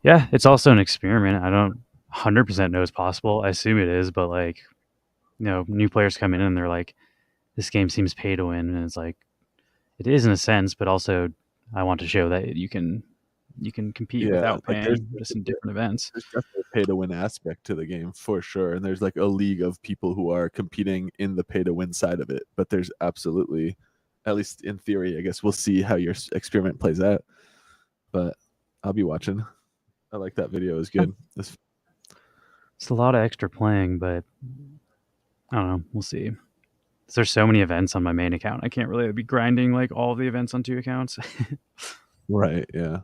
Yeah, it's also an experiment. I don't 100% know it's possible. I assume it is, but like, new players come in and they're like, this game seems pay to win, and it's like it is in a sense, but also I want to show that you can compete Yeah, without like there's paying, just in different events. there's definitely a pay to win aspect to the game for sure, and there's like a league of people who are competing in the pay to win side of it. But there's absolutely, at least in theory, I guess we'll see how your experiment plays out. But I'll be watching. I like that video. It was good. It's a lot of extra playing, but I don't know. We'll see. There's so many events on my main account. I can't really be grinding like all of the events on two accounts. Right. Yeah.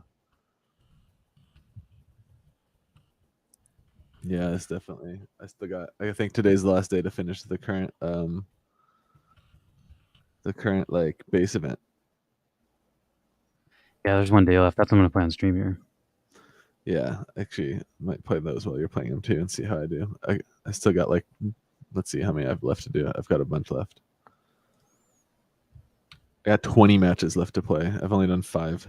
Yeah, it's definitely. I still got. I think today's the last day to finish the current like base event. Yeah, there's one day left. That's what I'm gonna play on stream here. Yeah, actually, might play those while you're playing them too, and see how I do. I still got like, let's see how many I've left to do. I've got a bunch left. I got 20 matches left to play. I've only done 5.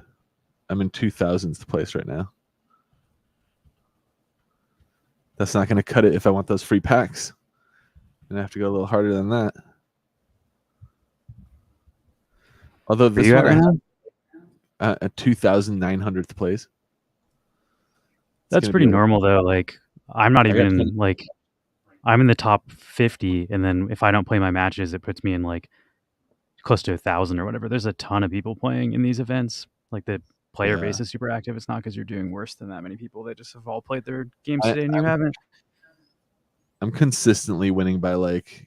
I'm in 2000th place right now. That's not going to cut it if I want those free packs. And I have to go a little harder than that. Although Where this you at one I right have now? at 2,900th place. It's That's going to be pretty a while. normal though. Like I'm not I got even 20. like I'm in the top 50, and then if I don't play my matches, it puts me in like close to 1,000 or whatever. There's a ton of people playing in these events. Like the player Yeah. base is super active. It's not because you're doing worse than that many people. They just have all played their games I, today and you I'm, haven't. I'm consistently winning by like,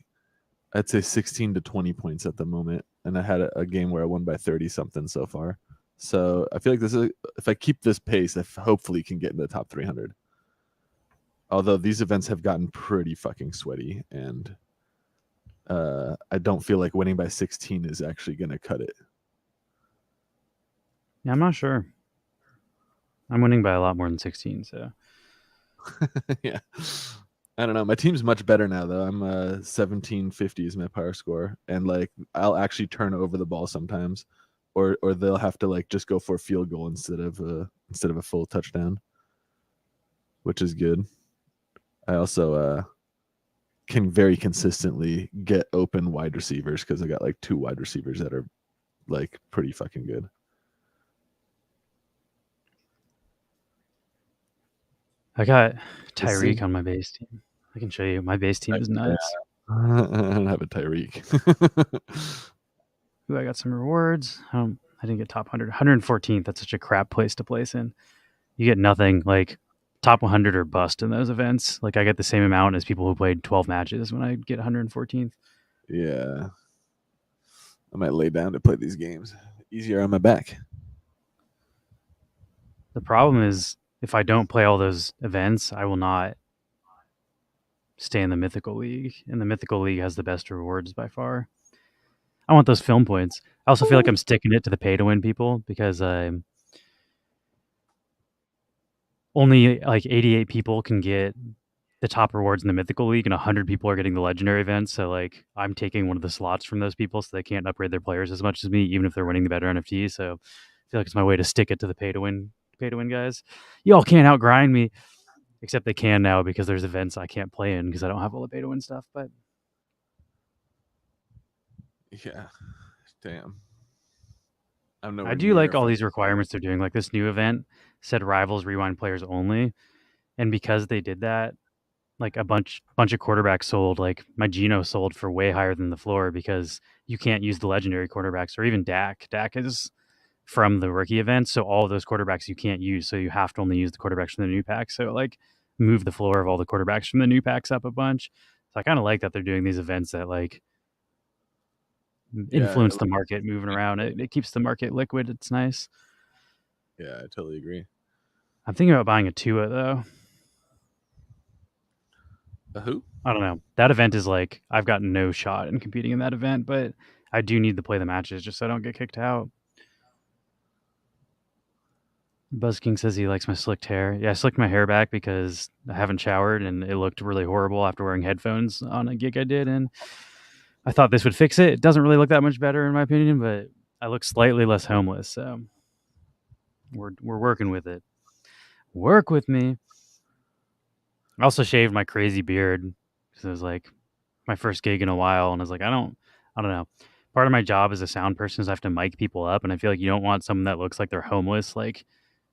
I'd say 16 to 20 points at the moment. And I had a game where I won by 30 something so far. So I feel like this is, if I keep this pace, I hopefully can get in the top 300. Although these events have gotten pretty fucking sweaty, and I don't feel like winning by 16 is actually going to cut it. Yeah, I'm not sure. I'm winning by a lot more than 16. So Yeah. I don't know. My team's much better now, though. I'm 1750 is my power score, and like I'll actually turn over the ball sometimes, or they'll have to like just go for a field goal instead of a full touchdown, which is good. I also can very consistently get open wide receivers because I got like 2 wide receivers that are like pretty fucking good. I got We'll see. Tyreek on my base team. I can show you. My base team is Yeah. nuts. I don't have a Tyreek. Ooh, I got some rewards. I didn't get top 100. 114th. That's such a crap place to place in. You get nothing. Like top 100 or bust in those events. Like I get the same amount as people who played 12 matches when I get 114th. Yeah. I might lay down to play these games. Easier on my back. The problem is if I don't play all those events, I will not stay in the Mythical League. And the Mythical League has the best rewards by far. I want those film points. I also feel like I'm sticking it to the pay to win people because only like 88 people can get the top rewards in the Mythical League, and 100 people are getting the Legendary events. So like I'm taking one of the slots from those people, so they can't upgrade their players as much as me, even if they're winning the better NFT. So I feel like it's my way to stick it to the pay to win guys. Y'all can't outgrind me, except they can now because there's events I can't play in because I don't have all the pay to win stuff. But Yeah. Damn. I'm I nowhere do near like all fucking. these requirements they're doing. Like this new event said Rivals rewind players only, and because they did that, like a bunch of quarterbacks sold. Like my Geno sold for way higher than the floor because you can't use the legendary quarterbacks or even Dak. Dak is from the rookie event, so all of those quarterbacks you can't use. So you have to only use the quarterbacks from the new pack. So like move the floor of all the quarterbacks from the new packs up a bunch. So I kind of like that they're doing these events that like Yeah. influence the market moving around. It keeps the market liquid. It's nice. Yeah. I totally agree. I'm thinking about buying a Tua though. A who? I don't know. That event is like I've got no shot in competing in that event, but I do need to play the matches just so I don't get kicked out. Buzzking says he likes my slicked hair. Yeah, I slicked my hair back because I haven't showered and it looked really horrible after wearing headphones on a gig I did, and I thought this would fix it. It doesn't really look that much better in my opinion, but I look slightly less homeless, so we're working with it. Work with me. I also shaved my crazy beard because it was like my first gig in a while, and I was like, I don't know. Part of my job as a sound person is I have to mic people up, and I feel like you don't want someone that looks like they're homeless, like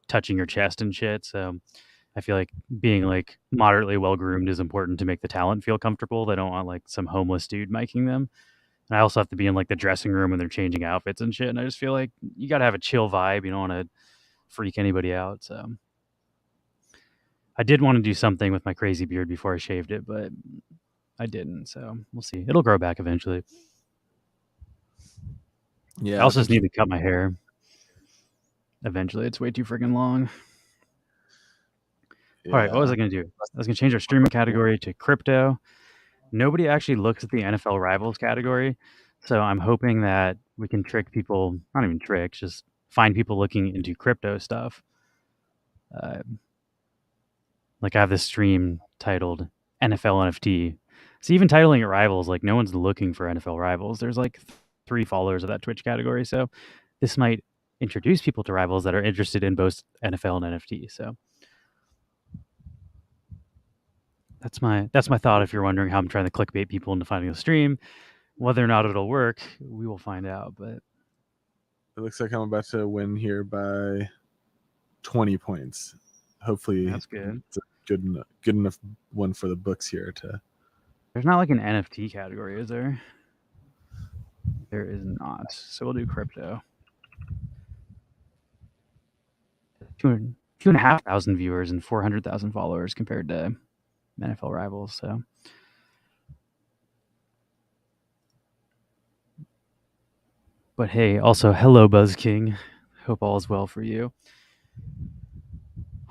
touching your chest and shit. So I feel like being like moderately well groomed is important to make the talent feel comfortable. They don't want like some homeless dude miking them. And I also have to be in like the dressing room when they're changing outfits and shit. And I just feel like you got to have a chill vibe. You don't want to freak anybody out. So I did want to do something with my crazy beard before I shaved it, but I didn't. So we'll see. It'll grow back eventually. I Yeah, also just need eventually. to cut my hair. Eventually, it's way too freaking long. All right, what was Yeah. I going to do? I was going to change our streaming category to crypto. Nobody actually looks at the NFL rivals category. So I'm hoping that we can trick people, not even tricks, just find people looking into crypto stuff. Uh, like I have this stream titled NFL NFT. So even titling it rivals, like no one's looking for NFL rivals. There's like 3 followers of that Twitch category. So this might introduce people to rivals that are interested in both NFL and NFT. So that's my thought. If you're wondering how I'm trying to clickbait people into finding the stream, whether or not it'll work, we will find out. But It looks like I'm about to win here by 20 points. Hopefully, that's good. it's a good enough one for the books here to. There's not like an NFT category, is there? There is not. So we'll do crypto. 2,500 viewers and 400,000 followers compared to NFL rivals. So, but hey, also hello, Buzz King. Hope all is well for you.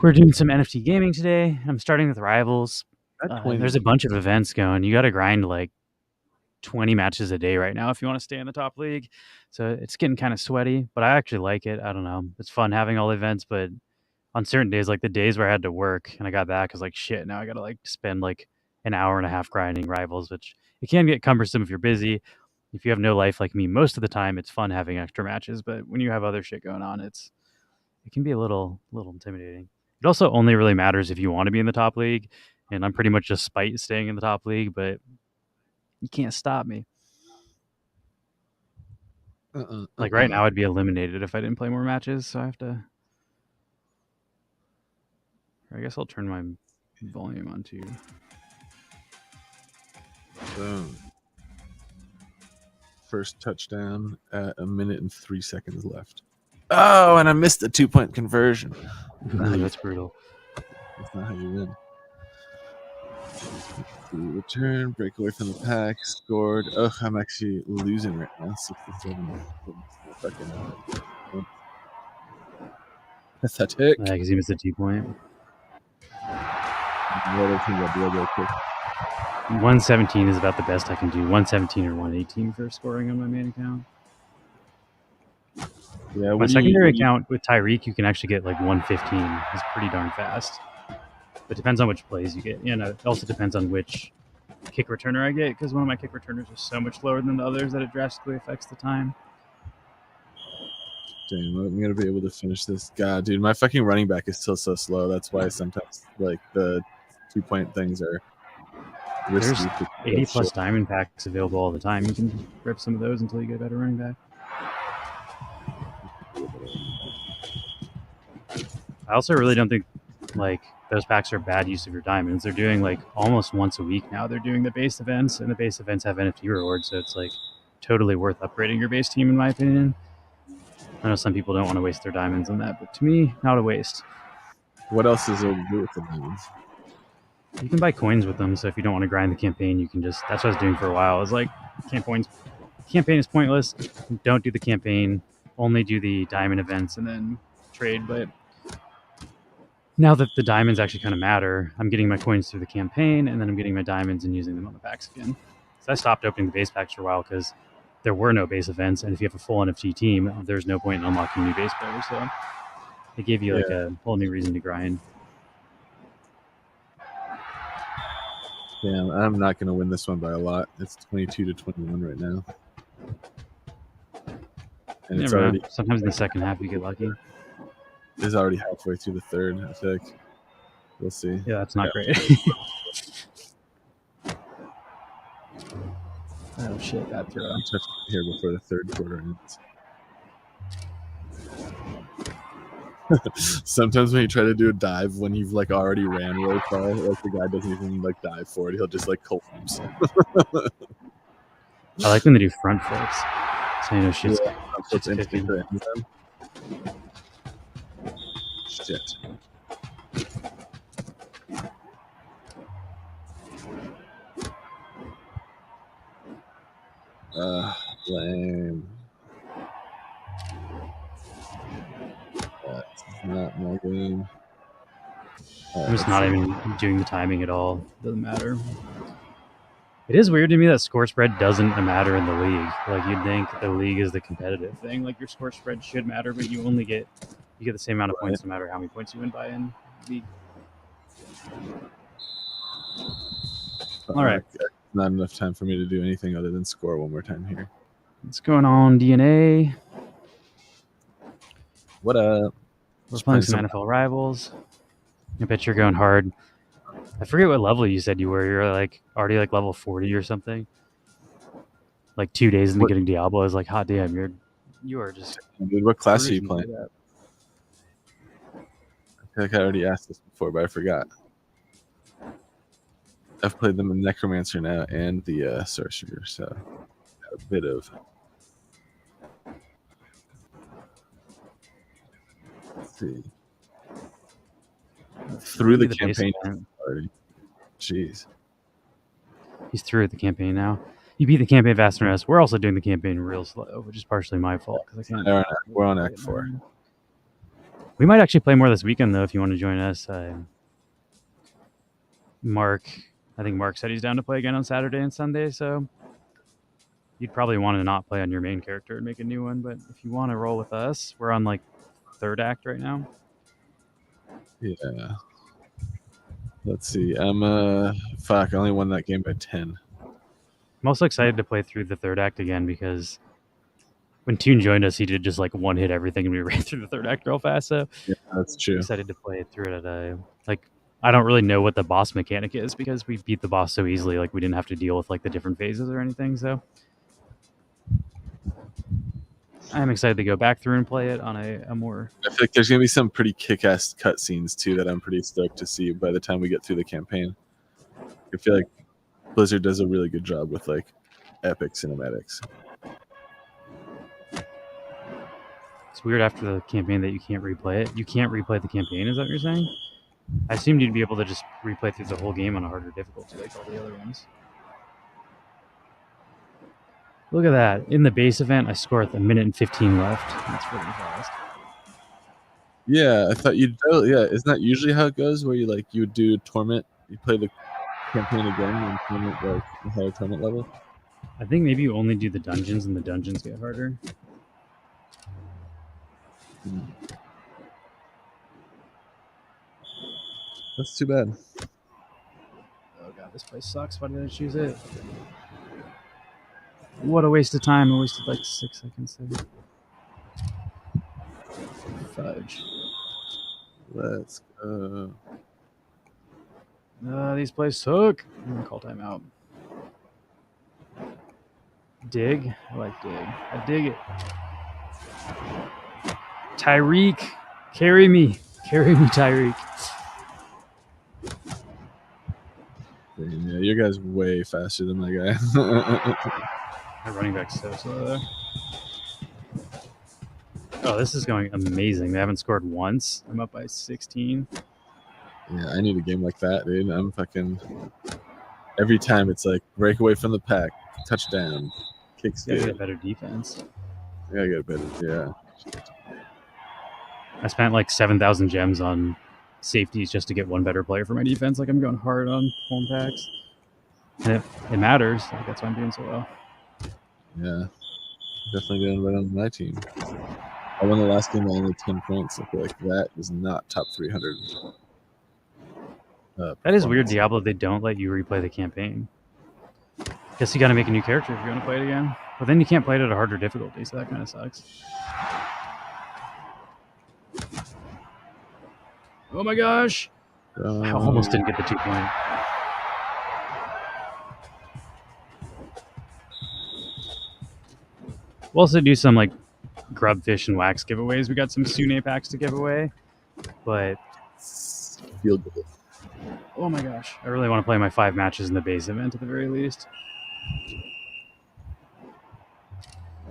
We're doing some NFT gaming today. I'm starting with rivals. At 20. There's a bunch of events going. You got to grind like 20 matches a day right now if you want to stay in the top league. So it's getting kind of sweaty, but I actually like it. I don't know. It's fun having all the events, but on certain days, like the days where I had to work and I got back, I was like, shit, now I got to like spend like an hour and a half grinding rivals, which it can get cumbersome if you're busy. If you have no life like me, most of the time it's fun having extra matches, but when you have other shit going on, it can be a little intimidating. It also only really matters if you want to be in the top league, and I'm pretty much just spite staying in the top league, but you can't stop me. Like right now, I'd be eliminated if I didn't play more matches, so I have to. I guess I'll turn my volume on too. Boom. First touchdown at 1:03 left. Oh, and I missed the 2-point conversion. Ooh, that's brutal. That's not how you win. Return, break away from the pack, scored. Oh, I'm actually losing right now. 67. Pathetic. Yeah, because he missed a 2-point. What other team got real quick? 117 is about the best I can do. 117 or 118 for scoring on my main account. Yeah, My secondary account with Tyreek, you can actually get like 115. It's pretty darn fast. It depends on which plays you get. You know, it also depends on which kick returner I get, because one of my kick returners is so much lower than the others that it drastically affects the time. Damn, I'm gonna be able to finish this. God, dude, my fucking running back is still so slow. That's why sometimes like the 2-point things are risky. There's 80 plus diamond packs available all the time. You can rip some of those until you get a better running back. I also really don't think like those packs are bad use of your diamonds. They're doing like almost once a week now. They're doing the base events, and the base events have NFT rewards, so it's like totally worth upgrading your base team, in my opinion. I know some people don't want to waste their diamonds on that, but to me, not a waste. What else is there to do with the diamonds? You can buy coins with them, so if you don't want to grind the campaign, you can just. That's what I was doing for a while. I was like, campaign is pointless. Don't do the campaign. Only do the diamond events and then trade. But now that the diamonds actually kind of matter, I'm getting my coins through the campaign, and then I'm getting my diamonds and using them on the packs again. So I stopped opening the base packs for a while because there were no base events, and if you have a full NFT team, there's no point in unlocking new base players. So it gave you like a whole new reason to grind. Damn, I'm not gonna win this one by a lot. It's 22-21 right now. And it's already. Sometimes in the second half you get lucky. is already halfway through the third. I feel like we'll see. Yeah, that's not great. Oh shit, that throw. I'm touching here before the third quarter ends. Sometimes when you try to do a dive when you've like already ran really far, like the guy doesn't even like dive for it. He'll just like collapse. I like when they do front flips. So you know shit's It's cooking. for anytime. Shit. Lame. That's not my game. I'm just not even doing the timing at all. Doesn't matter. It is weird to me that score spread doesn't matter in the league. Like you'd think the league is the competitive thing. Like your score spread should matter, but you get the same amount of points no matter how many points you win by in league. All right. Not enough time for me to do anything other than score one more time here. What's going on, DNA? What up? We're playing some NFL Rivals. I bet you're going hard. I forget what level you said you were. You're like already like level 40 or something. Like 2 days into getting Diablo, I was like, hot damn, you are just. Dude, what class are you playing? I feel like I already asked this before, but I forgot. I've played them in Necromancer now and the Sorcerer, so a bit of. Let's see. Through the campaign already. Jeez. He's through at the campaign now. You beat the campaign faster than us. We're also doing the campaign real slow, which is partially my fault because I can't. We're on Act 4. We might actually play more this weekend though if you want to join us. I think Mark said he's down to play again on Saturday and Sunday, so you'd probably want to not play on your main character and make a new one. But if you want to roll with us, we're on like third act right now. Yeah. Let's see. I only won that game by 10. I'm also excited to play through the third act again because when Toon joined us, he did just like one hit everything and we ran through the third act real fast. So yeah, that's true. I'm excited to play it through it at I don't really know what the boss mechanic is because we beat the boss so easily. Like we didn't have to deal with like the different phases or anything. So I'm excited to go back through and play it on a more. I feel like there's gonna be some pretty kick-ass cutscenes too that I'm pretty stoked to see by the time we get through the campaign. I feel like Blizzard does a really good job with like epic cinematics. It's weird after the campaign that you can't replay it. You can't replay the campaign, is that what you're saying? I assumed you'd be able to just replay through the whole game on a harder difficulty like all the other ones. Look at that. In the base event, I score with 1 minute and 15 left. That's pretty fast. Yeah, I thought you'd. Yeah, isn't that usually how it goes? Where you would do Torment, you play the campaign again and Torment like the higher Torment level? I think maybe you only do the dungeons and the dungeons get harder. That's too bad. Oh god, this place sucks. Why did I choose it? What a waste of time. I wasted like 6 seconds there. Fudge. Let's go. These plays suck. I'm gonna call timeout. Dig? I like dig. I dig it. Tyreek, carry me. Carry me, Tyreek. Yeah, your guy's way faster than my guy. My running back's so slow though. Oh, this is going amazing. They haven't scored once. I'm up by 16. Yeah, I need a game like that, dude. I'm fucking. Every time it's like break away from the pack, touchdown, kicks good. Get a better defense. Yeah, I got a better. Yeah. I spent like 7,000 gems on safeties just to get one better player for my defense. Like I'm going hard on home packs. And it matters. Like, that's why I'm doing so well. Yeah, definitely doing better on my team. I won the last game by only 10 points. I feel like that is not top 300. That is weird, Diablo. They don't let you replay the campaign. Guess you got to make a new character if you want to play it again. But then you can't play it at a harder difficulty, so that kind of sucks. Oh my gosh! I almost didn't get the 2-point. We'll also do some like grub fish and wax giveaways. We got some Sune packs to give away, but Field goal. oh my gosh, I really want to play my 5 matches in the base event at the very least.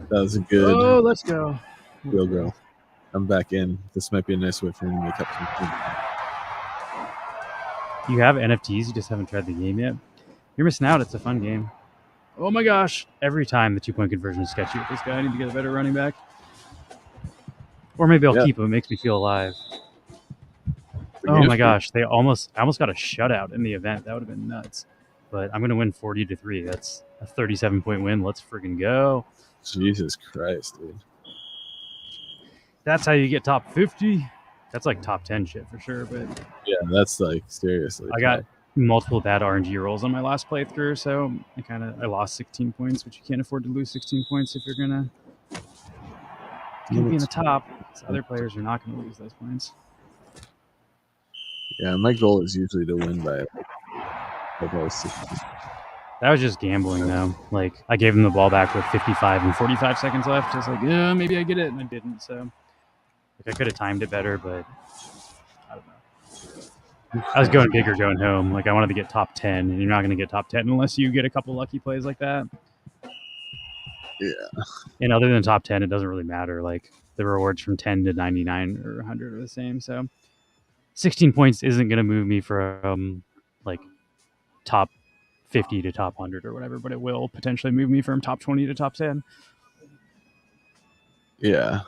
That was a good Oh, let's go. field goal. I'm back in. This might be a nice way for me to make up some points. You have NFTs, you just haven't tried the game yet. You're missing out. It's a fun game. Oh my gosh. Every time the 2-point conversion is sketchy with this guy. I need to get a better running back. Or maybe I'll keep him. It makes me feel alive. Oh my gosh. I almost got a shutout in the event. That would have been nuts. But I'm going to win 40-3. That's a 37-point win. Let's freaking go. Jesus Christ, dude. That's how you get top 50. That's like top 10 shit for sure. But yeah, that's like seriously. I got multiple bad RNG rolls on my last playthrough, so I lost 16 points, which you can't afford to lose 16 points if you're gonna be in the top. So other players are not gonna lose those points. Yeah, my goal is usually to win by about 60. That was just gambling, though. Like, I gave him the ball back with 55 and 45 seconds left. I was like, yeah, maybe I get it, and I didn't. So, like, I could have timed it better, but I don't know. I was going big or going home. Like, I wanted to get top 10, and you're not going to get top 10 unless you get a couple lucky plays like that. Yeah. And other than top 10, it doesn't really matter. Like, the rewards from 10 to 99 or 100 are the same. So, 16 points isn't going to move me from, like, top 50 to top 100 or whatever, but it will potentially move me from top 20 to top 10. Yeah.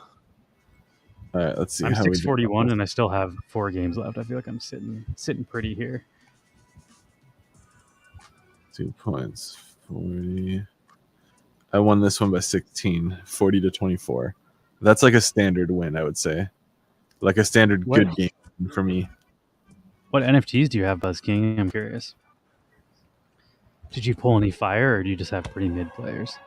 All right, let's see. I'm 641 and I still have 4 games left. I feel like I'm sitting pretty here. 2 points. 40. I won this one by 16, 40-24. That's like a standard win, I would say. Like a standard good game for me. What NFTs do you have, Buzz King? I'm curious. Did you pull any fire, or do you just have pretty mid players?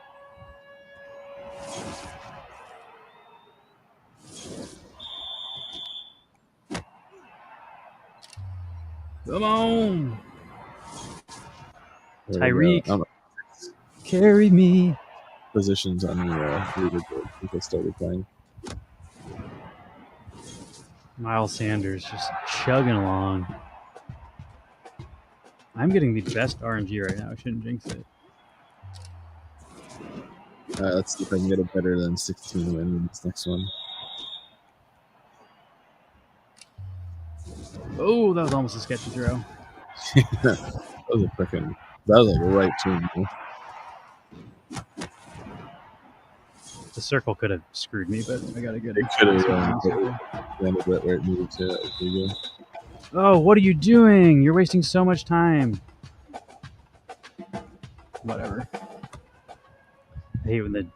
Come on, Tyreek, carry me. Positions on the leaderboard since I started playing. Miles Sanders just chugging along. I'm getting the best RNG right now. I shouldn't jinx it. Let's see if I can get a better than 16 win in this next one. Oh, that was almost a sketchy throw. That was like right to me. The circle could have screwed me, but I got a good. It could have landed right where it needed to. That was pretty good. Oh, what are you doing? You're wasting so much time. Whatever. I hate when the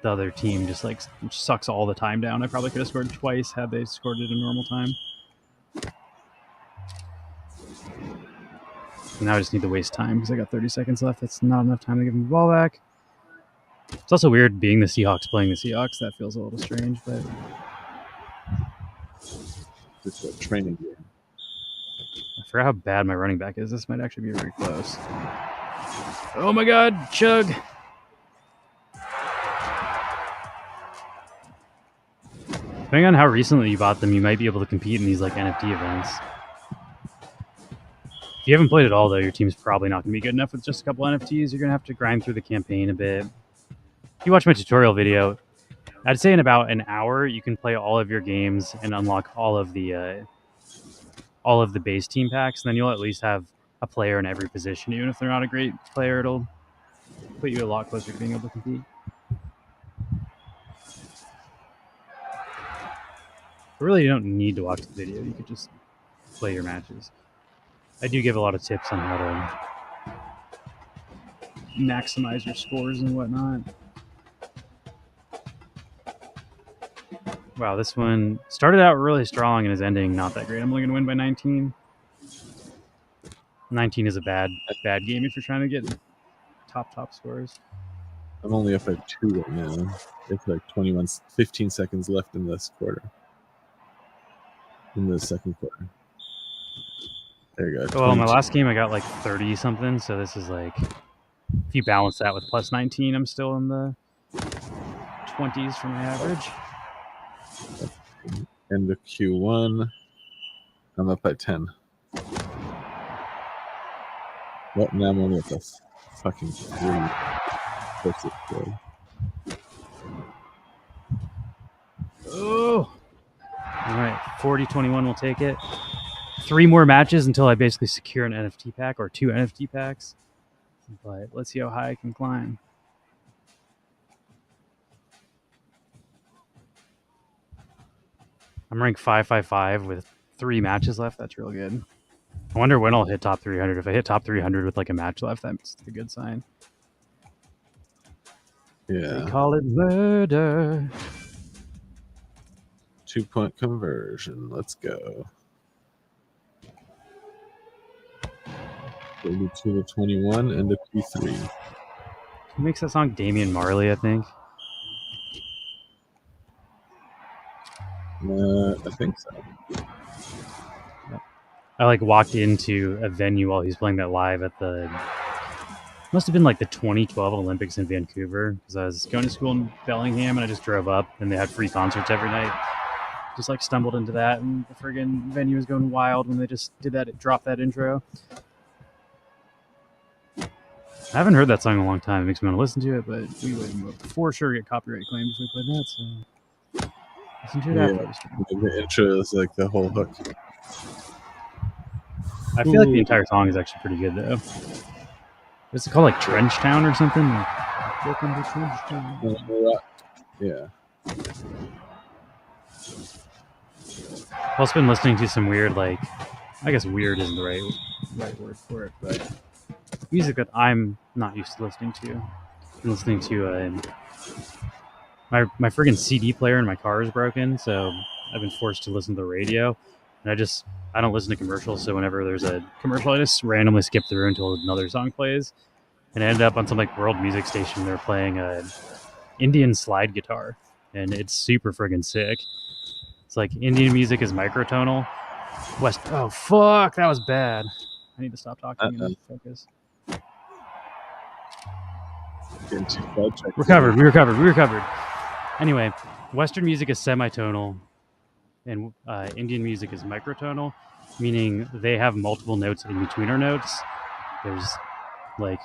other team just like sucks all the time down. I probably could have scored twice had they scored it in normal time. And now I just need to waste time because I got 30 seconds left. That's not enough time to give them the ball back. It's also weird being the Seahawks playing the Seahawks. That feels a little strange, but it's a training game. I forgot how bad my running back is. This might actually be very close. Oh my God, chug. Depending on how recently you bought them, you might be able to compete in these like NFT events. If you haven't played at all, though, your team's probably not going to be good enough with just a couple NFTs. You're going to have to grind through the campaign a bit. If you watch my tutorial video, I'd say in about an hour you can play all of your games and unlock all of the base team packs, and then you'll at least have a player in every position. Even if they're not a great player, it'll put you a lot closer to being able to compete. But really, you don't need to watch the video. You could just play your matches. I do give a lot of tips on how to maximize your scores and whatnot. Wow, this one started out really strong and is ending not that great. I'm only going to win by 19. 19 is a bad game if you're trying to get top scores. I'm only up at 2 right now. It's like 15 seconds left in this quarter. In the second quarter. There you go. Well, my 22. last game I got like 30 something, so this is like, if you balance that with plus 19, I'm still in the 20s for my average. End of Q1. I'm up by 10. What? Now I'm only up by fucking 3. That's it, good. Oh! Alright, 40-21 will take it. 3 more matches until I basically secure an NFT pack, or 2 NFT packs. But let's see how high I can climb. I'm ranked 555 with 3 matches left. That's real good. I wonder when I'll hit top 300. If I hit top 300 with like a match left, that's a good sign. Yeah. They call it murder. 2-point conversion. Let's go. 32-21. End of Q3. Who makes that song? Damian Marley, I think. I think so. I like walked into a venue while he's playing that live at the, must have been like the 2012 Olympics in Vancouver, because I was going to school in Bellingham and I just drove up and they had free concerts every night. Just like stumbled into that and the friggin' venue was going wild when they just did that, dropped that intro. I haven't heard that song in a long time. It makes me want to listen to it, but we would for sure get copyright claimed if we played that. So listen to it after. The intro is like the whole hook. I feel like the entire song is actually pretty good though. Is it called like Trench Town or something? Like, welcome to Trench Town. Yeah. I've also been listening to some weird, like, I guess weird isn't the right word for it, but music that I'm not used to listening to. I'm listening to my friggin' CD player in my car is broken, so I've been forced to listen to the radio, and I don't listen to commercials. So whenever there's a commercial, I just randomly skip through until another song plays, and I ended up on some like world music station. They're playing a Indian slide guitar, and it's super friggin' sick. It's like Indian music is microtonal. Oh fuck, that was bad. I need to stop talking and focus. We recovered. Anyway, Western music is semitonal, and Indian music is microtonal, meaning they have multiple notes in between our notes. There's like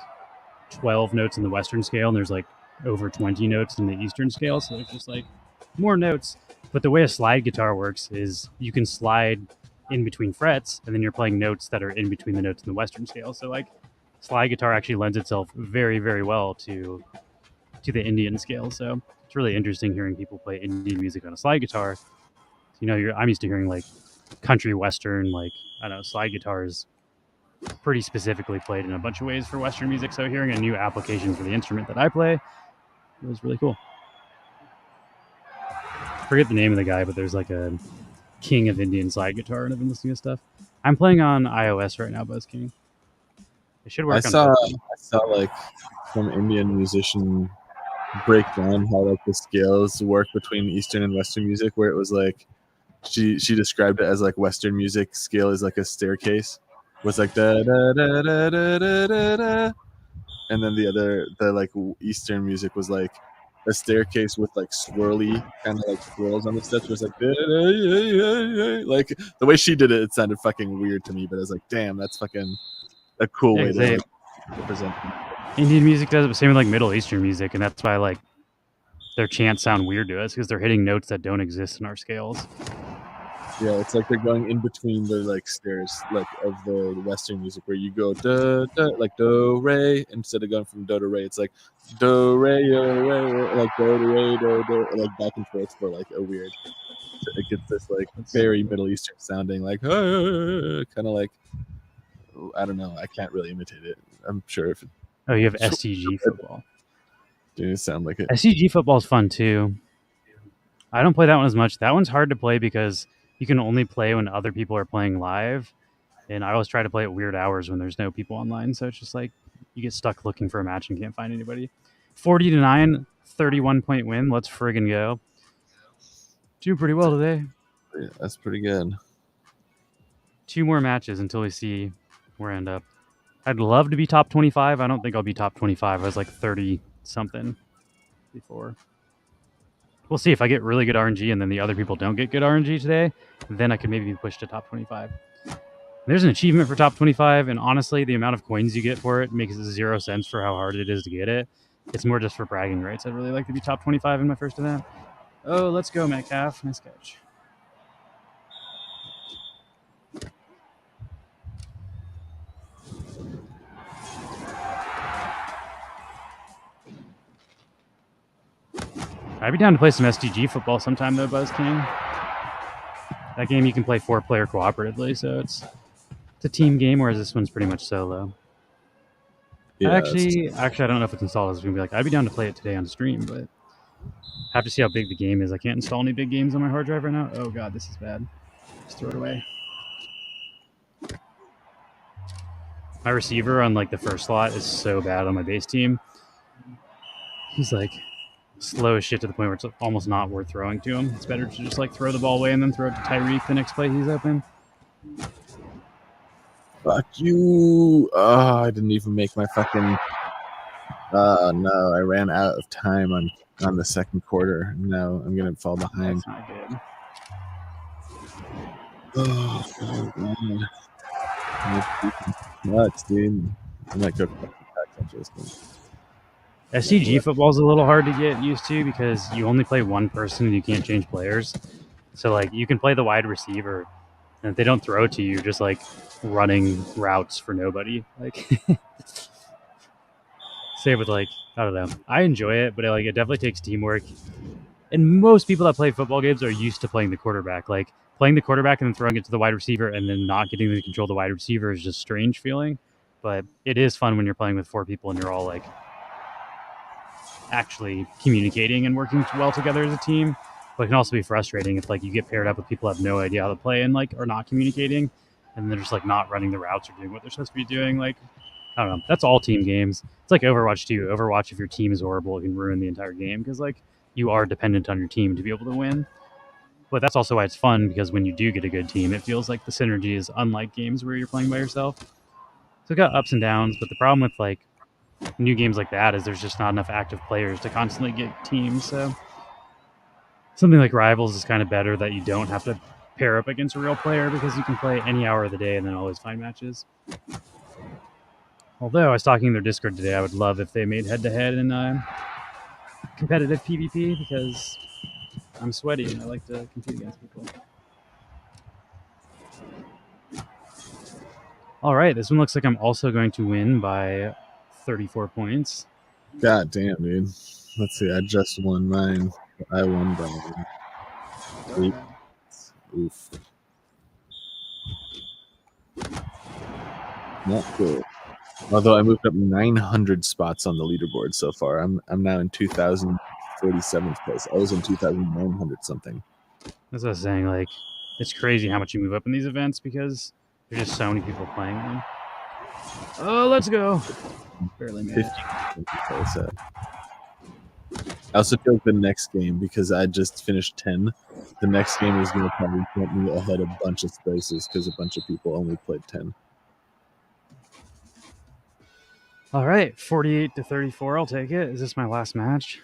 12 notes in the Western scale, and there's like over 20 notes in the Eastern scale, so there's just like more notes. But the way a slide guitar works is you can slide in between frets, and then you're playing notes that are in between the notes in the Western scale. So like slide guitar actually lends itself very, very well to the Indian scale. So it's really interesting hearing people play Indian music on a slide guitar. You know, I'm used to hearing like country western, like I don't know, slide guitars pretty specifically played in a bunch of ways for Western music. So hearing a new application for the instrument that I play was really cool. I forget the name of the guy, but there's like a king of Indian slide guitar, and I've been listening to stuff. I'm playing on iOS right now, Buzz King. It should work. I saw like some Indian musician break down how like the scales work between Eastern and Western music, where it was like she described it as like Western music scale is like a staircase, was like da da da da da da da da, and then the like Eastern music was like a staircase with like swirly kind of like swirls on the steps. It was like like the way she did it, it sounded fucking weird to me, but I was like, damn, that's fucking a cool way to like, represent Indian music does it, but same with like Middle Eastern music, and that's why like their chants sound weird to us because they're hitting notes that don't exist in our scales. Yeah, it's like they're going in between the like stairs like of the Western music where you go da da like do re instead of going from do to re. It's like do re like do to re do like back and forth for like a weird. It gets this like very Middle Eastern sounding like kind of like I don't know. I can't really imitate it. I'm sure if it, you have SCG football. Didn't sound like it. SCG football is fun too. I don't play that one as much. That one's hard to play because you can only play when other people are playing live. And I always try to play at weird hours when there's no people online. So it's just like you get stuck looking for a match and can't find anybody. 40-9, 31-point win. Let's friggin' go. Doing pretty well today. Yeah, that's pretty good. 2 more matches until we see where I end up. I'd love to be top 25. I don't think I'll be top 25. I was like 30 something before. We'll see if I get really good RNG and then the other people don't get good RNG today. Then I could maybe be pushed to top 25. There's an achievement for top 25, and honestly, the amount of coins you get for it makes 0 sense for how hard it is to get it. It's more just for bragging rights. I'd really like to be top 25 in my first event. Oh, let's go, Metcalf. Nice catch. I'd be down to play some SDG football sometime, though, Buzz King. That game you can play 4-player cooperatively, so it's a team game, whereas this one's pretty much solo. Yeah, actually, I don't know if it's installed. It's gonna be like I'd be down to play it today on stream, but have to see how big the game is. I can't install any big games on my hard drive right now. Oh god, this is bad. Just throw it away. My receiver on like the first slot is so bad on my base team. He's like slow as shit to the point where it's almost not worth throwing to him. It's better to just like throw the ball away and then throw it to Tyreek the next play he's open. Fuck you. Oh, I didn't even make my fucking... no, I ran out of time on the second quarter. No, I'm going to fall behind. That's not good. Oh, God. Nuts, dude. I might go SCG football is a little hard to get used to because you only play one person and you can't change players. So like you can play the wide receiver, and if they don't throw to you, you're just like running routes for nobody. Like same with like I don't know. I enjoy it, but it definitely takes teamwork. And most people that play football games are used to playing the quarterback. Like playing the quarterback and then throwing it to the wide receiver and then not getting to control the wide receiver is just a strange feeling. But it is fun when you're playing with 4 people and you're all like actually communicating and working well together as a team. But it can also be frustrating if like you get paired up with people who have no idea how to play and like are not communicating, and they're just like not running the routes or doing what they're supposed to be doing. Like I don't know. That's all team games. It's like Overwatch too. Overwatch, if your team is horrible, it can ruin the entire game because like you are dependent on your team to be able to win. But that's also why it's fun, because when you do get a good team, it feels like the synergy is unlike games where you're playing by yourself. So it's got ups and downs, but the problem with like new games like that is there's just not enough active players to constantly get teams. So something like Rivals is kind of better that you don't have to pair up against a real player because you can play any hour of the day and then always find matches. Although I was talking in their Discord today, I would love if they made head-to-head in competitive PvP because I'm sweaty and I like to compete against people. All right, this one looks like I'm also going to win by 34 points. God damn, dude. Let's see, I just won mine. I won by 8. Oof. Not good. Although I moved up 900 spots on the leaderboard so far. I'm now in 2047th place. I was in 2900 something. That's what I was saying. Like, it's crazy how much you move up in these events because there's just so many people playing them. Oh, let's go. Barely made 50 place. I also feel like the next game, because I just finished 10, the next game is going to probably put me ahead a bunch of spaces because a bunch of people only played 10. All right, 48 to 34. I'll take it. Is this my last match?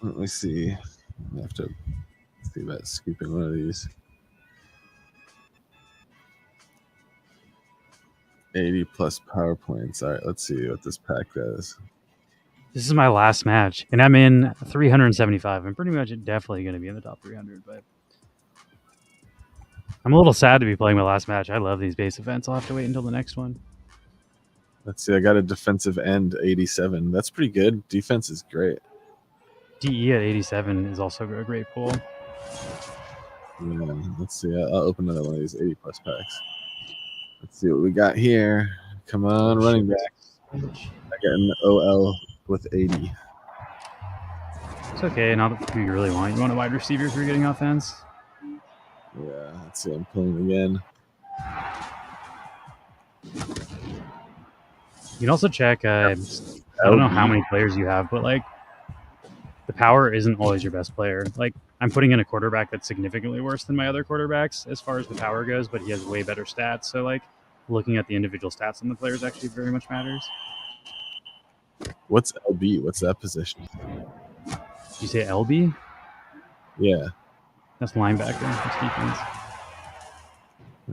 Let me see. I have to see about scooping one of these. 80 plus PowerPoints. All right, let's see what this pack does. This is my last match, and I'm in 375. I'm pretty much definitely going to be in the top 300, but I'm a little sad to be playing my last match. I love these base events. I'll have to wait until the next one. Let's see. I got a defensive end 87. That's pretty good. Defense is great. DE at 87 is also a great pool. Yeah, let's see. I'll open another one of these 80 plus packs. Let's see what we got here. Come on, running back. I got an OL with 80. It's okay. Not who you really want. You want a wide receiver if you're getting offense. Yeah, let's see. I'm pulling again. You can also check. I don't know how many players you have, but like the power isn't always your best player. Like I'm putting in a quarterback that's significantly worse than my other quarterbacks as far as the power goes, but he has way better stats. So like looking at the individual stats on the players actually very much matters. What's LB? What's that position? Did you say LB? Yeah. That's linebacker. That's defense.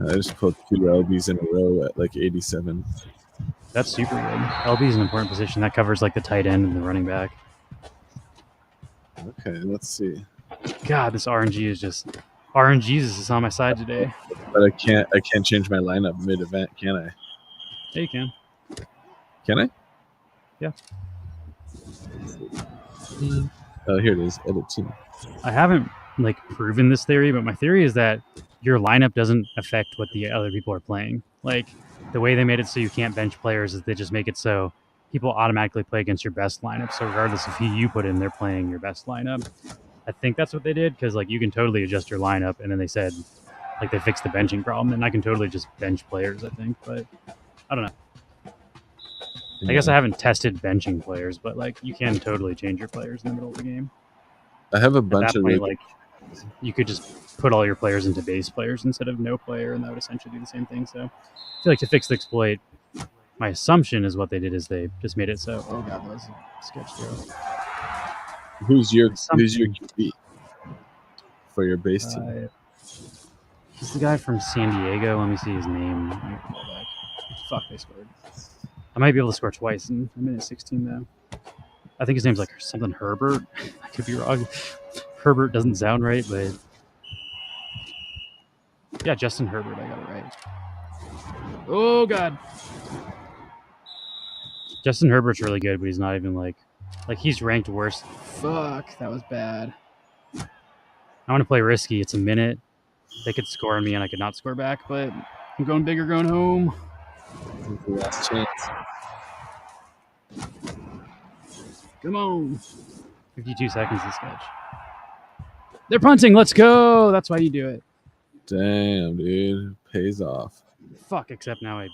I just put 2 LBs in a row at like 87. That's super good. LB is an important position that covers like the tight end and the running back. Okay, let's see. God, this RNG is just RNG is on my side today. But I can't change my lineup mid event, can I? Yeah, you can. Can I? Yeah. Oh, here it is. Edit team. I haven't like proven this theory, but my theory is that your lineup doesn't affect what the other people are playing. Like the way they made it so you can't bench players is they just make it so people automatically play against your best lineup. So regardless of who you put in, they're playing your best lineup. I think that's what they did because like you can totally adjust your lineup, and then they said like they fixed the benching problem, and I can totally just bench players. I think, but I don't know. I guess I haven't tested benching players, but like you can totally change your players in the middle of the game. I have a At bunch that of point, like you could just put all your players into base players instead of no player, and that would essentially do the same thing. So I feel like to fix the exploit, my assumption is what they did is they just made it so. Oh god, that was a sketch throw. Who's your QB for your base team? He's the guy from San Diego. Let me see his name. Fuck, they scored. I might be able to score twice in a minute 16 though. I think his name's like something Herbert. I could be wrong. Herbert doesn't sound right, but yeah, Justin Herbert. I got it right. Oh god, Justin Herbert's really good, but he's not even like he's ranked worse. Fuck, that was bad. I want to play risky. It's a minute. They could score on me, and I could not score back. But I'm going big or going home. Last chance. Come on. 52 seconds to sketch. They're punting. Let's go. That's why you do it. Damn, dude. Pays off. Fuck, except now I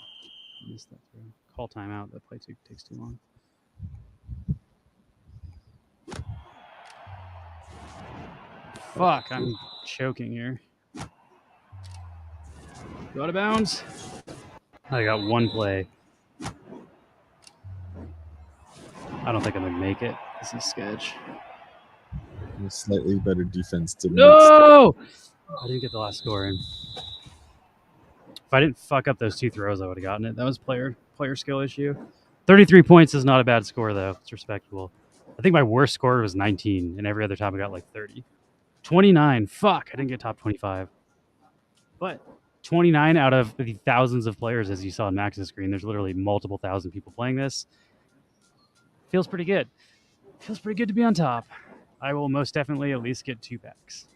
missed that throw. Call timeout. That play takes too long. Fuck, I'm choking here. Go out of bounds. I got one play. I don't think I'm going to make it. This is sketch. A slightly better defense to No! I didn't get the last score in. If I didn't fuck up those 2 throws, I would have gotten it. That was player skill issue. 33 points is not a bad score, though. It's respectable. I think my worst score was 19, and every other time I got like 30. 29. Fuck, I didn't get top 25. But 29 out of the thousands of players, as you saw on Max's screen, there's literally multiple thousand people playing this. Feels pretty good. Feels pretty good to be on top. I will most definitely at least get 2 packs.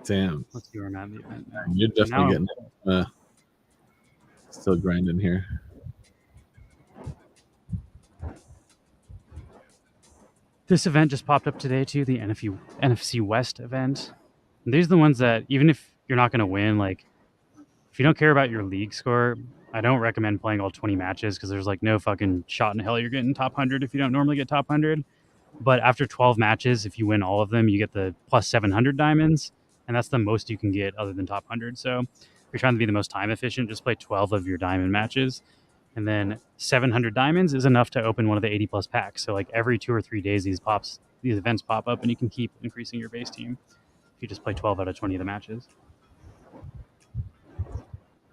Damn. Let's see where I'm at in the event. You're definitely getting still grinding here. This event just popped up today too, the NFC West event. And these are the ones that even if you're not going to win, like if you don't care about your league score, I don't recommend playing all 20 matches because there's like no fucking shot in hell you're getting top 100 if you don't normally get top 100. But after 12 matches, if you win all of them, you get the plus 700 diamonds, and that's the most you can get other than top 100. So if you're trying to be the most time efficient, just play 12 of your diamond matches. And then 700 diamonds is enough to open one of the 80 plus packs. So like every 2 or 3 days, these events pop up, and you can keep increasing your base team if you just play 12 out of 20 of the matches.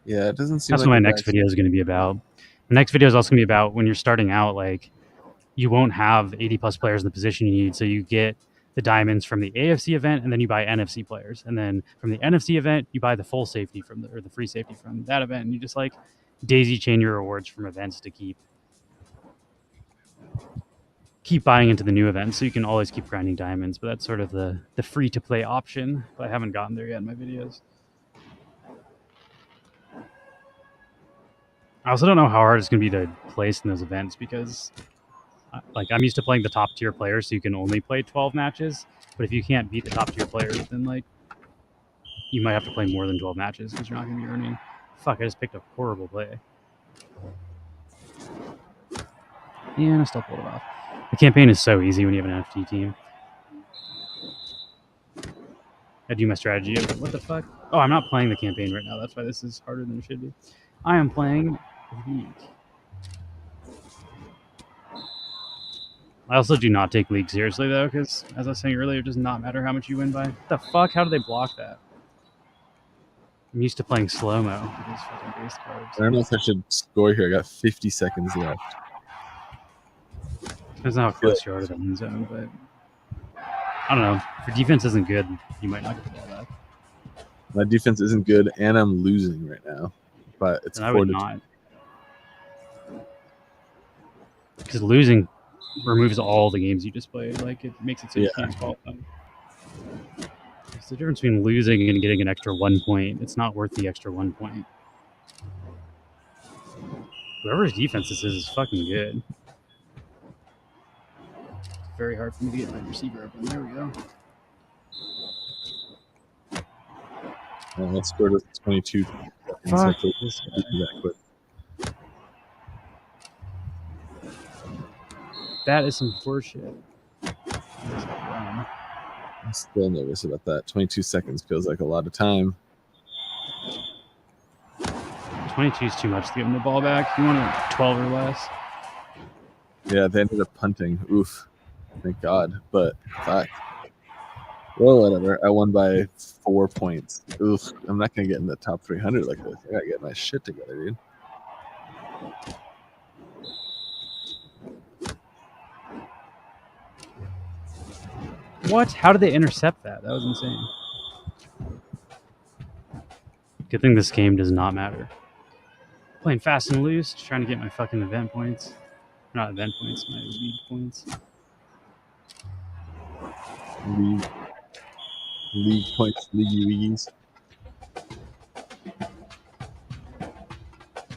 Yeah, it doesn't seem that's like what my next video is going to be about. The next video is also going to be about when you're starting out, like you won't have 80 plus players in the position you need. So you get the diamonds from the AFC event, and then you buy NFC players. And then from the NFC event, you buy the full safety or the free safety from that event. And you just like daisy chain your rewards from events to keep buying into the new events. So you can always keep grinding diamonds, but that's sort of the free to play option. But I haven't gotten there yet in my videos. I also don't know how hard it's going to be to place in those events because like I'm used to playing the top tier players, so you can only play 12 matches. But if you can't beat the top tier players, then like you might have to play more than 12 matches because you're not going to be earning. Fuck, I just picked a horrible play. Yeah, and I still pulled it off. The campaign is so easy when you have an NFT team. I do my strategy. What the fuck? Oh, I'm not playing the campaign right now. That's why this is harder than it should be. I am playing League. I also do not take League seriously, though, because, as I was saying earlier, it does not matter how much you win by. What the fuck? How do they block that? I'm used to playing slow-mo. I don't know if I should score here. I got 50 seconds left. Depends on how close you are to the end zone, but I don't know. If your defense isn't good, you might not get the ball back. My defense isn't good, and I'm losing right now. But it's 4-2. Because losing removes all the games you just played. Like, it makes it so you can't qualify. It's the difference between losing and getting an extra 1 point. It's not worth the extra 1 point. Whoever's defense this is fucking good. It's very hard for me to get my receiver open. There we go. Let's go to 22 Fuck seconds. this guy. That quick. That is some horseshit. I'm still nervous about that. 22 seconds feels like a lot of time. 22 is too much to give him the ball back. You want it 12 or less. Yeah, they ended up punting. Oof. Thank God. But fuck. Well, whatever. I won by 4 points. Oof. I'm not going to get in the top 300 like this. I got to get my shit together, dude. What? How did they intercept that? That was insane. Good thing this game does not matter. Playing fast and loose, just trying to get my fucking event points. Not event points, my league points. League points, leagues.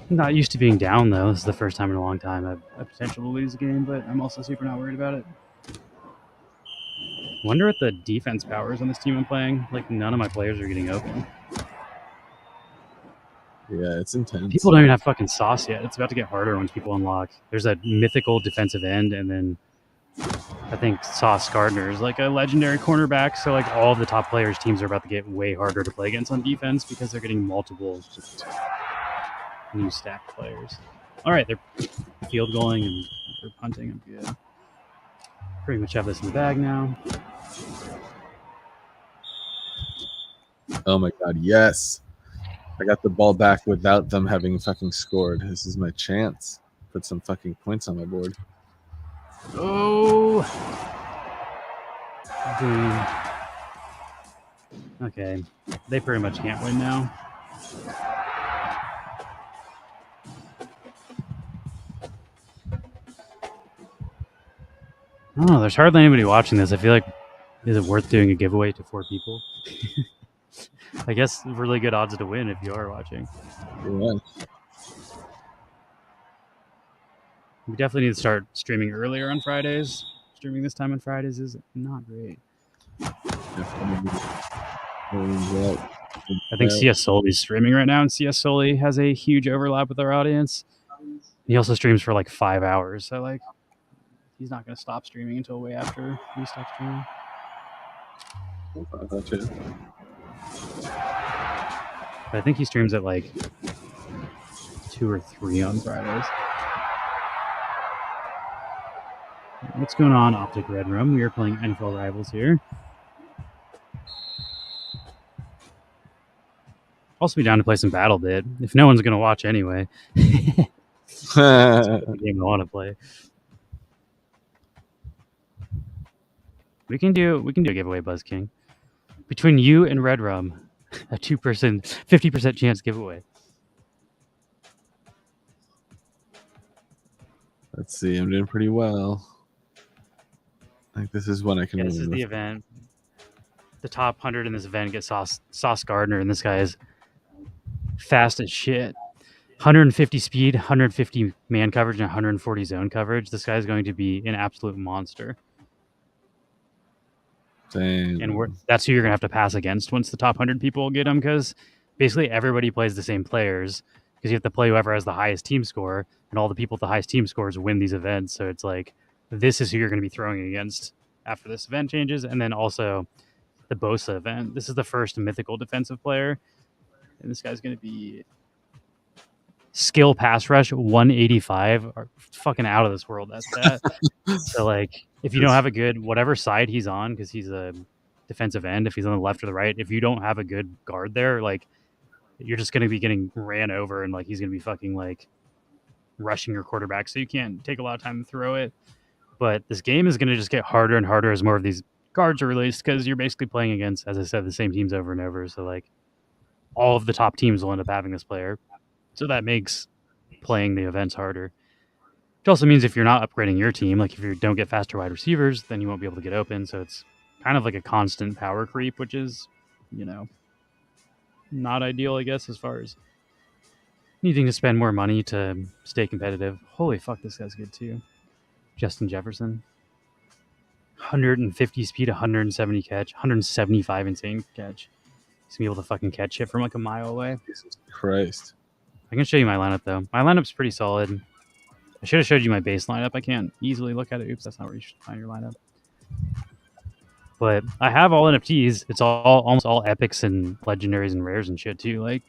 I'm not used to being down, though. This is the first time in a long time I've a potential to lose a game, but I'm also super not worried about it. Wonder what the defense power is on this team I'm playing. Like, none of my players are getting open. Yeah, it's intense. People don't even have fucking sauce yet. It's about to get harder once people unlock. There's a mythical defensive end, and then I think Sauce Gardner is like a legendary cornerback. So like all of the top players' teams are about to get way harder to play against on defense because they're getting multiple new stacked players. All right, they're field goaling and they're punting. I'm good. Pretty much have this in the bag now. Oh my God, yes. I got the ball back without them having fucking scored. This is my chance. Put some fucking points on my board. Oh. Okay. They pretty much can't win now. I don't know. There's hardly anybody watching this. I feel like, is it worth doing a giveaway to 4 people? I guess really good odds to win if you are watching. Yeah. We definitely need to start streaming earlier on Fridays. Streaming this time on Fridays is not great. I think CS Soli is streaming right now, and CS Soli has a huge overlap with our audience. He also streams for like 5 hours, so like he's not going to stop streaming until way after we stop streaming. But I think he streams at like 2 or 3 on Fridays. What's going on, Optic Red Room? We are playing NFL Rivals here. Also be down to play some Battle Bit, if no one's going to watch anyway. It's the game I want to play. We can do a giveaway, Buzz King. Between you and Red Rum, a 2%, 50% chance giveaway. Let's see. I'm doing pretty well. I think this is one I can win. This is the event. The top 100 in this event gets Sauce Gardner, and this guy is fast as shit. 150 speed, 150 man coverage, and 140 zone coverage. This guy is going to be an absolute monster. Damn. And that's who you're going to have to pass against once the top 100 people get him, because basically everybody plays the same players, because you have to play whoever has the highest team score, and all the people with the highest team scores win these events. So it's like this is who you're going to be throwing against after this event changes. And then also the Bosa event. This is the first mythical defensive player, and this guy's going to be skill pass rush 185, are fucking out of this world. That's that. So like, if you don't have a good whatever side he's on, because he's a defensive end, if he's on the left or the right, if you don't have a good guard there, like you're just going to be getting ran over, and like he's going to be fucking like rushing your quarterback, so you can't take a lot of time to throw it. But this game is going to just get harder and harder as more of these cards are released, because you're basically playing against, as I said, the same teams over and over. So like all of the top teams will end up having this player. So that makes playing the events harder. Which also means if you're not upgrading your team, like if you don't get faster wide receivers, then you won't be able to get open. So it's kind of like a constant power creep, which is, not ideal, I guess, as far as needing to spend more money to stay competitive. Holy fuck, this guy's good too. Justin Jefferson. 150 speed, 170 catch, 175 insane catch. He's gonna be able to fucking catch it from like a mile away. Jesus Christ. I can show you my lineup though. My lineup's pretty solid. I should have showed you my base lineup. I can't easily look at it. Oops, that's not where you should find your lineup. But I have all NFTs. It's almost all epics and legendaries and rares and shit too. Like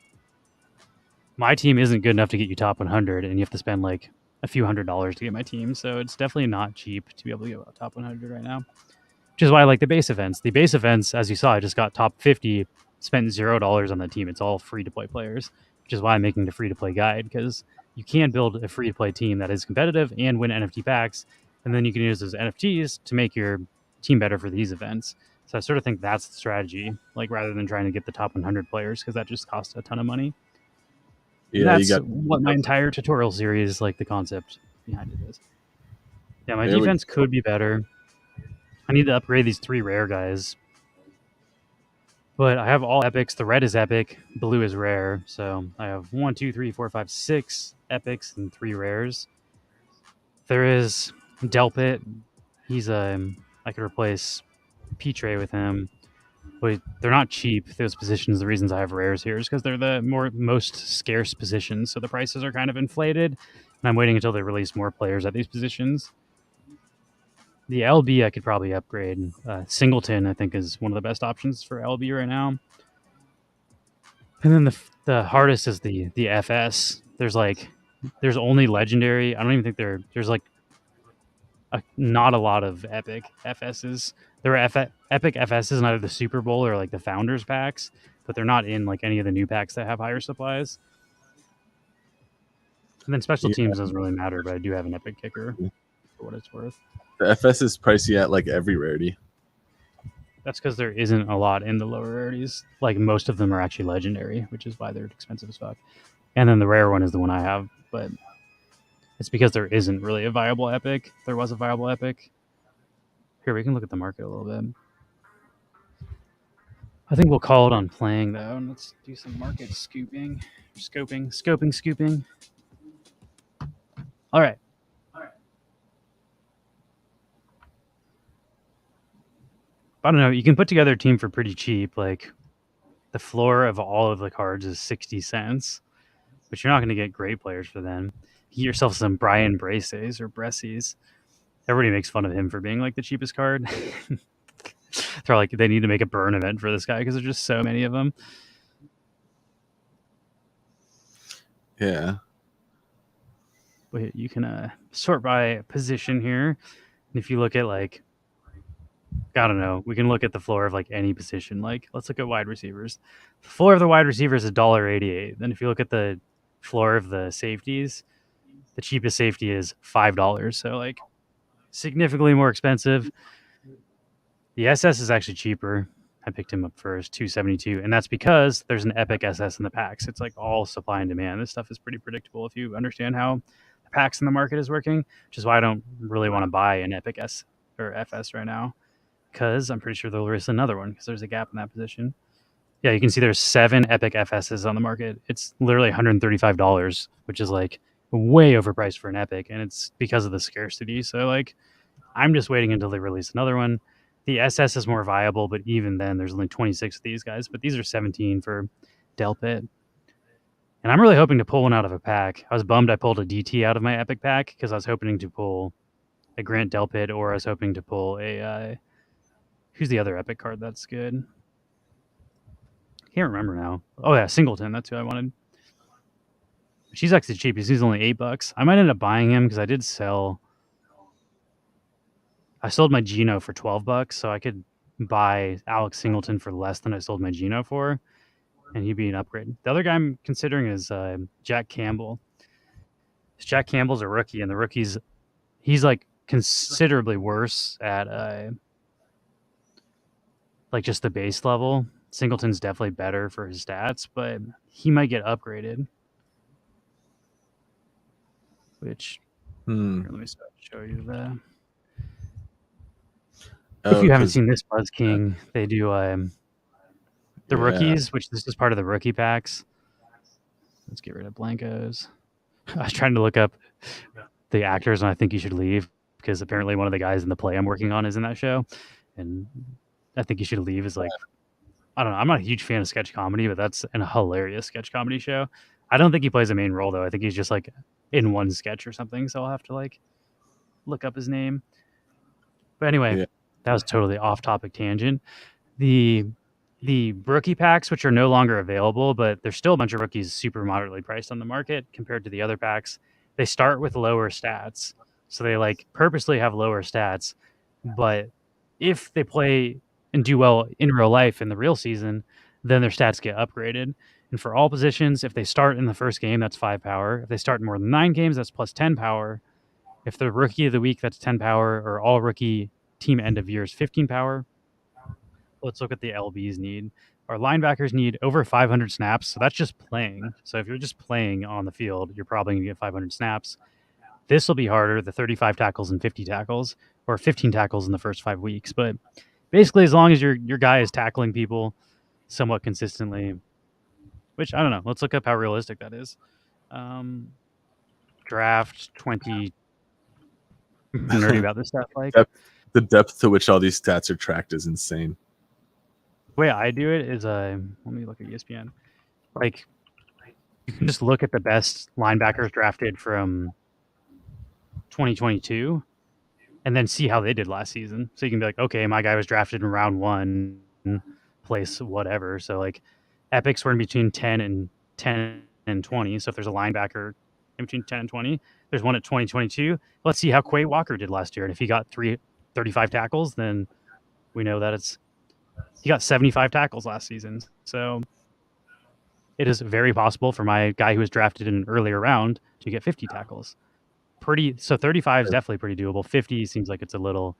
my team isn't good enough to get you top 100, and you have to spend like a few $100s to get my team. So it's definitely not cheap to be able to get top 100 right now. Which is why I like the base events. The base events, as you saw, I just got top 50, spent $0 on the team. It's all free to play players, which is why I'm making the free to play guide, because you can build a free to play team that is competitive and win NFT packs, and then you can use those NFTs to make your team better for these events. So I sort of think that's the strategy, like rather than trying to get the top 100 players, because that just costs a ton of money. Yeah, that's what my entire tutorial series, like the concept behind it is. Yeah, my defense could be better. I need to upgrade these 3 rare guys. But I have all epics. The red is epic. Blue is rare. So I have 1, 2, 3, 4, 5, 6 epics and 3 rares. There is Delpit. He's I could replace P-Tray with him. But they're not cheap, those positions. The reasons I have rares here is because they're the most scarce positions. So the prices are kind of inflated. And I'm waiting until they release more players at these positions. The LB I could probably upgrade. Singleton I think is one of the best options for LB right now. And then the hardest is the FS. There's only legendary. I don't even think there's like not a lot of epic FSs. There are epic FSs in either the Super Bowl or like the Founders packs, but they're not in like any of the new packs that have higher supplies. And then special teams doesn't really matter, but I do have an epic kicker for what it's worth. The FS is pricey at like every rarity. That's because there isn't a lot in the lower rarities. Like most of them are actually legendary, which is why they're expensive as fuck. And then the rare one is the one I have, but it's because there isn't really a viable epic. If there was a viable epic. Here, we can look at the market a little bit. I think we'll call it on playing though, and let's do some market scoping. All right. I don't know. You can put together a team for pretty cheap. Like the floor of all of the cards is 60 cents, but you're not going to get great players for them. Get yourself some Brian Braces or Bressies. Everybody makes fun of him for being like the cheapest card. They're like, they need to make a burn event for this guy because there's just so many of them. Yeah. Wait, you can sort by position here. And if you look at like, I don't know, we can look at the floor of like any position. Like, let's look at wide receivers. The floor of the wide receivers is $1.88. Then if you look at the floor of the safeties, the cheapest safety is $5. So like significantly more expensive. The SS is actually cheaper. I picked him up first, $272, and that's because there's an epic SS in the packs. It's like all supply and demand. This stuff is pretty predictable if you understand how the packs in the market is working, which is why I don't really want to buy an epic S or FS right now, because I'm pretty sure they'll release another one because there's a gap in that position. Yeah, you can see there's 7 epic FSs on the market. It's literally $135, which is like way overpriced for an epic, and it's because of the scarcity. So like, I'm just waiting until they release another one. The SS is more viable, but even then, there's only 26 of these guys. But these are 17 for Delpit. And I'm really hoping to pull one out of a pack. I was bummed I pulled a DT out of my Epic pack because I was hoping to pull a Grant Delpit, or I was hoping to pull a who's the other epic card that's good? Can't remember now. Oh yeah, Singleton. That's who I wanted. She's actually cheap. He's only $8. I might end up buying him because I did sell. I sold my Geno for $12, so I could buy Alex Singleton for less than I sold my Geno for, and he'd be an upgrade. The other guy I'm considering is Jack Campbell. Jack Campbell's a rookie, and the rookies, he's like considerably worse at like just the base level. Singleton's definitely better for his stats, but he might get upgraded. Which here, let me show you that. If you haven't seen this Buzz King, they do the rookies, which this is part of the rookie packs. Let's get rid of Blancos. I was trying to look up the actors, and I think you should leave because apparently one of the guys in the play I'm working on is in that show, and I think you should leave is like, I don't know. I'm not a huge fan of sketch comedy, but that's a hilarious sketch comedy show. I don't think he plays a main role though. I think he's just like in one sketch or something. So I'll have to like look up his name. But anyway, that was totally off topic tangent. The rookie packs, which are no longer available, but there's still a bunch of rookies super moderately priced on the market compared to the other packs. They start with lower stats. So they like purposely have lower stats. But if they play and do well in real life in the real season, then their stats get upgraded. And for all positions, if they start in the first game, that's 5 power. If they start in more than 9 games, that's plus 10 power. If they're rookie of the week, that's 10 power, or all rookie team end of year is 15 power. Let's look at the LBs need. Our linebackers need over 500 snaps, so that's just playing. So if you're just playing on the field, you're probably going to get 500 snaps. This will be harder, the 35 tackles and 50 tackles, or 15 tackles in the first 5 weeks. But basically, as long as your guy is tackling people somewhat consistently, which I don't know. Let's look up how realistic that is. Draft 20. Nerdy about this stuff. Like the depth to which all these stats are tracked is insane. The way I do it is, let me look at ESPN. Like, you can just look at the best linebackers drafted from 2022 and then see how they did last season. So you can be like, okay, my guy was drafted in round 1, place whatever. So like epics were in between 10 and 20. So if there's a linebacker in between 10 and 20, there's one at 2022. Let's see how Quay Walker did last year. And if he got 35 tackles, then we know that he got 75 tackles last season. So it is very possible for my guy who was drafted in an earlier round to get 50 tackles. So 35 is definitely pretty doable. 50 seems like it's a little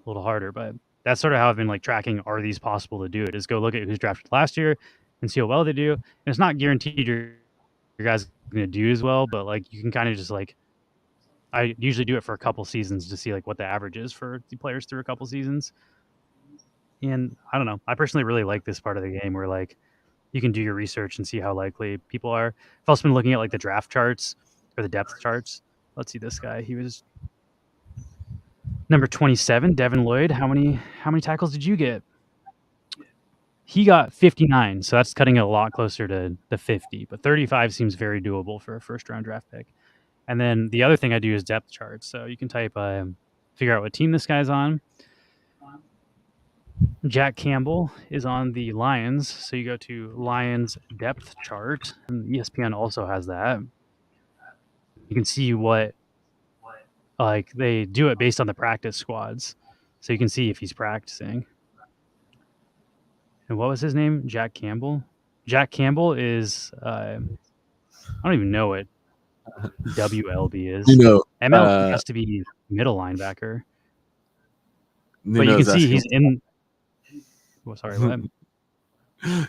harder, but that's sort of how I've been like tracking, are these possible to do it? Is go look at who's drafted last year and see how well they do. And it's not guaranteed your guys going to do as well, but like you can kind of just like, I usually do it for a couple seasons to see like what the average is for the players through a couple seasons. And I don't know. I personally really like this part of the game where like you can do your research and see how likely people are. I've also been looking at like the draft charts or the depth charts. Let's see this guy. He was number 27, Devin Lloyd. How many tackles did you get? He got 59, so that's cutting it a lot closer to the 50. But 35 seems very doable for a first-round draft pick. And then the other thing I do is depth charts. So you can type, figure out what team this guy's on. Jack Campbell is on the Lions. So you go to Lions depth chart, and ESPN also has that. You can see what, like, they do it based on the practice squads. So you can see if he's practicing. And what was his name? Jack Campbell? Jack Campbell is, I don't even know what WLB is. MLB has to be middle linebacker. But you can see he's in. Oh, sorry, what?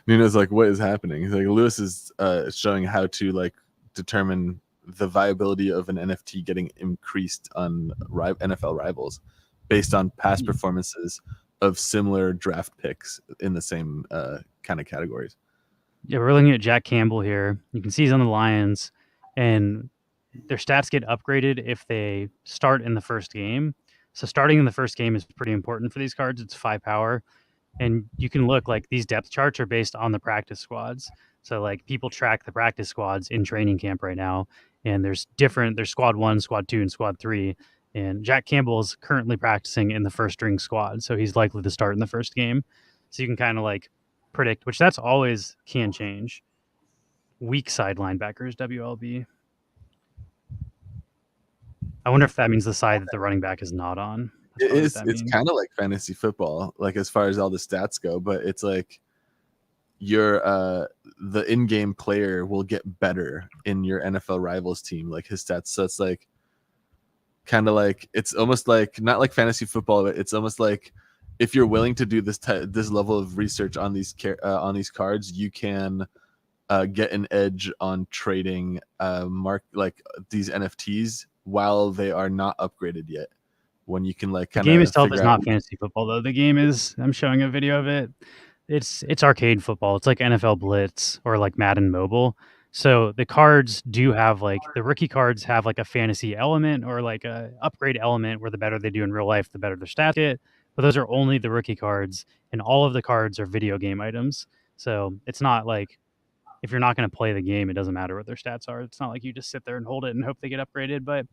Nuno's like, what is happening? He's like, Lewis is showing how to like determine the viability of an NFT getting increased on NFL rivals based on past performances of similar draft picks in the same kind of categories. Yeah, we're looking at Jack Campbell here. You can see he's on the Lions, and their stats get upgraded if they start in the first game. So starting in the first game is pretty important for these cards. It's 5 power. And you can look, like, these depth charts are based on the practice squads. So like people track the practice squads in training camp right now, and there's squad 1, squad 2, and squad 3. And Jack Campbell is currently practicing in the first string squad, so he's likely to start in the first game. So you can kind of like predict, which that's always can change. Weak side linebackers, WLB. I wonder if that means the side that the running back is not on. That's probably what that It's means. kind of like fantasy football, like as far as all the stats go, but it's like your the in-game player will get better in your NFL rivals team, like his stats. So it's like kind of like, it's almost like not like fantasy football, but it's almost like if you're willing to do this level of research on these cards, you can get an edge on trading like these NFTs while they are not upgraded yet. When you can like The kind game of itself is figure out. not fantasy football though. The game is. I'm showing a video of it. It's arcade football. It's like NFL Blitz or like Madden Mobile. So the cards do have like the rookie cards have like a fantasy element or like a upgrade element where the better they do in real life, the better their stats get. But those are only the rookie cards, and all of the cards are video game items. So it's not like if you're not going to play the game, it doesn't matter what their stats are. It's not like you just sit there and hold it and hope they get upgraded. But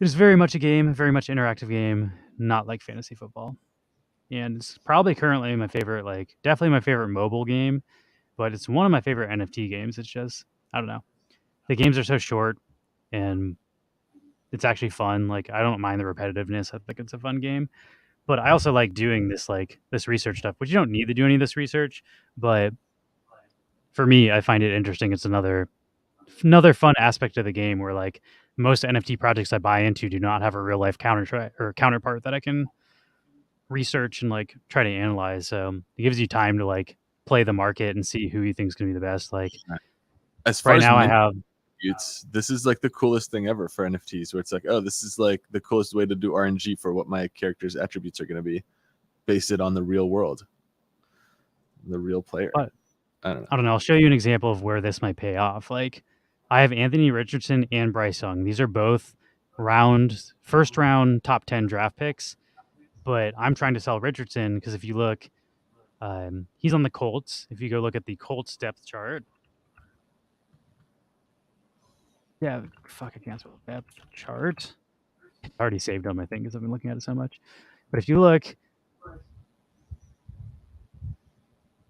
it's very much a game, very much interactive game, not like fantasy football. And it's probably currently my favorite, like definitely my favorite mobile game, but it's one of my favorite NFT games. It's just I don't know. The games are so short and it's actually fun. Like I don't mind the repetitiveness. I think it's a fun game. But I also like doing this research stuff, which you don't need to do any of this research, but for me, I find it interesting. It's another fun aspect of the game where like most NFT projects I buy into do not have a real life counterpart that I can research and like try to analyze. So it gives you time to like play the market and see who you think is going to be the best. Like As far right as now, I mint have this is like the coolest thing ever for NFTs, where it's like, oh, this is like the coolest way to do RNG for what my character's attributes are going to be, based it on the real world, the real player. but I don't know. I don't know. I'll show you an example of where this might pay off. Like I have Anthony Richardson and Bryce Young. These are both first round top 10 draft picks. But I'm trying to sell Richardson because if you look, he's on the Colts. If you go look at the Colts depth chart, yeah, fuck, I can't spell depth chart. I already saved them, I think, because I've been looking at it so much. But if you look,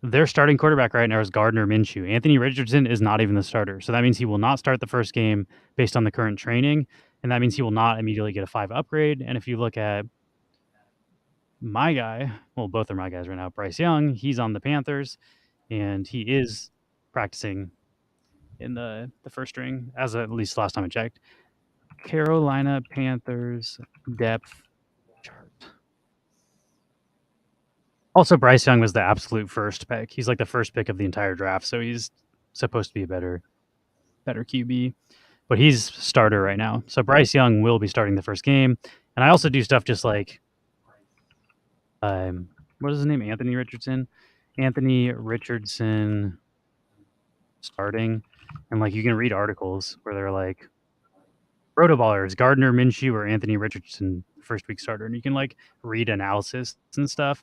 their starting quarterback right now is Gardner Minshew. Anthony Richardson is not even the starter. So that means he will not start the first game based on the current training. And that means he will not immediately get a 5 upgrade. And if you look at my guy, well, both are my guys right now, Bryce Young, he's on the Panthers and he is practicing in the first string, as at least last time I checked. Carolina Panthers depth chart. Also, Bryce Young was the absolute first pick. He's like the first pick of the entire draft, so he's supposed to be a better QB. But he's starter right now. So Bryce Young will be starting the first game. And I also do stuff just like what is his name? Anthony Richardson. Anthony Richardson starting. And like you can read articles where they're like Rotoballers, Gardner Minshew or Anthony Richardson first week starter. And you can like read analysis and stuff.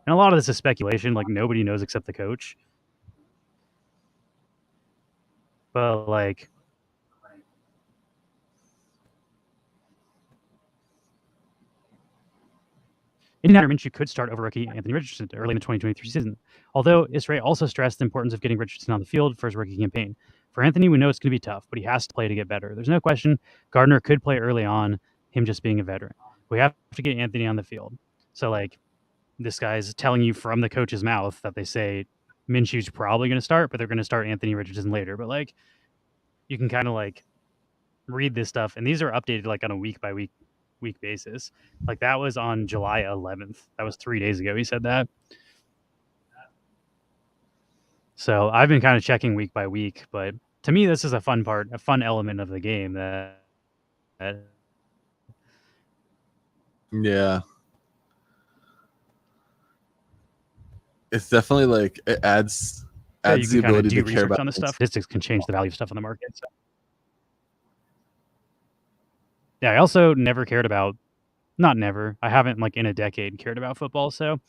And a lot of this is speculation, like nobody knows except the coach. But like Indiana Minshew could start over rookie Anthony Richardson early in the 2023 season. Although Israel also stressed the importance of getting Richardson on the field for his rookie campaign. For Anthony, we know it's going to be tough, but he has to play to get better. There's no question Gardner could play early on, him just being a veteran. We have to get Anthony on the field. So, like, this guy's telling you from the coach's mouth that they say Minshew's probably going to start, but they're going to start Anthony Richardson later. But, like, you can kind of, like, read this stuff. And these are updated, like, on a week-by-week basis. Like, that was on July 11th. That was 3 days ago he said that. So I've been kind of checking week by week, but to me, this is a fun element of the game that Yeah, it's definitely like it adds you the can kind of ability do to care research about on this stuff. Statistics can change the value of stuff on the market. So. Yeah, I also never cared about, not never, I haven't like in a decade cared about football. So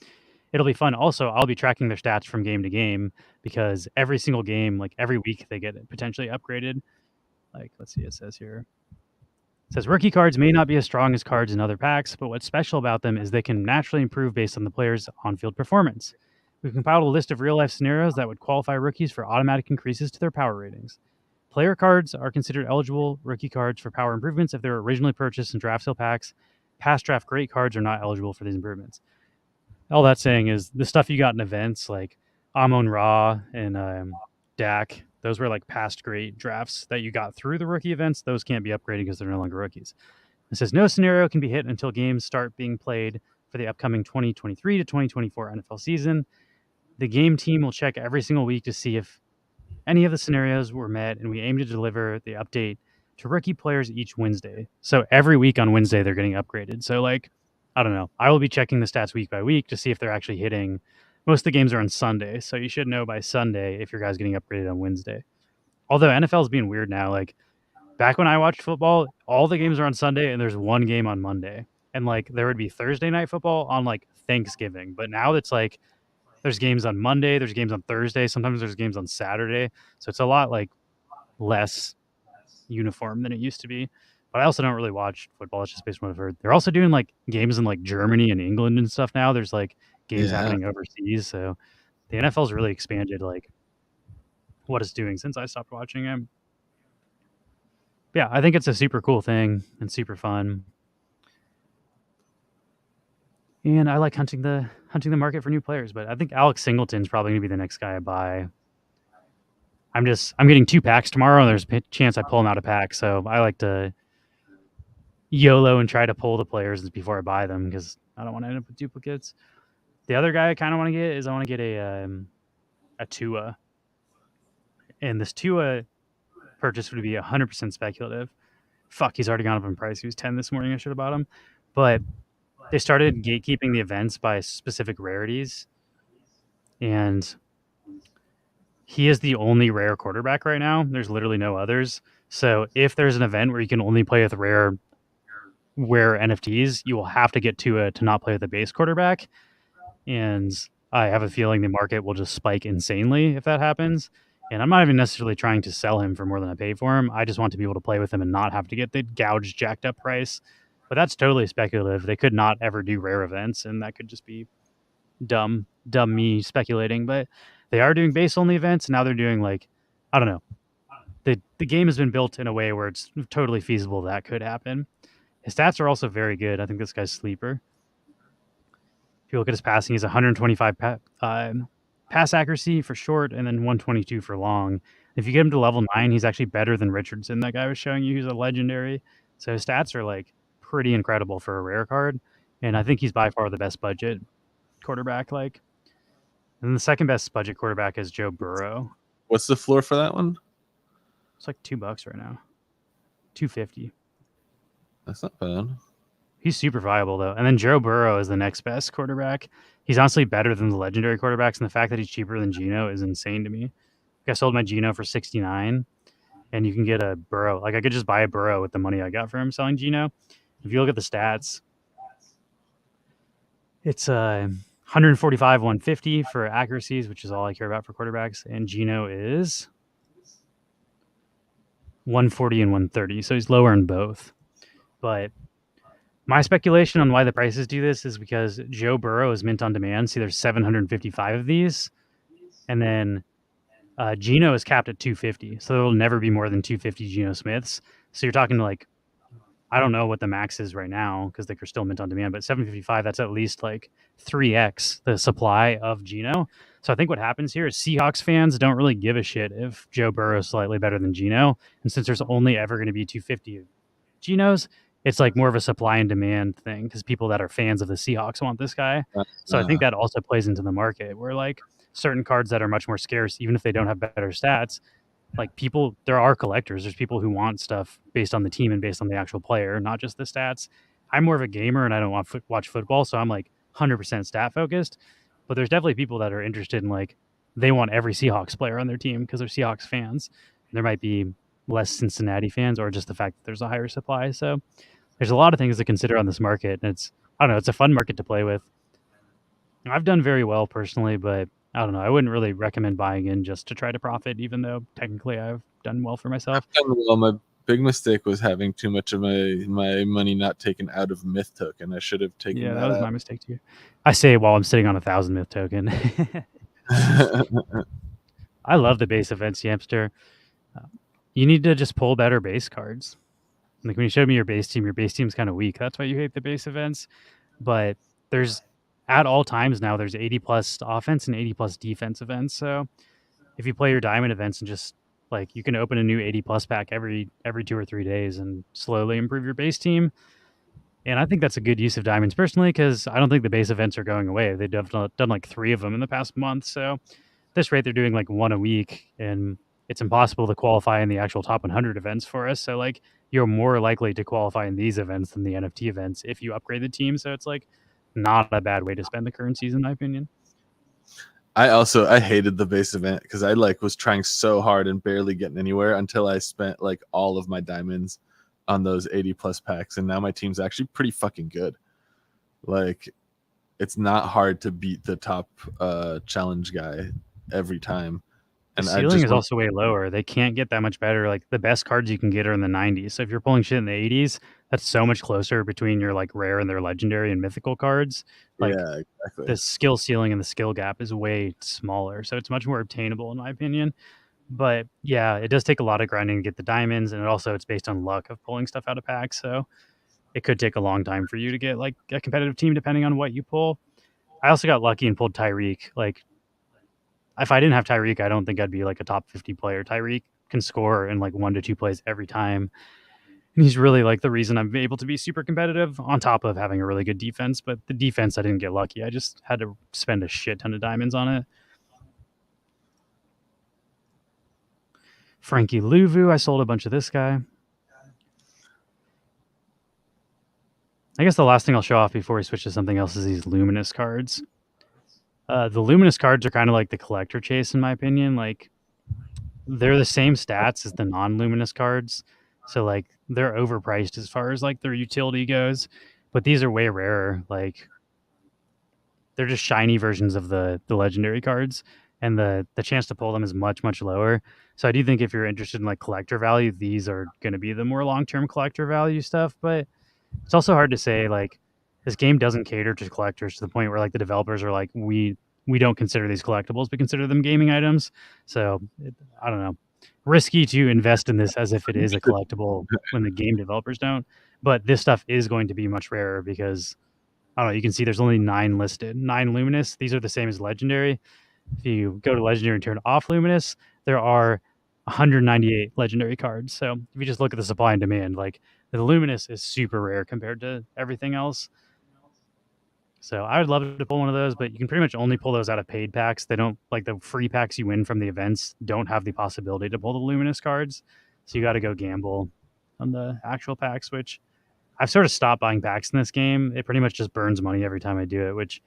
it'll be fun. Also, I'll be tracking their stats from game to game because every single game, like every week, they get potentially upgraded. Like, let's see, it says here. It says rookie cards may not be as strong as cards in other packs, but what's special about them is they can naturally improve based on the player's on-field performance. We've compiled a list of real-life scenarios that would qualify rookies for automatic increases to their power ratings. Player cards are considered eligible rookie cards for power improvements if they were originally purchased in draft sale packs. Past draft great cards are not eligible for these improvements. All that's saying is the stuff you got in events like Amon Ra and Dak, those were like past great drafts that you got through the rookie events. Those can't be upgraded because they're no longer rookies. It says no scenario can be hit until games start being played for the upcoming 2023 to 2024 NFL season. The game team will check every single week to see if any of the scenarios were met, and we aim to deliver the update to rookie players each Wednesday. So every week on Wednesday, they're getting upgraded. So, like, I don't know. I will be checking the stats week by week to see if they're actually hitting. Most of the games are on Sunday, so you should know by Sunday if your guy's getting upgraded on Wednesday. Although NFL is being weird now. Like, back when I watched football, all the games are on Sunday, and there's one game on Monday. And, like, there would be Thursday night football on, like, Thanksgiving. But now it's like there's games on Monday, there's games on Thursday, sometimes there's games on Saturday. So it's a lot like less uniform than it used to be. But I also don't really watch football. It's just based on what I've heard. They're also doing like games in like Germany and England and stuff now. There's like games Yeah. happening overseas. So the NFL's really expanded like what it's doing since I stopped watching it. Yeah, I think it's a super cool thing and super fun. And I like hunting the market for new players, but I think Alex Singleton's probably gonna be the next guy I buy. I'm getting 2 packs tomorrow, and there's a chance I pull them out of packs. So I like to YOLO and try to pull the players before I buy them because I don't want to end up with duplicates. The other guy I kind of want to get is I want to get a Tua, and this Tua purchase would be 100% speculative. Fuck, he's already gone up in price. He was 10 this morning. I should have bought him, but they started gatekeeping the events by specific rarities, and he is the only rare quarterback right now. There's literally no others. So if there's an event where you can only play with rare NFTs, you will have to get to not play with a base quarterback. And I have a feeling the market will just spike insanely if that happens. And I'm not even necessarily trying to sell him for more than I pay for him. I just want to be able to play with him and not have to get the gouged, jacked up price. But that's totally speculative. They could not ever do rare events, and that could just be dumb me speculating. But they are doing base only events. Now they're doing like, I don't know. The game has been built in a way where it's totally feasible that could happen. His stats are also very good. I think this guy's sleeper. If you look at his passing, he's 125 pass accuracy for short and then 122 for long. If you get him to level 9, he's actually better than Richardson. That guy was showing you, he's a legendary. So his stats are like pretty incredible for a rare card. And I think he's by far the best budget quarterback. Like, and the second best budget quarterback is Joe Burrow. What's the floor for that one? It's like $2 right now. $250. That's not bad. He's super viable though. And then Joe Burrow is the next best quarterback. He's honestly better than the legendary quarterbacks, and the fact that he's cheaper than Geno is insane to me. I sold my Geno for 69, and you can get a Burrow. Like I could just buy a Burrow with the money I got for him selling Geno. If you look at the stats, it's 145, 150 for accuracies, which is all I care about for quarterbacks, and Geno is 140 and 130, so he's lower in both. But my speculation on why the prices do this is because Joe Burrow is mint on demand. See, there's 755 of these, and then Geno is capped at 250, so there will never be more than 250 Geno Smiths. So you're talking to like, I don't know what the max is right now because they're still mint on demand, but 755, that's at least like 3x the supply of Geno. So I think what happens here is Seahawks fans don't really give a shit if Joe Burrow is slightly better than Geno, and since there's only ever going to be 250 Genos, it's like more of a supply and demand thing because people that are fans of the Seahawks want this guy. So I think that also plays into the market where like certain cards that are much more scarce, even if they don't have better stats, like people, there are collectors. There's people who want stuff based on the team and based on the actual player, not just the stats. I'm more of a gamer and I don't want watch football, so I'm like 100% stat focused. But there's definitely people that are interested in like they want every Seahawks player on their team because they're Seahawks fans. There might be less Cincinnati fans or just the fact that there's a higher supply. So there's a lot of things to consider on this market. And it's, I don't know, it's a fun market to play with. I've done very well personally, but I don't know. I wouldn't really recommend buying in just to try to profit, even though technically I've done well for myself. I've done well. My big mistake was having too much of my money not taken out of Myth token. I should have taken Yeah, that that was out. my mistake too. I say it while I'm sitting on 1,000 myth token. I love the base events, Yamster. You need to just pull better base cards. Like when you showed me your base team's kind of weak. That's why you hate the base events. But there's at all times now there's 80 plus offense and 80 plus defense events. So if you play your diamond events and just like you can open a new 80 plus pack every 2 or 3 days and slowly improve your base team. And I think that's a good use of diamonds personally because I don't think the base events are going away. They've done like 3 of them in the past month. So at this rate, they're doing like 1 a week, and it's impossible to qualify in the actual top 100 events for us. So like you're more likely to qualify in these events than the NFT events if you upgrade the team. So it's like not a bad way to spend the currencies, in my opinion. I hated the base event because I like was trying so hard and barely getting anywhere until I spent like all of my diamonds on those 80 plus packs, and now my team's actually pretty fucking good. Like it's not hard to beat the top challenge guy every time. The And I ceiling just is want also way lower. They can't get that much better. Like the best cards you can get are in the 90s. So if you're pulling shit in the 80s, that's so much closer between your like rare and their legendary and mythical cards. Like yeah, exactly. the skill ceiling and the skill gap is way smaller. So it's much more obtainable in my opinion. But yeah, it does take a lot of grinding to get the diamonds, and it's based on luck of pulling stuff out of packs. So it could take a long time for you to get like a competitive team depending on what you pull. I also got lucky and pulled Tyreek. Like if I didn't have Tyreek, I don't think I'd be like a top 50 player. Tyreek can score in like 1 to 2 plays every time. And he's really like the reason I'm able to be super competitive on top of having a really good defense. But the defense, I didn't get lucky. I just had to spend a shit ton of diamonds on it. Frankie Louvu, I sold a bunch of this guy. I guess the last thing I'll show off before we switch to something else is these Luminous cards. The Luminous cards are kind of like the collector chase, in my opinion. Like they're the same stats as the non-Luminous cards, so like they're overpriced as far as like their utility goes. But these are way rarer. Like they're just shiny versions of the legendary cards, and the chance to pull them is much lower. So I do think if you're interested in like collector value, these are going to be the more long-term collector value stuff. But it's also hard to say like this game doesn't cater to collectors to the point where like the developers are like we don't consider these collectibles, but consider them gaming items. So I don't know, risky to invest in this as if it is a collectible when the game developers don't. But this stuff is going to be much rarer because I don't know. You can see there's only 9 listed, 9 luminous. These are the same as legendary. If you go to legendary and turn off luminous, there are 198 legendary cards. So if you just look at the supply and demand, like the luminous is super rare compared to everything else. So I would love to pull one of those, but you can pretty much only pull those out of paid packs. They don't like the free packs you win from the events don't have the possibility to pull the luminous cards. So you got to go gamble on the actual packs, which I've sort of stopped buying packs in this game. It pretty much just burns money every time I do it, which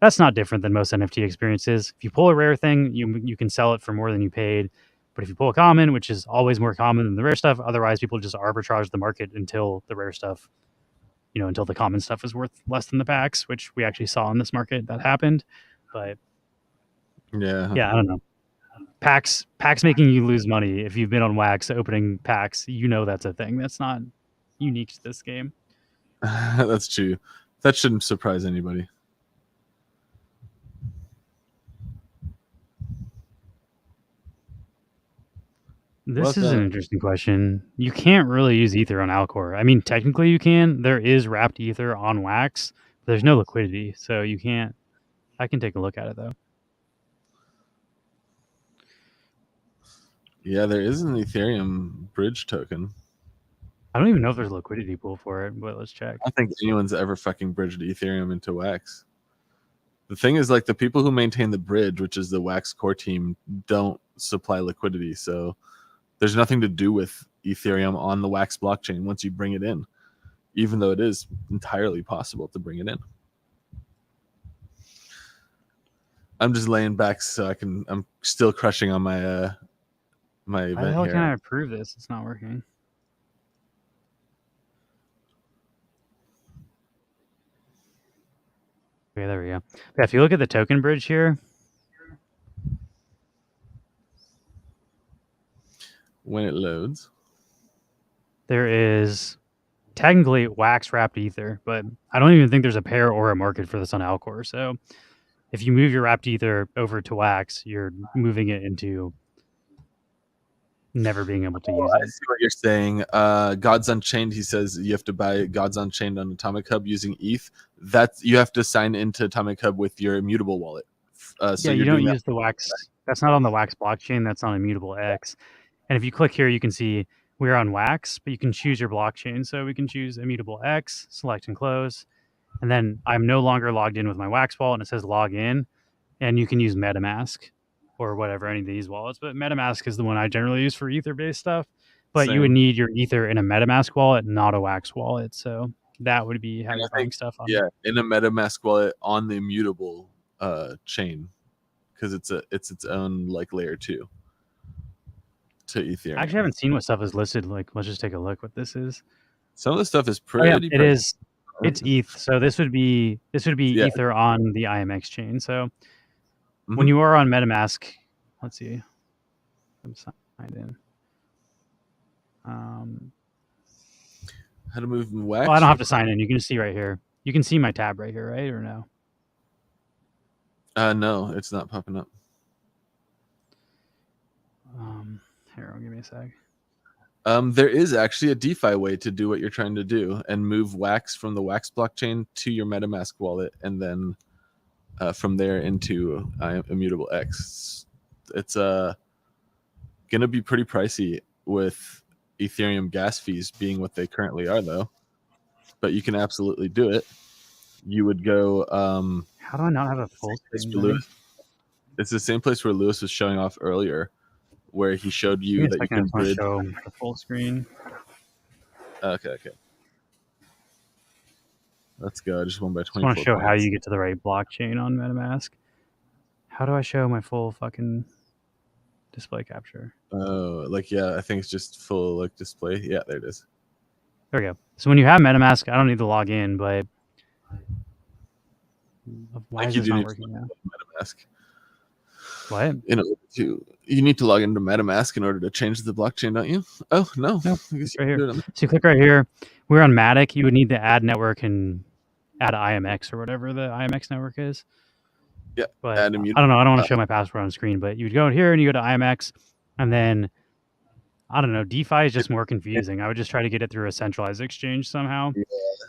that's not different than most NFT experiences. If you pull a rare thing, you can sell it for more than you paid. But if you pull a common, which is always more common than the rare stuff, otherwise people just arbitrage the market until the rare stuff, until the common stuff is worth less than the packs, which we actually saw in this market that happened. But Yeah. yeah, I don't know. Packs making you lose money if you've been on wax opening packs, that's a thing. That's not unique to this game. That's true. That shouldn't surprise anybody. This is an interesting question. You can't really use ether on Alcor. I mean, technically you can. There is wrapped ether on wax, but there's no liquidity, so you can't. I can take a look at it though. Yeah, there is an Ethereum bridge token. I don't even know if there's a liquidity pool for it, but let's check. I don't think anyone's ever fucking bridged Ethereum into Wax. The thing is, like, the people who maintain the bridge, which is the Wax core team, don't supply liquidity. So there's nothing to do with Ethereum on the Wax blockchain once you bring it in, even though it is entirely possible to bring it in. I'm just laying back so I'm still crushing on my my event. Why the hell here. can't I approve this? It's not working. Okay, there we go. Yeah, if you look at the token bridge here, when it loads, there is technically wax wrapped ether, but I don't even think there's a pair or a market for this on Alcor. So if you move your wrapped ether over to wax, you're moving it into never being able to use I it. see what you're saying. Gods Unchained, he says you have to buy Gods Unchained on Atomic Hub using ETH. That's you have to sign into Atomic Hub with your immutable wallet. So Yeah, you you're don't doing that. use the wax. That's not on the wax blockchain. That's on Immutable X. And if you click here, you can see we're on wax, but you can choose your blockchain. So we can choose Immutable X, select and close. And then I'm no longer logged in with my wax wallet and it says log in. And you can use MetaMask or whatever, any of these wallets. But MetaMask is the one I generally use for Ether based stuff. But you would Same. need your Ether in a MetaMask wallet, not a wax wallet. So that would be how And you're I think, buying stuff on. yeah, in a MetaMask wallet on the immutable chain, because it's its own like layer 2 to Ethereum. I actually haven't seen what stuff is listed. Like, let's just take a look what this is. Some of the stuff is Oh yeah, pretty it pricey. is. It's ETH. So this would be Yeah. Ether on the IMX chain. So when Mhm. you are on MetaMask, let's see, I'm signed in. How to move wax? Oh, I don't have to sign in. You can just see right here. You can see my tab right here, right? Or no? No, it's not popping up. Here, give me a sec. There is actually a DeFi way to do what you're trying to do and move wax from the wax blockchain to your MetaMask wallet, and then from there into Immutable X. It's gonna be pretty pricey with Ethereum gas fees being what they currently are, though. But you can absolutely do it. You would go. How do I not have a full screen? It's the same place where Lewis was showing off earlier, where he showed you that you can bridge. Show the full screen. Okay. Let's go. I just won by 24 I want to show points. how you get to the right blockchain on MetaMask. How do I show my full fucking display capture? Oh, yeah, I think it's just full display. Yeah, there it is. There we go. So when you have MetaMask, I don't need to log in, but why is this not working now? MetaMask. What? You need to log into MetaMask in order to change the blockchain, don't you? Oh no, right here. So you click right here. We're on Matic. You would need to add network and add IMX or whatever the IMX network is. Yeah, but I don't know. I don't want to show my password on screen, but you would go here and you go to IMX, and then I don't know. DeFi is just more confusing. I would just try to get it through a centralized exchange somehow. Yeah.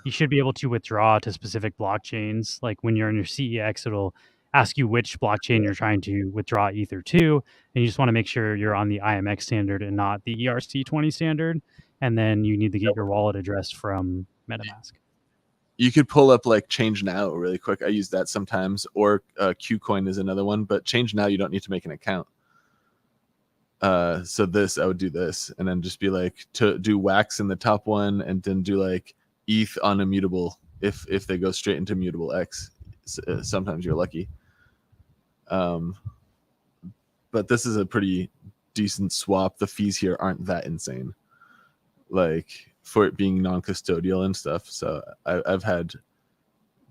You should be able to withdraw to specific blockchains. Like when you're in your CEX, it'll ask you which blockchain you're trying to withdraw Ether to, and you just want to make sure you're on the IMX standard and not the ERC20 standard. And then you need to get your wallet address from MetaMask. You could pull up Change Now really quick. I use that sometimes, or Qcoin is another one. But Change Now, you don't need to make an account. So I would do this, and then just be to do wax in the top one, and then do ETH on Immutable if they go straight into Immutable X. Sometimes you're lucky. But this is a pretty decent swap. The fees here aren't that insane, for it being non-custodial and stuff. So I've had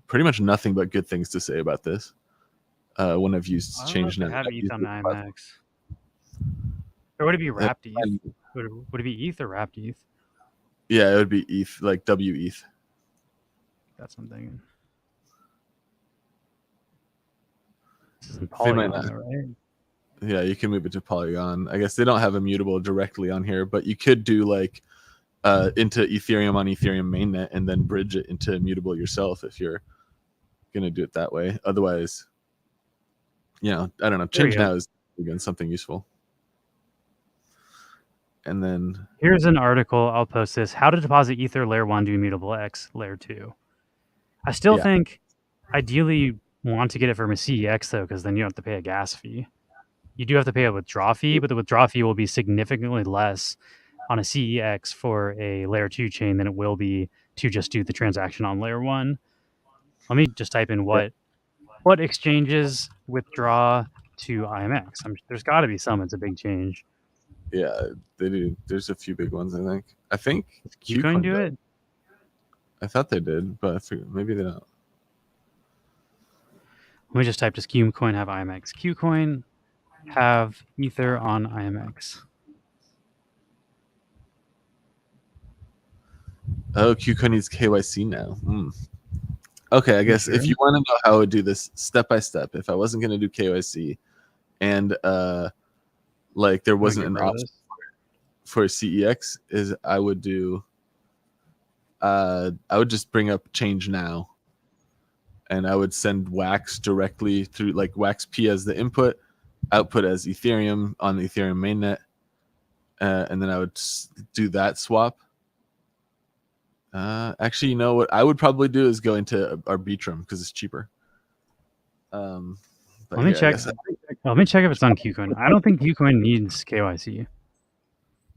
pretty much nothing but good things to say about this when I've used Change Now. Have ETH on IMX. Or would it be wrapped ETH? Would it be ETH or wrapped ETH? Yeah, it would be ETH, WETH. That's something. This isn't Polygon, right? Yeah, you can move it to Polygon. I guess they don't have Immutable directly on here, but you could do into Ethereum on Ethereum mainnet and then bridge it into Immutable yourself if you're gonna do it that way. Otherwise, I don't know. Change Now is again something useful. And then here's an article. I'll post this. How to deposit Ether layer 1 to Immutable X layer 2. I still think ideally want to get it from a CEX though, because then you don't have to pay a gas fee. You do have to pay a withdrawal fee, but the withdrawal fee will be significantly less on a CEX for a layer 2 chain than it will be to just do the transaction on layer 1. Let me just type in what exchanges withdraw to IMX. There's got to be some. It's a big change. Yeah, they do. There's a few big ones, I think. Qcoin do it? I thought they did, but I figured maybe they don't. Let me just type, does Qcoin have IMX? Qcoin have Ether on IMX. Oh, KuCoin needs KYC now. Okay, I You guess sure? if you want to know how I would do this step by step, if I wasn't going to do KYC and like there I'm gonna wasn't get an rid of option this. for CEX, is I would do I would just bring up change now, and I would send Wax directly through, like Wax P as the input, output as Ethereum on the Ethereum mainnet, and then I would do that swap. Actually, you know what I would probably do is go into Arbitrum because it's cheaper. But Let me here, I check. guess Let me check if it's on KuCoin. I don't think KuCoin needs KYC.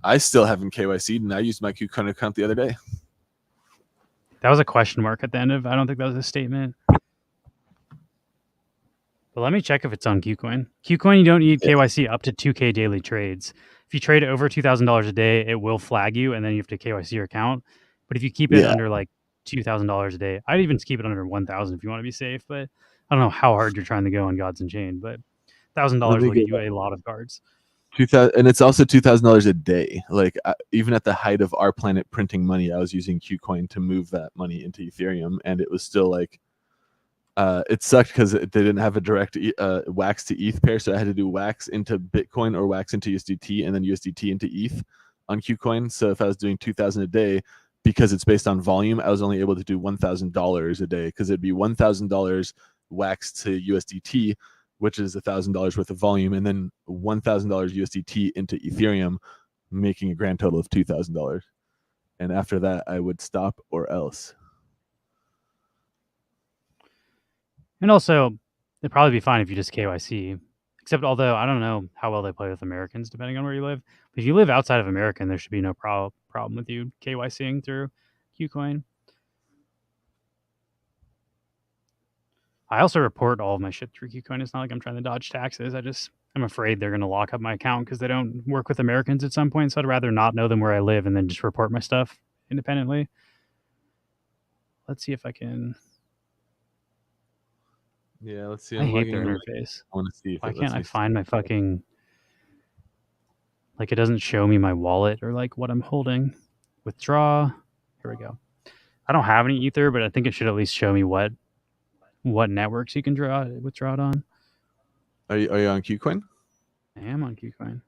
I still haven't KYC'd, and I used my KuCoin account the other day. That was a question mark at the end of. I don't think that was a statement. But let me check if it's on KuCoin. KuCoin, you don't need Yeah, KYC up to 2K daily trades. If you trade over $2,000 a day, it will flag you, and then you have to KYC your account. But if you keep it yeah. under like $2,000 a day, I'd even keep it under 1,000 if you want to be safe. But I don't know how hard you're trying to go on Gods and Chain, but Let $1,000 me will get get you a lot of cards. 2000, and it's also $2,000 a day. Like even at the height of our planet printing money, I was using KuCoin to move that money into Ethereum, and it was still like it sucked because they didn't have a direct Wax to ETH pair, so I had to do Wax into Bitcoin or Wax into USDT, and then USDT into ETH on KuCoin. So if I was doing 2,000 a day, because it's based on volume, I was only able to do $1,000 a day because it'd be $1,000 Wax to USDT, which is $1,000 worth of volume, and then $1,000 USDT into Ethereum, making a grand total of $2,000. And after that, I would stop or else. And also, it'd probably be fine if you just KYC. Except, although I don't know how well they play with Americans, depending on where you live. But if you live outside of America, there should be no problem with you KYCing through KuCoin. I also report all of my shit through KuCoin. It's not like I'm trying to dodge taxes. I'm afraid they're going to lock up my account because they don't work with Americans at some point. So I'd rather not know them where I live and then just report my stuff independently. Let's see if I can. Yeah, let's see. I I'm hate logging their in. interface. I want to see if Why it can't lets I me. find my fucking, like, it doesn't show me my wallet or like what I'm holding? Withdraw. Here we go. I don't have any Ether, but I think it should at least show me what networks you can withdraw it on. Are you on KuCoin? I am on KuCoin.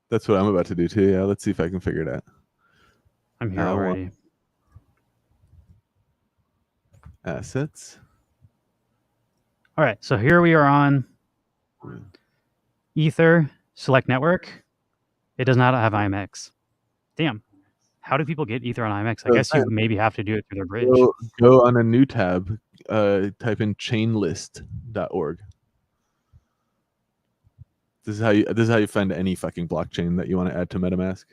That's what I'm about to do too. Yeah, let's see if I can figure it out. I'm here I want already. assets. All right, so here we are on Ether select network. It does not have IMX. Damn. How do people get Ether on IMX? I So guess you then maybe have to do it through their bridge. go on a new tab. Type in chainlist.org. This is how you find any fucking blockchain that you want to add to MetaMask.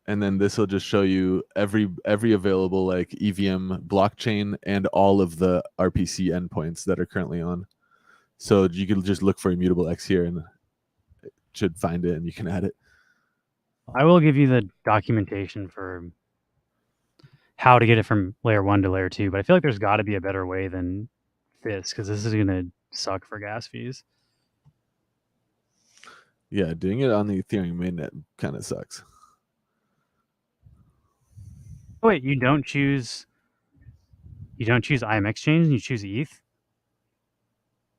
And then this will just show you every available like EVM blockchain and all of the RPC endpoints that are currently on. So you can just look for immutable X here and it should find it and you can add it. I will give you the documentation for how to get it from layer 1 to layer 2, but I feel like there's got to be a better way than this because this is going to suck for gas fees. Yeah, doing it on the Ethereum mainnet kind of sucks. Oh, wait, you don't choose IMX chains and you choose ETH?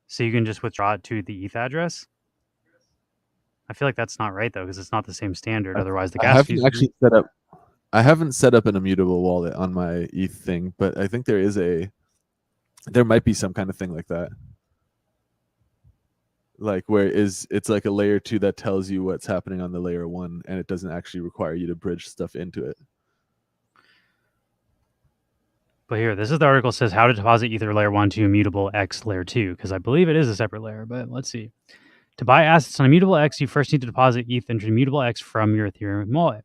So you can just withdraw it to the ETH address? I feel like that's not right though because it's not the same standard. I, Otherwise, the I gas haven't fees would be. actually set up. I haven't set up an immutable wallet on my ETH thing, but I think there might be some kind of thing like that. Like where it's like a layer 2 that tells you what's happening on the layer 1 and it doesn't actually require you to bridge stuff into it. But here, this is the article says how to deposit Ether layer 1 to immutable X layer 2 because I believe it is a separate layer, but let's see. To buy assets on immutable X, you first need to deposit ETH into immutable X from your Ethereum wallet.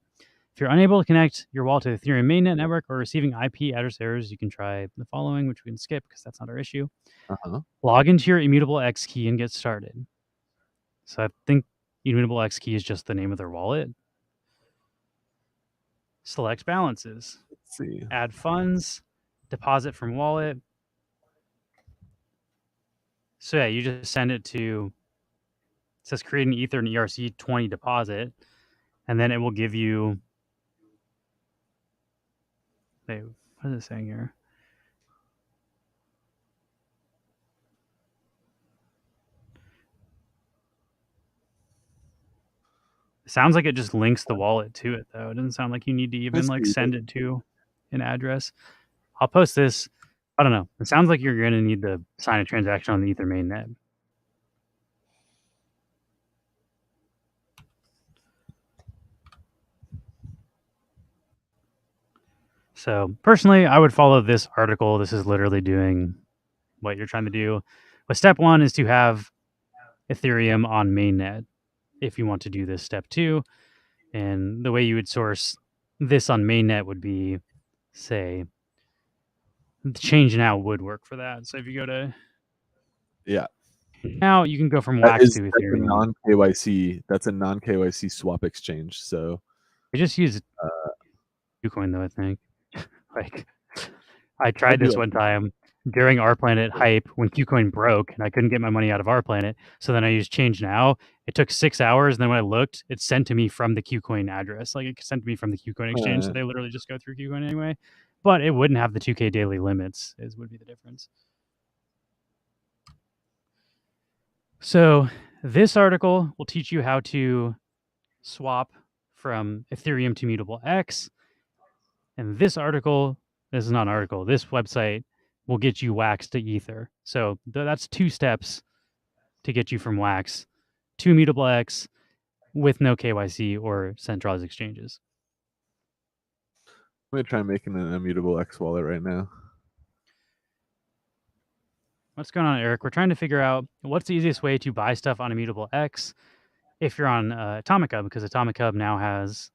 If you're unable to connect your wallet to the Ethereum mainnet network or receiving IP address errors, you can try the following, which we can skip because that's not our issue. Uh-huh. Log into your immutable X key and get started. So I think immutable X key is just the name of their wallet. Select balances. Let's see. Add funds. Deposit from wallet. So yeah, you just send it to, it says create an Ether and ERC20 deposit, and then it will give you Wait, what is it saying here? It sounds like it just links the wallet to it, though. It doesn't sound like you need to I even like see. send it to an address. I'll post this. I don't know. It sounds like you're going to need to sign a transaction on the Ether mainnet. So personally, I would follow this article. This is literally doing what you're trying to do. But step one is to have Ethereum on mainnet if you want to do this step two. And the way you would source this on mainnet would be, say, change now would work for that. So if you go to Yeah. now, you can go from Wax to That's a Ethereum. non KYC. That's a non KYC swap exchange. So I just use uh, KuCoin though, I think. Like I I tried do this like one time during our planet hype when KuCoin broke and I couldn't get my money out of our planet. So then I used Change Now. It took 6 hours. Then when I looked, it sent to me from the KuCoin address. Like it sent to me from the KuCoin exchange. So they literally just go through KuCoin anyway. But it wouldn't have the 2K daily limits, is would be the difference. So this article will teach you how to swap from Ethereum to Mutable X. And this article, this is not an article, this website will get you Wax to Ether. So that's 2 steps to get you from Wax to Mutable X with no KYC or centralized exchanges. I'm gonna try making an immutable X wallet right now. What's going on, Eric? We're trying to figure out what's the easiest way to buy stuff on Immutable X if you're on Atomic Hub, because Atomic Hub now has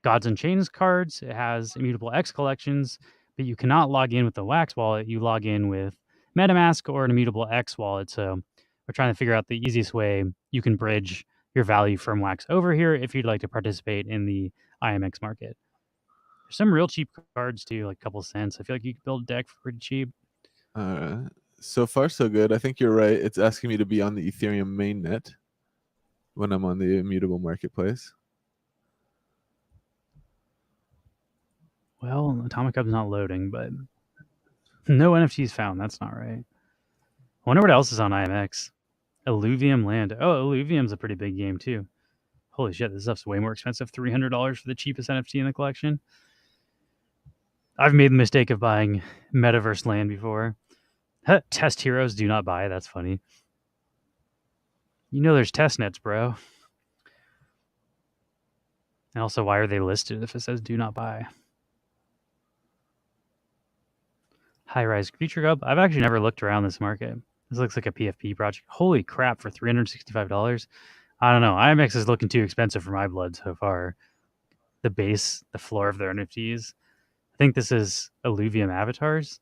Gods and Chains cards, it has Immutable X collections, but you cannot log in with the Wax wallet. You log in with MetaMask or an Immutable X wallet. So we're trying to figure out the easiest way you can bridge your value from Wax over here if you'd like to participate in the IMX market. There's some real cheap cards too, like a couple cents. I feel like you could build a deck for pretty cheap. So far, so good. I think you're right. It's asking me to be on the Ethereum mainnet when I'm on the immutable marketplace. Well, Atomic Hub's not loading, but no NFTs found. That's not right. I wonder what else is on IMX. Illuvium Land. Oh, Illuvium's a pretty big game too. Holy shit, this stuff's way more expensive. $300 for the cheapest NFT in the collection. I've made the mistake of buying Metaverse Land before. Test heroes do not buy. That's funny. You know there's test nets, bro. And also, why are they listed if it says do not buy? High Rise Creature Hub. I've actually never looked around this market. This looks like a PFP project. Holy crap, for $365. I don't know. IMX is looking too expensive for my blood so far. The base, the floor of their NFTs. I think this is Illuvium avatars.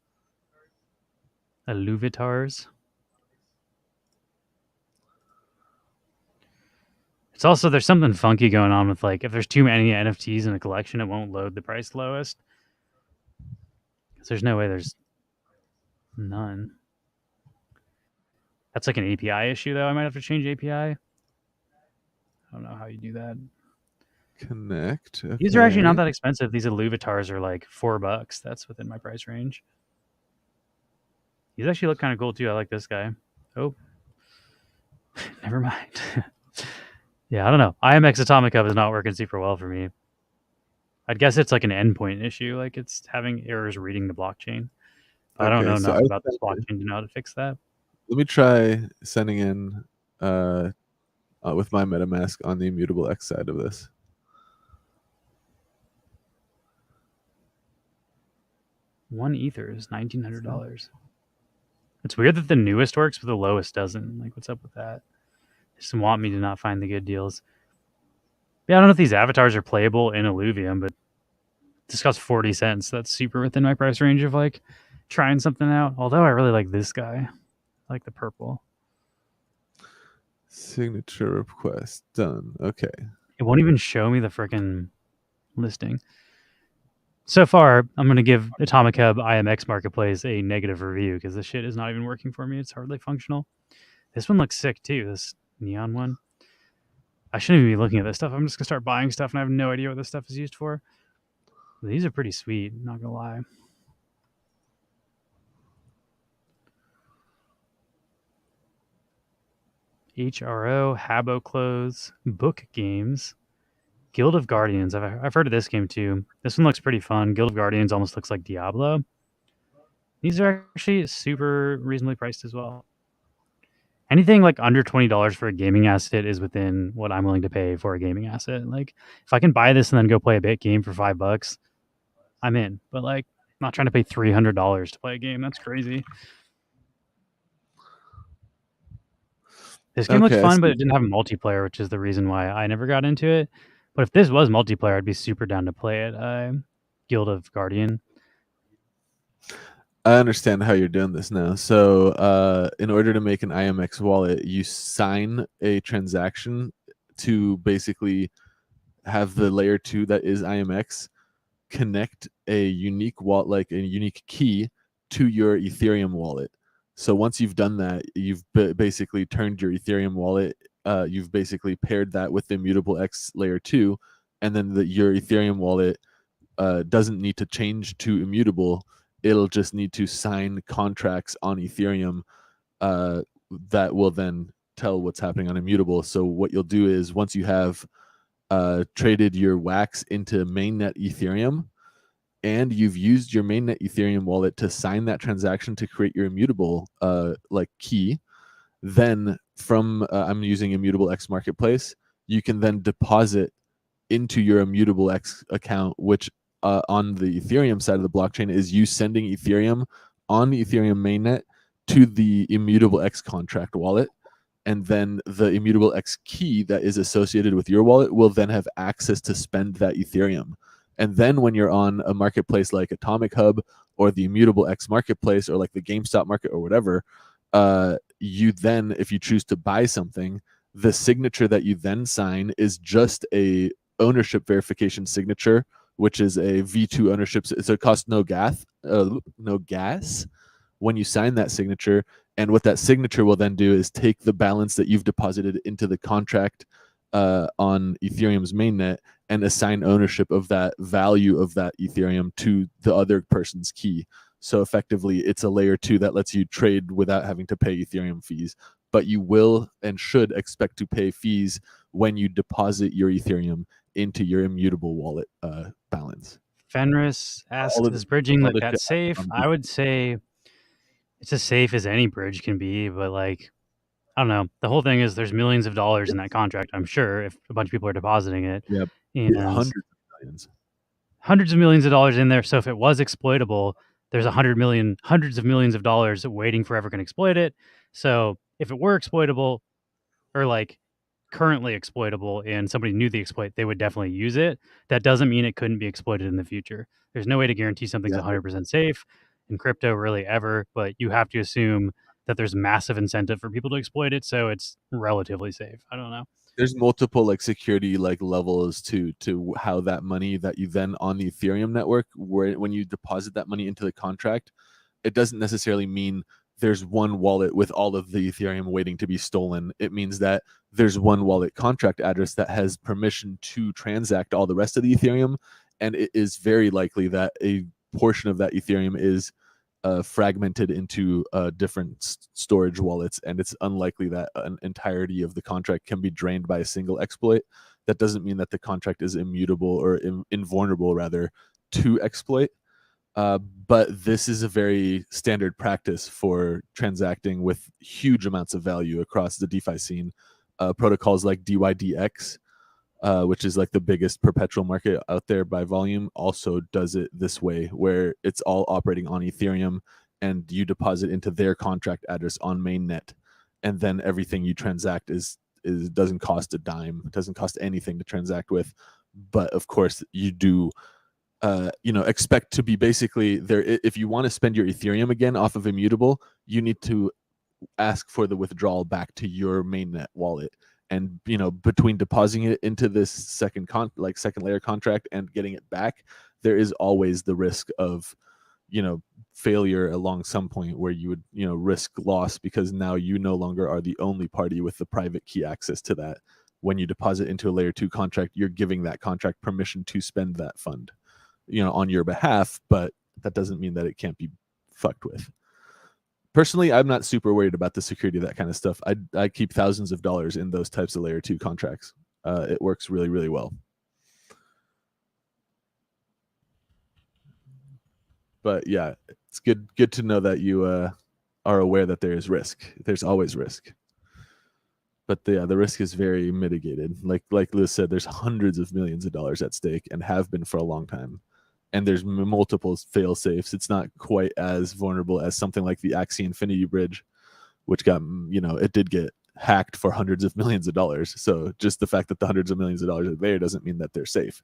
Illuvitars. It's also there's something funky going on with like if there's too many NFTs in a collection, it won't load the price lowest. Because there's no way there's none. That's like an API issue though. I might have to change API. I don't know how you do that. Connect. Okay. These are actually not that expensive. These Illuvitars are like $4. That's within my price range. These actually look kind of cool too. I like this guy. Oh, never mind. Yeah, I don't know. IMX Atomic Hub is not working super well for me. I'd guess it's like an endpoint issue, like it's having errors reading the blockchain. But I don't know So enough about this blockchain to know how to fix that. let me try sending in with my MetaMask on the immutable X side of this. One Ether is $1,900. It's weird that the newest works, but the lowest doesn't. Like, what's up with that? They just want me to not find the good deals. Yeah, I don't know if these avatars are playable in Illuvium, but this costs 40 cents. That's super within my price range of like trying something out. Although I really like this guy. I like the purple. Signature request done. Okay. It won't even show me the freaking listing. So far, I'm going to give Atomic Hub IMX Marketplace a negative review because this shit is not even working for me. It's hardly functional. This one looks sick too, this neon one. I shouldn't even be looking at this stuff. I'm just going to start buying stuff and I have no idea what this stuff is used for. These are pretty sweet, not gonna lie. HRO, Habbo Clothes, Book Games, Guild of Guardians. I've heard of this game too. This one looks pretty fun. Guild of Guardians almost looks like Diablo. These are actually super reasonably priced as well. Anything like under $20 for a gaming asset is within what I'm willing to pay for a gaming asset. Like if I can buy this and then go play a bit game for $5, I'm in. But like I'm not trying to pay $300 to play a game. That's crazy. This game looked Okay, I fun, but see. it didn't have multiplayer, which is the reason why I never got into it. But if this was multiplayer, I'd be super down to play it. Guild of Guardian. I understand how you're doing this now. So, in order to make an IMX wallet, you sign a transaction to basically have the layer 2 that is IMX connect a unique wallet, like a unique key, to your Ethereum wallet. So once you've done that, you've basically turned your Ethereum wallet. You've basically paired that with the Immutable X layer 2, and then your Ethereum wallet doesn't need to change to immutable. It'll just need to sign contracts on Ethereum that will then tell what's happening on immutable. So what you'll do is once you have traded your wax into mainnet Ethereum, and you've used your mainnet Ethereum wallet to sign that transaction to create your immutable like key, then from I'm using Immutable X Marketplace, you can then deposit into your Immutable X account, which on the Ethereum side of the blockchain is you sending Ethereum on the Ethereum mainnet to the Immutable X contract wallet. And then the Immutable X key that is associated with your wallet will then have access to spend that Ethereum. And then when you're on a marketplace like Atomic Hub or the Immutable X marketplace or like the GameStop market or whatever, you then, if you choose to buy something, the signature that you then sign is just a ownership verification signature, which is a V2 ownership. So it costs no gas when you sign that signature. And what that signature will then do is take the balance that you've deposited into the contract on Ethereum's mainnet and assign ownership of that value of that Ethereum to the other person's key. So effectively, it's a layer 2 that lets you trade without having to pay Ethereum fees. But you will and should expect to pay fees when you deposit your Ethereum into your immutable wallet balance. Fenris asks, All of "Is bridging all like the that shit safe?" I would say it's as safe as any bridge can be, but like I don't know. The whole thing is there's millions of dollars in that contract. I'm sure if a bunch of people are depositing it, yeah, and hundreds of millions. hundreds of millions of dollars in there. So if it was exploitable, there's hundreds of millions of dollars waiting for everyone to exploit it. So if it were exploitable or like currently exploitable and somebody knew the exploit, they would definitely use it. That doesn't mean it couldn't be exploited in the future. There's no way to guarantee something's Yeah, 100% safe in crypto, really ever, but you have to assume that there's massive incentive for people to exploit it, so it's relatively safe. I don't know. there's multiple like security like levels to how that money that you then on the Ethereum network, where when you deposit that money into the contract, it doesn't necessarily mean there's one wallet with all of the Ethereum waiting to be stolen. It means that there's one wallet contract address that has permission to transact all the rest of the Ethereum, and it is very likely that a portion of that Ethereum is fragmented into different storage wallets, and it's unlikely that an entirety of the contract can be drained by a single exploit. That doesn't mean that the contract is immutable or invulnerable, rather, to exploit. But this is a very standard practice for transacting with huge amounts of value across the DeFi scene. Protocols like DYDX, which is like the biggest perpetual market out there by volume, also does it this way, where it's all operating on Ethereum and you deposit into their contract address on mainnet, and then everything you transact is doesn't cost a dime, it doesn't cost anything to transact with. But of course, you do expect to be basically there. If you want to spend your Ethereum again off of Immutable, you need to ask for the withdrawal back to your mainnet wallet. And between depositing it into this second layer contract and getting it back, there is always the risk of failure along some point, where you would risk loss, because now you no longer are the only party with the private key access to that. When you deposit into a layer 2 contract, you're giving that contract permission to spend that fund. on your behalf, but that doesn't mean that it can't be fucked with. Personally, I'm not super worried about the security of that kind of stuff. I keep thousands of dollars in those types of layer 2 contracts. It works really, really well. But yeah, it's good to know that you are aware that there is risk. There's always risk. But the risk is very mitigated. Like Liz said, there's hundreds of millions of dollars at stake and have been for a long time. And there's multiple fail safes. It's not quite as vulnerable as something like the Axie Infinity Bridge, which got, it did get hacked for hundreds of millions of dollars. So just the fact that the hundreds of millions of dollars are there doesn't mean that they're safe.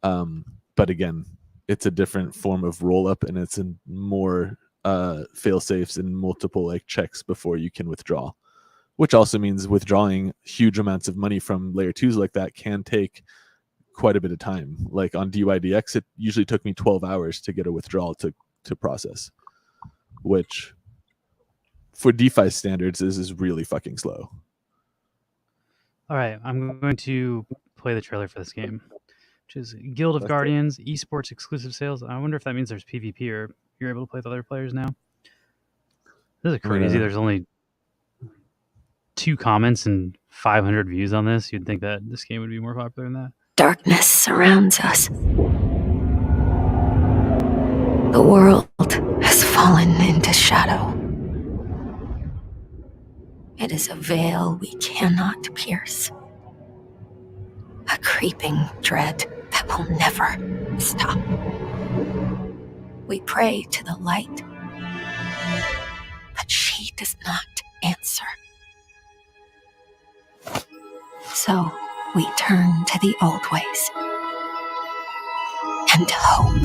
But again, it's a different form of roll up, and it's in more fail safes and multiple like checks before you can withdraw, which also means withdrawing huge amounts of money from layer 2s like that can take quite a bit of time. Like on DYDX, it usually took me 12 hours to get a withdrawal to process, which for DeFi standards is really fucking slow. All right, I'm going to play the trailer for this game, which is Guild of Guardians esports exclusive sales. I wonder if that means there's PvP or you're able to play with other players now. This is crazy. There's only 2 comments and 500 views on this. You'd think that this game would be more popular than that. Darkness surrounds us. The world has fallen into shadow. It is a veil we cannot pierce. A creeping dread that will never stop. We pray to the light, but she does not answer. So we turn to the old ways and hope.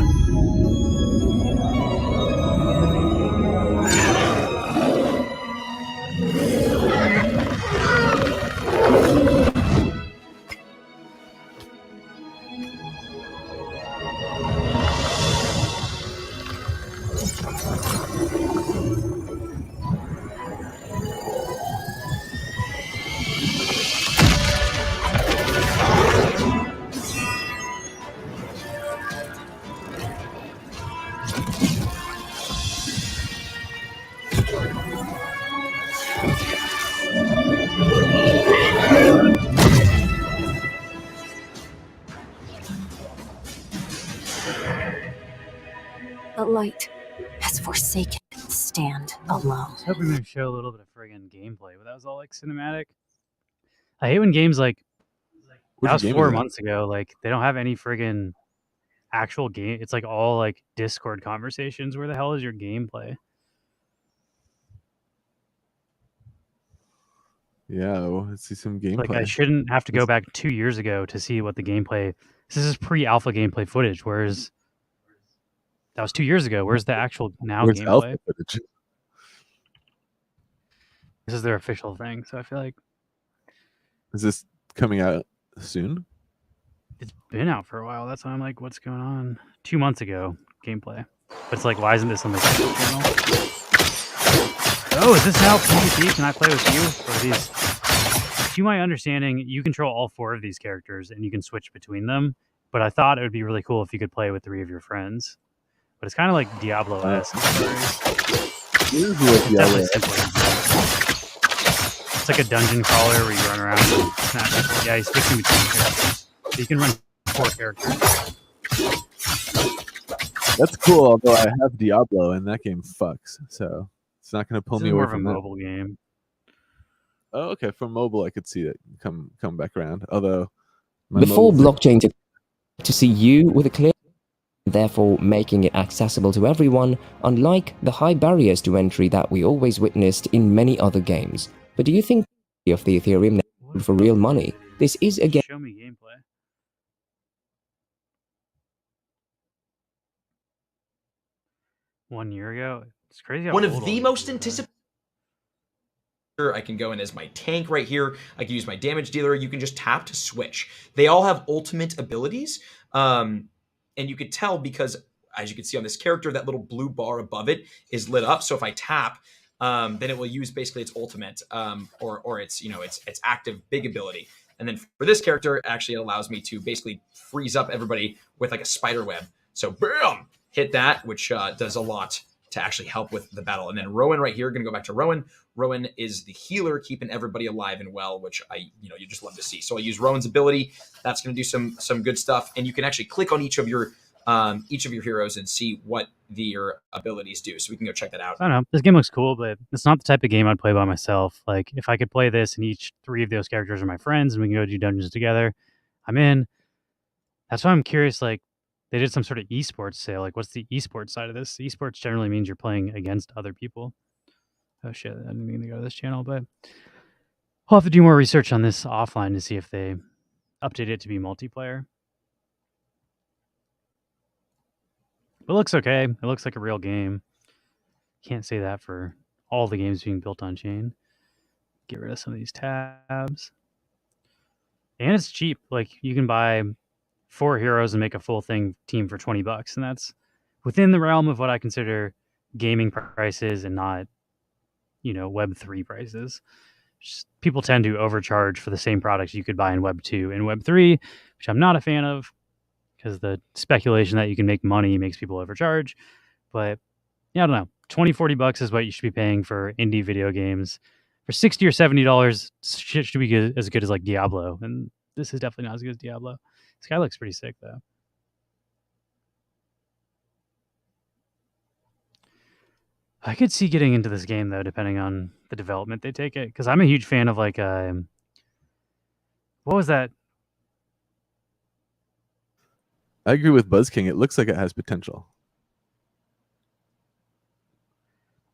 The light has forsaken its stand alone. I was hoping they'd show a little bit of friggin' gameplay, but that was all like cinematic. I hate when games like that was 4 months ago. Like they don't have any friggin' actual game. It's like all like Discord conversations. Where the hell is your gameplay? Yeah, well, let's see some gameplay. Like I shouldn't have to go back 2 years ago to see what the gameplay. This is pre-alpha gameplay footage. Whereas that was 2 years ago. Where's the actual now gameplay? Alpha footage? This is their official thing, so I feel like. Is this coming out soon? It's been out for a while. That's why I'm like, what's going on? 2 months ago, gameplay. But it's like, why isn't this on the channel? Oh, is this now PvP? Can I play with you? Or these? To my understanding, you control all 4 of these characters and you can switch between them. But I thought it would be really cool if you could play with 3 of your friends. But it's kind of like Diablo-esque. It's like a dungeon crawler where you run around and snap people. Yeah, he's switching between characters. So you can run 4 characters. That's cool, although I have Diablo and that game fucks. So it's not going to pull me away from a that. mobile game. Oh, okay. From mobile, I could see it come back around. Although before blockchain to see you with a clear, therefore making it accessible to everyone, unlike the high barriers to entry that we always witnessed in many other games. But do you think of the Ethereum network for real money? This is again. Show me gameplay. One year ago, it's crazy. One of the most anticipated. I can go in as my tank right here. I can use my damage dealer. You can just tap to switch. They all have ultimate abilities. And you could tell because, as you can see on this character, that little blue bar above it is lit up. So if I tap, then it will use basically its ultimate or its, its active big ability. And then for this character, actually it allows me to basically freeze up everybody with like a spider web. So bam, hit that, which does a lot to actually help with the battle. And then Rowan right here, going to go back to Rowan. Rowan is the healer, keeping everybody alive and well, which you just love to see. So I use Rowan's ability. That's going to do some good stuff. And you can actually click on each of your heroes and see what their abilities do. So we can go check that out. I don't know. This game looks cool, but it's not the type of game I'd play by myself. Like, if I could play this and each 3 of those characters are my friends and we can go do dungeons together, I'm in. That's why I'm curious, like, they did some sort of esports sale. Like, what's the esports side of this? Esports generally means you're playing against other people. Oh, shit. I didn't mean to go to this channel, but I'll have to do more research on this offline to see if they update it to be multiplayer. But it looks okay. It looks like a real game. Can't say that for all the games being built on chain. Get rid of some of these tabs. And it's cheap. Like, you can buy 4 heroes and make a full team for $20, and that's within the realm of what I consider gaming prices and not, Web3 prices. Just, people tend to overcharge for the same products you could buy in Web2 and Web3, which I'm not a fan of because the speculation that you can make money makes people overcharge. But yeah, I don't know. $20-$40 is what you should be paying for indie video games. For $60 or $70, shit should be as good as like Diablo, and this is definitely not as good as Diablo. This guy looks pretty sick though. I could see getting into this game though, depending on the development they take it, because I'm a huge fan of like what was that? I agree with BuzzKing. It looks like it has potential.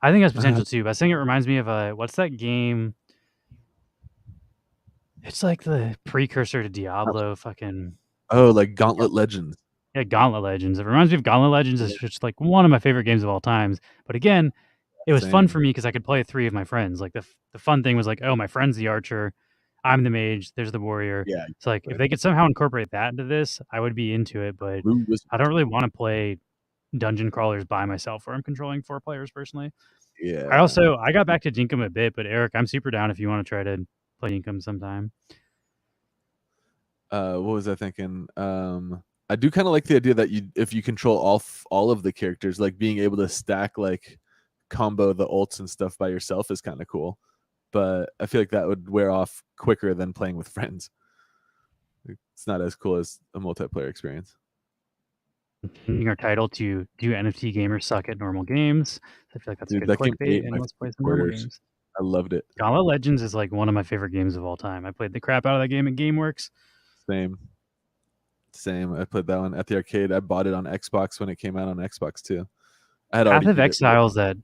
I think it has potential too. But I think it reminds me of what's that game? It's like the precursor to Diablo. Fucking like Gauntlet Legends. Yeah, Gauntlet Legends. It reminds me of Gauntlet Legends. It's just like one of my favorite games of all times. But again, it was fun for me because I could play 3 of my friends. Like the fun thing was like, oh, my friend's the archer, I'm the mage, there's the warrior. Yeah. So like if they could somehow incorporate that into this, I would be into it. But I don't really want to play dungeon crawlers by myself where I'm controlling 4 players personally. Yeah. I got back to Dinkum a bit, but Eric, I'm super down if you want to try to play Dinkum sometime. What was I thinking? I do kind of like the idea that if you control all of the characters, like being able to stack like combo the ults and stuff by yourself is kind of cool. But I feel like that would wear off quicker than playing with friends. It's not as cool as a multiplayer experience. Our title to do NFT Gamers suck at normal games. I feel like that's a good clickbait, and let's play some normal games. I loved it. Gauntlet Legends is like one of my favorite games of all time. I played the crap out of that game at GameWorks. Same. I played that one at the arcade. I bought it on Xbox when it came out on Xbox too. Path of Exile is that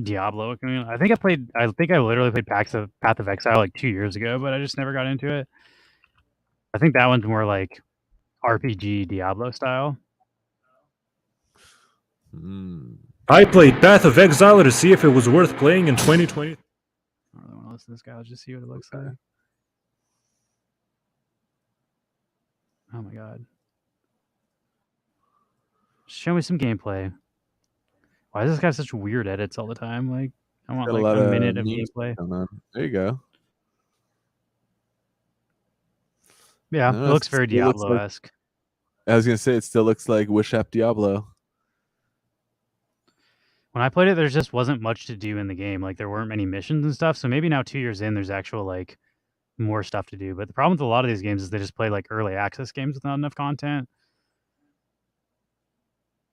Diablo. I think I literally played Path of Exile like 2 years ago, but I just never got into it. I think that one's more like RPG Diablo style. I played Path of Exile to see if it was worth playing in 2020. I don't really want to listen to this guy. Let's just see what it looks like. Oh my god. Show me some gameplay. Why does this guy have such weird edits all the time? Like, I want like a minute of gameplay. There you go. Yeah, it looks very Diablo-esque. I was going to say, it still looks like Wish App Diablo. When I played it, there just wasn't much to do in the game. Like, there weren't many missions and stuff. So maybe now 2 years in, there's actual, like, more stuff to do. But the problem with a lot of these games is they just play, like, early access games with not enough content.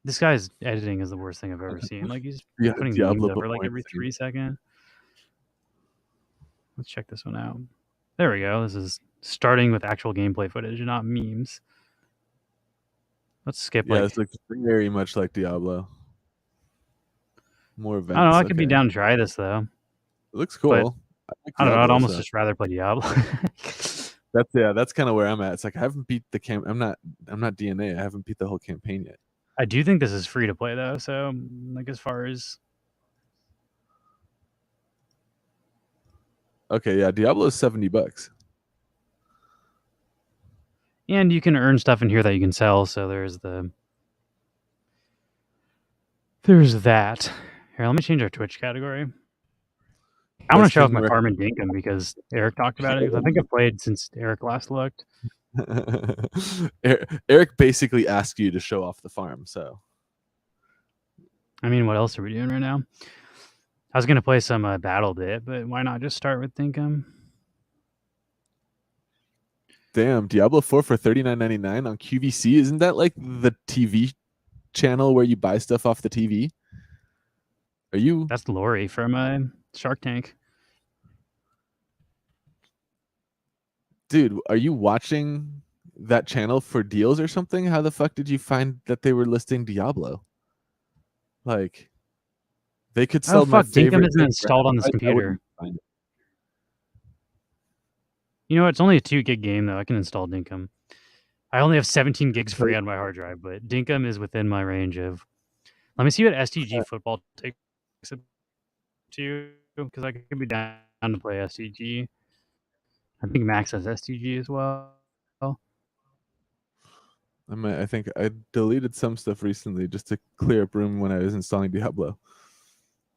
This guy's editing is the worst thing I've ever seen. Like, he's putting memes over, like, every 3 seconds. Let's check this one out. There we go. This is starting with actual gameplay footage, not memes. Let's skip. Yeah, it's like very much like Diablo. More events. I don't know. I could be down to try this though. It looks cool. I don't know. I'd almost just rather play Diablo. That's kind of where I'm at. It's like I haven't beat the I'm not DNA. I haven't beat the whole campaign yet. I do think this is free to play though. So like as far as okay, yeah, Diablo is $70. And you can earn stuff in here that you can sell. So there's that. Here, let me change our Twitch category. I want to show off my farm in Dinkum because Eric talked about it. I think I've played since Eric last looked. Eric basically asked you to show off the farm, so. I mean, what else are we doing right now? I was gonna play some Battle Bit, but why not just start with Dinkum? Damn, Diablo 4 for $39.99 on QVC. Isn't that like the TV channel where you buy stuff off the TV? Are you? That's Lori from Shark Tank. Dude, are you watching that channel for deals or something? How the fuck did you find that they were listing Diablo? Like, they could sell my Dinkum favorite isn't thing for installed on this half price, I computer. wouldn't find it. You know, it's only a 2 gig game though. I can install Dinkum. I only have 17 gigs free on my hard drive, but Dinkum is within my range of. Let me see what STG football takes up to, because I could be down to play STG. I think Max has STG as well. I think I deleted some stuff recently just to clear up room when I was installing Diablo.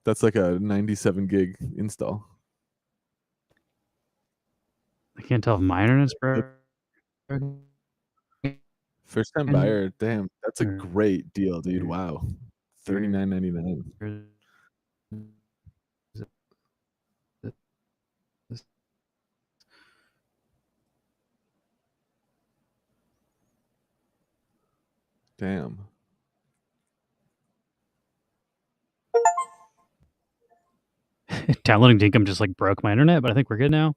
That's like a 97 gig install. I can't tell if my internet's broken. First time buyer, damn, that's a great deal, dude. Wow. $39.99. Damn. Downloading Dinkum just like broke my internet, but I think we're good now.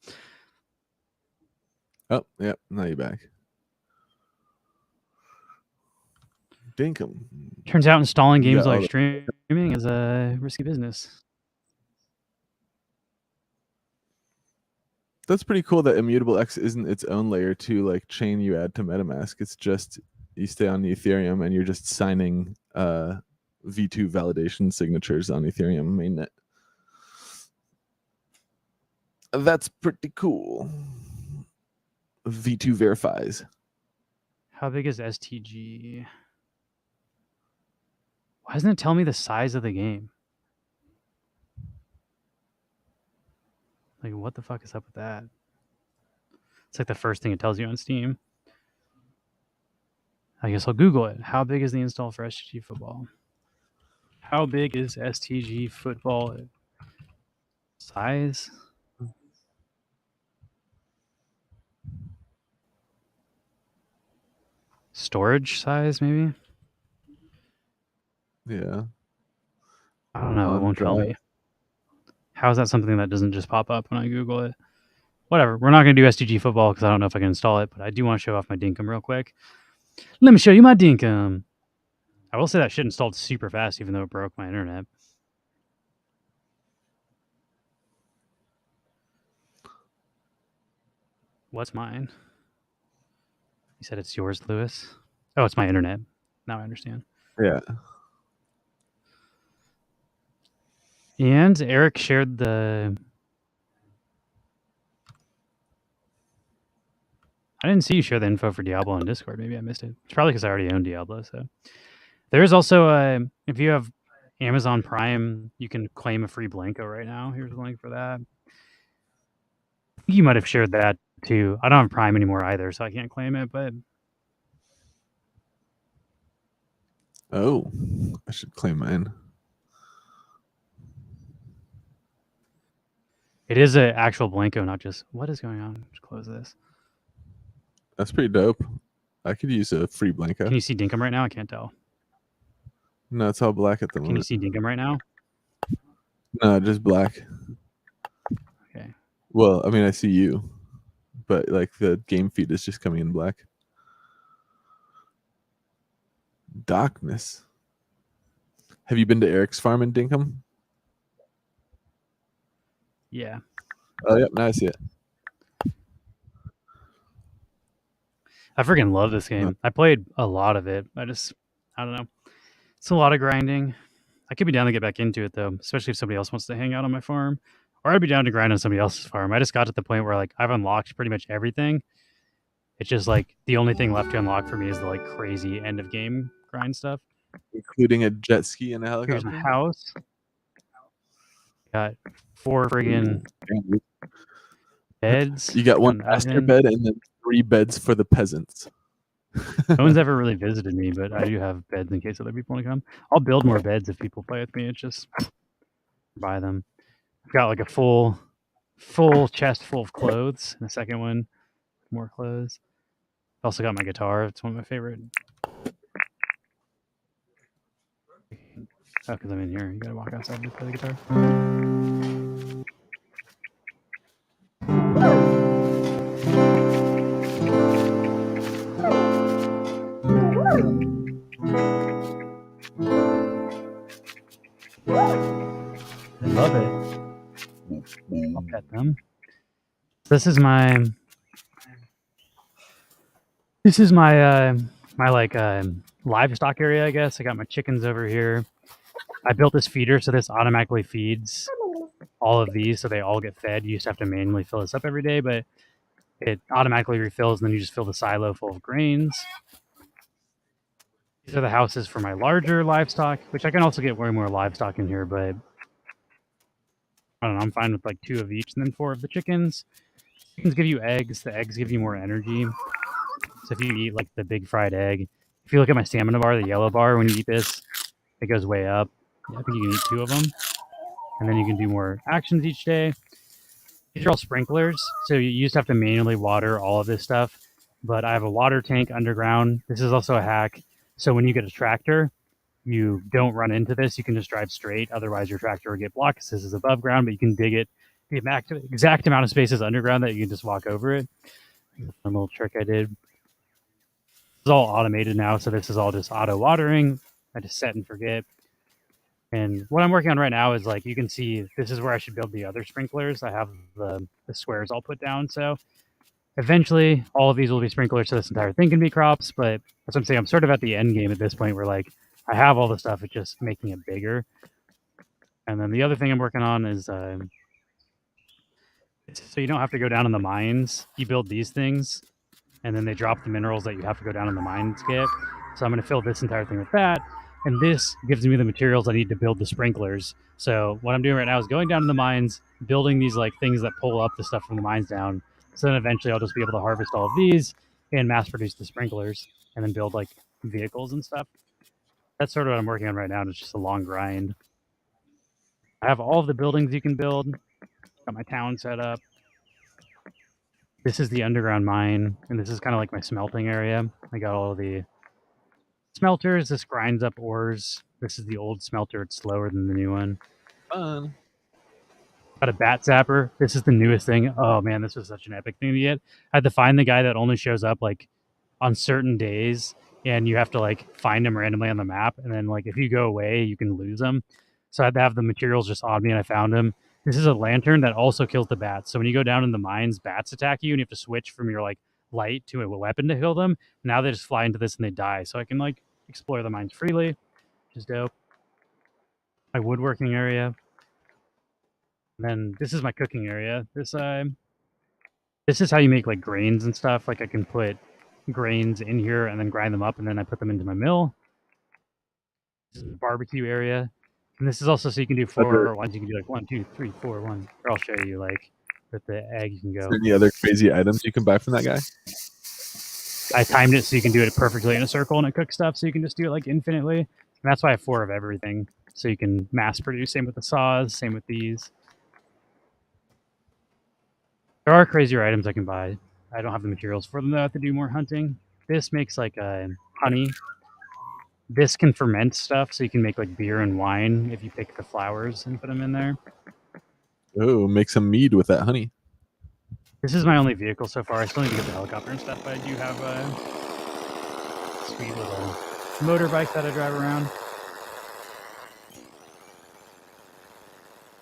Oh, yeah, now you're back. Dinkum. Turns out installing You games got all like the- streaming is a risky business. That's pretty cool that Immutable X isn't its own layer 2 like chain you add to MetaMask. It's just you stay on Ethereum and you're just signing V2 validation signatures on Ethereum mainnet. That's pretty cool. V2 verifies. How big is STG? Why doesn't it tell me the size of the game? Like, what the fuck is up with that? It's like the first thing it tells you on Steam. I guess I'll Google it. How big is the install for STG football? How big is STG football size? Storage size, maybe? Yeah. I don't know. It won't tell me. How is that something that doesn't just pop up when I Google it? Whatever. We're not going to do STG football because I don't know if I can install it, but I do want to show off my Dinkum real quick. Let me show you my Dinkum. I will say that shit installed super fast, even though it broke my internet. What's mine? You said it's yours, Lewis? Oh, it's my internet. Now I understand. Yeah. And Eric shared the... I didn't see you share the info for Diablo on Discord. Maybe I missed it. It's probably because I already own Diablo. So there is also if you have Amazon Prime, you can claim a free Blanco right now. Here's a link for that. I think you might have shared that too. I don't have Prime anymore either, so I can't claim it. But Oh, I should claim mine. it is an actual Blanco, not just what is going on. Just close this. That's pretty dope. I could use a free Blanco. Can you see Dinkum right now? I can't tell. No, it's all black at the Can you moment. see Dinkum right now? No, just black. Okay. Well, I mean, I see you, but like the game feed is just coming in black. Darkness. Have you been to Eric's farm in Dinkum? Yeah. Oh, yep. Now I see it. I freaking love this game. I played a lot of it. I don't know. It's a lot of grinding. I could be down to get back into it though, especially if somebody else wants to hang out on my farm. Or I'd be down to grind on somebody else's farm. I just got to the point where like I've unlocked pretty much everything. It's just like the only thing left to unlock for me is the like crazy end of game grind stuff. Including a jet ski and a Here's helicopter. my house. Got 4 friggin' beds. You got one an master oven. bed and then 3 beds for the peasants. No one's ever really visited me, but I do have beds in case other people want to come. I'll build more beds if people play with me. It's just buy them. I've got like a full chest full of clothes, and a second one, more clothes. I've also got my guitar. It's one of my favorite. Oh, because I'm in here. You gotta walk outside to play the guitar. I love it. I'll pet them. This is my my like livestock area, I guess. I got my chickens over here. I built this feeder, so this automatically feeds all of these, so they all get fed. You just have to manually fill this up every day, but it automatically refills, and then you just fill the silo full of grains. These are the houses for my larger livestock, which I can also get way more livestock in here, but I don't know, I'm fine with like 2 of each and then 4 of the chickens. Chickens give you eggs. The eggs give you more energy. So if you eat like the big fried egg, if you look at my stamina bar, the yellow bar, when you eat this, it goes way up. I think you can eat 2 of them. And then you can do more actions each day. These are all sprinklers, so you just have to manually water all of this stuff. But I have a water tank underground. This is also a hack. So when you get a tractor, you don't run into this. You can just drive straight. Otherwise, your tractor will get blocked because this is above ground, but you can dig it. The exact amount of space is underground that you can just walk over it. A little trick I did. It's all automated now, so this is all just auto watering. I just set and forget. And what I'm working on right now is like you can see this is where I should build the other sprinklers. I have the squares all put down, so eventually all of these will be sprinklers, so this entire thing can be crops. But that's what I'm saying. I'm sort of at the end game at this point where like I have all the stuff, it's just making it bigger. And then the other thing I'm working on is so you don't have to go down in the mines. You build these things, and then they drop the minerals that you have to go down in the mines to get. So I'm going to fill this entire thing with that. And this gives me the materials I need to build the sprinklers. So what I'm doing right now is going down in the mines, building these like things that pull up the stuff from the mines down. So then eventually I'll just be able to harvest all of these and mass produce the sprinklers and then build like vehicles and stuff. That's sort of what I'm working on right now. And it's just a long grind. I have all of the buildings you can build. Got my town set up. This is the underground mine, and this is kind of like my smelting area. I got all of the smelters. This grinds up ores. This is the old smelter. It's slower than the new one. Fun. Got a bat zapper. This is the newest thing. Oh man, this was such an epic thing to get. I had to find the guy that only shows up like on certain days, and you have to like find him randomly on the map, and then like if you go away, you can lose him. So I had to have the materials just on me, and I found him. This is a lantern that also kills the bats. So when you go down in the mines, bats attack you, and you have to switch from your like light to a weapon to kill them. Now they just fly into this and they die. So I can like explore the mines freely, which is dope. My woodworking area. And then this is my cooking area. This is how you make like grains and stuff. Like I can put grains in here and then grind them up, and then I put them into my mill. This is the barbecue area. And this is also so you can do 4 ones. You can do like 1, 2, 3, 4, 1. Or I'll show you like with the egg you can go. Any other crazy items you can buy from that guy? I timed it so you can do it perfectly in a circle and it cooks stuff, so you can just do it like infinitely. And that's why I have 4 of everything. So you can mass produce. Same with the saws, same with these. There are crazier items I can buy. I don't have the materials for them though. I have to do more hunting. This makes like honey. This can ferment stuff, so you can make like beer and wine if you pick the flowers and put them in there. Oh, make some mead with that honey. This is my only vehicle so far. I still need to get the helicopter and stuff, but I do have a sweet little motorbike that I drive around.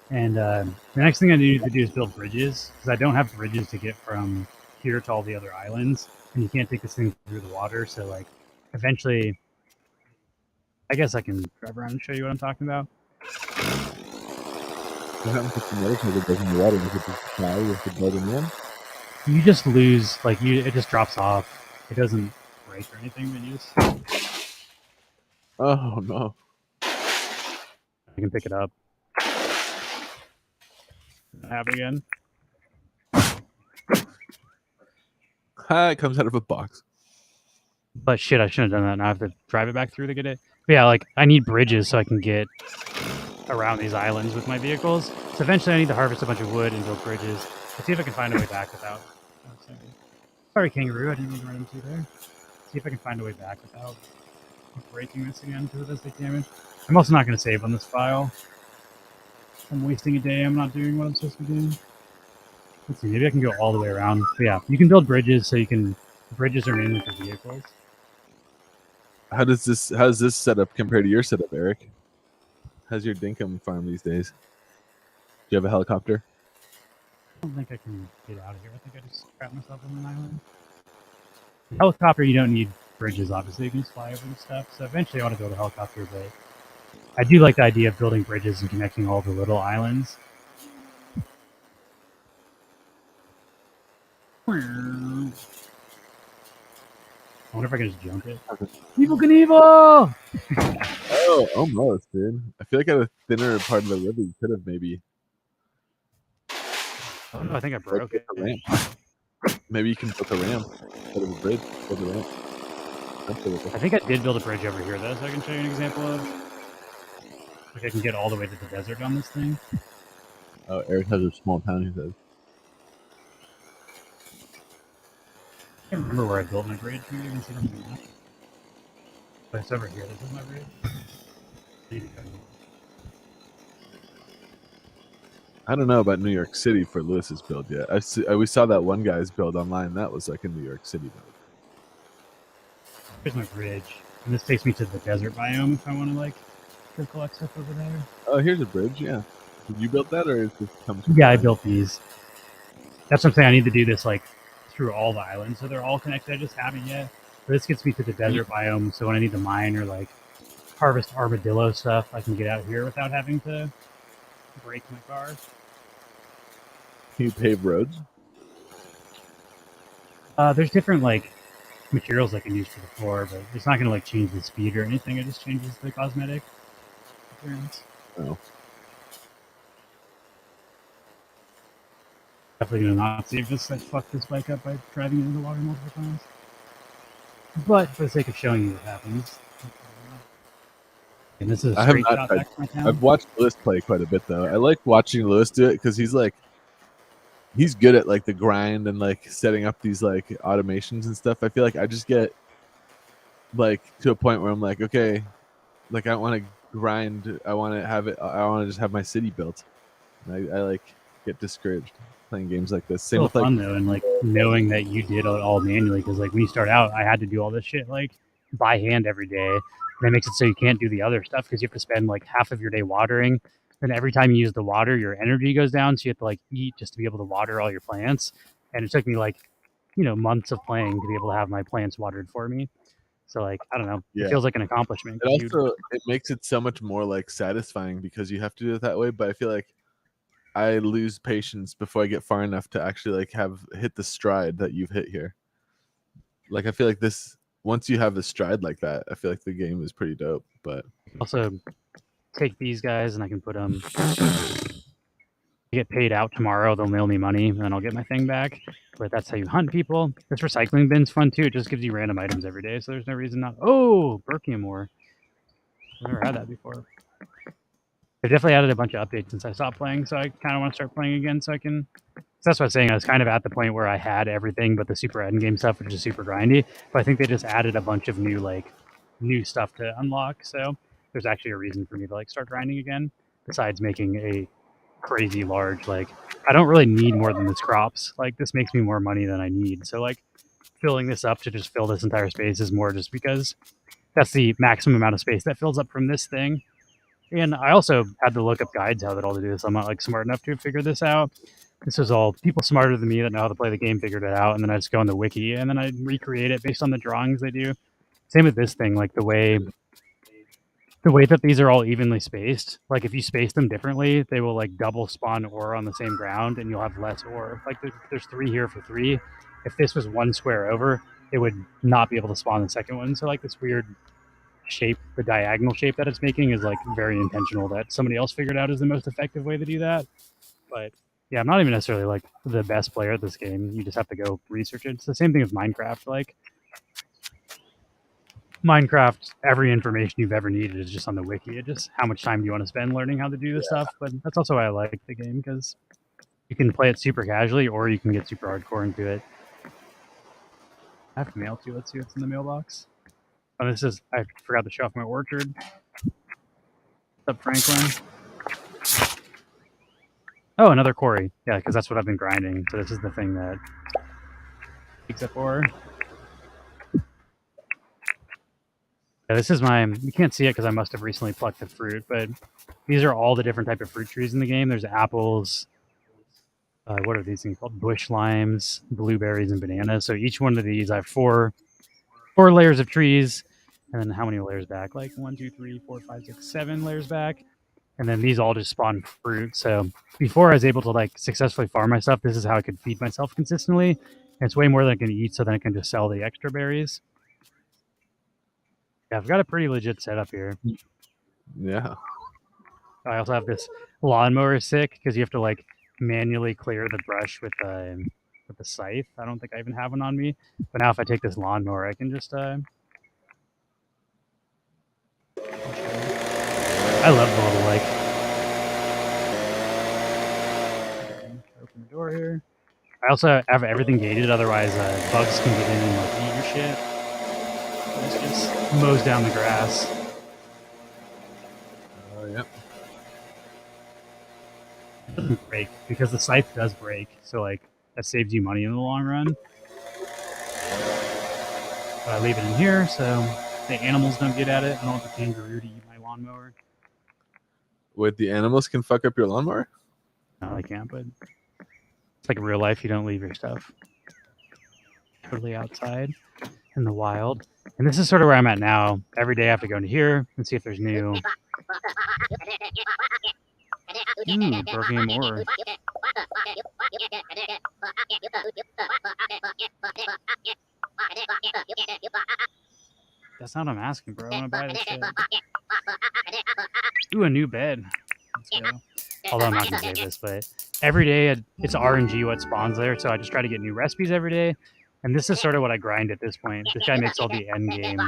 And the next thing I need to do is build bridges, because I don't have bridges to get from here to all the other islands, and you can't take this thing through the water. So like, eventually, I guess I can drive around and show you what I'm talking about. What happens if the motorcycle goes in the water? Does it just fly with the building in? You just lose, like it just drops off. It doesn't break or anything, but you just... Oh no. I can pick it up. Have it again. It comes out of a box. But shit, I shouldn't have done that. Now I have to drive it back through to get it. But yeah, like I need bridges so I can get around these islands with my vehicles. So eventually I need to harvest a bunch of wood and build bridges. Let's see if I can find a way back without. Sorry, kangaroo. I didn't mean to run into you there. See if I can find a way back without breaking this again because it does take damage. I'm also not going to save on this file. I'm wasting a day. I'm not doing what I'm supposed to be doing. Let's see. Maybe I can go all the way around. But yeah, you can build bridges so you can. Bridges are mainly for vehicles. How does this setup compare to your setup, Eric? How's your dinkum farm these days? Do you have a helicopter? I don't think I can get out of here. I think I just trapped myself on an island. Helicopter, you don't need bridges, obviously. You can just fly over and stuff. So eventually I want to build a helicopter, but I do like the idea of building bridges and connecting all the little islands. I wonder if I can just jump it. Evil Knievel! Oh, almost, dude. I feel like at a thinner part of the river, you could have maybe. Oh no, I think I broke it. A ramp. Maybe you can build a ramp instead of a bridge. Build a ramp. I think I did build a bridge over here, though, so I can show you an example of. Like I can get all the way to the desert on this thing. Oh, Eric has a small town, he says. I can't remember where I built my bridge. Maybe you can see it on the map. But it's over here. This is my bridge. I don't know about New York City for Lewis's build yet. We saw that one guy's build online. That was like a New York City build. Here's my bridge. And this takes me to the desert biome if I want to, like, go collect stuff over there. Oh, here's a bridge, yeah. Did you build that, or is this comes from Yeah, I built these. That's what I'm saying. I need to do this, like, through all the islands, so they're all connected. I just haven't yet. But this gets me to the desert biome, so when I need to mine or, like, harvest armadillo stuff, I can get out here without having to break my car. Can you pave roads? There's different, like, materials I can use for the floor, but it's not going to, like, change the speed or anything. It just changes the cosmetic appearance. Oh. Definitely going to not save this. I fucked this bike up by driving into the water multiple times. But for the sake of showing you what happens. And this is a I have straight shot back to my town. I've watched Lewis play quite a bit, though. I like watching Lewis do it because he's good at, like, the grind and, like, setting up these, like, automations and stuff. I feel like I just get, like, to a point where I'm like, okay, like, I don't want to grind. I want to just have my city built. And I like get discouraged playing games like this. Same Still with, like, fun though, and like knowing that you did it all manually, because like when you start out, I had to do all this shit like by hand every day. And that makes it so you can't do the other stuff because you have to spend like half of your day watering, and every time you use the water, your energy goes down, so you have to like eat just to be able to water all your plants. And it took me like, months of playing to be able to have my plants watered for me. So like, I don't know, Yeah. It feels like an accomplishment. It also it makes it so much more, like, satisfying because you have to do it that way. But I feel like I lose patience before I get far enough to actually, like, hit the stride that you've hit here. Like, I feel like once you have the stride like that, I feel like the game is pretty dope. But also take these guys and I can put them. Get paid out tomorrow. They'll mail me money, and then I'll get my thing back. But that's how you hunt people. This recycling bin's fun too. It just gives you random items every day, so there's no reason not. Oh, Berkeyamore. I've never had that before. They've definitely added a bunch of updates since I stopped playing, so I kind of want to start playing again. So I can. So that's what I was saying. I was kind of at the point where I had everything but the super endgame stuff, which is super grindy. But I think they just added a bunch of new stuff to unlock. So there's actually a reason for me to like start grinding again, besides making a crazy large, like, I don't really need more than this crops. Like, this makes me more money than I need. So like filling this up to just fill this entire space is more just because that's the maximum amount of space that fills up from this thing. And I also had to look up guides how that all to do this. I'm not like smart enough to figure this out. This is all people smarter than me that know how to play the game figured it out, and then I just go on the wiki and then I recreate it based on the drawings they do. Same with this thing, like the way that these are all evenly spaced, like if you space them differently, they will like double spawn ore on the same ground and you'll have less ore. Like there's 3 here for 3. If this was 1 square over, it would not be able to spawn the second one. So like this weird shape, the diagonal shape that it's making is like very intentional that somebody else figured out is the most effective way to do that. But Yeah, I'm not even necessarily like the best player at this game. You just have to go research it. It's the same thing with Minecraft. Like Minecraft, every information you've ever needed is just on the wiki. It just how much time do you want to spend learning how to do this stuff. But that's also why I like the game, because you can play it super casually or you can get super hardcore into it. I have to mail too. Let's see what's in the mailbox. Oh, this is, I forgot to show off my orchard. What's up, Franklin? Oh, another quarry. Yeah, because that's what I've been grinding. So this is the thing that makes it for. Yeah, this is my, you can't see it because I must have recently plucked the fruit, but these are all the different type of fruit trees in the game. There's apples, what are these things called? Bush limes, blueberries, and bananas. So each one of these, I have four layers of trees. And then how many layers back? Like 1, 2, 3, 4, 5, 6, 7 layers back. And then these all just spawn fruit. So before I was able to like successfully farm my stuff, this is how I could feed myself consistently. And it's way more than I can eat, so then I can just sell the extra berries. Yeah, I've got a pretty legit setup here. Yeah. I also have this lawnmower sick because you have to like manually clear the brush with the scythe. I don't think I even have one on me. But now if I take this lawnmower, I can just I love the little like open the door here. I also have everything gated, otherwise bugs can get in and like eat your shit. This just mows down the grass. Oh yeah. It doesn't break because the scythe does break, so like that saves you money in the long run. But I leave it in here so the animals don't get at it. I don't want the kangaroo to eat my lawnmower. Wait, the animals can fuck up your lawnmower? No, they can't, but it's like real life. You don't leave your stuff totally outside in the wild. And this is sort of where I'm at now. Every day I have to go into here and see if there's new. Broken ore. That's not what I'm asking, bro. I want to buy this shit. Ooh, a new bed. Let's go. Although I'm not going to say this, but every day it's RNG what spawns there, so I just try to get new recipes every day. And this is sort of what I grind at this point. This guy makes all the end game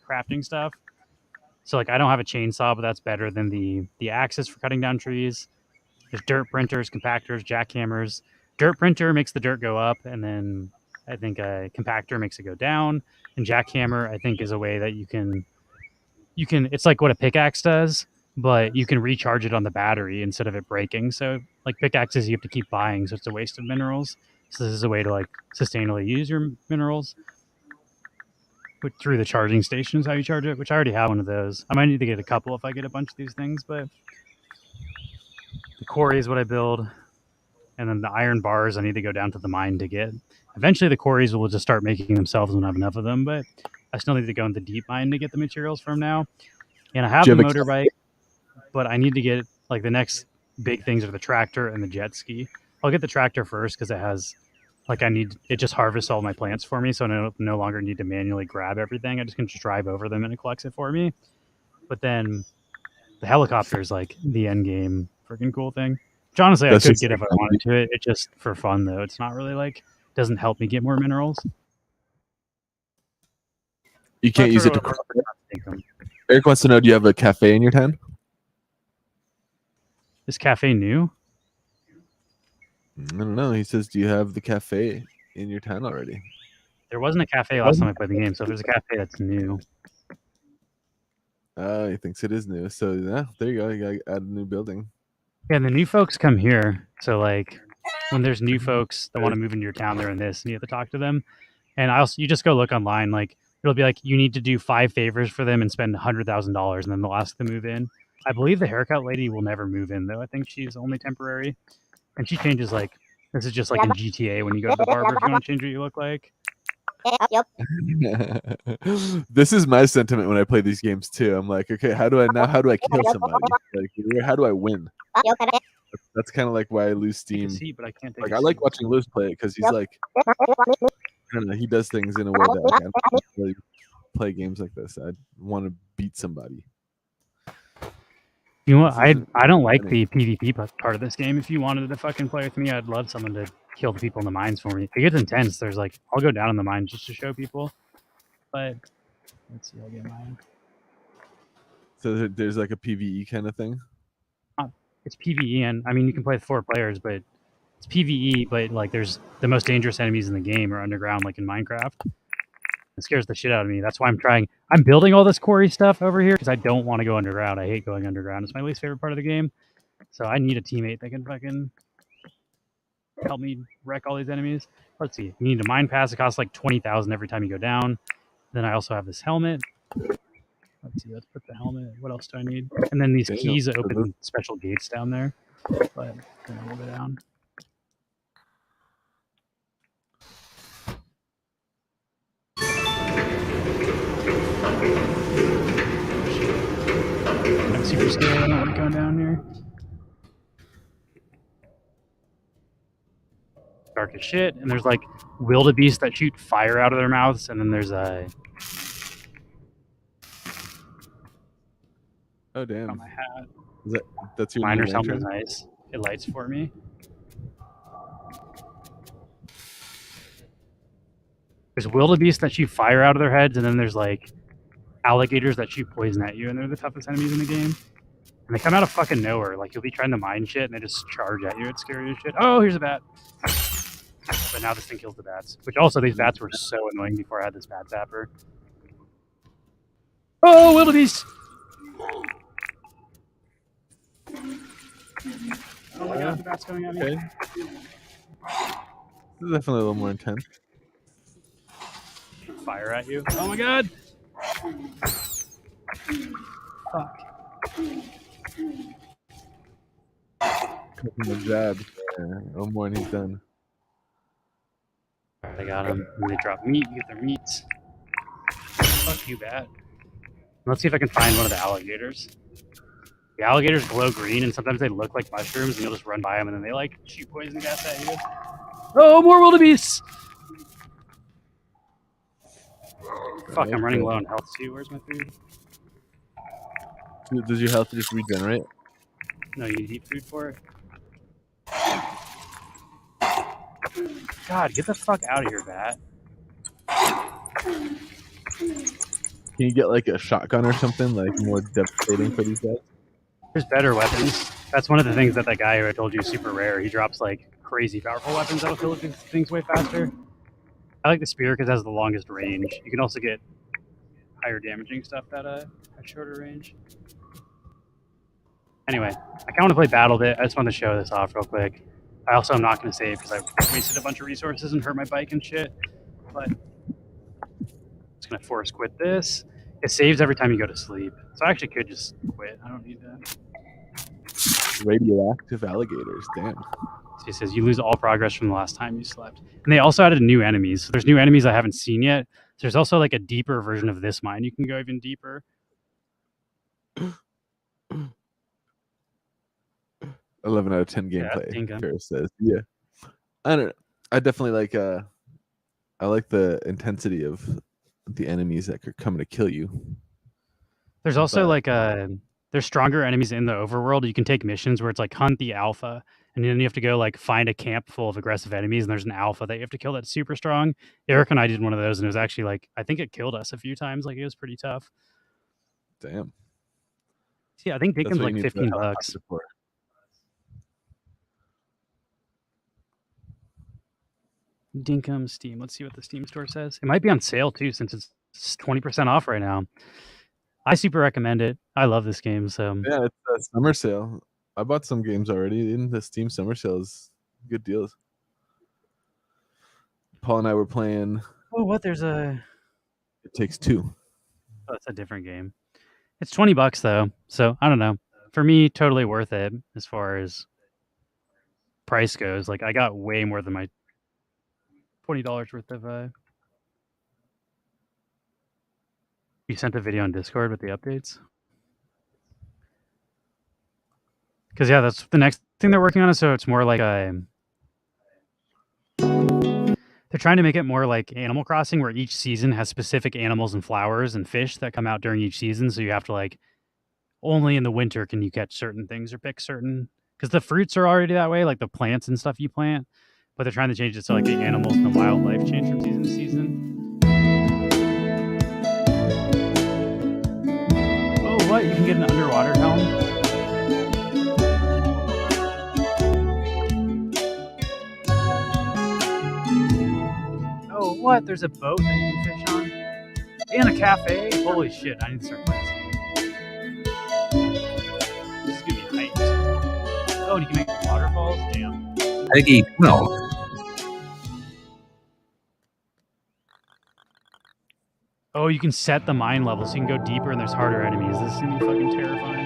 crafting stuff. So like I don't have a chainsaw, but that's better than the axes for cutting down trees. There's dirt printers, compactors, jackhammers. Dirt printer makes the dirt go up, and then I think a compactor makes it go down. And jackhammer, I think, is a way that you can it's like what a pickaxe does, but you can recharge it on the battery instead of it breaking. So like pickaxes you have to keep buying, so it's a waste of minerals. So this is a way to like sustainably use your minerals. But through the charging station is how you charge it, which I already have one of those. I might need to get a couple if I get a bunch of these things, but the quarry is what I build. And then the iron bars I need to go down to the mine to get. Eventually the quarries will just start making themselves when I have enough of them, but I still need to go into the deep mine to get the materials from now. And I have the motorbike, but I need to get like the next big things are the tractor and the jet ski. I'll get the tractor first because it has like it just harvests all my plants for me, so I no longer need to manually grab everything. I just can just drive over them and it collects it for me. But then the helicopter is like the end game freaking cool thing. Which honestly I could get if I wanted to. It's just for fun though. It's not really like doesn't help me get more minerals. You can't use it to crop them. Eric wants to know, do you have a cafe in your town? Is cafe new? I don't know. He says, do you have the cafe in your town already? There wasn't a cafe last time I played the game, so if there's a cafe that's new. Oh, he thinks it is new. So yeah, there you go. You gotta add a new building. Yeah, and the new folks come here. So like when there's new folks that want to move into your town, they're in this, and you have to talk to them. And you just go look online, like it'll be like you need to do 5 favors for them and spend $100,000, and then they'll ask to move in. I believe the haircut lady will never move in though. I think she's only temporary. And she changes like this is just like in GTA when you go to the barber if you want to change what you look like. Yep. This is my sentiment when I play these games too. I'm like, okay, how do I kill somebody? Like, how do I win? That's kind of like why I lose steam. But I can't like I like watching Lewis play it because he's like, I don't know, he does things in a way that like, I don't really play games like this. I want to beat somebody. You know what? This isn't I don't like funny. the PvP part of this game. If you wanted to fucking play with me, I'd love someone to kill the people in the mines for me. If it gets intense, there's like I'll go down in the mines just to show people. But let's see, I'll get mine. So there's like a PVE kind of thing. It's PvE, and I mean you can play with 4 players, but it's PvE. But like, there's the most dangerous enemies in the game are underground, like in Minecraft. It scares the shit out of me. That's why I'm building all this quarry stuff over here because I don't want to go underground. I hate going underground. It's my least favorite part of the game. So I need a teammate that can fucking help me wreck all these enemies. Let's see. You need a mine pass. It costs like 20,000 every time you go down. Then I also have this helmet. Let's see. Let's put the helmet. What else do I need? And then these keys that open special gates down there. But then I'll go down. I'm super scared. I don't want to go down here. Dark as shit, and there's like wildebeest that shoot fire out of their mouths, and then there's a Oh damn! on my hat. That's your Miner's new helmet is lantern? nice. It lights for me. There's wildebeest that shoot fire out of their heads, and then there's like alligators that shoot poison at you, and they're the toughest enemies in the game. And they come out of fucking nowhere. Like, you'll be trying to mine shit, and they just charge at you. It's scary as shit. Oh, here's a bat. But now this thing kills the bats. Which also, these bats were so annoying before I had this bat zapper. Oh, wildebeest! Oh my god, the bat's going at me. Okay. This is definitely a little more intense. Fire at you. Oh my god! Fuck. Cooking the jab. Yeah. Oh, more and he's done. Alright, I got him. And they drop meat. You get their meats. Fuck you, bat. Let's see if I can find one of the alligators. The alligators glow green, and sometimes they look like mushrooms, and you'll just run by them, and then they like shoot poison gas at you. Oh, more wildebeests! Fuck, I'm running low on health too. Where's my food? Does your health just regenerate? No, you need to eat food for it. God, get the fuck out of here, bat. Can you get like a shotgun or something, like more devastating for these guys? There's better weapons. That's one of the things that guy who I told you is super rare. He drops like crazy powerful weapons that'll kill things way faster. I like the spear because it has the longest range. You can also get higher damaging stuff that has shorter range. Anyway, I kind of want to play Battle Bit. I just want to show this off real quick. I also am not going to save because I wasted a bunch of resources and hurt my bike and shit. But I'm just going to force quit this. It saves every time you go to sleep. So I actually could just quit. I don't need that. Radioactive alligators, damn. So he says you lose all progress from the last time you slept. And they also added new enemies. So there's new enemies I haven't seen yet. So there's also like a deeper version of this mine. You can go even deeper. 11 out of 10 gameplay. Dinkum. Paris says, yeah. I don't know. I definitely like. I like the intensity of the enemies that are coming to kill you. There's also there's stronger enemies in the overworld. You can take missions where it's like hunt the alpha, and then you have to go like find a camp full of aggressive enemies, and there's an alpha that you have to kill that's super strong. Eric and I did one of those, and it was actually like, I think it killed us a few times. Like, it was pretty tough. Damn. Yeah, I think Dinkum's like $15. Dinkum Steam. Let's see what the Steam store says. It might be on sale too, since it's 20% off right now. I super recommend it. I love this game. So yeah, it's a summer sale. I bought some games already in the Steam summer sale. Is good deals. Paul and I were playing. Oh, what? There's a. It Takes Two. Oh, it's a different game. It's $20 though, so I don't know. For me, totally worth it as far as price goes. Like, I got way more than my $20 worth of. You sent a video on Discord with the updates? Because yeah, that's the next thing they're working on. So it's more like they're trying to make it more like Animal Crossing, where each season has specific animals and flowers and fish that come out during each season. So you have to like only in the winter can you catch certain things or pick certain, because the fruits are already that way, like the plants and stuff you plant, but they're trying to change it so like the animals and the wildlife change from season to season. Oh, what? You can get an underwater helm? Oh, what? There's a boat that you can fish on? And a cafe? Holy shit, I need to start playing this game. This is gonna be hyped. Oh, and you can make waterfalls? Damn. Peggy 12. Oh, you can set the mine level so you can go deeper and there's harder enemies. This is gonna be fucking terrifying.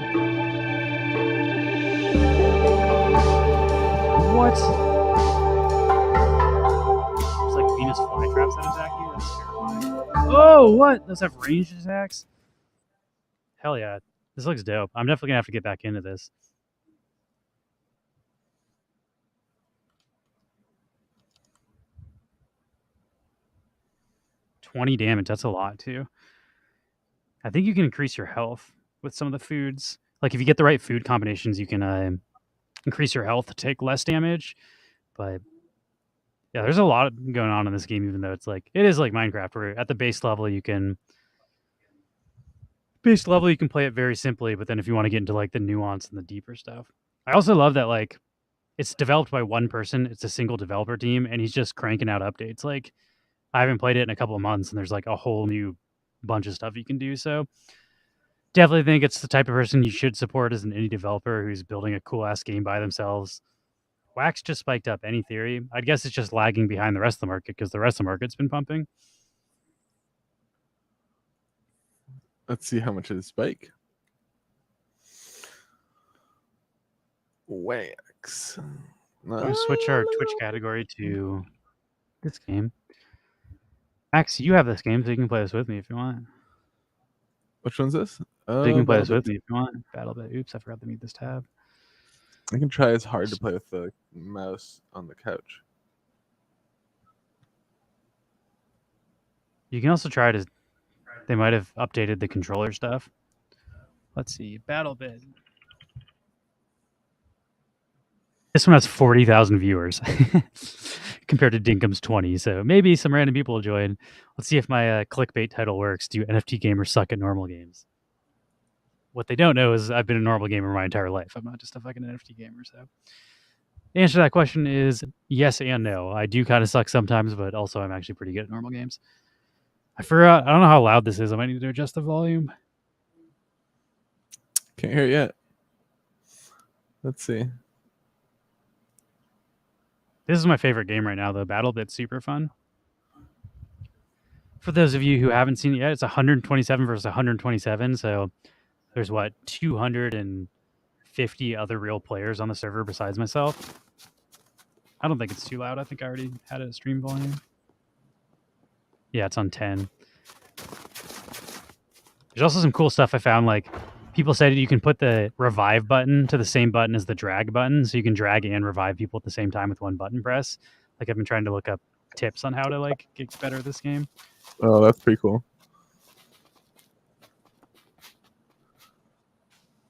What? There's like Venus flytraps that attack you? That's terrifying. Oh, what? Those have ranged attacks? Hell yeah. This looks dope. I'm definitely gonna have to get back into this. $20 damage, that's a lot too. I think you can increase your health with some of the foods. Like if you get the right food combinations, you can increase your health to take less damage. But yeah, there's a lot going on in this game, even though it is like Minecraft, where at the base level you can play it very simply, but then if you want to get into like the nuance and the deeper stuff. I also love that like it's developed by one person, it's a single developer team, and he's just cranking out updates. Like I haven't played it in a couple of months and there's like a whole new bunch of stuff you can do. So definitely think it's the type of person you should support as an indie developer who's building a cool ass game by themselves. Wax just spiked up. Any theory? I guess it's just lagging behind the rest of the market because the rest of the market's been pumping. Let's see how much it is spike. Wax. We'll switch our Twitch category to this game. Max, you have this game, so you can play this with me if you want. Which one's this? So you can play this with me if you want. BattleBit. Oops, I forgot to mute this tab. I can try. It's hard to play with the mouse on the couch. You can also try to. They might have updated the controller stuff. Let's see. BattleBit. This one has 40,000 viewers compared to Dinkum's 20. So maybe some random people will join. Let's see if my clickbait title works. Do NFT gamers suck at normal games? What they don't know is I've been a normal gamer my entire life. I'm not just a fucking NFT gamer. So the answer to that question is yes and no. I do kind of suck sometimes, but also I'm actually pretty good at normal games. I forgot. I don't know how loud this is. I might need to adjust the volume. Can't hear it yet. Let's see. This is my favorite game right now, though. BattleBit's super fun. For those of you who haven't seen it yet, it's 127 versus 127. So there's 250 other real players on the server besides myself. I don't think it's too loud. I think I already had it at stream volume. Yeah, it's on 10. There's also some cool stuff I found. Like people said you can put the revive button to the same button as the drag button, so you can drag and revive people at the same time with one button press. Like I've been trying to look up tips on how to like get better at this game. Oh, that's pretty cool.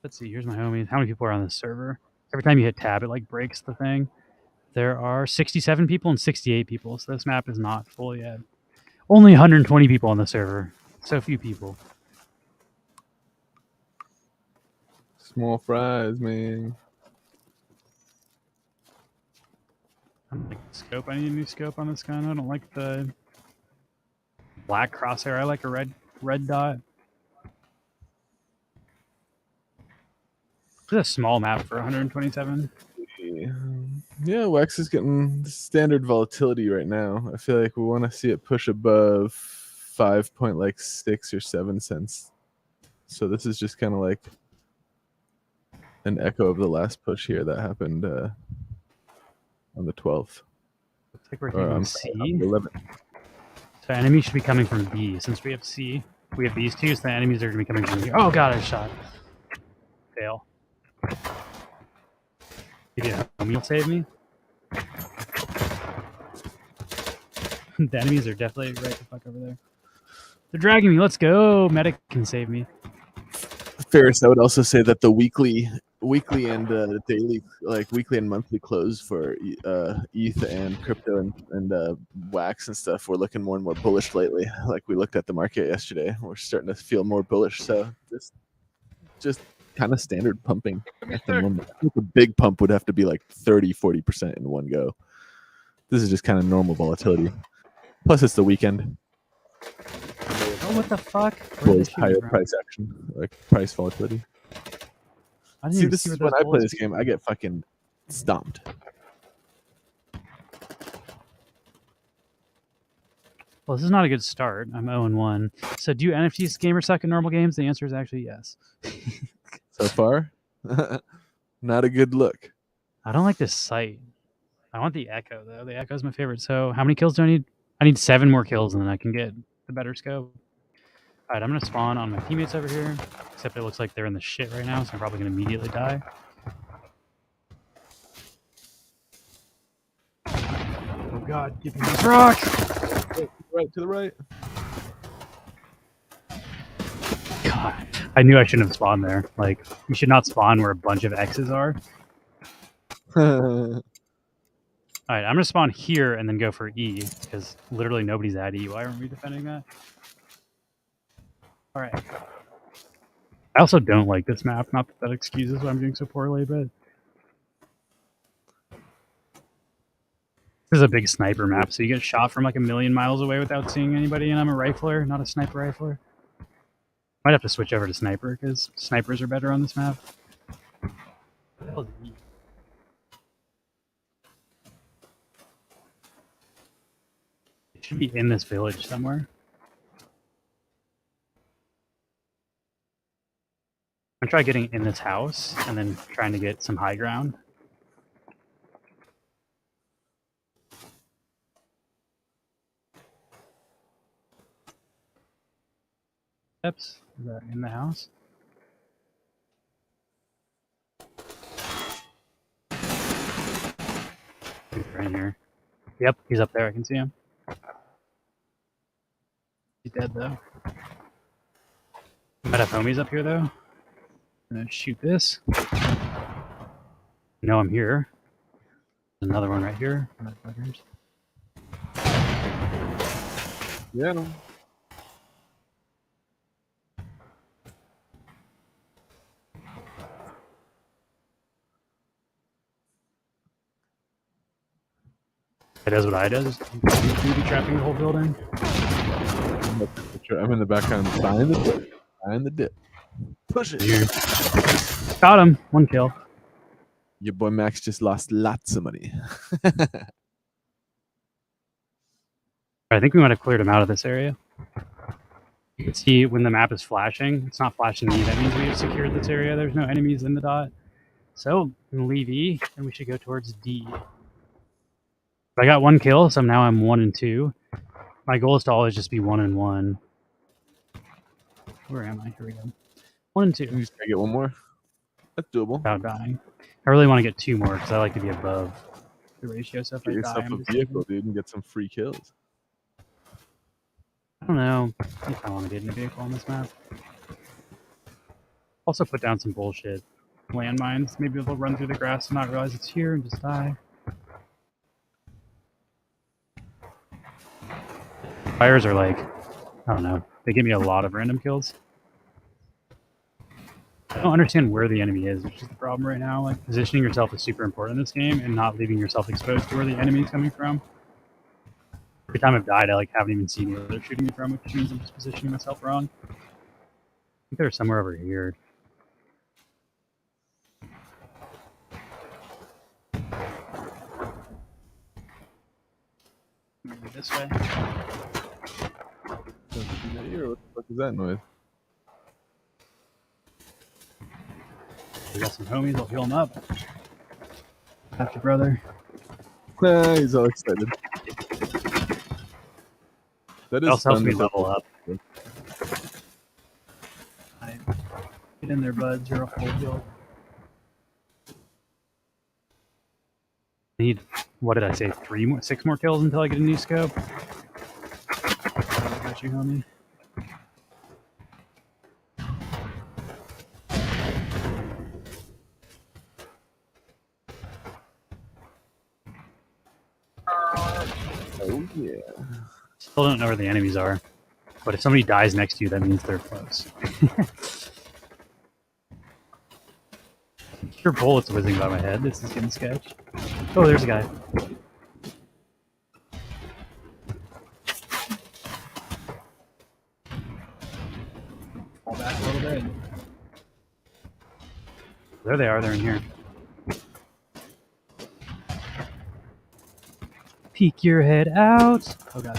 Let's see. Here's my homies. How many people are on this server? Every time you hit tab, it like breaks the thing. There are 67 people and 68 people, so this map is not full yet. Only 120 people on the server. So few people. Small fries, man. I don't like the scope. I need a new scope on this gun. I don't like the black crosshair. I like a red dot. This is a small map for 127. Yeah, Wax is getting the standard volatility right now. I feel like we want to see it push above 5.6 or 7 cents. So this is just kind of like an echo of the last push here that happened on the 12th. Looks like we're hitting C. 11th. So enemies should be coming from B. Since we have C, we have these two, so the enemies are going to be coming from here. Oh god, I shot. Fail. Maybe a homie will save me. The enemies are definitely right the fuck over there. They're dragging me. Let's go. Medic can save me. Ferris, I would also say that the weekly and daily, like weekly and monthly close for ETH and crypto and wax and stuff, we're looking more and more bullish lately. Like we looked at the market yesterday, we're starting to feel more bullish. So just kind of standard pumping at the moment. I think a big pump would have to be like 30-40% in one go. This is just kind of normal volatility. Plus, it's the weekend. Oh, what the fuck? Where did Boys, they shoot me higher from? price action, like price volatility. I didn't See, even this see is where when those I play bullets this game, I get fucking stomped. Well, this is not a good start. I'm 0-1. So, do NFTs gamers suck in normal games? The answer is actually yes. So far, not a good look. I don't like this sight. I want the echo though. The echo is my favorite. So, how many kills do I need? I need 7 more kills, and then I can get the better scope. All right, I'm gonna spawn on my teammates over here. Except it looks like they're in the shit right now, so I'm probably gonna immediately die. Oh god, give me this rock! Right to the right. God, I knew I shouldn't have spawned there. Like, you should not spawn where a bunch of X's are. Alright, I'm gonna spawn here and then go for E, because literally nobody's at E. Why aren't we defending that? Alright. I also don't like this map, not that excuses why I'm doing so poorly, but this is a big sniper map, so you get shot from like a million miles away without seeing anybody, and I'm a rifler, not a sniper rifler. Might have to switch over to sniper, because snipers are better on this map. What the hell is E? It should be in this village somewhere. I'm gonna try getting in this house and then trying to get some high ground. Steps? Is that in the house? He's right here. Yep, he's up there. I can see him. He's dead though. Might have homies up here though. I'm gonna shoot this. No, I'm here. There's another one right here. Motherfuckers. Yeah. No. It does what I do. Just booby trapping the whole building. I'm in the background behind the dip. Behind the dip. Push it. Here. Got him. 1 kill. Your boy Max just lost lots of money. I think we might have cleared him out of this area. You can see when the map is flashing, it's not flashing E. That means we have secured this area. There's no enemies in the dot. So, I'm going to leave E, and we should go towards D. I got 1 kill, so now I'm 1-2. My goal is to always just be 1-1. Where am I? Here we go. 1-2. You just gotta get one more. That's doable. Without dying. I really want to get 2 more, because I like to be above the ratio. So if Get I die, yourself I'm a just vehicle, dude, and get some free kills. I don't know if I want to get in a vehicle on this map. Also put down some bullshit landmines. Maybe they'll run through the grass and not realize it's here and just die. Fires are like, I don't know, they give me a lot of random kills. I don't understand where the enemy is, which is the problem right now. Like, positioning yourself is super important in this game and not leaving yourself exposed to where the enemy is coming from. Every time I've died, I like haven't even seen where they're shooting me from, which means I'm just positioning myself wrong. I think they're somewhere over here. Maybe this way. What the fuck is that noise? We got some homies, I'll heal them up. After brother. He's all excited. That It is also helps fun me to level up. Right. Get in there, buds. You're a full heal. I need, what did I say, 6 more kills until I get a new scope? Got you, homie. Yeah. Still don't know where the enemies are. But if somebody dies next to you, that means they're close. Your bullets whizzing by my head. This is getting sketch. Oh, there's a guy. Fall back a little bit. There they are. They're in here. Peek your head out. Oh god.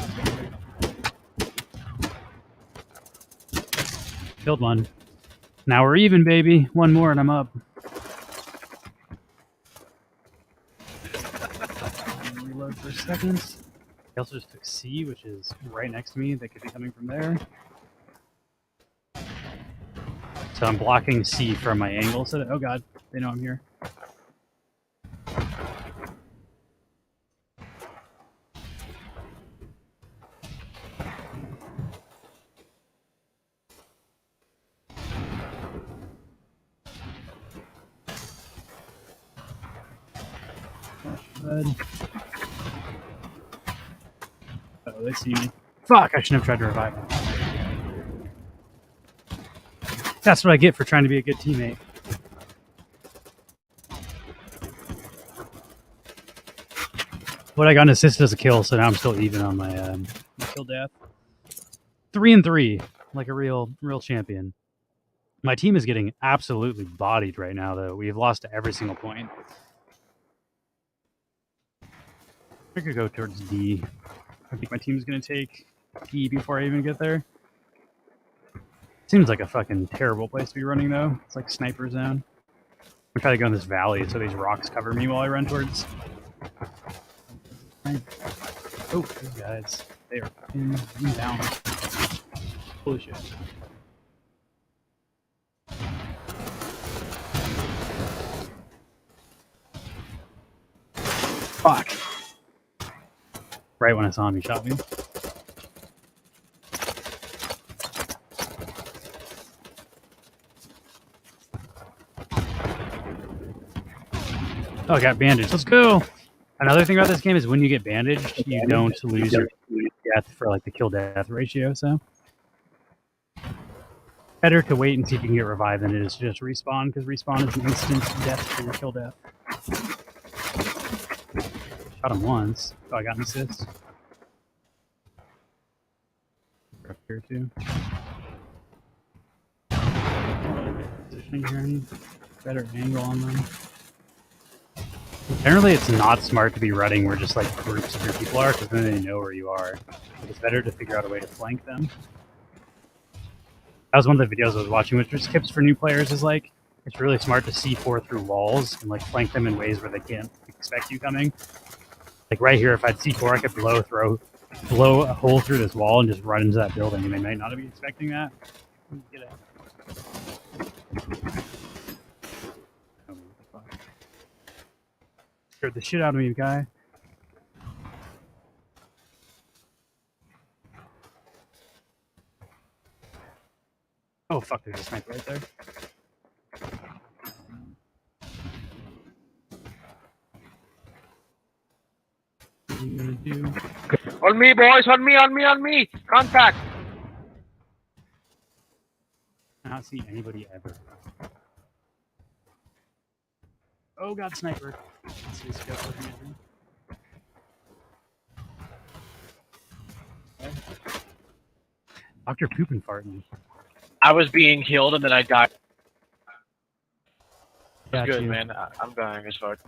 Killed one. Now we're even, baby. One more and I'm up. Reload for a second. I also just took C, which is right next to me. They could be coming from there. So I'm blocking C from my angle. So that, oh god, they know I'm here. Oh, they see me. Fuck, I shouldn't have tried to revive them. That's what I get for trying to be a good teammate. But I got an assist as a kill, so now I'm still even on my kill death. 3-3, like a real champion. My team is getting absolutely bodied right now, though. We've lost every single point. I could go towards D. I think my team's going to take E before I even get there. Seems like a fucking terrible place to be running, though. It's like sniper zone. I'm trying to go in this valley so these rocks cover me while I run towards. Oh, these guys. They are in down. Holy shit. Fuck. Right when I saw him, he shot me. Oh, I got bandaged. Let's go! Another thing about this game is when you get bandaged, you don't lose your death for like the kill-death ratio, so... Better to wait and see if you can get revived than it is to just respawn, because respawn is an instant death for your kill-death. Shot him once. Oh, I got an assist. Up here, too. Positioning here, any better angle on them. Generally, it's not smart to be running where just like groups of your people are, because then they know where you are. It's better to figure out a way to flank them. That was one of the videos I was watching, which was tips for new players. Is like it's really smart to C4 through walls and like flank them in ways where they can't expect you coming. Like right here, if I had C4, I could blow a hole through this wall and just run into that building, and they might not be expecting that. Get out. Scared the shit out of me, guy. Oh fuck, there's a sniper right there. What are you gonna do? On me, boys! On me! Contact! I not see anybody ever. Oh god, sniper. Let's see this guy looking at me. Okay. Dr. Poop and farting. I was being healed and then I died. Got Good, you. man. I'm dying as fuck.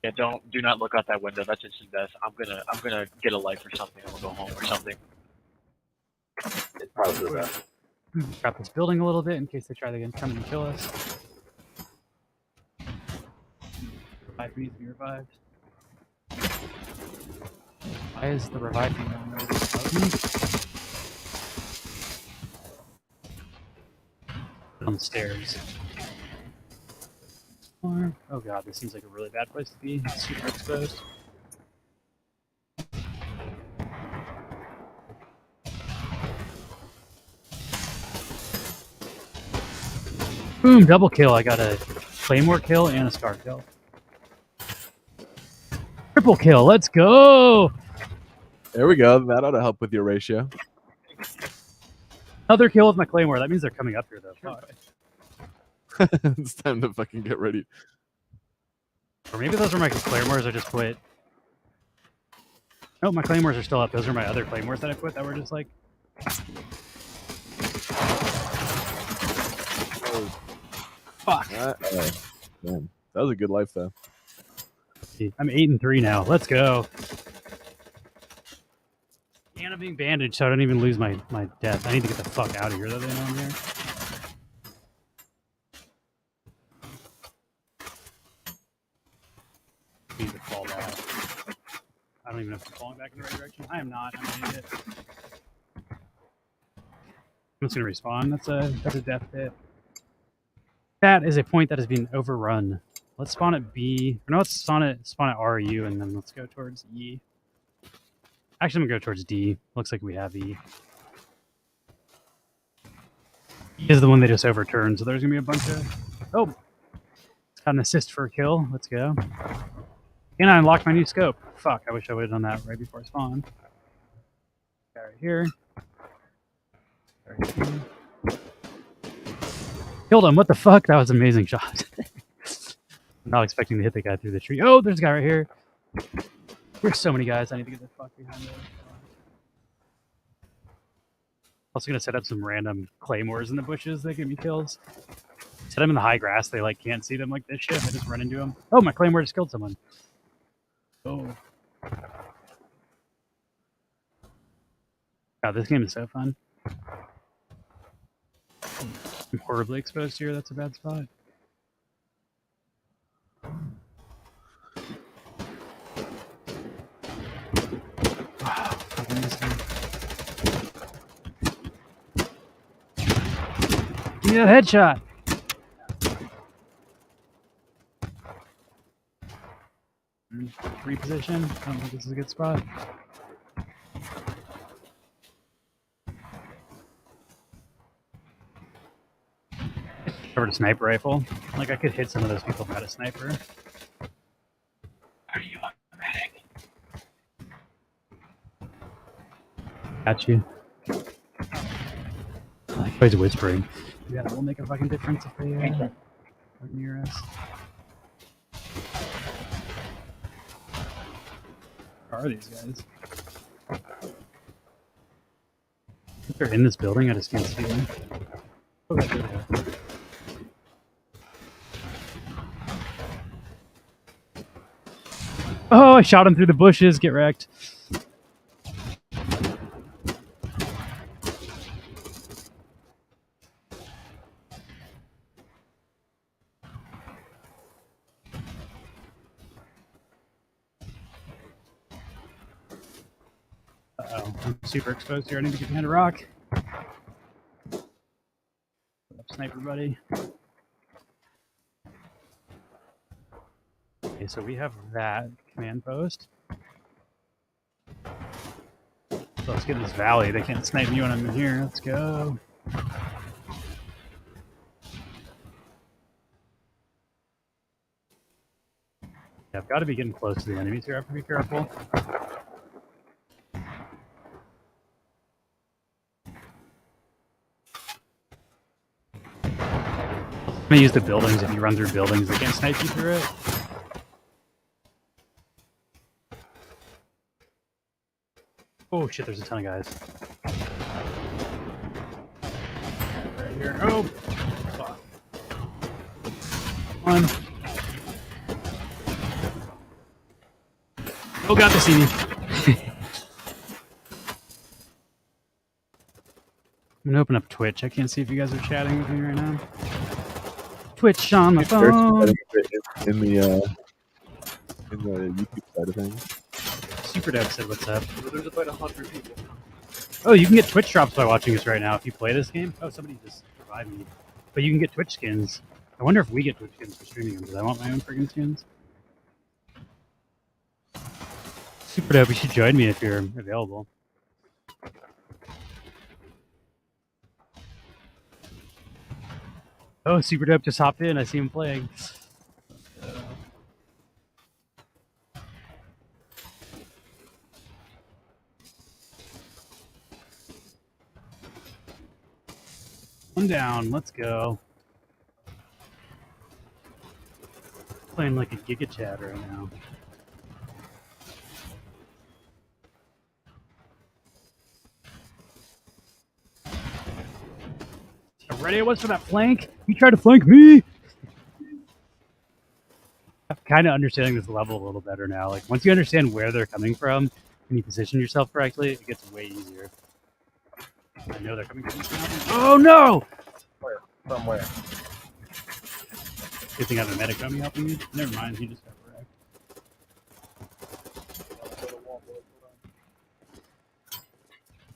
Yeah, do not look out that window. That's instant death. I'm gonna get a life or something. I'm gonna go home or something. It's probably that. Drop this building a little bit in case they try to come and kill us. Revive needs to be revived. Why is the revive thing going over above me? On the stairs. Oh god, this seems like a really bad place to be. It's super exposed. Boom, double kill. I got a Claymore kill and a Scar kill. Triple kill. Let's go. There we go. That ought to help with your ratio. Another kill with my Claymore. That means they're coming up here, though. Fuck. It's time to fucking get ready. Or maybe those are my Claymores I just put. Oh, my Claymores are still up. Those are my other Claymores that I put that were just like... Fuck. Man, that was a good life, though. I'm 8-3 now. Let's go. And I'm being bandaged, so I don't even lose my death. I need to get the fuck out of here, though. They know I'm here. I need to fall back. I don't even know if I'm falling back in the right direction. I am not. I'm an idiot. I'm just gonna respawn. That's a death pit. That is a point that has been overrun. Let's spawn at B. Or no, let's spawn at RU, and then let's go towards E. Actually, I'm gonna go towards D. Looks like we have E. E is the one they just overturned, so there's gonna be a bunch of... Oh! Got an assist for a kill. Let's go. And I unlocked my new scope. Fuck, I wish I would have done that right before I spawned. Guy right here. Guy right here. Killed him. What the fuck? That was an amazing shot. I'm not expecting to hit the guy through the tree. Oh, there's a guy right here. There's so many guys. I need to get the fuck behind me. Also gonna set up some random claymores in the bushes that give me kills. Set them in the high grass. They like can't see them like this shit. I just run into them. Oh, my claymore just killed someone. Oh. God, this game is so fun. I'm horribly exposed here. That's a bad spot. Give me that headshot. Reposition. I don't think this is a good spot. Covered a sniper rifle. Like I could hit some of those people without a sniper. Are you automatic? Got you. He's whispering. Yeah, that will make a fucking difference if they are near us. Where are these guys? If they're in this building, I just can't see them. Oh, there they are. Oh, I shot him through the bushes. Get wrecked. Uh-oh, I'm super exposed here. I need to get behind a rock. Sniper buddy. Okay, so we have that command post. So let's get in this valley. They can't snipe me when I'm in here. Let's go. Yeah, I've got to be getting close to the enemies here. I have to be careful. I'm gonna use the buildings. If you run through buildings, they can't snipe you through it. Oh shit, there's a ton of guys. Right here. Oh! Fuck. One. Oh god, they see me. I'm gonna open up Twitch. I can't see if you guys are chatting with me right now. Twitch on my phone. In the YouTube side of things. Super Dev said what's up. There's about 100 people. Oh, you can get Twitch drops by watching this right now if you play this game. Oh, somebody just revived me. But you can get Twitch skins. I wonder if we get Twitch skins for streaming them, because I want my own friggin' skins. Super Dev, you should join me if you're available. Oh, Super Dope just hopped in. I see him playing. One down. Let's go. Playing like a Giga Chat right now. How ready I was for that flank? You tried to flank me! I'm kind of understanding this level a little better now. Like, once you understand where they're coming from and you position yourself correctly, it gets way easier. I know they're coming from this mountain. Oh no! Where? From where? Good thing I have a medic coming helping you. Never mind, he just got wrecked.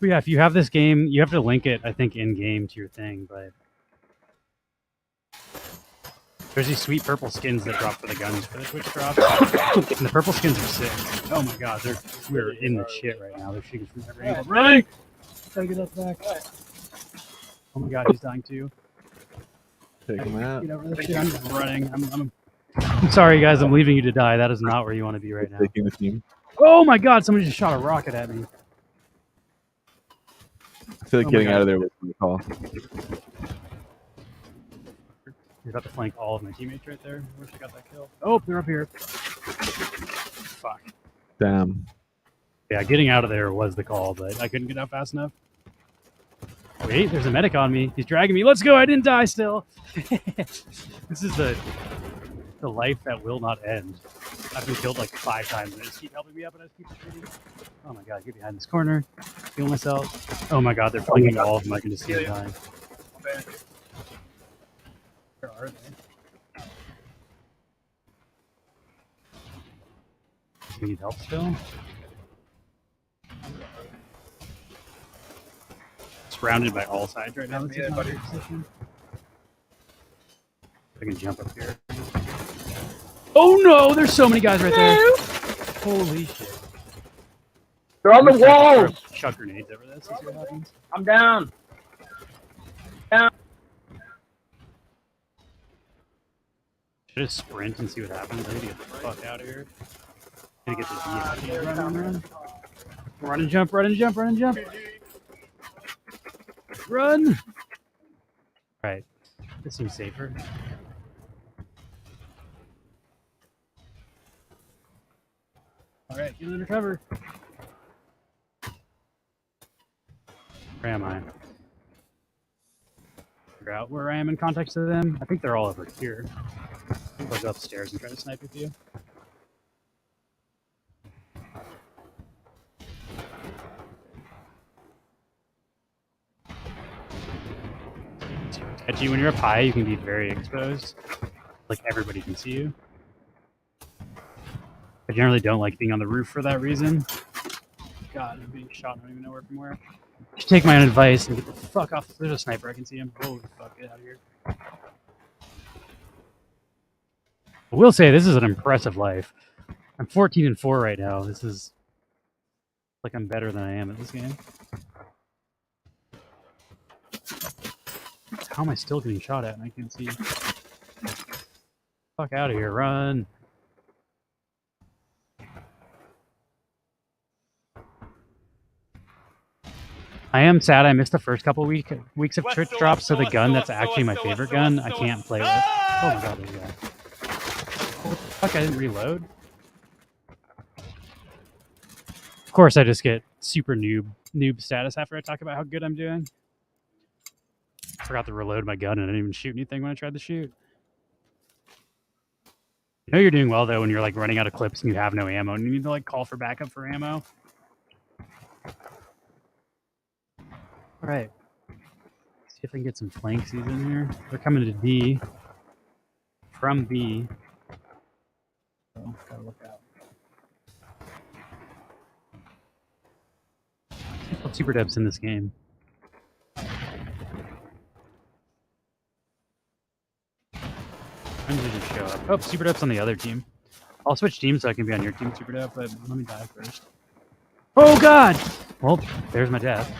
But yeah, if you have this game, you have to link it, I think, in-game to your thing, but... There's these sweet purple skins that drop for the guns for the Twitch drop. And the purple skins are sick. Oh my god, we're in the shit right now. They're shooting from every angle. Running! Gotta get us back. Oh my god, he's dying too. Take him out. Get over this shit. I'm just running. I'm sorry, guys. I'm leaving you to die. That is not where you want to be right now. Taking the team. Oh my god, somebody just shot a rocket at me. I feel like getting out of there was the call. You're about to flank all of my teammates right there. I wish I got that kill. Oh, they're up here. Fuck. Damn. Yeah, getting out of there was the call, but I couldn't get out fast enough. Wait, there's a medic on me. He's dragging me. Let's go. I didn't die still. This is the life that will not end. I've been killed like 5 times. They just keep helping me up and I just keep shooting. Oh my god, get behind this corner. Heal myself. Oh my god, they're flanking all of them. I can just see them dying. Where are they? Do you need help still? Surrounded by all sides right now. This is not a good position. I can jump up here. Oh no! There's so many guys right there. Holy shit! They're on the walls. Chuck grenades over this. Let's see what happens. I'm down. Down. Should I just sprint and see what happens? I need to get the fuck out of here. I need to get the D out of here. Run and jump, run and jump, run and jump. Run! Alright. This seems safer. Alright, get under cover. Where am I? Figure out where I am in context of them. I think they're all over here. I'll go upstairs and try to snipe with you. Edgy, when you're up high, you can be very exposed. Like, everybody can see you. I generally don't like being on the roof for that reason. God, I'm being shot. I don't even know where from where. I should take my own advice and get the fuck off. There's a sniper. I can see him. Holy fuck, get out of here. I will say, this is an impressive life. I'm 14-4 right now. This is... like, I'm better than I am at this game. How am I still getting shot at and I can't see? Fuck out of here, run! I am sad I missed the first couple weeks of Twitch drops, so the gun that's actually my favorite gun, I can't play with. Oh my god, there's a guy. What the fuck, I didn't reload? Of course, I just get super noob status after I talk about how good I'm doing. I forgot to reload my gun and I didn't even shoot anything when I tried to shoot. I know you're doing well though when you're like running out of clips and you have no ammo and you need to like call for backup for ammo. Alright. See if I can get some flanksies in here. They're coming to D. From B. So, gotta look out. Super depths in this game. When did it show up? Oh, Super Dope's on the other team. I'll switch teams so I can be on your team, Super Dope, but let me die first. Oh god! Well, there's my death.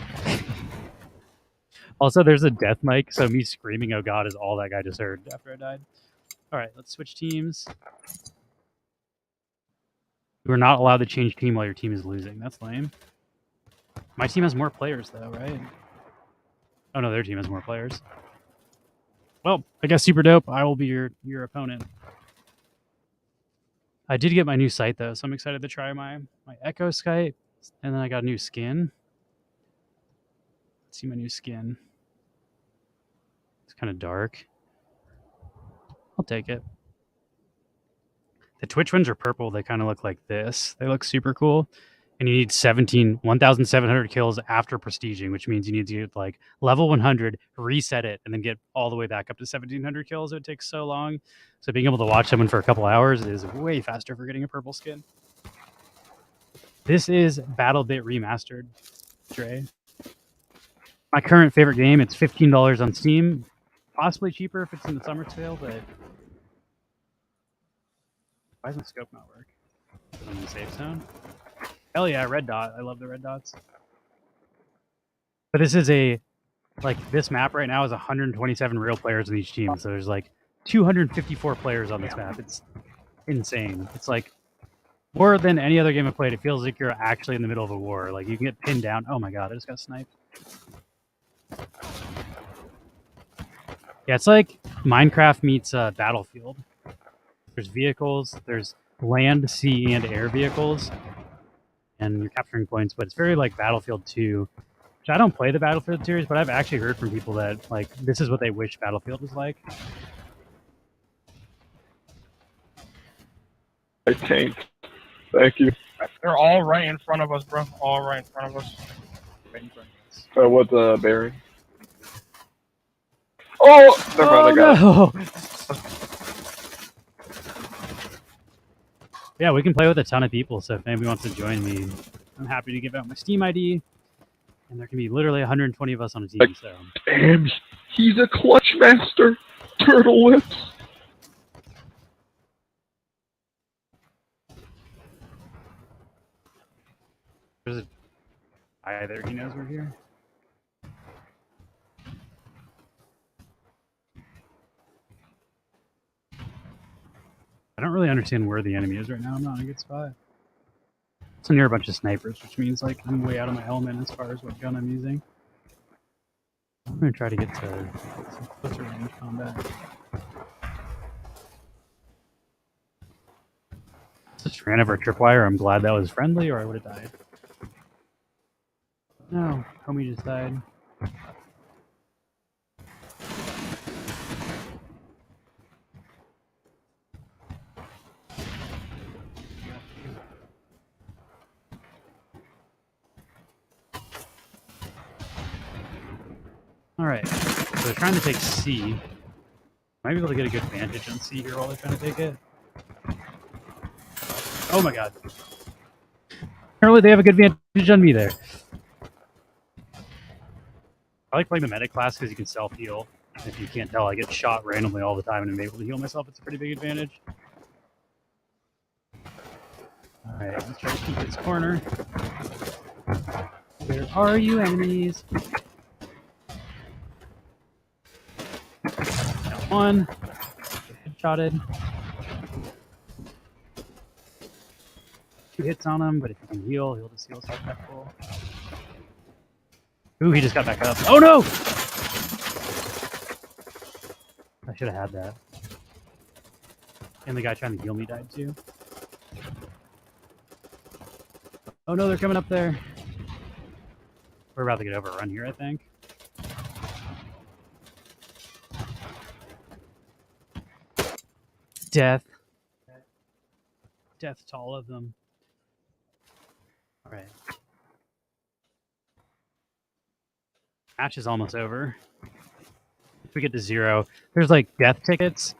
Also, there's a death mic, so me screaming "Oh God" is all that guy just heard after I died. All right, let's switch teams. You're not allowed to change team while your team is losing. That's lame. My team has more players, though, right? Oh no, their team has more players. Well, I guess super dope. I will be your opponent. I did get my new site though, so I'm excited to try my Echo Skype, and then I got a new skin. Let's see my new skin. It's kind of dark. I'll take it. The Twitch ones are purple. They kind of look like this. They look super cool. And you need 1,700 kills after prestiging, which means you need to get like level 100, reset it, and then get all the way back up to 1,700 kills. It would take so long. So being able to watch someone for a couple hours is way faster for getting a purple skin. This is BattleBit Remastered, Dre. My current favorite game. It's $15 on Steam. Possibly cheaper if it's in the summer sale, but why does my scope not work? I'm in the safe zone. Hell yeah, red dot. I love the red dots. But this is this map right now is 127 real players in each team. So there's like 254 players on this map. It's insane. It's like more than any other game I've played. It feels like you're actually in the middle of a war. Like you can get pinned down. Oh my god, I just got sniped. Yeah, it's like Minecraft meets Battlefield. There's vehicles, there's land, sea, and air vehicles, and you're capturing points, but it's very like Battlefield 2, which I don't play the Battlefield series, but I've actually heard from people that like this is what they wish Battlefield was like. I tanked. Thank you. They're all right in front of us, bro. All right in front of us. What's Barry? Oh, never mind, I got it. Yeah, we can play with a ton of people, so if anybody wants to join me, I'm happy to give out my Steam ID. And there can be literally 120 of us on a team, so... Damn, he's a clutch master! Turtle whips! There's a guy there, he knows we're here. I don't really understand where the enemy is right now. I'm not in a good spot. It's near a bunch of snipers, which means like I'm way out of my element as far as what gun I'm using. I'm gonna try to get to some closer range combat. Just ran over a tripwire. I'm glad that was friendly, or I would have died. No, homie just died. Alright, so they're trying to take C. Might be able to get a good vantage on C here while they're trying to take it. Oh my god. Apparently they have a good vantage on me there. I like playing the medic class because you can self-heal. If you can't tell, I get shot randomly all the time and I'm able to heal myself. It's a pretty big advantage. Alright, let's try to keep this corner. Where are you, enemies? Got one. Headshotted. 2 hits on him, but if you can heal, he'll just heal himself back full. Ooh, he just got back up. Oh no! I should have had that. And the guy trying to heal me died too. Oh no, they're coming up there. We're about to get overrun here, I think. Death. Death to all of them. Alright. Match is almost over. If we get to 0, there's like death tickets.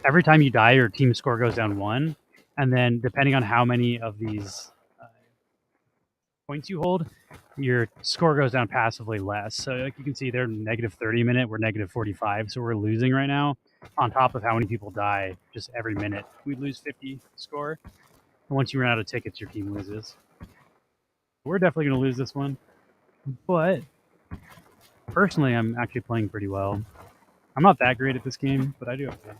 Every time you die, your team score goes down 1. And then depending on how many of these points you hold, your score goes down passively less. So like you can see they're -30 a minute, we're -45, so we're losing right now. On top of how many people die just every minute. We lose 50 score. And once you run out of tickets, your team loses. We're definitely going to lose this one. But Personally, I'm actually playing pretty well. I'm not that great at this game, but I do okay.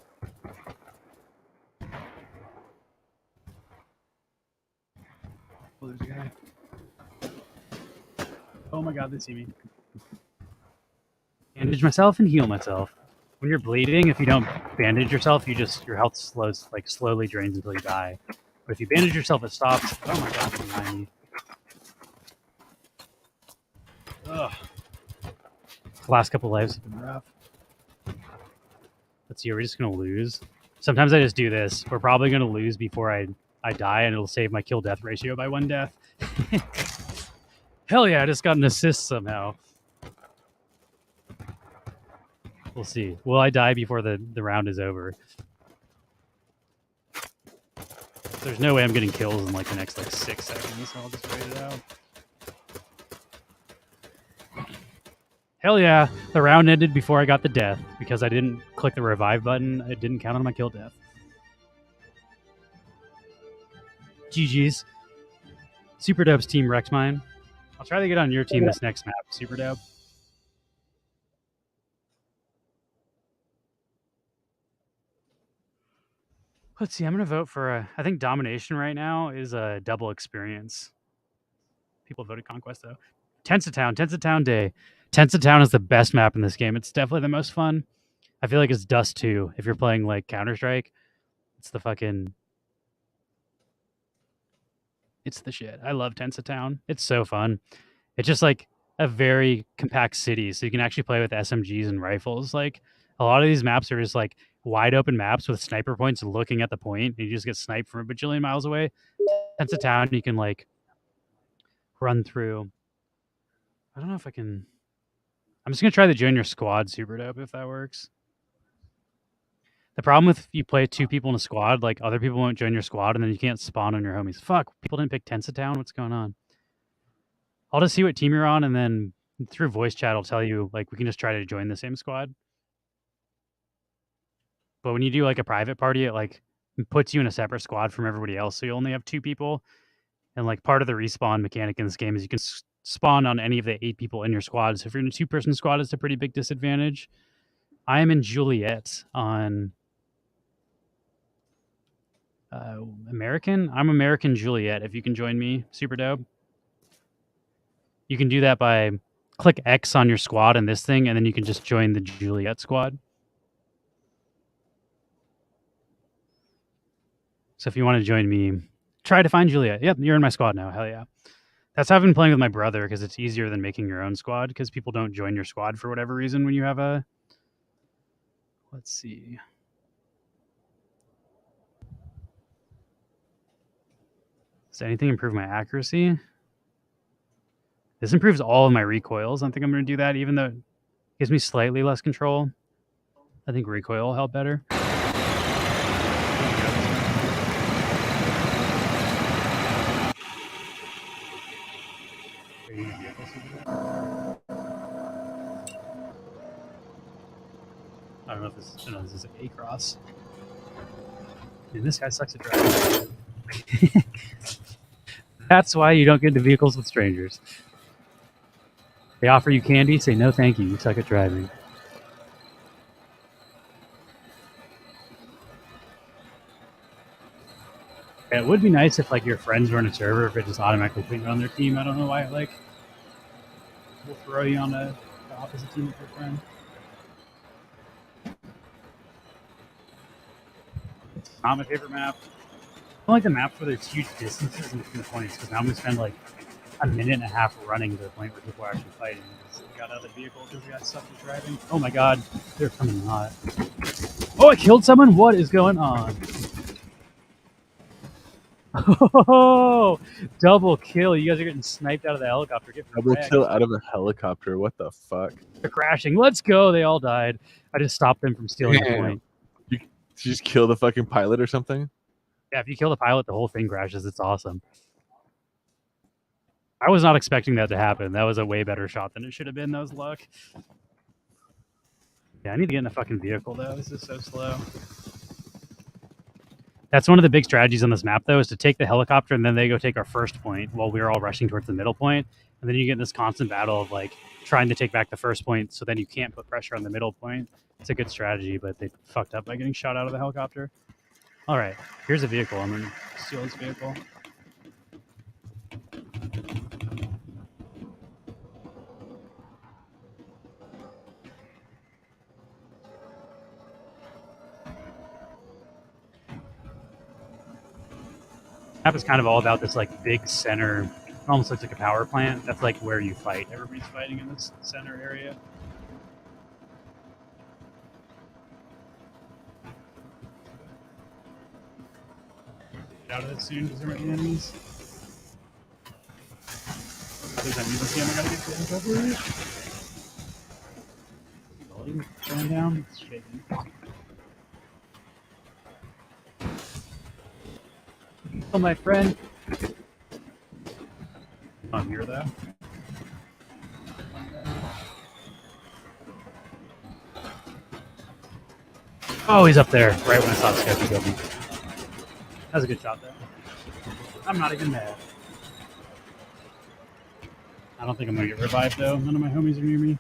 Oh, there's a guy. Oh my god, they see me. Bandage myself and heal myself. When you're bleeding, if you don't bandage yourself, your health slowly drains until you die. But if you bandage yourself, it stops. Oh my god, they're behind me. Ugh. The last couple lives have been rough. Let's see, are we just gonna lose? Sometimes I just do this. We're probably gonna lose before I die, and it'll save my kill death ratio by 1 death. Hell yeah, I just got an assist somehow. We'll see. Will I die before the round is over? There's no way I'm getting kills in like the next 6 seconds, so I'll just wait it out. Hell yeah, the round ended before I got the death because I didn't click the revive button. It didn't count on my kill death. GG's. Super Dope's team wrecked mine. I'll try to get on your team this next map, Super Dope. Let's see, I'm going to vote for, I think Domination right now is a double experience. People voted Conquest, though. Tensa Town Day. Tensa Town is the best map in this game. It's definitely the most fun. I feel like it's Dust 2. If you're playing, like, Counter-Strike, it's the fucking... It's the shit. I love Tensa Town. It's so fun. It's just, like, a very compact city, so you can actually play with SMGs and rifles. Like, a lot of these maps are just, like, wide open maps with sniper points looking at the point, and you just get sniped from a bajillion miles away. Tensa Town, you can, like, run through. I don't know if I can... I'm just going to try to join your squad, Super Dope, if that works. The problem with if you play 2 people in a squad, like, other people won't join your squad, and then you can't spawn on your homies. Fuck, people didn't pick Tensa Town? What's going on? I'll just see what team you're on, and then through voice chat, I'll tell you, like, we can just try to join the same squad. But when you do, like, a private party, it, like, puts you in a separate squad from everybody else, so you only have 2 people. And, like, part of the respawn mechanic in this game is you can spawn on any of the 8 people in your squad. So if you're in a 2-person squad, it's a pretty big disadvantage. I am in Juliet on American. I'm American Juliet. If you can join me, Super Dope. You can do that by click X on your squad in this thing, and then you can just join the Juliet squad. So if you want to join me, try to find Juliet. Yep, you're in my squad now. Hell yeah. That's how I've been playing with my brother, because it's easier than making your own squad, because people don't join your squad for whatever reason when you have a... Let's see. Does anything improve my accuracy? This improves all of my recoils. I think I'm going to do that, even though it gives me slightly less control. I think recoil will help better. I don't know if this... No, this is a cross. Dude, this guy sucks at driving. That's why you don't get into vehicles with strangers. They offer you candy, say no thank you, you suck at driving. Yeah, it would be nice if, like, your friends were in a server, if it just automatically put you on their team. I don't know why it, like, will throw you on the opposite team with your friend. It's not my favorite map. I don't like the maps where there's huge distances in between the points, because now I'm going to spend, like, a minute and a half running to the point where people are actually fighting. We got out of the vehicle because we got stuck with driving. Oh my god, they're coming hot. Oh, I killed someone? What is going on? Oh, double kill. You guys are getting sniped out of the helicopter. Double kill out of a helicopter. What the fuck? They're crashing. Let's go. They all died. I just stopped them from stealing the point. You just kill the fucking pilot or something? Yeah, if you kill the pilot, the whole thing crashes. It's awesome. I was not expecting that to happen. That was a way better shot than it should have been. That was luck. Yeah, I need to get in a fucking vehicle, though. This is so slow. That's one of the big strategies on this map, though, is to take the helicopter and then they go take our first point while we're all rushing towards the middle point. And then you get in this constant battle of like trying to take back the first point, so then you can't put pressure on the middle point. It's a good strategy, but they fucked up by getting shot out of the helicopter. All right, here's a vehicle. I'm gonna steal this vehicle. Map is kind of all about this like big center. It almost looks like a power plant. That's like where you fight. Everybody's fighting in this center area. Get out of this soon because there might be enemies. There's enemies on camera. Gotta get to the volume going down. It's shaking. Oh, my friend. I'm here though. Oh, he's up there. Right when I saw the scope, he killed me. That was a good shot though. I'm not even mad. I don't think I'm gonna get revived though. None of my homies are near me.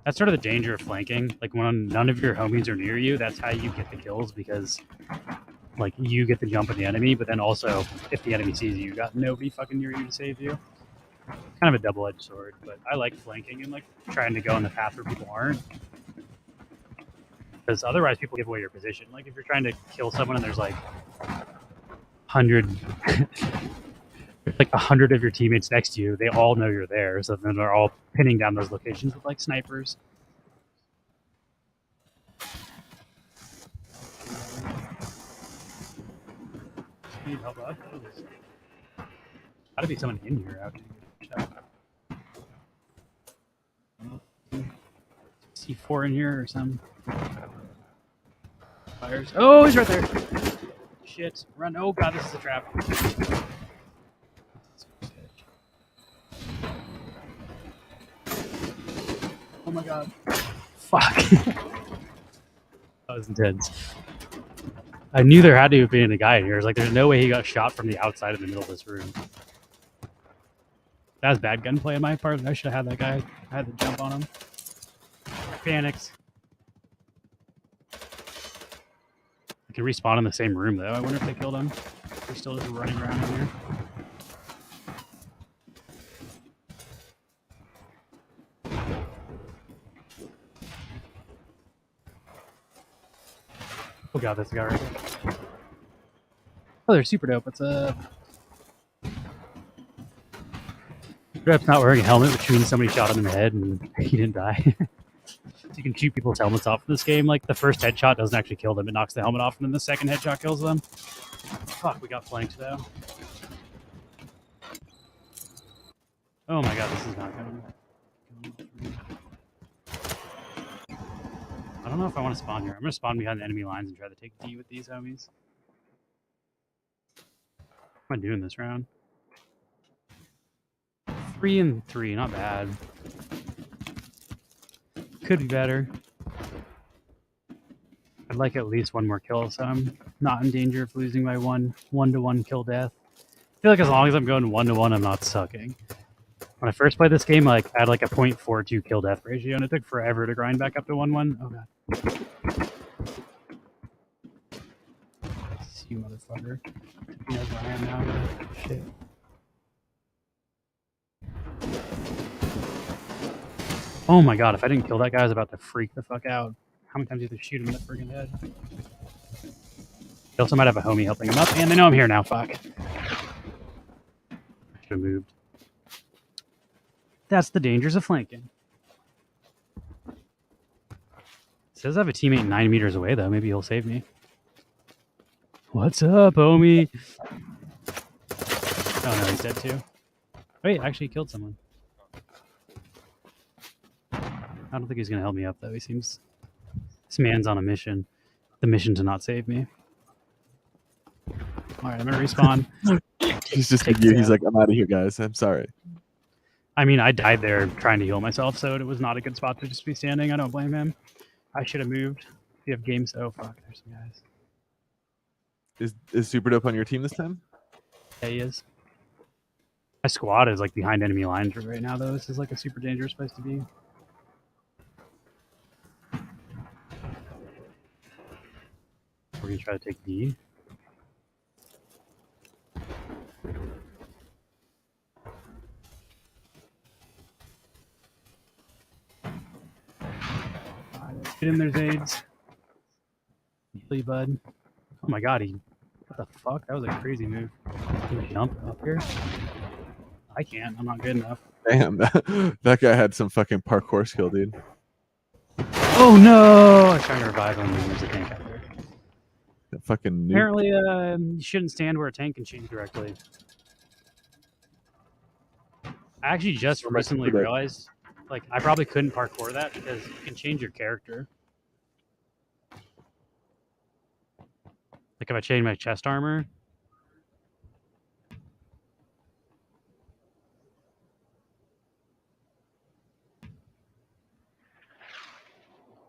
That's sort of the danger of flanking. Like when none of your homies are near you, that's how you get the kills, because like you get the jump on the enemy, but then also if the enemy sees you, got nobody fucking near you to save you. Kind of a double-edged sword, but I like flanking and like trying to go in the path where people aren't. Because otherwise people give away your position. Like if you're trying to kill someone and there's like 100 like 100 of your teammates next to you, they all know you're there, so then they're all pinning down those locations with like snipers. Need help out? Gotta be someone in here out here. C4 in here or some fires. Oh, he's right there. Shit, run! Oh god, this is a trap. Oh my god. Fuck. That was intense. I knew there had to have been a guy in here. Like, there's no way he got shot from the outside in the middle of this room. That was bad gunplay on my part. I should have had that guy. I had to jump on him. Panics. I can respawn in the same room, though. I wonder if they killed him. They're still just running around in here. Oh god, that's the guy right there. Oh, they're super dope. What's up? Rep's not wearing a helmet, which means somebody shot him in the head and he didn't die. So you can shoot people's helmets off in this game. Like, the first headshot doesn't actually kill them. It knocks the helmet off, and then the second headshot kills them. Fuck, we got flanked, though. Oh my god, this is not good. I don't know if I want to spawn here. I'm going to spawn behind the enemy lines and try to take D with these homies. How am I doing this round? 3 and 3, not bad. Could be better. I'd like at least one more kill, so I'm not in danger of losing my one-to-one kill death. I feel like as long as I'm going 1-to-1, I'm not sucking. When I first played this game, like I had like a 0.42 kill death ratio, and it took forever to grind back up to 1-1. Oh god. You motherfucker. He knows where I am now. Shit. Oh my god, if I didn't kill that guy, I was about to freak the fuck out. How many times do you have to shoot him in the friggin' head? They also might have a homie helping him up, and they know I'm here now, fuck. I should have moved. That's the dangers of flanking. It says I have a teammate 9 meters away, though. Maybe he'll save me. What's up, homie? Oh no, he's dead too. Wait, actually killed someone. I don't think he's gonna help me up though. He seems... This man's on a mission. The mission to not save me. Alright, I'm gonna respawn. He's just like you. He's like, I'm out of here, guys. I'm sorry. I mean, I died there trying to heal myself, so it was not a good spot to just be standing. I don't blame him. I should have moved. you have games. Oh fuck, there's some guys. Is Super Dope on your team this time? Yeah, he is. My squad is like behind enemy lines right now, though. This is like a super dangerous place to be. We're gonna try to take D. Get in there, Zades. Heal you, bud. Oh my god, what the fuck? That was a crazy move. Can you jump up here? I can't. I'm not good enough. Damn, that guy had some fucking parkour skill, dude. Oh no! I was trying to revive him and there's a tank out there. That fucking noob. Apparently, you shouldn't stand where a tank can shoot you directly. I actually just recently realized, like, I probably couldn't parkour that because you can change your character. Like, if I change my chest armor,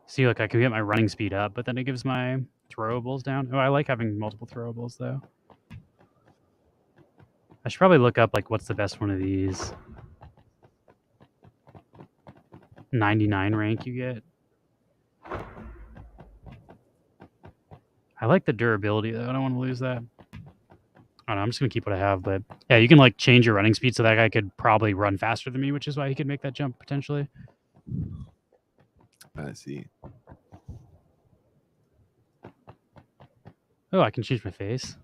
see, like, I can get my running speed up, but then it gives my throwables down. Oh, I like having multiple throwables, though. I should probably look up, like, what's the best one of these. 99 rank you get. I like the durability, though. I don't want to lose that. I don't know, I'm just going to keep what I have, but yeah, you can, like, change your running speed so that guy could probably run faster than me, which is why he could make that jump, potentially. I see. Oh, I can change my face.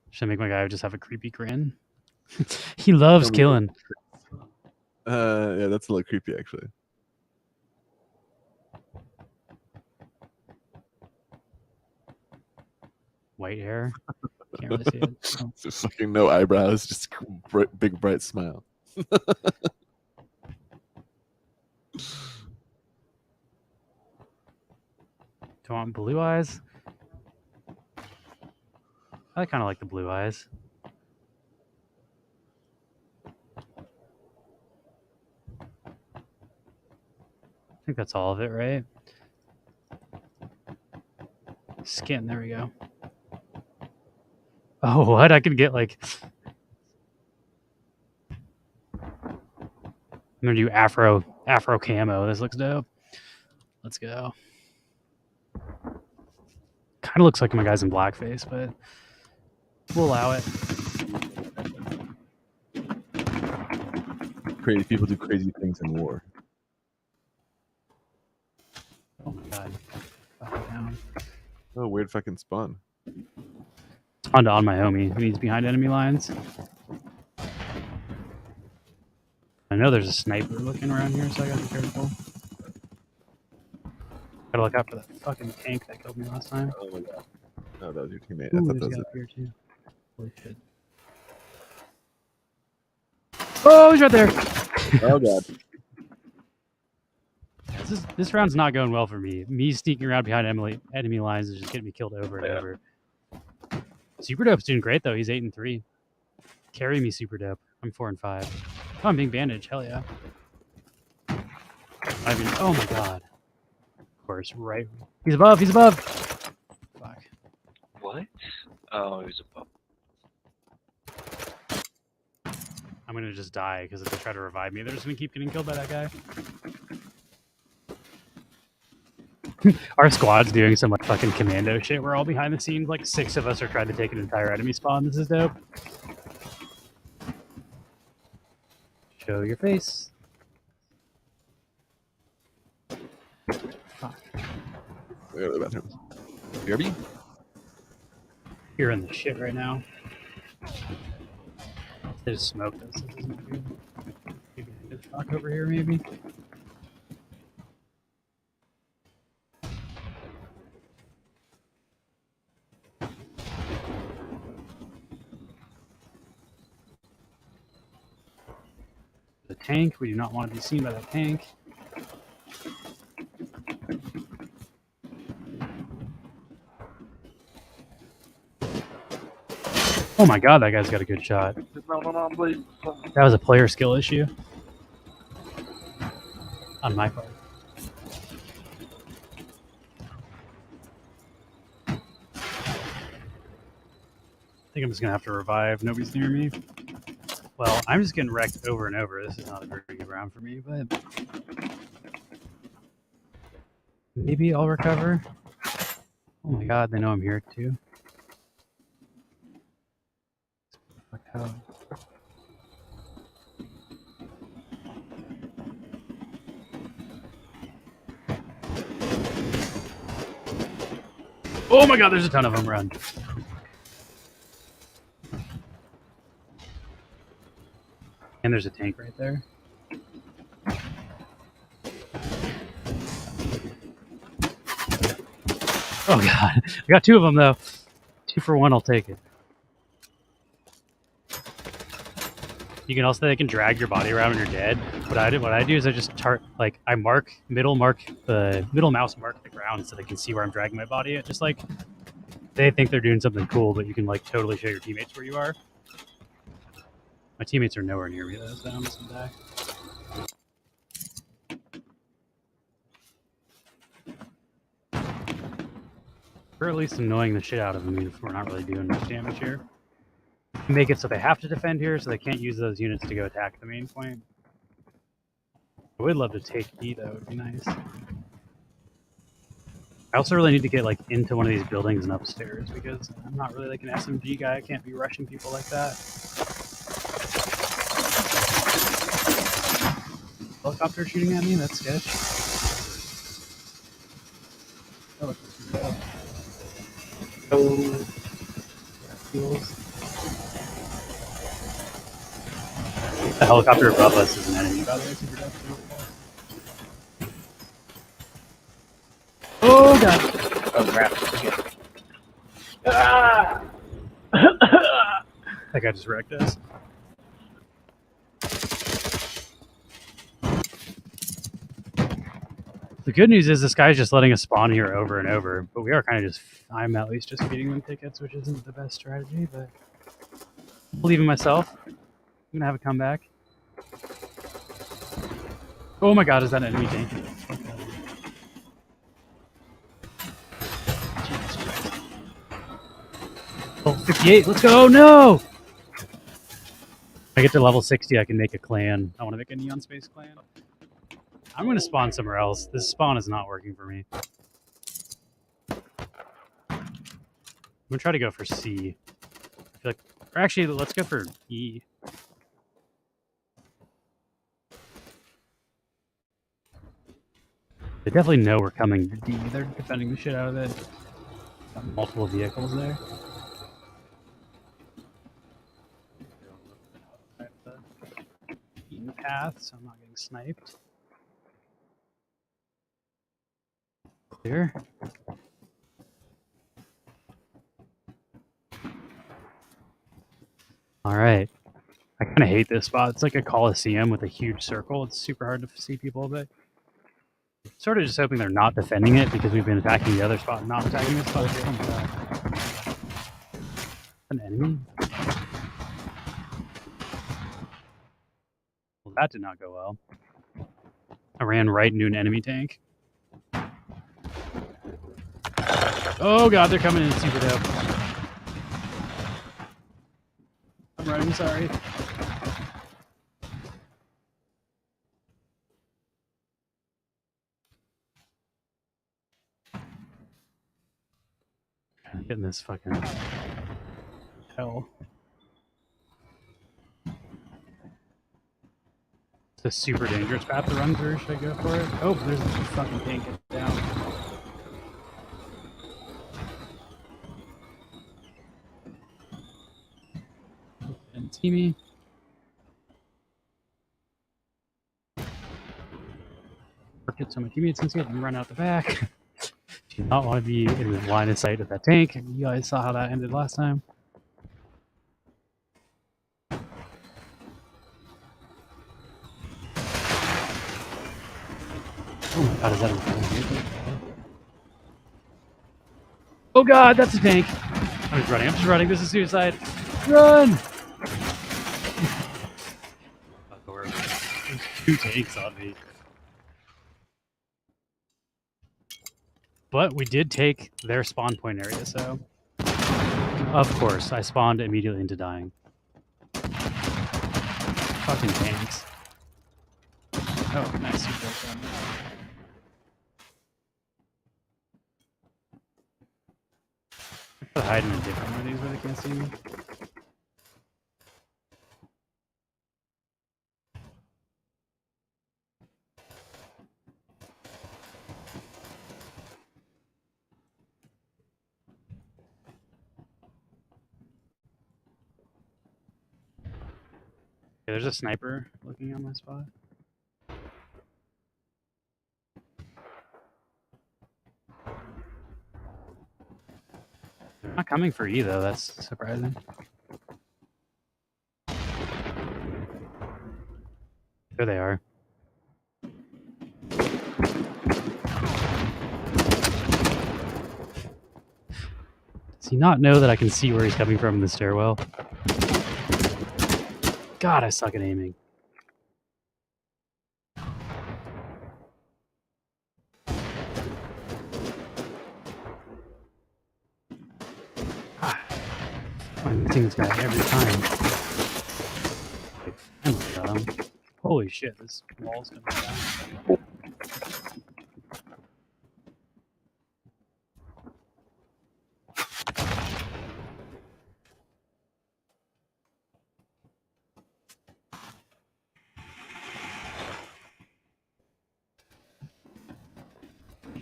Should I make my guy just have a creepy grin? He loves killing. Yeah, that's a little creepy, actually. White hair. Can't really see it. Oh. Just fucking no eyebrows, just big bright smile. Do I want blue eyes? I kind of like the blue eyes. I think that's all of it, right? Skin, there we go. Oh, what? I could get like... I'm gonna do Afro camo. This looks dope. Let's go. Kind of looks like my guy's in blackface, but we'll allow it. Crazy people do crazy things in war. Oh my god. Fuck down. Oh, weird fucking spawn. Spawned on my homie who needs behind enemy lines. I know there's a sniper looking around here, so I gotta be careful. Gotta look out for that fucking tank that killed me last time. Oh my god. Oh, that was your teammate. Ooh, I thought there's that was a guy it. up here too. Holy shit. Oh, he's right there! Oh god. This round's not going well for me. Me sneaking around behind enemy lines is just getting me killed over and over. Super Dope's doing great though. He's 8-3. Carry me, Super Dope. I'm 4-5. Oh, I'm being bandaged. Hell yeah. I mean, oh my god. Of course, right. He's above. He's above. Fuck. What? Oh, he was above. I'm gonna just die because if they try to revive me, they're just gonna keep getting killed by that guy. Our squad's doing some like fucking commando shit. We're all behind the scenes. Like 6 of us are trying to take an entire enemy spawn. This is dope. Show your face. Fuck. We go to the bathroom. BRB? You're in the shit right now. They just smoked us. This isn't good. Maybe I could fuck over here, maybe. The tank. We do not want to be seen by that tank. Oh my god, that guy's got a good shot. That was a player skill issue. On my part. think I'm just gonna have to revive. Nobody's near me. Well, I'm just getting wrecked over and over. This is not a very good round for me, but maybe I'll recover. Oh my god, they know I'm here too. Fuck out. Oh my god, there's a ton of them. Run. And there's a tank right there. Oh god, I got 2 of them though. 2 for 1, I'll take it. You can also, they can drag your body around when you're dead. What I do is I just I middle mouse mark the ground so they can see where I'm dragging my body. It just like they think they're doing something cool, but you can like totally show your teammates where you are. My teammates are nowhere near me though, so I'm just gonna die. Or at least annoying the shit out of them if we're not really doing much damage here. Make it so they have to defend here, so they can't use those units to go attack the main point. I would love to take E though, it would be nice. I also really need to get like into one of these buildings and upstairs because I'm not really like an SMG guy. I can't be rushing people like that. Helicopter shooting at me? That's sketch. Oh, the helicopter above us is an enemy, by the way. Super depth. Oh god! Oh crap! Ah! That guy just wrecked us. The good news is this guy's just letting us spawn here over and over, but we are kind of just, I'm at least just feeding them tickets, which isn't the best strategy, but I believe in myself. I'm gonna have a comeback. Oh my god, is that an enemy tank? Oh, 58, let's go, no! If I get to level 60, I can make a clan. I want to make a Neon Space clan. I'm going to spawn somewhere else. This spawn is not working for me. I'm going to try to go for C. I feel like, or actually, let's go for E. They definitely know we're coming to D. They're defending the shit out of it. Got multiple vehicles there. In the path, so I'm not getting sniped. Clear. All right. I kind of hate this spot. It's like a coliseum with a huge circle. It's super hard to see people, but sort of just hoping they're not defending it because we've been attacking the other spot and not attacking this spot. An enemy? Well, that did not go well. I ran right into an enemy tank. Oh god, they're coming in super dope. I'm running, sorry. Getting this fucking hell. It's a super dangerous path to run through. Should I go for it? Oh, there's a fucking tank down. And see me. Get some of my teammates and see if I can run out the back. Do not want to be in the line of sight of that tank. You guys saw how that ended last time. Oh my god, is that a tank? Oh god, that's a tank! I'm just running, this is suicide. Run! There's 2 tanks on me. But we did take their spawn point area, so Of course, I spawned immediately into dying. Fucking tanks. Oh, nice. I'm hiding in different one of these where they can't see me. Okay, there's a sniper looking at my spot. They're not coming for E though, that's surprising. There they are. Does he not know that I can see where he's coming from in the stairwell? God, I suck at aiming. I'm hitting this guy every time. Holy shit, this wall's coming down.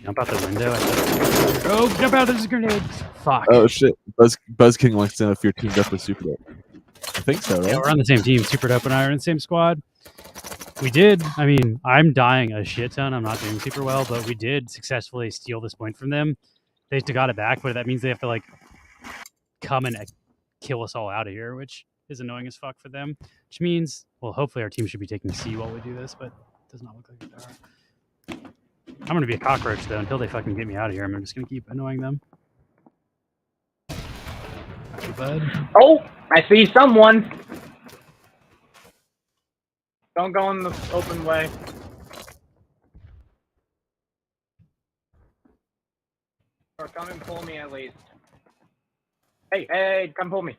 Jump out the window. Oh, jump out! There's a grenade. Fuck. Oh shit! Buzz King wants to know if you're teamed up with Super Dope. I think so, right? Yeah, we're on the same team. Super Dope and I are in the same squad. We did. I mean, I'm dying a shit ton. I'm not doing super well, but we did successfully steal this point from them. They got it back, but that means they have to like come and kill us all out of here, which is annoying as fuck for them. Which means, well, hopefully our team should be taking C while we do this, but it does not look like they are. I'm gonna be a cockroach though until they fucking get me out of here. I'm just gonna keep annoying them. Okay, bud. Oh, I see someone. Don't go in the open way. Or come and pull me at least. Hey, come pull me.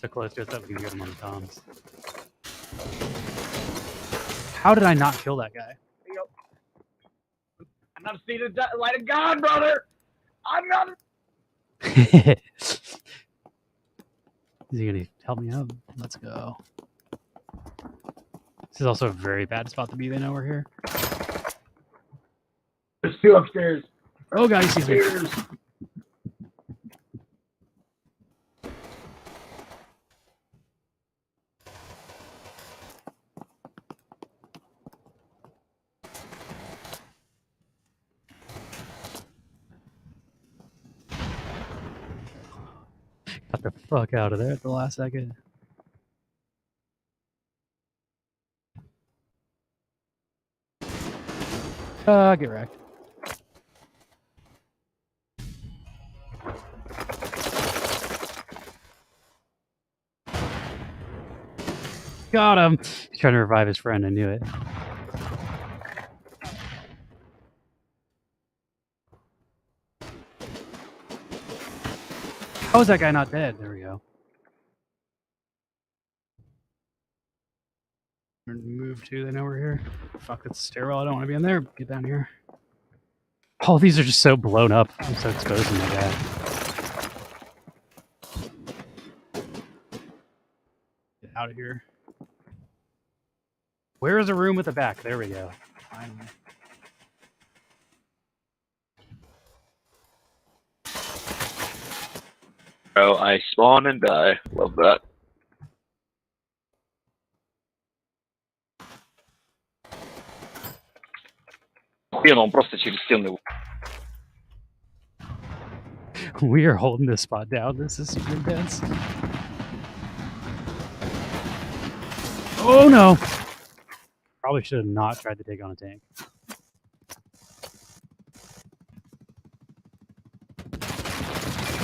So close to us that we can get him on the comms. How did I not kill that guy? I'm not seeing the light of God, brother. I'm not. Is he gonna help me out? Let's go. This is also a very bad spot to be. They know we're here. There's two upstairs. Oh god, he sees me. Got the fuck out of there at the last second. Get wrecked. Got him. He's trying to revive his friend. I knew it. How is that guy not dead? There we go. Move to. They know we're here. Fuck, it's a stairwell. I don't want to be in there. Get down here. All these are just so blown up. I'm so exposed to my guy. Get out of here. Where is a room with a back? There we go. Finally. Bro, I spawn and die. Love that. Он просто через стену. We are holding this spot down. This is super intense. Oh no! Probably should have not tried to take on a tank.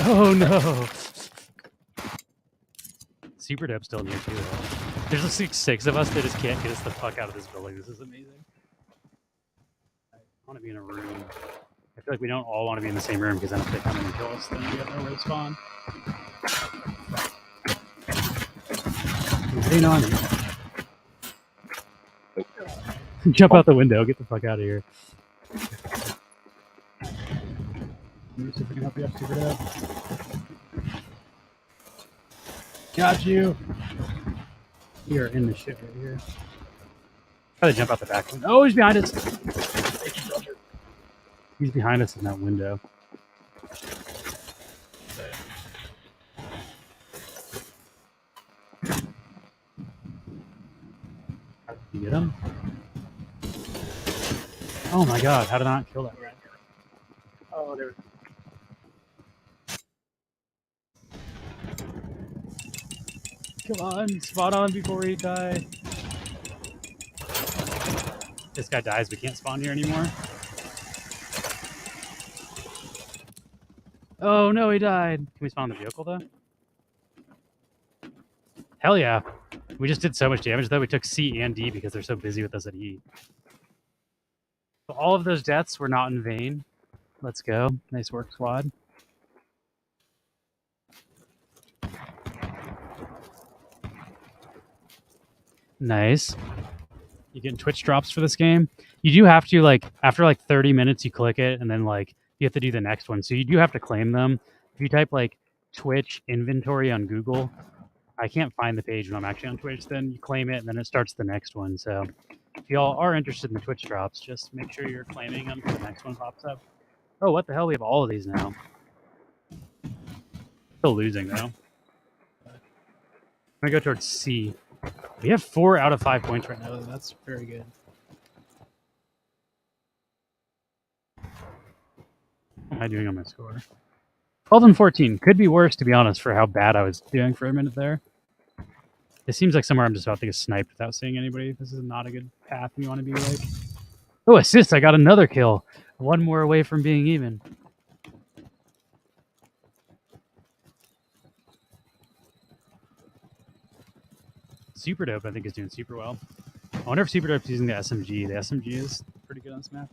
Oh no! Super Dope's still near too. There's like six of us that just can't get us the fuck out of this building. This is amazing. I want to be in a room. I feel like we don't all want to be in the same room because then if they come in and kill us, then we have nowhere to spawn. Hang on. Jump out the window. Get the fuck out of here. Let me see if we can help you up. Figure it out. Got you. You're in the shit right here. Try to jump out the back window. Oh, he's behind us. He's behind us in that window. How did you get him? Oh my god, how did I not kill that guy? Oh, there we go. Come on, spawn on before we die. This guy dies, we can't spawn here anymore. Oh no, he died. Can we spawn the vehicle though? Hell yeah. We just did so much damage though. We took C and D because they're so busy with us at E. So all of those deaths were not in vain. Let's go. Nice work, squad. Nice. You getting Twitch drops for this game? You do have to, like, after like 30 minutes, you click it, and then like you have to do the next one. So you do have to claim them. If you type like Twitch inventory on Google, I can't find the page when I'm actually on Twitch. Then you claim it, and then it starts the next one. So if y'all are interested in the Twitch drops, just make sure you're claiming them so the next one pops up. Oh, what the hell? We have all of these now. Still losing though. I'm gonna go towards C. We have 4 out of 5 points right now. That's very good. What am I doing on my score? 12 and 14. Could be worse, to be honest, for how bad I was doing for a minute there. It seems like somewhere I'm just about to get sniped without seeing anybody. This is not a good path you want to be like. Oh, assist! I got another kill. One more away from being even. Super Dope, I think, is doing super well. I wonder if Super Dope's using the SMG. The SMG is pretty good on this map.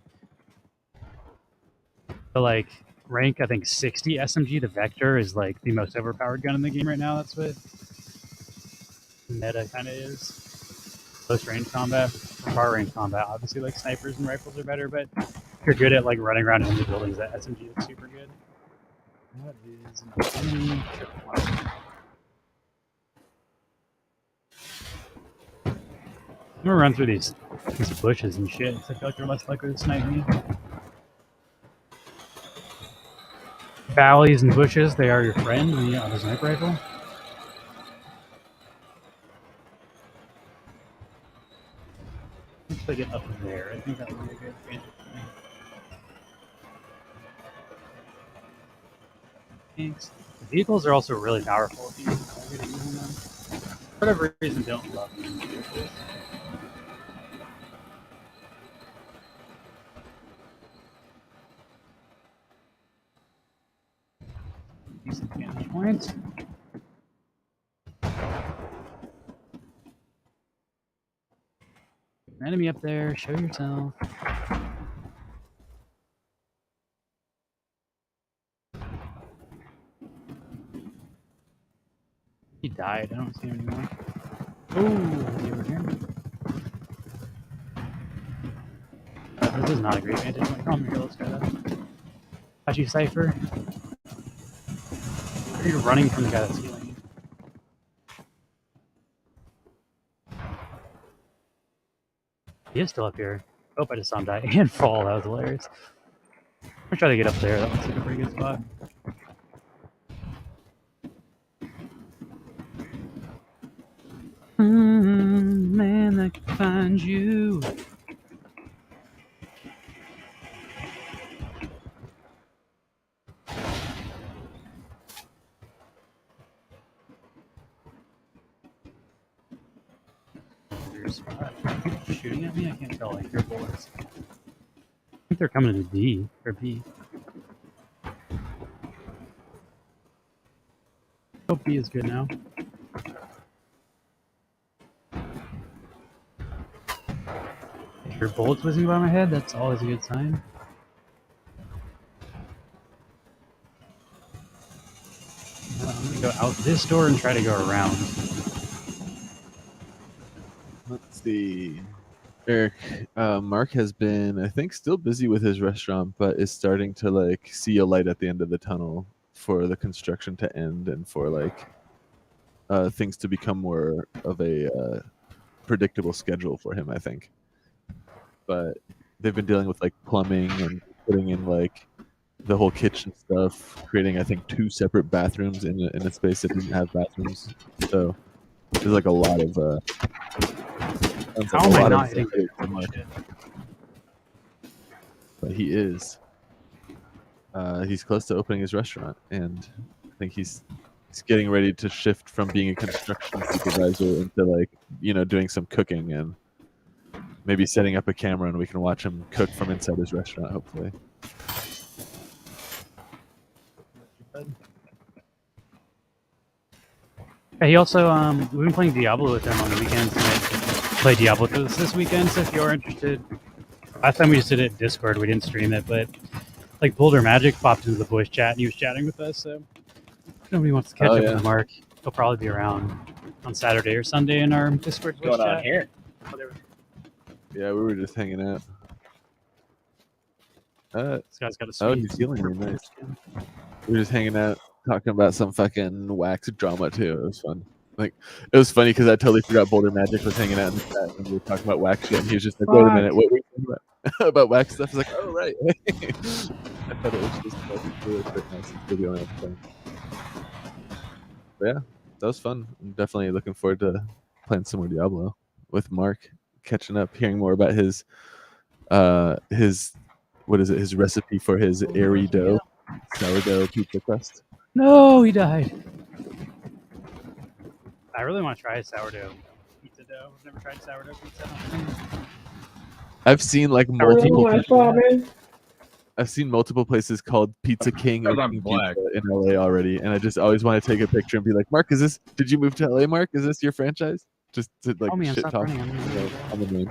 But like rank, I think 60 SMG, the Vector is like the most overpowered gun in the game right now. That's what meta kind of is. Close range combat, far range combat. Obviously, like snipers and rifles are better, but if you're good at like running around in the buildings, that SMG is super good. That is an enemy tripwire. I'm gonna run through these bushes and shit. I feel like they're less likely to snipe me. Valleys and bushes, they are your friend when you have a sniper rifle. Let's get up there. I think that would be a good advantage for me. Thanks. The vehicles are also really powerful if you get to use them. For whatever reason, don't love them. Decent vantage point. Enemy up there, show yourself. He died, I don't see him anymore. Oh, is he over here? This is not a great vantage point. Come here, let's go. Got you, Cypher. Are you running from the guy that's healing you? He is still up here. Oh, I just saw him die and fall. That was hilarious. I'm gonna try to get up there. That looks like a pretty good spot. Man, I can find you. Shooting at me? I can't tell. Like, your bullets. I think they're coming to D or B. Hope B is good now. If your bullets whizzing by my head, that's always a good sign. out this door and try to go around. Let's see. Eric, Mark has been, I think, still busy with his restaurant, but is starting to like see a light at the end of the tunnel for the construction to end and for like things to become more of a predictable schedule for him, I think. But they've been dealing with like plumbing and putting in like the whole kitchen stuff, creating I think 2 separate bathrooms in a space that didn't have bathrooms. So there's like a lot of How am I not hitting Mark. But he is. He's close to opening his restaurant, and I think he's getting ready to shift from being a construction supervisor into like doing some cooking and maybe setting up a camera, and we can watch him cook from inside his restaurant, hopefully. Yeah, he also we've been playing Diablo with him on the weekends. And I play Diablo with us this weekend, so if you're interested. Last time we just did it in Discord, we didn't stream it, but like Boulder Magic popped into the voice chat and he was chatting with us, so if nobody wants to catch up with Mark, he'll probably be around on Saturday or Sunday in our Discord voice What's going chat. on here? Yeah, we were just hanging out. This guy's got a Oh, sweet he's healing me, nice. We were just hanging out, talking about some fucking wax drama too. It was fun. Like, it was funny because I totally forgot Boulder Magic was hanging out in the chat and we were talking about wax shit, and he was just like, "Wait a minute, what were you talking about?" About wax stuff. I was like, "Oh right." I thought it was just like, really quick, nice video and everything. But yeah, that was fun. I'm definitely looking forward to playing some more Diablo with Mark, catching up, hearing more about his what is it? His recipe for his airy dough, sourdough pizza crust. No, he died. I really want to try sourdough pizza dough. I've never tried sourdough pizza. I've seen like I've seen multiple places called Pizza King or King Pizza in LA already, and I just always want to take a picture and be like, "Mark, did you move to LA, Mark? Is this your franchise?" Just to like shit talk on the name.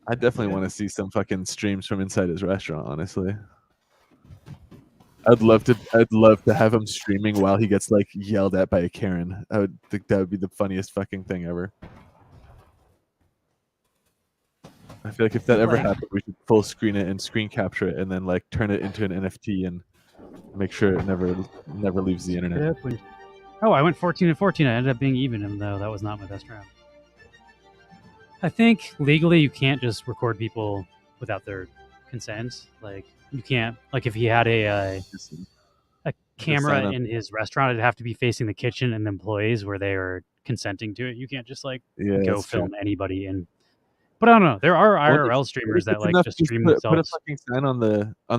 I definitely want to see some fucking streams from inside his restaurant, honestly. I'd love to have him streaming while he gets like yelled at by a Karen. I would think that would be the funniest fucking thing ever. I feel like if that ever happened, we should full screen it and screen capture it and then like turn it into an NFT and make sure it never leaves the internet. Oh, I went 14-14. I ended up being even, even though that was not my best round. I think legally you can't just record people without their consent. Like you can't. Like if he had a camera in his restaurant, it'd have to be facing the kitchen and the employees where they are consenting to it. You can't just like go film anybody and. But I don't know. There are IRL streamers that like just stream themselves. Put a fucking sign on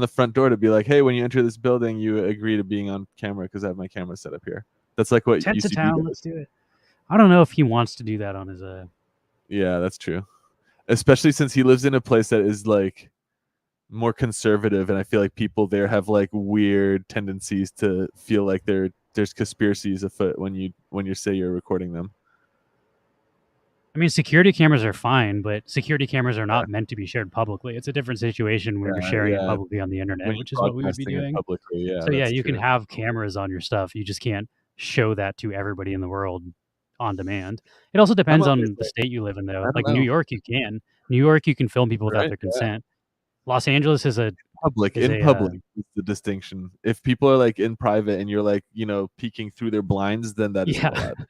the front door to be like, "Hey, when you enter this building, you agree to being on camera because I have my camera set up here." That's like what UCB does. Let's do it. I don't know if he wants to do that on his Yeah, that's true. Especially since he lives in a place that is like more conservative, and I feel like people there have like weird tendencies to feel like there's conspiracies afoot when you say you're recording them. I mean, security cameras are fine, but security cameras are not meant to be shared publicly. It's a different situation when you're sharing it publicly on the internet, which is what we would be doing. Publicly, so yeah, you can have cameras on your stuff. You just can't show that to everybody in the world on demand. It also depends on the state you live in, though. Like New York, you can. New York, you can film people without their consent. Los Angeles is public. Is the distinction. If people are like in private and you're like, peeking through their blinds, then that is allowed.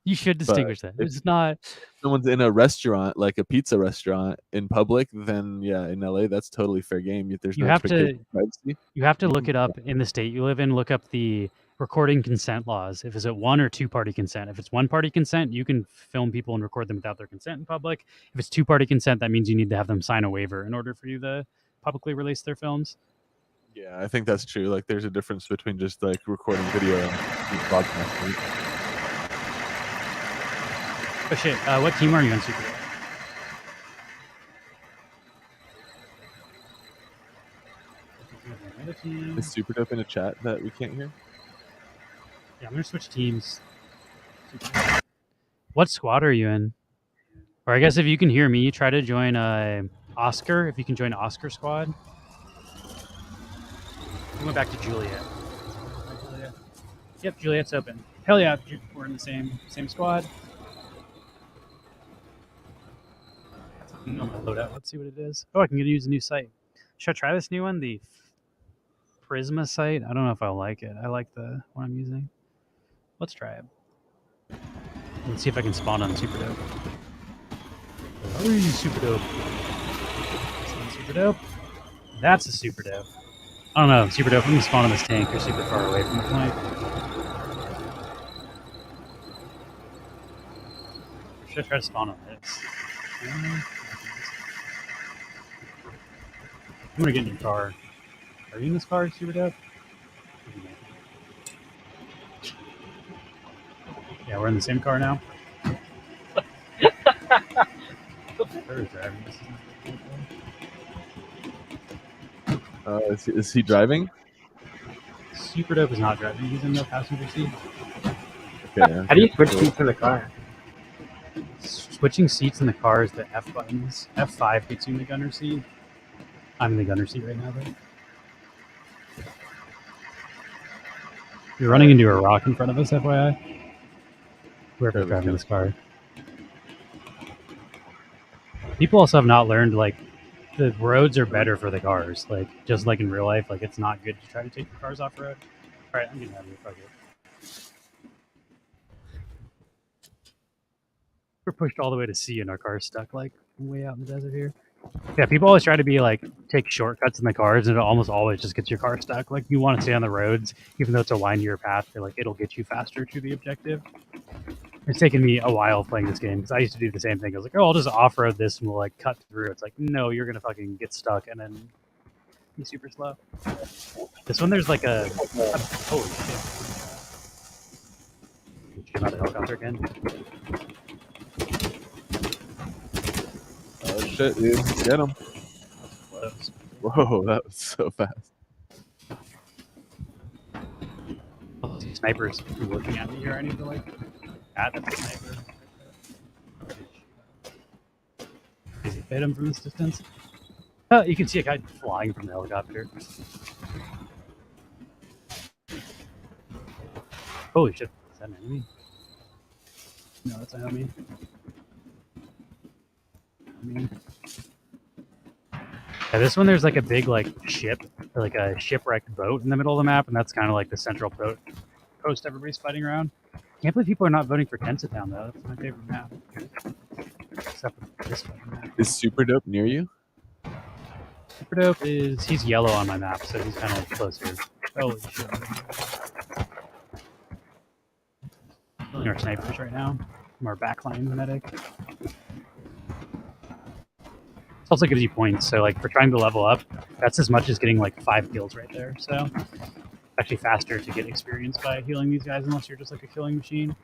You should distinguish that. It's not. If someone's in a restaurant, like a pizza restaurant in public, then yeah, in LA, that's totally fair game. There's no expectation of privacy. You have to look it up in the state you live in. Look up the recording consent laws. If it's a 1 or 2 party consent. If it's 1 party consent, you can film people and record them without their consent in public. If it's 2 party consent, that means you need to have them sign a waiver in order for you to publicly release their films. Yeah, I think that's true. Like, there's a difference between just like recording video and broadcasting. Oh shit! What team are you in, Super? Is Super Dope in a chat that we can't hear? Yeah, I'm gonna switch teams. What squad are you in? Or I guess if you can hear me, try to join Oscar. If you can join Oscar squad. went back to Juliet. Yep, Juliet's open. Hell yeah, we're in the same squad. On my loadout. Let's see what it is. Oh, I can use a new site. Should I try this new one? The Prisma site? I don't know if I'll like it. I like the one I'm using. Let's try it. Let's see if I can spawn on Super Dope. Oh, Super Dope. Super Dope. That's a Super Dope. I don't know, Super Dope. Let me spawn on this tank. You're super far away from the point. Should I try to spawn on this? I'm gonna get in your car. Are you in this car, Super Dope? Yeah, we're in the same car now. Is he driving? Super Dope is not driving. He's in the passenger seat. Okay. How do you switch seats in the car? Switching seats in the car is the F buttons. F5 gets you in the gunner seat. I'm in the gunner seat right now, though. You're running into a rock in front of us, FYI. Whoever's driving this car. People also have not learned, like, the roads are better for the cars. Like, just like in real life, like, it's not good to try to take the cars off road. Alright, I'm getting out of here. Fuck it. We're pushed all the way to C and our car's stuck, like, way out in the desert here. Yeah, people always try to be, like, take shortcuts in the cars, and it almost always just gets your car stuck. Like, you want to stay on the roads, even though it's a windier path, they're like, it'll get you faster to the objective. It's taken me a while playing this game, because I used to do the same thing. I was like, oh, I'll just off-road this, and we'll, like, cut through. It's like, no, you're gonna fucking get stuck, and then be super slow. This one, there's, like, a holy shit. Came out of the helicopter again. Oh shit, dude. Get him. Whoa, that was so fast. Oh, these snipers looking at me here. I need to, like, that's a sniper. Does he hit him from this distance? Oh, you can see a guy flying from the helicopter. Holy shit. Is that an enemy? No, that's an enemy. Yeah, this one there's like a big like ship, like a shipwrecked boat in the middle of the map, and that's kind of like the central post everybody's fighting around. Can't believe people are not voting for Tensa-Town though. That's my favorite map. Except for this fucking map. Is Super Dope near you? Super Dope he's yellow on my map, so he's kind of closer. Holy shit. Killing our snipers right now. I'm our backline medic. Also gives you points, so like for trying to level up, that's as much as getting like 5 kills right there. So actually faster to get experience by healing these guys unless you're just like a killing machine.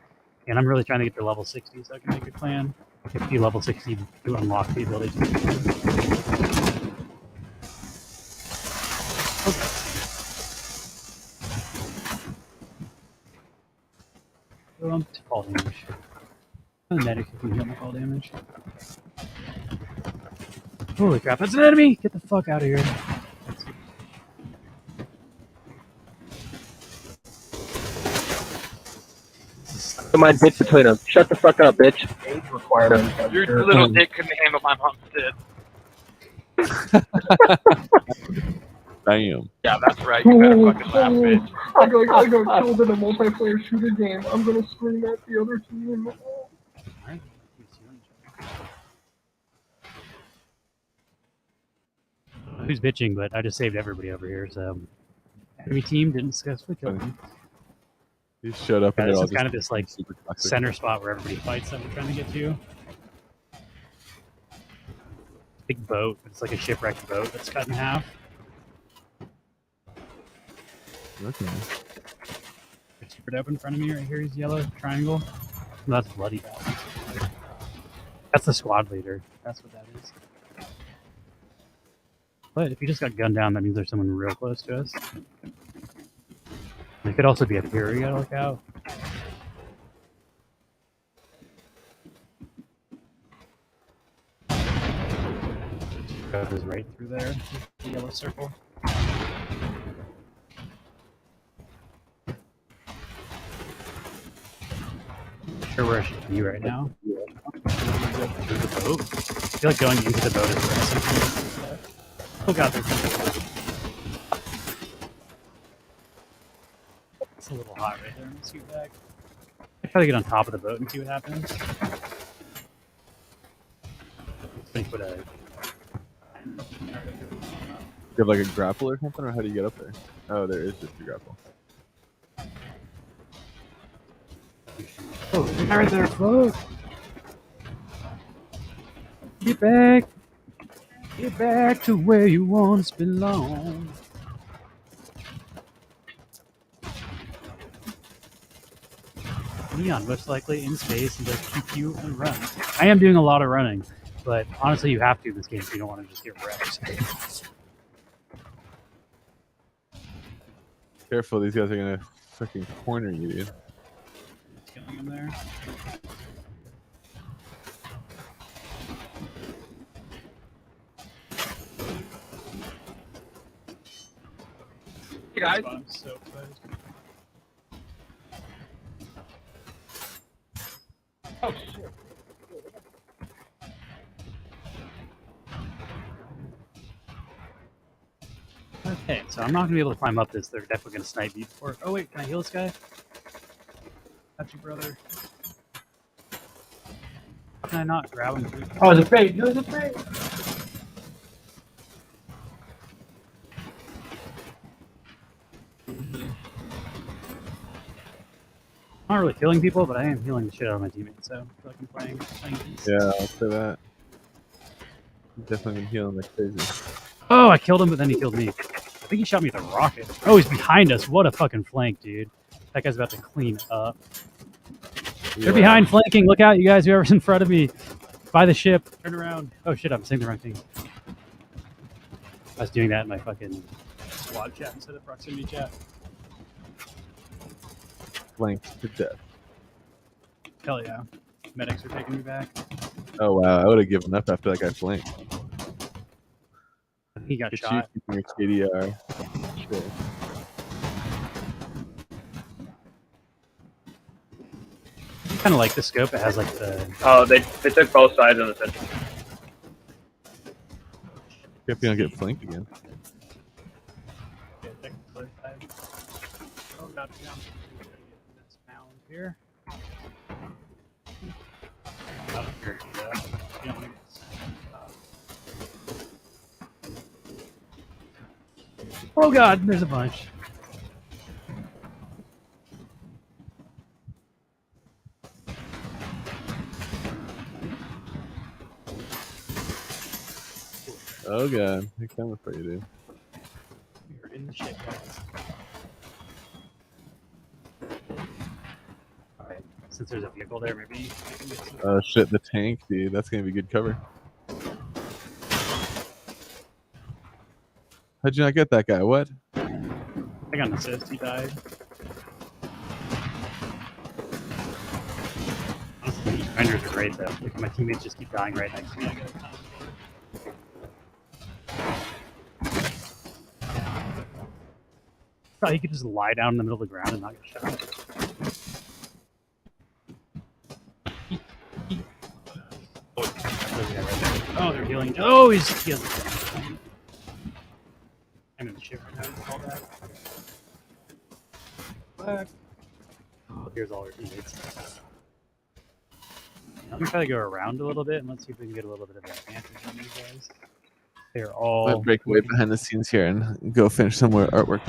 And I'm really trying to get to level 60 so I can make a clan. You have to be level 60 to unlock the ability to make a clan. Okay. Fall damage. I'm a medic who can heal my fall damage. Holy crap, that's an enemy! Get the fuck out of here. Put my dick between them. Shut the fuck up, bitch. Age requirement. Your little dick couldn't handle my mom's dick. Damn. Yeah, that's right. You better fucking laugh, bitch. I got killed in a multiplayer shooter game. I'm gonna scream at the other team. Who's bitching, but I just saved everybody over here, so enemy team didn't successfully kill me. He showed up and this all is kind of this like super toxic. center spot where everybody fights that we're trying to get to. Big boat. It's like a shipwrecked boat that's cut in half. Okay. It's super dope in front of me right here. He's yellow triangle. No, that's bloody bad. That's the squad leader. That's what that is. But if you just got gunned down, that means there's someone real close to us. It could also be up here. We gotta look out. Goes right through there. The yellow circle. Sure where I should be right now. The boat. I feel like going into the boat is aggressive. Oh god, there's it's a little hot right there in the scoot bag. I try to get on top of the boat and see what happens. Put a You have like a grapple or something, or how do you get up there? Oh, there is just a grapple. oh, there's a guy right there, float! Get back! Get back to where you once belonged. Neon, most likely in space, and does QQ and run. I am doing a lot of running, but honestly, you have to in this game if you don't want to just get wrecked. Careful, these guys are gonna fucking corner you, dude. Killing him there. Hey guys. I'm so excited. Oh shit. Okay, so I'm not gonna be able to climb up this. They're definitely gonna snipe me before. Oh wait, can I heal this guy? Got you, brother. How can I not grab him? Oh, it's a fake. It was a fake. I'm not really killing people, but I am healing the shit out of my teammates, so I feel like I'm playing decent. Yeah, I'll say that. You've definitely been healing like crazy. Oh, I killed him, but then he killed me. I think he shot me with a rocket. Oh, he's behind us. What a fucking flank, dude. That guy's about to clean up. They're behind, flanking. Look out, you guys. Whoever's in front of me. By the ship. Turn around. Oh, shit, I'm saying the wrong thing. I was doing that in my fucking squad chat instead of proximity chat. Flanked to death. Hell yeah. Medics are taking me back. Oh wow, I would have given up after that guy flanked. He got Get shot. you keeping your KDR. Sure. Kind of like the scope. It has like the. Oh, they took both sides on the center. If you don't get flanked again. Oh god, down. This mound here. Oh god, there's a bunch. Oh god, they're coming for you, dude. You're in the shit, guys. Alright, since there's a vehicle there, maybe I can get some. Oh shit, the tank, dude. That's gonna be good cover. How'd you not get that guy? What? I got an assist, he died. Honestly, these renders are great though. Like, my teammates just keep dying right next to me. I got time. Oh, he could just lie down in the middle of the ground and not get shot. Oh, they're healing. Oh, he has a I'm in the ship right now. All that. Back. Oh, here's all our teammates. I'm gonna try to go around a little bit and let's see if we can get a little bit of an advantage on these guys. They're all. Let's break away behind the scenes here and go finish some more artwork.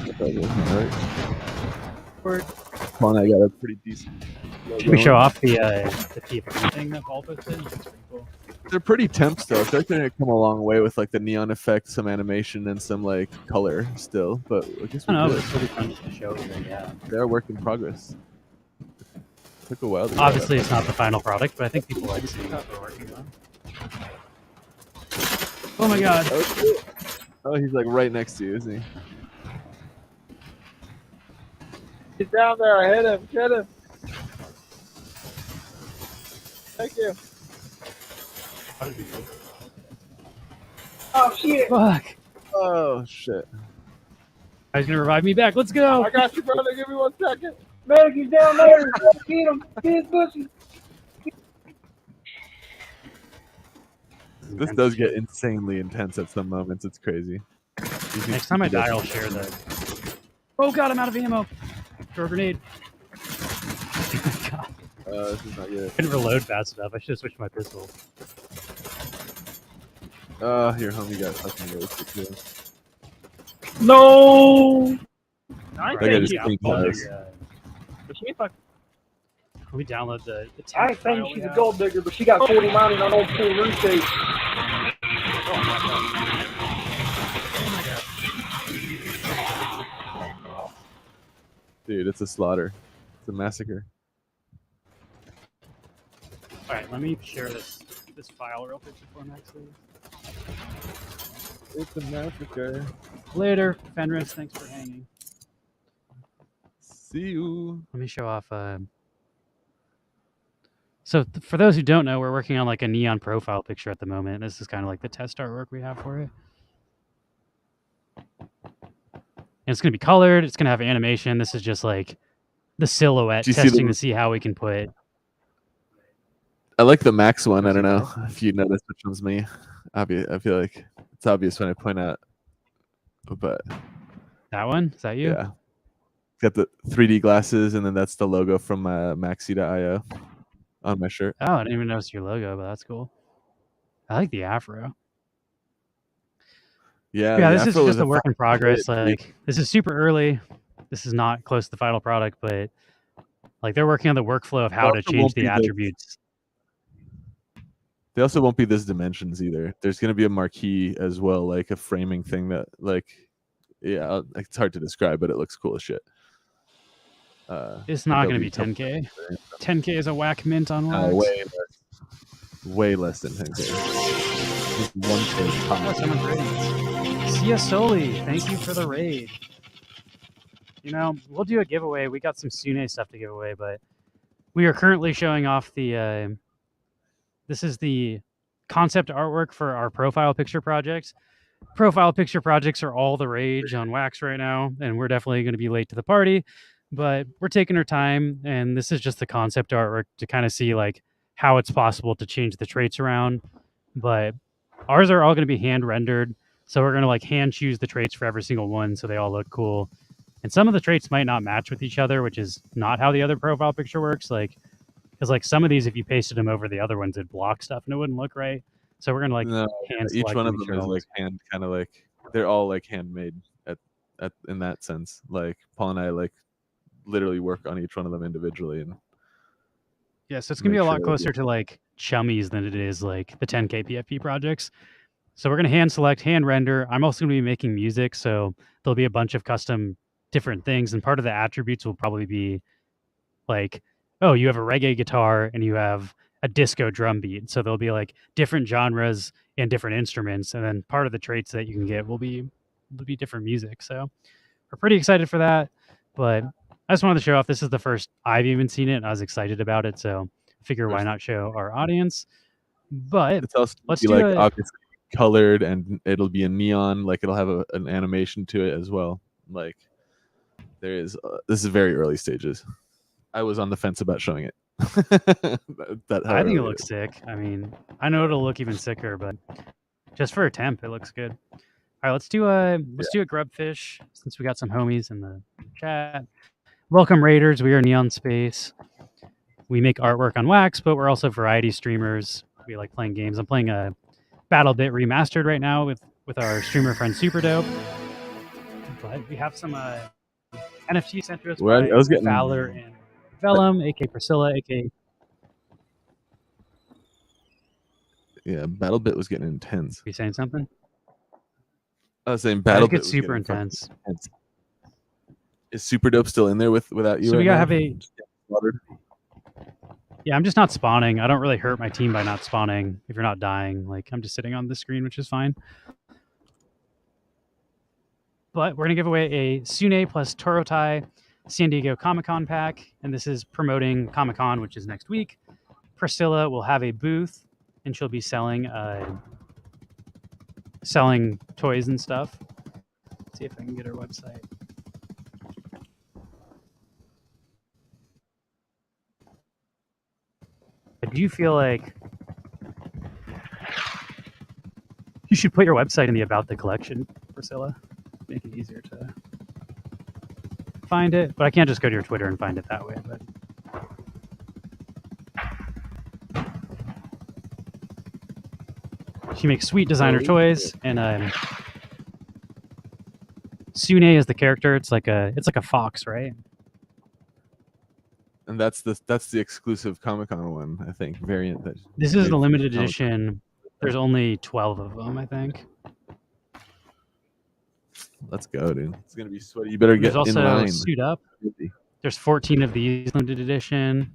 Alright. Paul and I got a pretty decent. Should we show off the TFT thing that Paul posted? That's pretty cool. They're pretty temps though. I feel like they're gonna come a long way with like the neon effect, some animation, and some like color still. But I guess I don't know, it's really fun just to show everything, yeah. They're a work in progress. Took a while. Obviously, it's not the final product, but I think people like seeing what we're working on. Oh my god. Oh, he's like right next to you, isn't he? Get down there. I hit him. Get him. Thank you. Oh shit. Fuck. Oh shit. He's gonna revive me back. Let's go. I got you, brother. Give me 1 second. Medic, he's down there. Get him. Get his pussy. This does get insanely intense at some moments. It's crazy. Next time I die, I'll share that. Oh god, I'm out of ammo. Throw a grenade. God. This is not good. I didn't reload fast enough. I should have switched my pistol. Your homie got fucking roasted too. No. I I got think his she pink eyes. But she fuck. Can we download the I ain't saying she's a gold digger, but she got 40 mining on old pool roof stage. Dude, it's a slaughter. It's a massacre. Alright, let me share this file real quick before Max leaves. It's a massacre. Later, Fenris, thanks for hanging. See you. Let me show off. So for those who don't know, we're working on like a neon profile picture at the moment. This is kind of like the test artwork we have for it. And it's going to be colored. It's going to have animation. This is just like the silhouette testing to see how we can put. I like the Max one. I don't know if you noticed which one's me. I feel like it's obvious when I point out. But that one? Is that you? Yeah. Got the 3D glasses, and then that's the logo from Maxi.io on my shirt. Oh, I didn't even notice your logo, but that's cool. I like the afro. Yeah, this is just a work in progress. Like, this is super early. This is not close to the final product, but like they're working on the workflow of how to change the attributes. They also won't be this dimensions either. There's going to be a marquee as well, like a framing thing that, like, yeah, it's hard to describe, but it looks cool as shit. It's not going to be 10K. 10K is a whack mint on wax. Way less than 10K. Just 1.5. Oh, someone's raiding. Sia Soli, thank you for the raid. You know, we'll do a giveaway. We got some Sune stuff to give away, but we are currently showing off the. This is the concept artwork for our profile picture project. Profile picture projects are all the rage on Wax right now, and we're definitely going to be late to the party, but we're taking our time, and this is just the concept artwork to kind of see like how it's possible to change the traits around. But ours are all going to be hand rendered, so we're going to like hand choose the traits for every single one so they all look cool. And some of the traits might not match with each other, which is not how the other profile picture works. Like, because like some of these, if you pasted them over the other ones, it'd block stuff and it wouldn't look right. So we're gonna like hand each one of them sure is like hand, kind of like they're all like handmade at in that sense. Like Paul and I like literally work on each one of them individually, and yeah, so it's gonna be a lot closer to like chummies than it is like the 10K PFP projects. So we're gonna hand select, hand render. I'm also gonna be making music, so there'll be a bunch of custom different things, and part of the attributes will probably be like, oh, you have a reggae guitar and you have a disco drum beat. So there'll be like different genres and different instruments. And then part of the traits that you can get will be different music. So we're pretty excited for that. But I just wanted to show off. This is the first I've even seen it, and I was excited about it. So I figure why not show our audience? But it's also let's be do like obviously colored, and it'll be a neon. Like it'll have an animation to it as well. Like there is. This is very early stages. I was on the fence about showing it. I think it looks sick. I mean, I know it'll look even sicker, but just for a temp, it looks good. All right, let's do a grubfish since we got some homies in the chat. Welcome, Raiders. We are Neon Space. We make artwork on Wax, but we're also variety streamers. We like playing games. I'm playing a BattleBit Remastered right now with our streamer friend Super Dope. But we have some NFT centrists. Well, I was getting Valor and Vellum, aka Priscilla, aka BattleBit was getting intense. You saying something? I was saying BattleBit was super intense. Is Super Dope still in there without you? So right we gotta now? have a. Yeah, I'm just not spawning. I don't really hurt my team by not spawning. If you're not dying, like I'm just sitting on the screen, which is fine. But we're gonna give away a Sune plus Torotai San Diego Comic-Con pack, and this is promoting Comic-Con, which is next week. Priscilla will have a booth, and she'll be selling toys and stuff. Let's see if I can get her website. But do you feel like you should put your website in the About the Collection, Priscilla? Make it easier to find it. But I can't just go to your Twitter and find it that way. But she makes sweet designer toys, and Sune is the character. It's like a fox, right? And that's the exclusive Comic-Con one, I think, variant. This is the limited edition. There's only 12 of them, I think. Let's go, dude. It's gonna be sweaty. You better get There's in also line. Suit Up. There's 14 of these limited edition,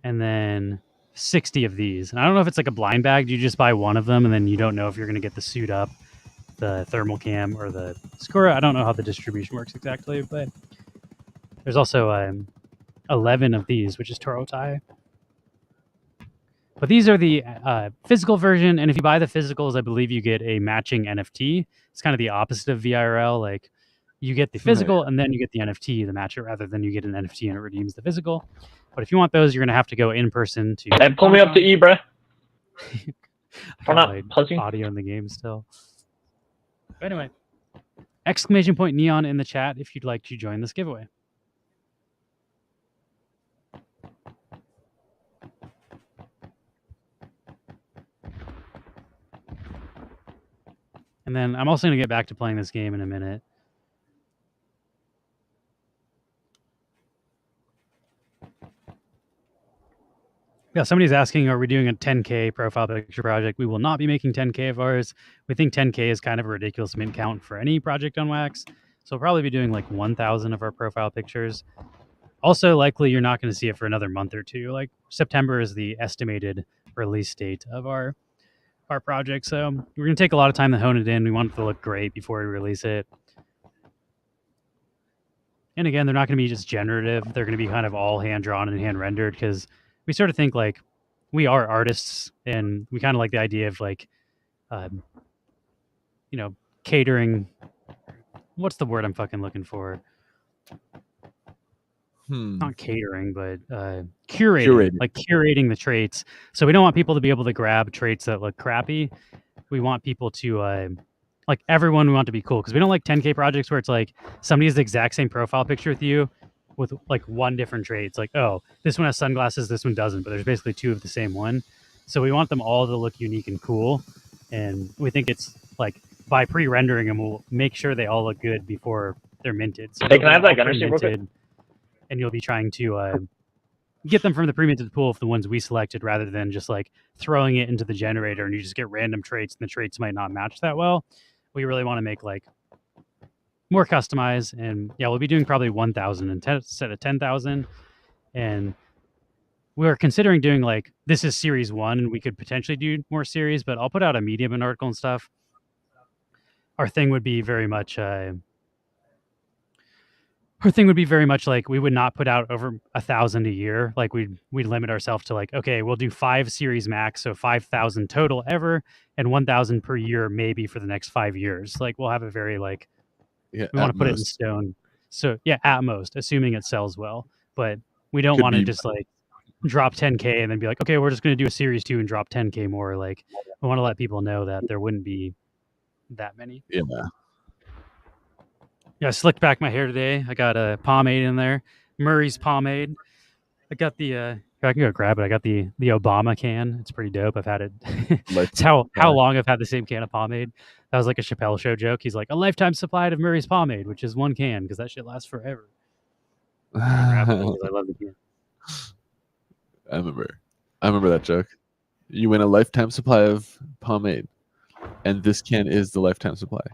and then 60 of these. And I don't know if it's like a blind bag. You just buy one of them, and then you don't know if you're gonna get the Suit Up, the thermal cam, or the Skura. I don't know how the distribution works exactly, but there's also 11 of these, which is Torotai. But these are the physical version, and if you buy the physicals, I believe you get a matching NFT. It's kind of the opposite of VIRL. Like, you get the physical, and then you get the NFT to match it, rather than you get an NFT and it redeems the physical. But if you want those, you're going to have to go in person to... Hey, pull me up to E, bruh. I'm not audio in the game still. But anyway, exclamation point neon in the chat if you'd like to join this giveaway. And then I'm also going to get back to playing this game in a minute. Yeah, somebody's asking, are we doing a 10K profile picture project? We will not be making 10K of ours. We think 10K is kind of a ridiculous mint count for any project on Wax. So we'll probably be doing like 1,000 of our profile pictures. Also, likely you're not going to see it for another month or two. Like, September is the estimated release date of our project. So we're going to take a lot of time to hone it in. We want it to look great before we release it. And again, they're not going to be just generative. They're going to be kind of all hand-drawn and hand-rendered, because we sort of think like we are artists, and we kind of like the idea of like, catering. What's the word I'm fucking looking for? Not catering, but curating. Like curating the traits. So we don't want people to be able to grab traits that look crappy. We want people to like everyone. We want to be cool, because we don't like 10K projects where it's like somebody has the exact same profile picture with you with like one different trait. It's like, oh, this one has sunglasses, this one doesn't, but there's basically two of the same one. So we want them all to look unique and cool, and we think it's like by pre-rendering them, we'll make sure they all look good before they're minted. So hey, can I have that gunner suit real quick? And you'll be trying to get them from the pre-minted pool of the ones we selected, rather than just like throwing it into the generator and you just get random traits, and the traits might not match that well. We really want to make like more customized, and yeah, we'll be doing probably 1,000 instead of 10,000. And we're considering doing like, this is series 1, and we could potentially do more series, but I'll put out a Medium and article and stuff. Our thing would be very much like, we would not put out over 1,000 a year. Like we'd limit ourselves to like, okay, we'll do 5 series max, so 5,000 total ever, and 1,000 per year maybe for the next 5 years. Like we'll have a very like, we want to put it in stone. So yeah, at most, assuming it sells well. But we don't want to just like drop 10K and then be like, okay, we're just going to do a series 2 and drop 10K more. Like we want to let people know that there wouldn't be that many. Yeah. Yeah, I slicked back my hair today. I got a pomade in there, Murray's pomade. I got the I can go grab it. I got the Obama can. It's pretty dope. I've had it. It's how long I've had the same can of pomade. That was like a Chappelle Show joke. He's like, a lifetime supply of Murray's pomade, which is 1 can, because that shit lasts forever. I love the can. I remember that joke. You win a lifetime supply of pomade, and this can is the lifetime supply.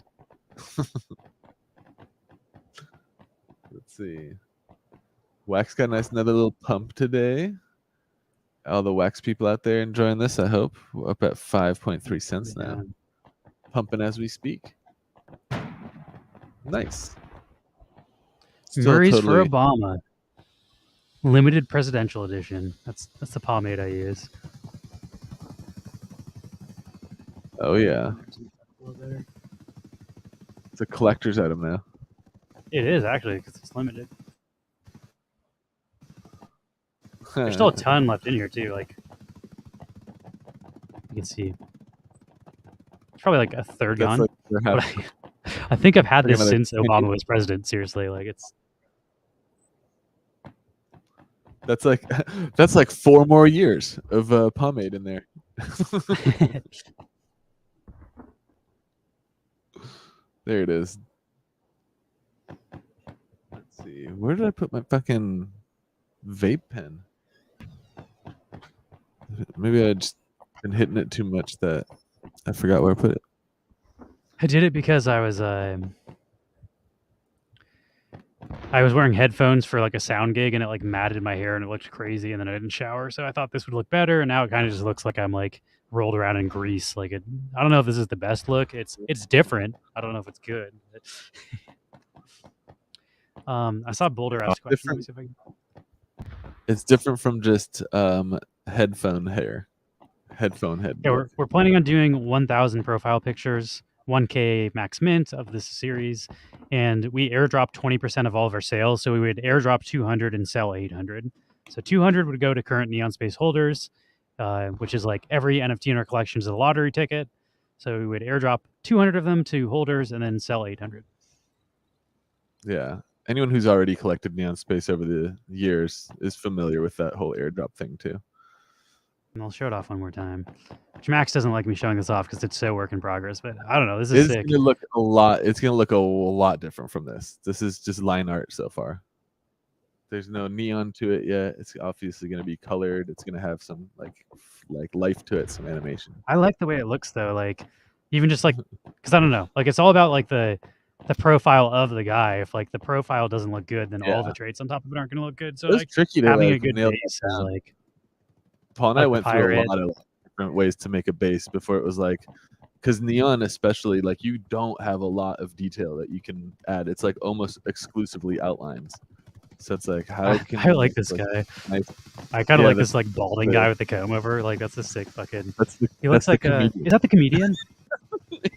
Let's see. Wax got another little pump today. All the Wax people out there enjoying this, I hope. We're up at 5.3 cents now. Pumping as we speak. Nice. Murray's for Obama. Limited presidential edition. That's the pomade I use. Oh yeah. It's a collector's item now. It is actually, because it's limited. There's still a ton left in here too. Like Let's see. It's probably like a third That's gun. like But I think I've had Like this another since 10 Obama years. was president. Seriously, like it's That's like 4 more years of pomade in there. There it is. Let's see. Where did I put my fucking vape pen? Maybe I just been hitting it too much that I forgot where I put it. I did it because I was wearing headphones for like a sound gig, and it like matted my hair and it looked crazy, and then I didn't shower, so I thought this would look better, and now it kind of just looks like I'm like rolled around in grease. Like I don't know if this is the best look. It's different. I don't know if it's good. I saw Boulder ask a question. Let me see if I can... It's different from just headphone hair. Headphone head. Yeah, we're planning on doing 1,000 profile pictures, 1K max mint of this series, and we airdrop 20% of all of our sales. So we would airdrop 200 and sell 800. So 200 would go to current Neon Space holders, which is like every NFT in our collection is a lottery ticket. So we would airdrop 200 of them to holders and then sell 800. Yeah. Anyone who's already collected Neon Space over the years is familiar with that whole airdrop thing too. And I'll show it off one more time. Which Max doesn't like me showing this off because it's so work in progress, but I don't know. This is sick. It's gonna look a lot different from this. This is just line art so far. There's no neon to it yet. It's obviously gonna be colored. It's gonna have some like life to it, some animation. I like the way it looks though. Like even just like because I don't know. Like it's all about like the profile of the guy. If like the profile doesn't look good, then all the traits on top of it aren't gonna look good. So it's like tricky to having like, a good nail base that is down. like Paul and I went through a pirate. lot of different ways to make a base before it was like, because neon especially, like you don't have a lot of detail that you can add. It's like almost exclusively outlines. So it's like, how can I like this guy. Nice. I kind of like this like balding guy with the comb over. Like that's a sick fucking. He looks like a. Is that the comedian?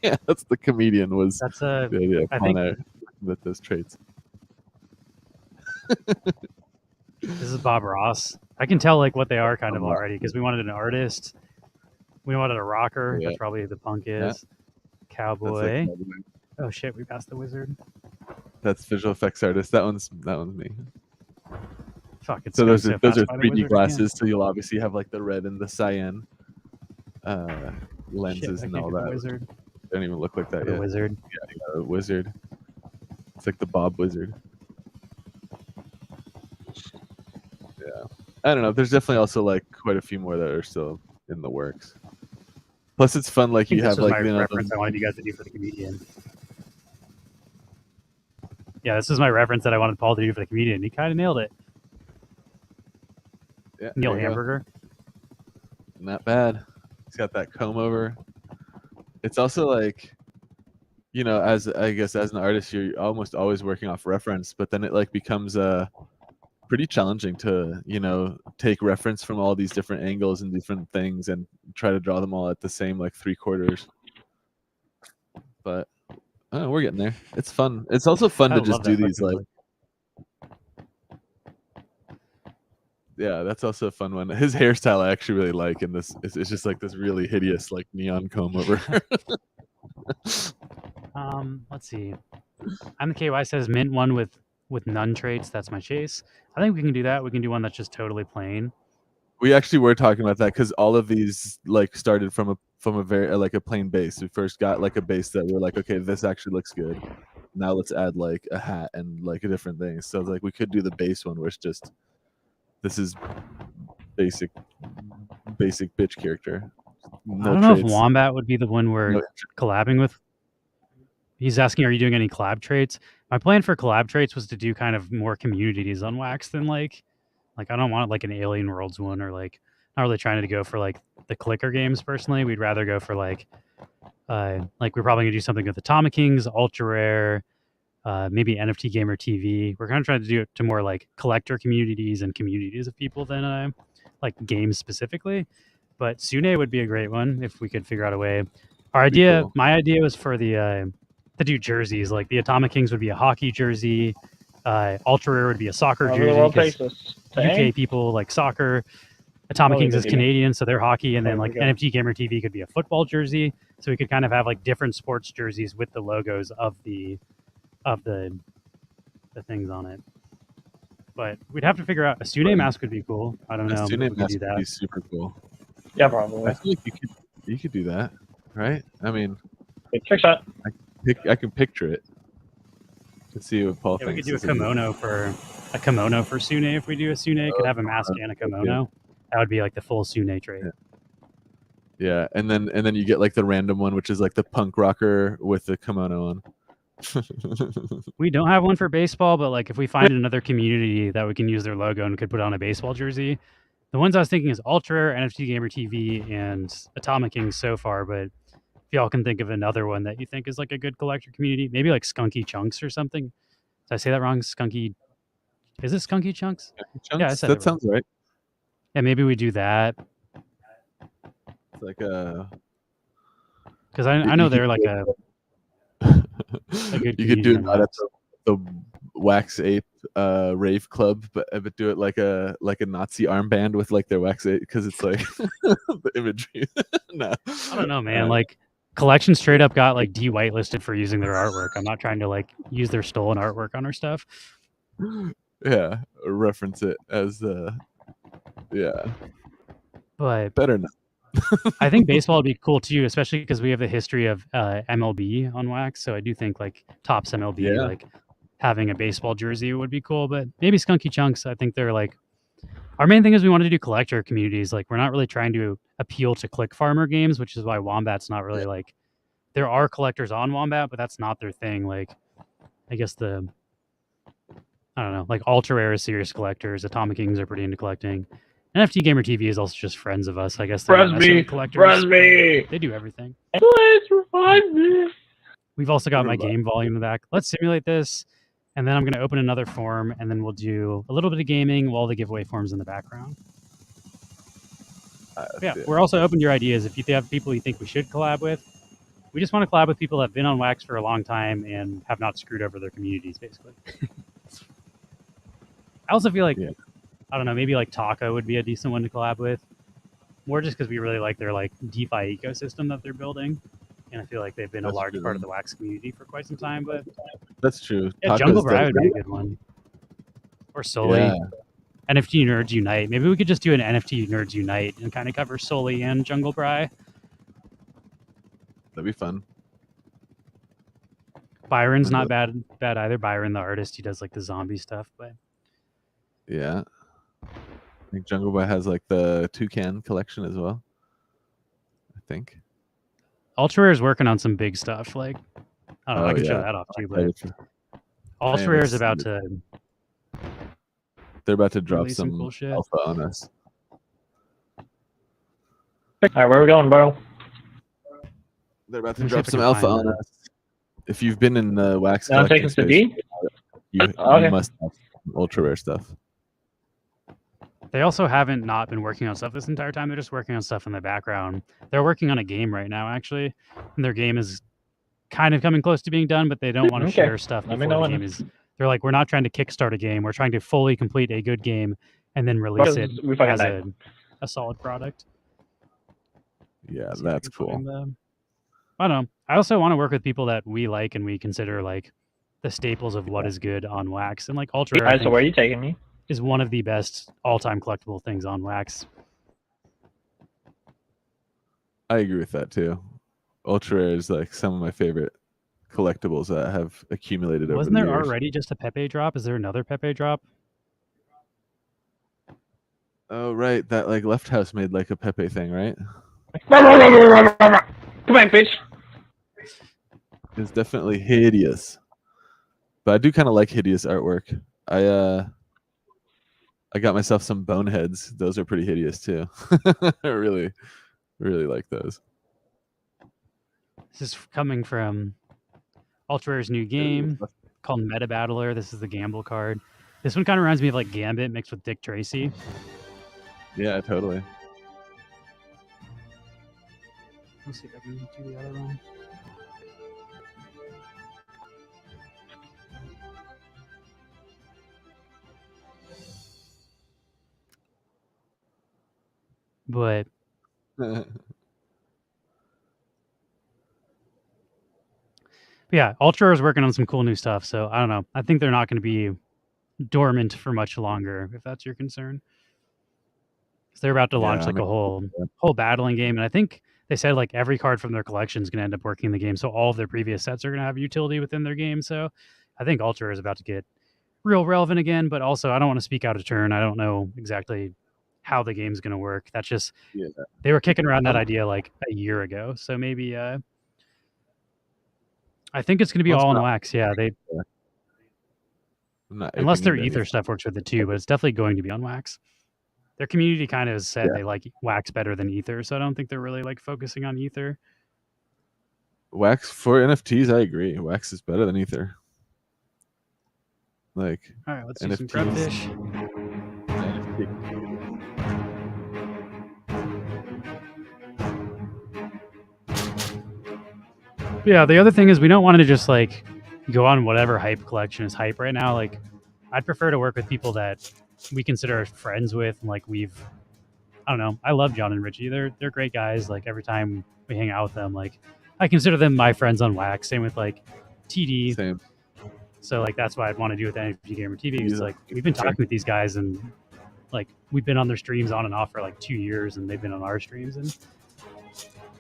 Yeah, that's the comedian. Was that's a. The idea I think with those traits. This is Bob Ross. I can tell like what they are kind of already because we wanted an artist, we wanted a rocker. Yeah. That's probably the punk is. Yeah. Cowboy. Like, oh shit, we passed the wizard. That's visual effects artist. That one's me. Fuck, it's so those are fast by the 3D wizard glasses. again. So you'll obviously have like the red and the cyan lenses Shit, and all that. Wizard. Don't even look like that The yet. wizard. Yeah, the wizard. It's like the Bob Wizard. Yeah, I don't know. There's definitely also like quite a few more that are still in the works. Plus, it's fun. Like you have like my reference I wanted you guys to do for the comedian. Yeah, this is my reference that I wanted Paul to do for the comedian. He kind of nailed it. Yeah, Neil there you go. Hamburger. Not bad. He's got that comb over. It's also like, you know, as I guess as an artist, you're almost always working off reference, but then it like becomes pretty challenging to, you know, take reference from all these different angles and different things and try to draw them all at the same like 3/4. But I don't know, we're getting there. It's fun. It's also fun to just do these like. Yeah, that's also a fun one. His hairstyle I actually really like, and this it's just like this really hideous like neon comb over. Let's see. I'm the KY says mint one with none traits. That's my chase. I think we can do that. We can do one that's just totally plain. We actually were talking about that because all of these like started from a very like a plain base. We first got like a base that we were like, okay, this actually looks good. Now let's add like a hat and like a different thing. So like we could do the base one where it's just this is basic bitch character. No I don't know if Wombat would be the one we're collabing with. He's asking, are you doing any collab traits? My plan for collab traits was to do kind of more communities on Wax than like I don't want like an Alien Worlds one or like not really trying to go for like the clicker games personally. We'd rather go for like we're probably gonna do something with Atomic Kings, Ultra Rare, maybe NFT Gamer TV. We're kind of trying to do it to more like collector communities and communities of people than like games specifically. But Sune would be a great one if we could figure out a way. Our idea, cool. My idea was for the to do jerseys. Like the Atomic Kings would be a hockey jersey. Ultra Rare would be a soccer jersey. UK people like soccer. Atomic Oh, Kings they is do. Canadian, so they're hockey, and then Oh, like okay. NFT Gamer TV could be a football jersey. So we could kind of have like different sports jerseys with the logos of the things on it. But we'd have to figure out a Sune mask would be cool. I don't A know if Sune we could mask do would be that. super cool. Yeah, I probably. feel like you could do that, right? I mean, Trick shot. I can picture it. To see what Paul Yeah, we thinks. could do a kimono for Sune if we do a Sune. Could have a mask and a kimono. That would be like the full Sune trait. Yeah, and then you get like the random one, which is like the punk rocker with the kimono on. We don't have one for baseball, but like if we find another community that we can use their logo and could put on a baseball jersey, the ones I was thinking is Ultra Rare, NFT Gamer TV, and Atomic Kings so far. But if y'all can think of another one that you think is like a good collector community, maybe like Skunky Chunks or something. Did I say that wrong? Skunky. Is it Skunky Chunks? Chunks? Yeah, I said that it sounds right. Yeah, maybe we do that. It's like a. Because I know they're like a good You could do community it on at wax. the Wax Ape rave club, but do it like a Nazi armband with like their Wax Ape, because it's like the imagery. No, I don't know, man. Like collection straight up got like de-whitelisted for using their artwork. I'm not trying to like use their stolen artwork on our stuff. Yeah, or reference it as But better not. I think baseball would be cool too, especially because we have the history of MLB on wax. So I do think like Topps MLB, Yeah. like having a baseball jersey would be cool. But maybe Skunky Chunks, I think they're like our main thing is we want to do collector communities. Like we're not really trying to appeal to click farmer games, which is why Wombat's not really like. There are collectors on Wombat, but that's not their thing. Like I guess I don't know, like Ultra Rare is serious collectors. Atomic Kings are pretty into collecting. NFT Gamer TV is also just friends of us. I guess they're not necessarily collectors. me. They do everything. Please revive me. We've also got my game volume in the back. Let's simulate this, and then I'm going to open another form, and then we'll do a little bit of gaming while the giveaway form's in the background. Yeah, we're also open to your ideas. If you have people you think we should collab with, we just want to collab with people that have been on Wax for a long time and have not screwed over their communities, basically. I also feel like, I don't know, maybe like Taco would be a decent one to collab with. More just because we really like their like DeFi ecosystem that they're building. And I feel like they've been a large part of the Wax community for quite some time. But that's true. Yeah, Jungle Bri would be a good one. Or Sully. Yeah. NFT Nerds Unite. Maybe we could just do an NFT Nerds Unite and kind of cover Sully and Jungle Bri. That'd be fun. Byron's not bad either. Byron, the artist, he does like the zombie stuff, but yeah, I think Jungle Boy has like the Toucan collection as well. I think Ultra Rare is working on some big stuff. Like I don't know, I can show that off too, but Ultra Rare is about to. They're about to drop some some cool shit. alpha on us. All right, where are we going, bro? They're about to drop some alpha on us. If you've been in the Wax Now I'm collecting taking some space, D? you Okay. must have some Ultra Rare stuff. They also haven't not been working on stuff this entire time. They're just working on stuff in the background. They're working on a game right now, actually, and their game is kind of coming close to being done, but they don't want to share stuff Let me before know the when. game is. They're like, we're not trying to kickstart a game. We're trying to fully complete a good game and then release it We fucking as died. a solid product. Yeah, See if I that's can find cool. them. I don't know. I also want to work with people that we like and we consider like the staples of what is good on Wax. And like Ultra Rare, All right, so where are you taking me? is one of the best all-time collectible things on Wax. I agree with that too. Ultra Rare is like some of my favorite collectibles that have accumulated over Wasn't the there years. already just a Pepe drop? Is there another Pepe drop? Oh right, that like Left House made like a Pepe thing, right? Come back, bitch. It's definitely hideous, but I do kind of like hideous artwork. I got myself some boneheads. Those are pretty hideous too. I really like those. This is coming from Ultra Rare's new game called Meta Battler. This is the gamble card. This one kind of reminds me of like Gambit mixed with Dick Tracy. Yeah, totally. Let's see if I can do the other one. But yeah, Ultra is working on some cool new stuff. So I don't know. I think they're not going to be dormant for much longer, if that's your concern. So they're about to launch Yeah, like a whole battling game, and I think they said like every card from their collection is going to end up working in the game. So all of their previous sets are going to have utility within their game. So I think Ultra is about to get real relevant again. But also, I don't want to speak out of turn. I don't know exactly how the game's going to work. That's just they were kicking around that idea like a year ago. So maybe I think it's going to be all on wax. Yeah, unless their Ether stuff works with it too, but it's definitely going to be on wax. Their community kind of has said they like wax better than Ether, so I don't think they're really like focusing on Ether. Wax for NFTs, I agree. Wax is better than Ether. Like, all right, let's do some crabfish. Yeah, the other thing is we don't want to just like go on whatever hype collection is hype right now. Like, I'd prefer to work with people that we consider friends with, and like I don't know. I love John and Richie. They're great guys. Like every time we hang out with them, like I consider them my friends on wax. Same with like TD. Same. So like that's why I'd want to do with NFT Gamer TV. It's like we've been talking with these guys and like we've been on their streams on and off for like 2 years, and they've been on our streams. And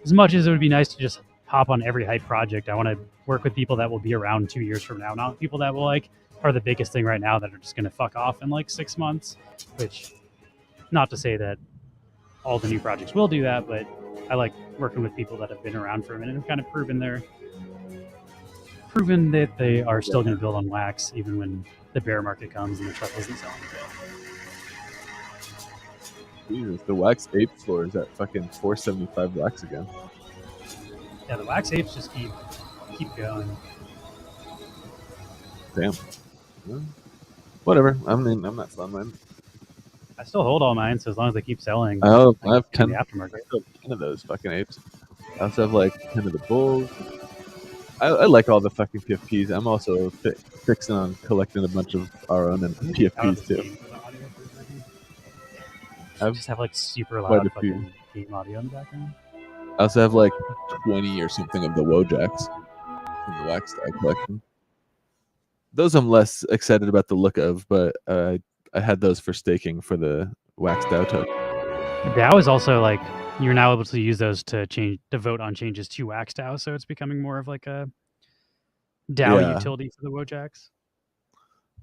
as much as it would be nice to just hop on every hype project, I want to work with people that will be around 2 years from now, not people that will like are the biggest thing right now that are just going to fuck off in like 6 months. Which, not to say that all the new projects will do that, but I like working with people that have been around for a minute and kind of proven that they are still going to build on wax even when the bear market comes and the stuff isn't selling. Jesus, the wax ape floor is at fucking 475 wax again. Yeah, the wax apes just keep going. Damn. Well, whatever. I mean, I'm not fun. I still hold all mine, so as long as they keep selling. I have 10 the aftermarket. 10 of those fucking apes. I also have like 10 of the bulls. I like all the fucking PFPs. I'm also fixing on collecting a bunch of our own and PFPs too. I just have like super loud fucking game audio in the background. I also have like 20 or something of the Wojaks from the wax style collection. Those I'm less excited about the look of, but I had those for staking for the wax DAO token. DAO is also like you're now able to use those to vote on changes to wax DAO, so it's becoming more of like a DAO utility for the Wojaks.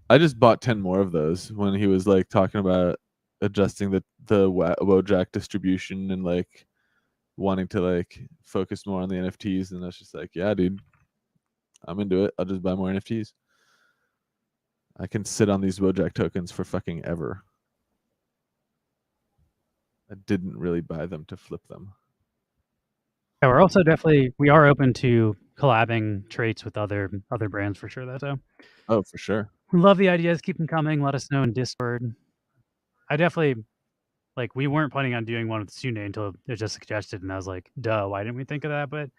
I just bought 10 more of those when he was like talking about adjusting the Wojak distribution and like wanting to like focus more on the NFTs, and I was just like, yeah, dude, I'm into it. I'll just buy more NFTs. I can sit on these Wojak tokens for fucking ever. I didn't really buy them to flip them. Yeah, we're also we are open to collabing traits with other brands for sure, though. So. Oh, for sure. We love the ideas. Keep them coming. Let us know in Discord. I definitely we weren't planning on doing one with Sune until it was just suggested, and I was like, duh, why didn't we think of that? But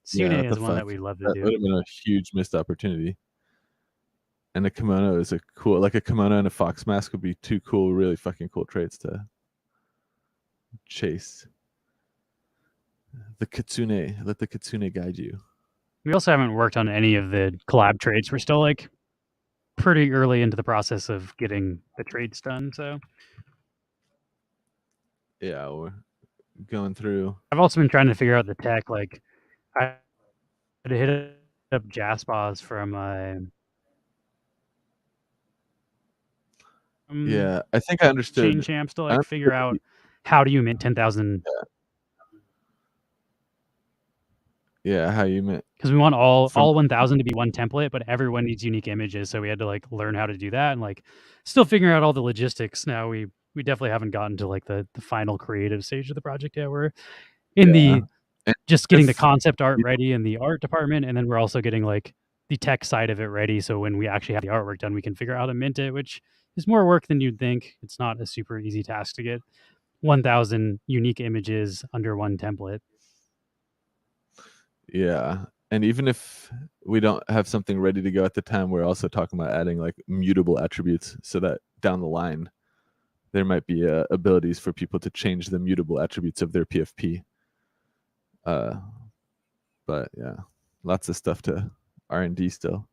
Sune is one that we'd love to do. That would have been a huge missed opportunity. And a kimono is a kimono and a fox mask would be two really fucking cool traits to chase. The kitsune, let the kitsune guide you. We also haven't worked on any of the collab trades. We're still pretty early into the process of getting the trades done. So yeah, we're going through. I've also been trying to figure out the tech. Like I hit up Jaspaz from yeah, I think I understood. Chain Champs to figure out how do you mint 10,000. Yeah, how you mint? Because we want all 1,000 to be one template, but everyone needs unique images, so we had to learn how to do that, and still figuring out all the logistics. Now we definitely haven't gotten to the final creative stage of the project yet. We're in just getting the concept art ready in the art department, and then we're also getting the tech side of it ready. So when we actually have the artwork done, we can figure out how to mint it, which is more work than you'd think. It's not a super easy task to get 1,000 unique images under one template. Yeah, and even if we don't have something ready to go at the time, we're also talking about adding mutable attributes so that down the line there might be abilities for people to change the mutable attributes of their PFP. But yeah, lots of stuff to R&D still.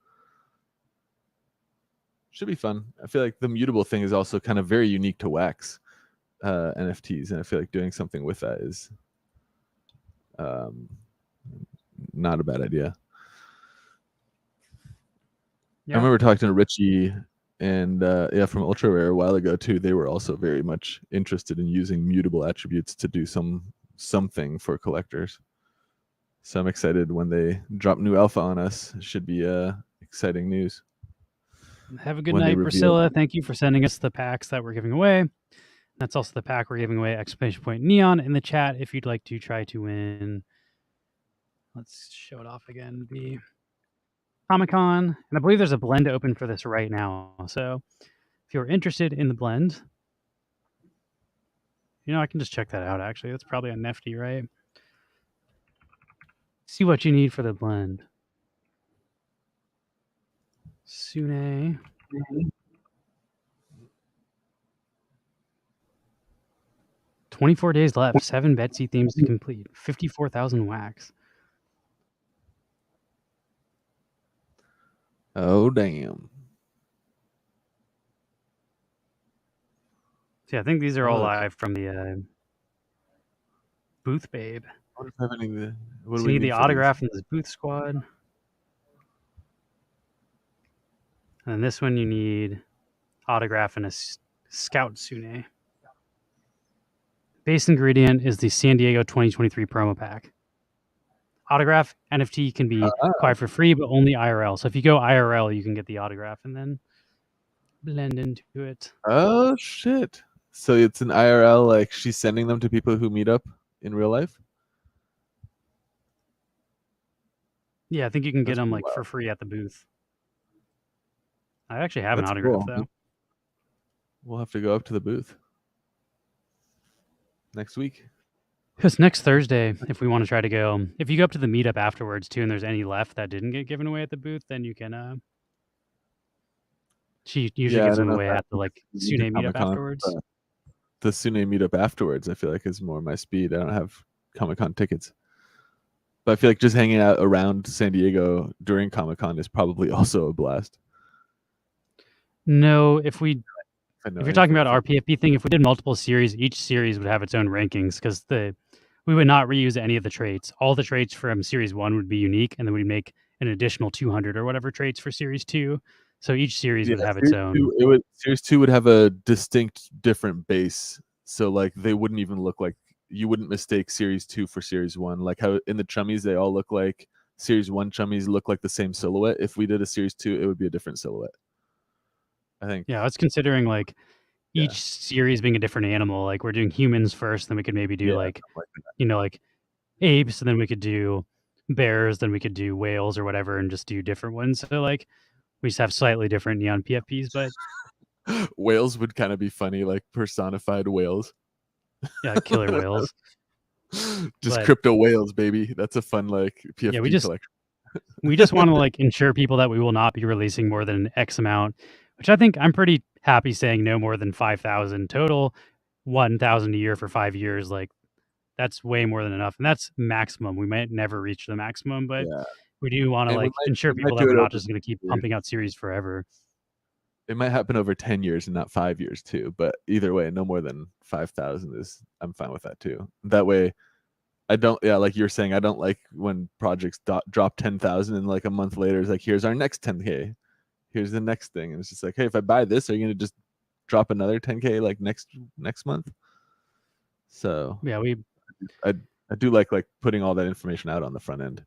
Should be fun. I feel like the mutable thing is also kind of very unique to Wax NFTs, and I feel like doing something with that is not a bad idea. Yeah. I remember talking to Richie and from Ultra Rare a while ago too. They were also very much interested in using mutable attributes to do something for collectors. So I'm excited when they drop new alpha on us. It should be exciting news. Have a good night, Priscilla. Thank you for sending us the packs that we're giving away. That's also the pack we're giving away, exclamation point Neon, in the chat if you'd like to try to win. Let's show it off again. The Comic-Con. And I believe there's a blend open for this right now. So if you're interested in the blend, I can just check that out, actually. That's probably on Nifty, right? See what you need for the blend. Sune. 24 days left. 7 Betsy themes to complete. 54,000 wax. Oh, damn. So yeah, I think these are all live from the Booth Babe. What if I have any of the, what So do we you need need the for autograph from this Booth Squad. And then this one you need autograph and a Scout Sune. Base ingredient is the San Diego 2023 promo pack. Autograph NFT can be acquired for free, but only IRL. So if you go IRL, you can get the autograph and then blend into it. Oh shit! So it's an IRL, like she's sending them to people who meet up in real life. Yeah, I think you can get them like for free at the booth. I actually have an autograph though. We'll have to go up to the booth next week. Because next Thursday, if we want to try to go, if you go up to the meetup afterwards too, and there's any left that didn't get given away at the booth, then you can. She usually gives them away at the like Sune meetup afterwards. The Sune meetup afterwards, I feel like is more my speed. I don't have Comic-Con tickets, but I feel like just hanging out around San Diego during Comic-Con is probably also a blast. No, if you're talking about our PFP thing, if we did multiple series, each series would have its own rankings because we would not reuse any of the traits. All the traits from Series 1 would be unique, and then we'd make an additional 200 or whatever traits for Series 2. So each series would have its own. Series 2 would have a distinct different base. So like they wouldn't even look like, you wouldn't mistake Series 2 for Series 1. Like how in the chummies, they all look like Series 1 chummies look like the same silhouette. If we did a Series 2, it would be a different silhouette, I think. Yeah, I was considering like each series being a different animal. Like we're doing humans first, then we could maybe do like apes, and then we could do bears, then we could do whales or whatever, and just do different ones. So like we just have slightly different neon PFPs, but whales would kind of be funny, like personified whales. Yeah, killer whales. Just crypto whales, baby. That's a fun like PFP collection. We just want to like ensure people that we will not be releasing more than an X amount, which I think I'm pretty happy saying no more than 5,000 total, 1,000 a year for 5 years. Like that's way more than enough, and that's maximum. We might never reach the maximum, but we do want to like ensure people that we're not just going to keep pumping out series forever. It might happen over 10 years and not 5 years too, but either way, no more than 5,000 is, I'm fine with that too. That way I don't, like you're saying, I don't like when projects drop 10,000 and like a month later it's like, here's our next 10K. Here's the next thing. And it's just like, hey, if I buy this, are you going to just drop another 10K like next month? So yeah, I do like putting all that information out on the front end.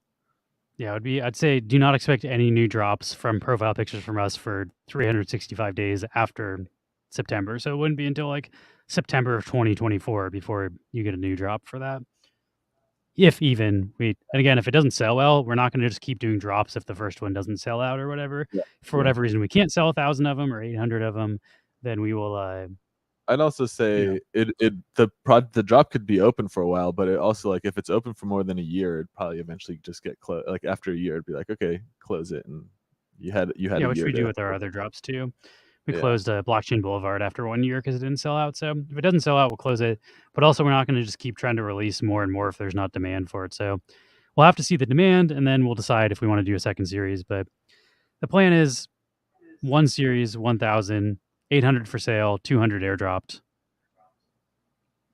Yeah, I'd say do not expect any new drops from profile pictures from us for 365 days after September. So it wouldn't be until like September of 2024 before you get a new drop for that. If even and again, if it doesn't sell well, we're not going to just keep doing drops if the first one doesn't sell out or whatever. Yeah. For whatever reason, we can't sell 1,000 of them or 800 of them, then we will. I'd also say the drop could be open for a while, but it also like if it's open for more than a year, it'd probably eventually just get closed. Like after a year, it'd be like, okay, close it, and you had which we do with our other drops too. We Yeah. closed Blockchain Boulevard after 1 year because it didn't sell out. So if it doesn't sell out, we'll close it. But also, we're not going to just keep trying to release more and more if there's not demand for it. So we'll have to see the demand, and then we'll decide if we want to do a second series. But the plan is one series, 1,000, 800 for sale, 200 airdropped,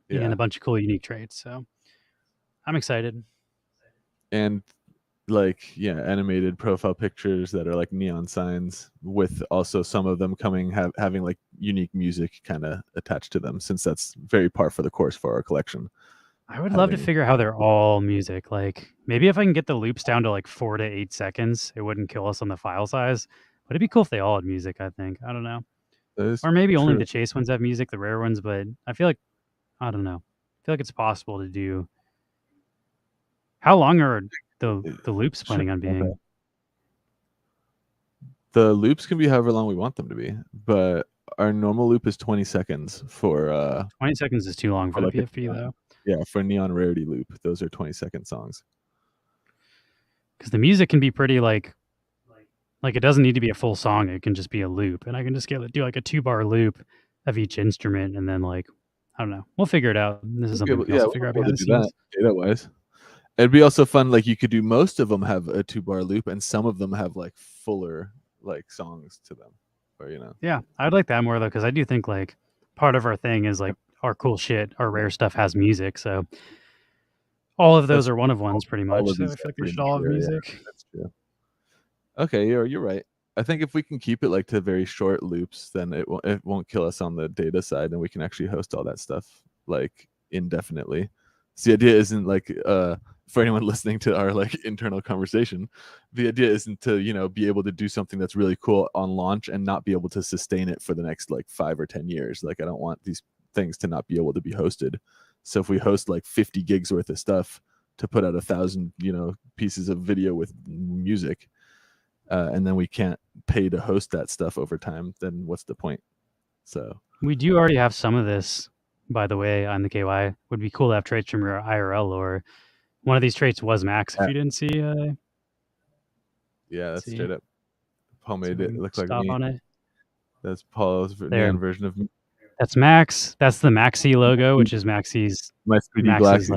and Yeah. a bunch of cool, unique traits. So I'm excited. And like, yeah, animated profile pictures that are like neon signs, with also some of them having like unique music kind of attached to them, since that's very par for the course for our collection. I would love to Having- figure out how they're all music. Like maybe if I can get the loops down to like 4 to 8 seconds, it wouldn't kill us on the file size. But it'd be cool if they all had music, I think. I don't know. That is Or maybe only true. the chase ones have music, the rare ones, but I feel like I don't know. I feel like it's possible to do. How long are the loops planning on being? The loops can be however long we want them to be, but our normal loop is 20 seconds for 20 seconds is too long for the like a PFP though. yeah, for neon rarity loop. Those are 20-second songs. Because the music can be pretty like it doesn't need to be a full song. It can just be a loop, and I can just do like a 2-bar loop of each instrument, and then like I don't know. We'll figure it out. This is something we can also figure out behind the scenes. Data wise, it'd be also fun. Like you could do most of them have a 2-bar loop, and some of them have like fuller like songs to them, or Yeah, I'd like that more though, because I do think like part of our thing is like our cool shit, our rare stuff has music. So all of those are one of ones pretty much. So I feel like they should all have music. Yeah, that's true. Okay, you're right. I think if we can keep it like to very short loops, then it won't kill us on the data side, and we can actually host all that stuff like indefinitely. So the idea isn't like for anyone listening to our like internal conversation, the idea isn't to be able to do something that's really cool on launch and not be able to sustain it for the next like 5 or 10 years. Like I don't want these things to not be able to be hosted. So if we host like 50 gigs worth of stuff to put out 1,000 pieces of video with music, and then we can't pay to host that stuff over time, then what's the point? So we do already have some of this, by the way, on the KY. Would be cool to have traits from your IRL lore. One of these traits was Max. If you didn't see, yeah, that's straight up. Paul made it look like stop me. on it. That's Paul's neon version of me. That's Max. That's the Maxi logo, which is Maxi's. My 3D glasses.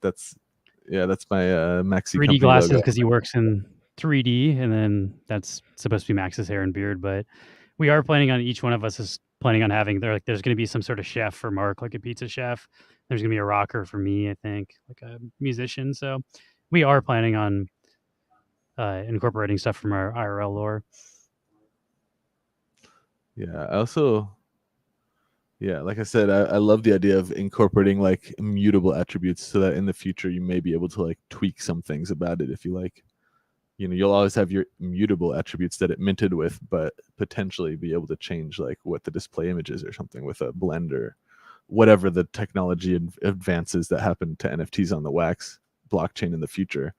That's my Maxi 3D glasses because he works in 3D, and then that's supposed to be Max's hair and beard. But we are planning on, each one of us is planning on having there's going to be some sort of chef for Mark, like a pizza chef. There's going to be a rocker for me, I think, like a musician. So we are planning on incorporating stuff from our IRL lore. Yeah, I also, like I said, I love the idea of incorporating like immutable attributes, so that in the future you may be able to like tweak some things about it if you like. You'll always have your immutable attributes that it minted with, but potentially be able to change like what the display image is or something with a blend or whatever the technology advances that happen to NFTs on the Wax blockchain in the future.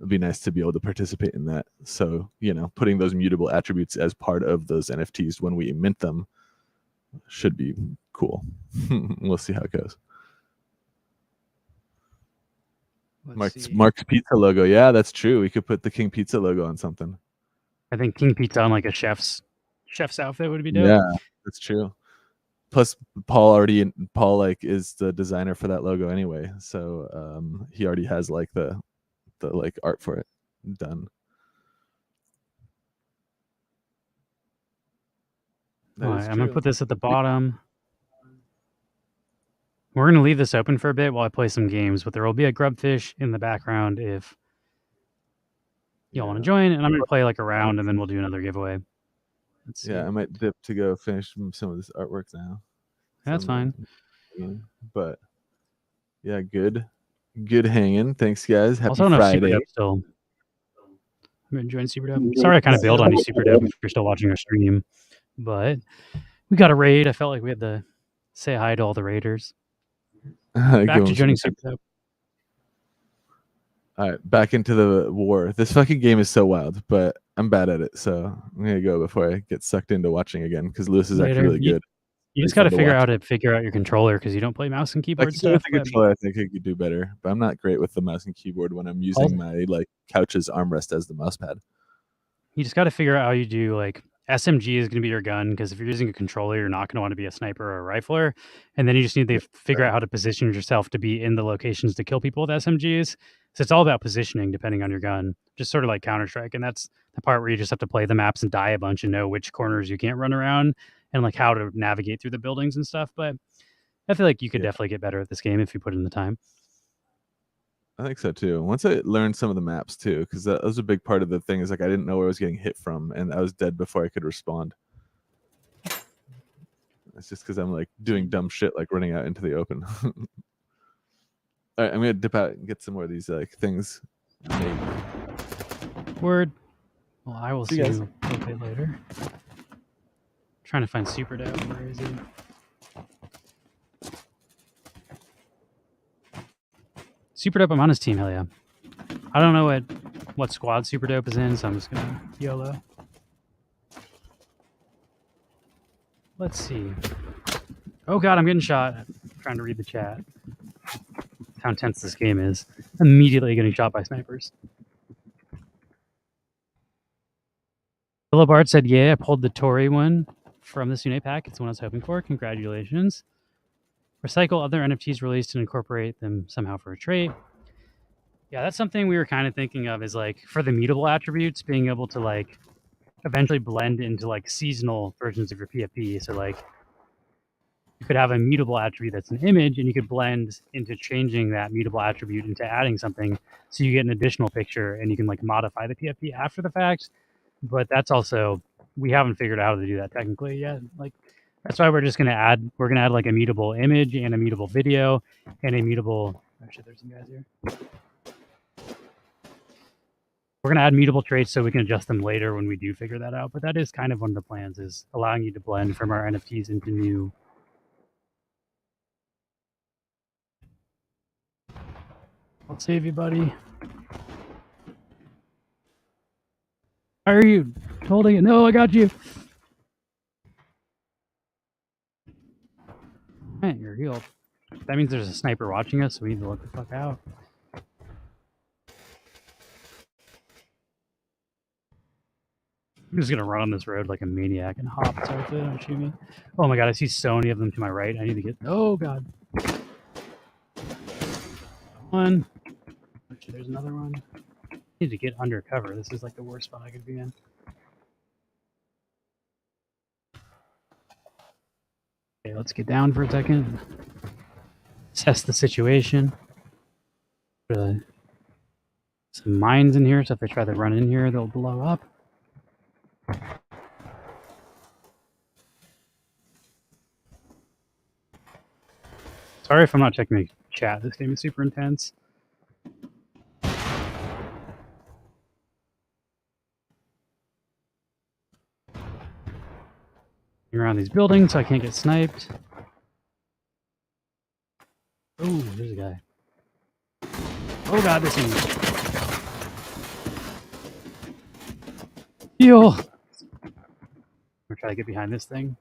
It'd be nice to be able to participate in that. So, putting those mutable attributes as part of those NFTs when we mint them should be cool. We'll see how it goes. Mark's Pizza logo. Yeah, that's true. We could put the King Pizza logo on something. I think King Pizza on like a chef's outfit would be dope. Yeah, that's true. Plus, Paul like is the designer for that logo anyway, so he already has like the like art for it done. All right, I'm gonna put this at the bottom. We're going to leave this open for a bit while I play some games, but there will be a grubfish in the background if y'all want to join, and I'm going to play like a round, and then we'll do another giveaway. I might dip to go finish some of this artwork now. That's fine. But yeah, good hanging. Thanks, guys. Happy also, Friday. Still. I'm enjoying Superdub. Sorry, I kind of bailed on you, Superdub, if you're still watching our stream, but we got a raid. I felt like we had to say hi to all the raiders. Back to joining Superdub. All right, back into the war. This fucking game is so wild, but I'm bad at it, so I'm gonna go before I get sucked into watching again, because Lewis is actually really good. You just got to figure out your controller, because you don't play mouse and keyboard stuff. I think I could do better, but I'm not great with the mouse and keyboard when I'm using my like couch's armrest as the mouse pad. You just got to figure out how you do like SMG is going to be your gun because if you're using a controller, you're not going to want to be a sniper or a rifler. And then you just need to figure out how to position yourself to be in the locations to kill people with SMGs. So it's all about positioning depending on your gun, just sort of like Counter-Strike. And that's the part where you just have to play the maps and die a bunch and know which corners you can't run around and like how to navigate through the buildings and stuff. But I feel like you could definitely get better at this game if you put in the time. I think so too. Once I learned some of the maps too, because that was a big part of the thing. Is like I didn't know where I was getting hit from, and I was dead before I could respond. It's just because I'm like doing dumb shit, like running out into the open. All right, I'm gonna dip out and get some more of these like things made. Word. Well, I will see you guys. you a little bit later. Trying to find Super Dope. Where is he? Super Dope, I'm on his team, hell yeah. I don't know what squad Super Dope is in, so I'm just gonna YOLO. Let's see. Oh god, I'm getting shot. I'm trying to read the chat. How intense this game is. Immediately getting shot by snipers. Philip Art said, yeah, I pulled the Tory one from this Unite pack. It's the one I was hoping for. Congratulations. Recycle other NFTs released and incorporate them somehow for a trait. Yeah, that's something we were kind of thinking of is like for the mutable attributes, being able to like eventually blend into like seasonal versions of your PFP. So like you could have a mutable attribute that's an image and you could blend into changing that mutable attribute into adding something so you get an additional picture and you can like modify the PFP after the fact. But that's also, we haven't figured out how to do that technically yet. Like that's why we're gonna add like a mutable image and a mutable video and a mutable, actually there's some guys here. We're gonna add mutable traits so we can adjust them later when we do figure that out. But that is kind of one of the plans, is allowing you to blend from our NFTs into new. I'll save you, buddy. Why are you holding it? No, I got you. Man, you're healed. That means there's a sniper watching us, so we need to look the fuck out. I'm just gonna run on this road like a maniac and hop towards it. Don't shoot me. Oh my god, I see so many of them to my right. I need to get. Oh god. One. Actually, there's another one. I need to get under cover. This is like the worst spot I could be in. Okay, let's get down for a second. Assess the situation. Some mines in here, so if they try to run in here, they'll blow up. Sorry if I'm not checking the chat. This game is super intense. Around these buildings so I can't get sniped. Oh, there's a guy. Oh god, this thing. Heal! I'm gonna try to get behind this thing.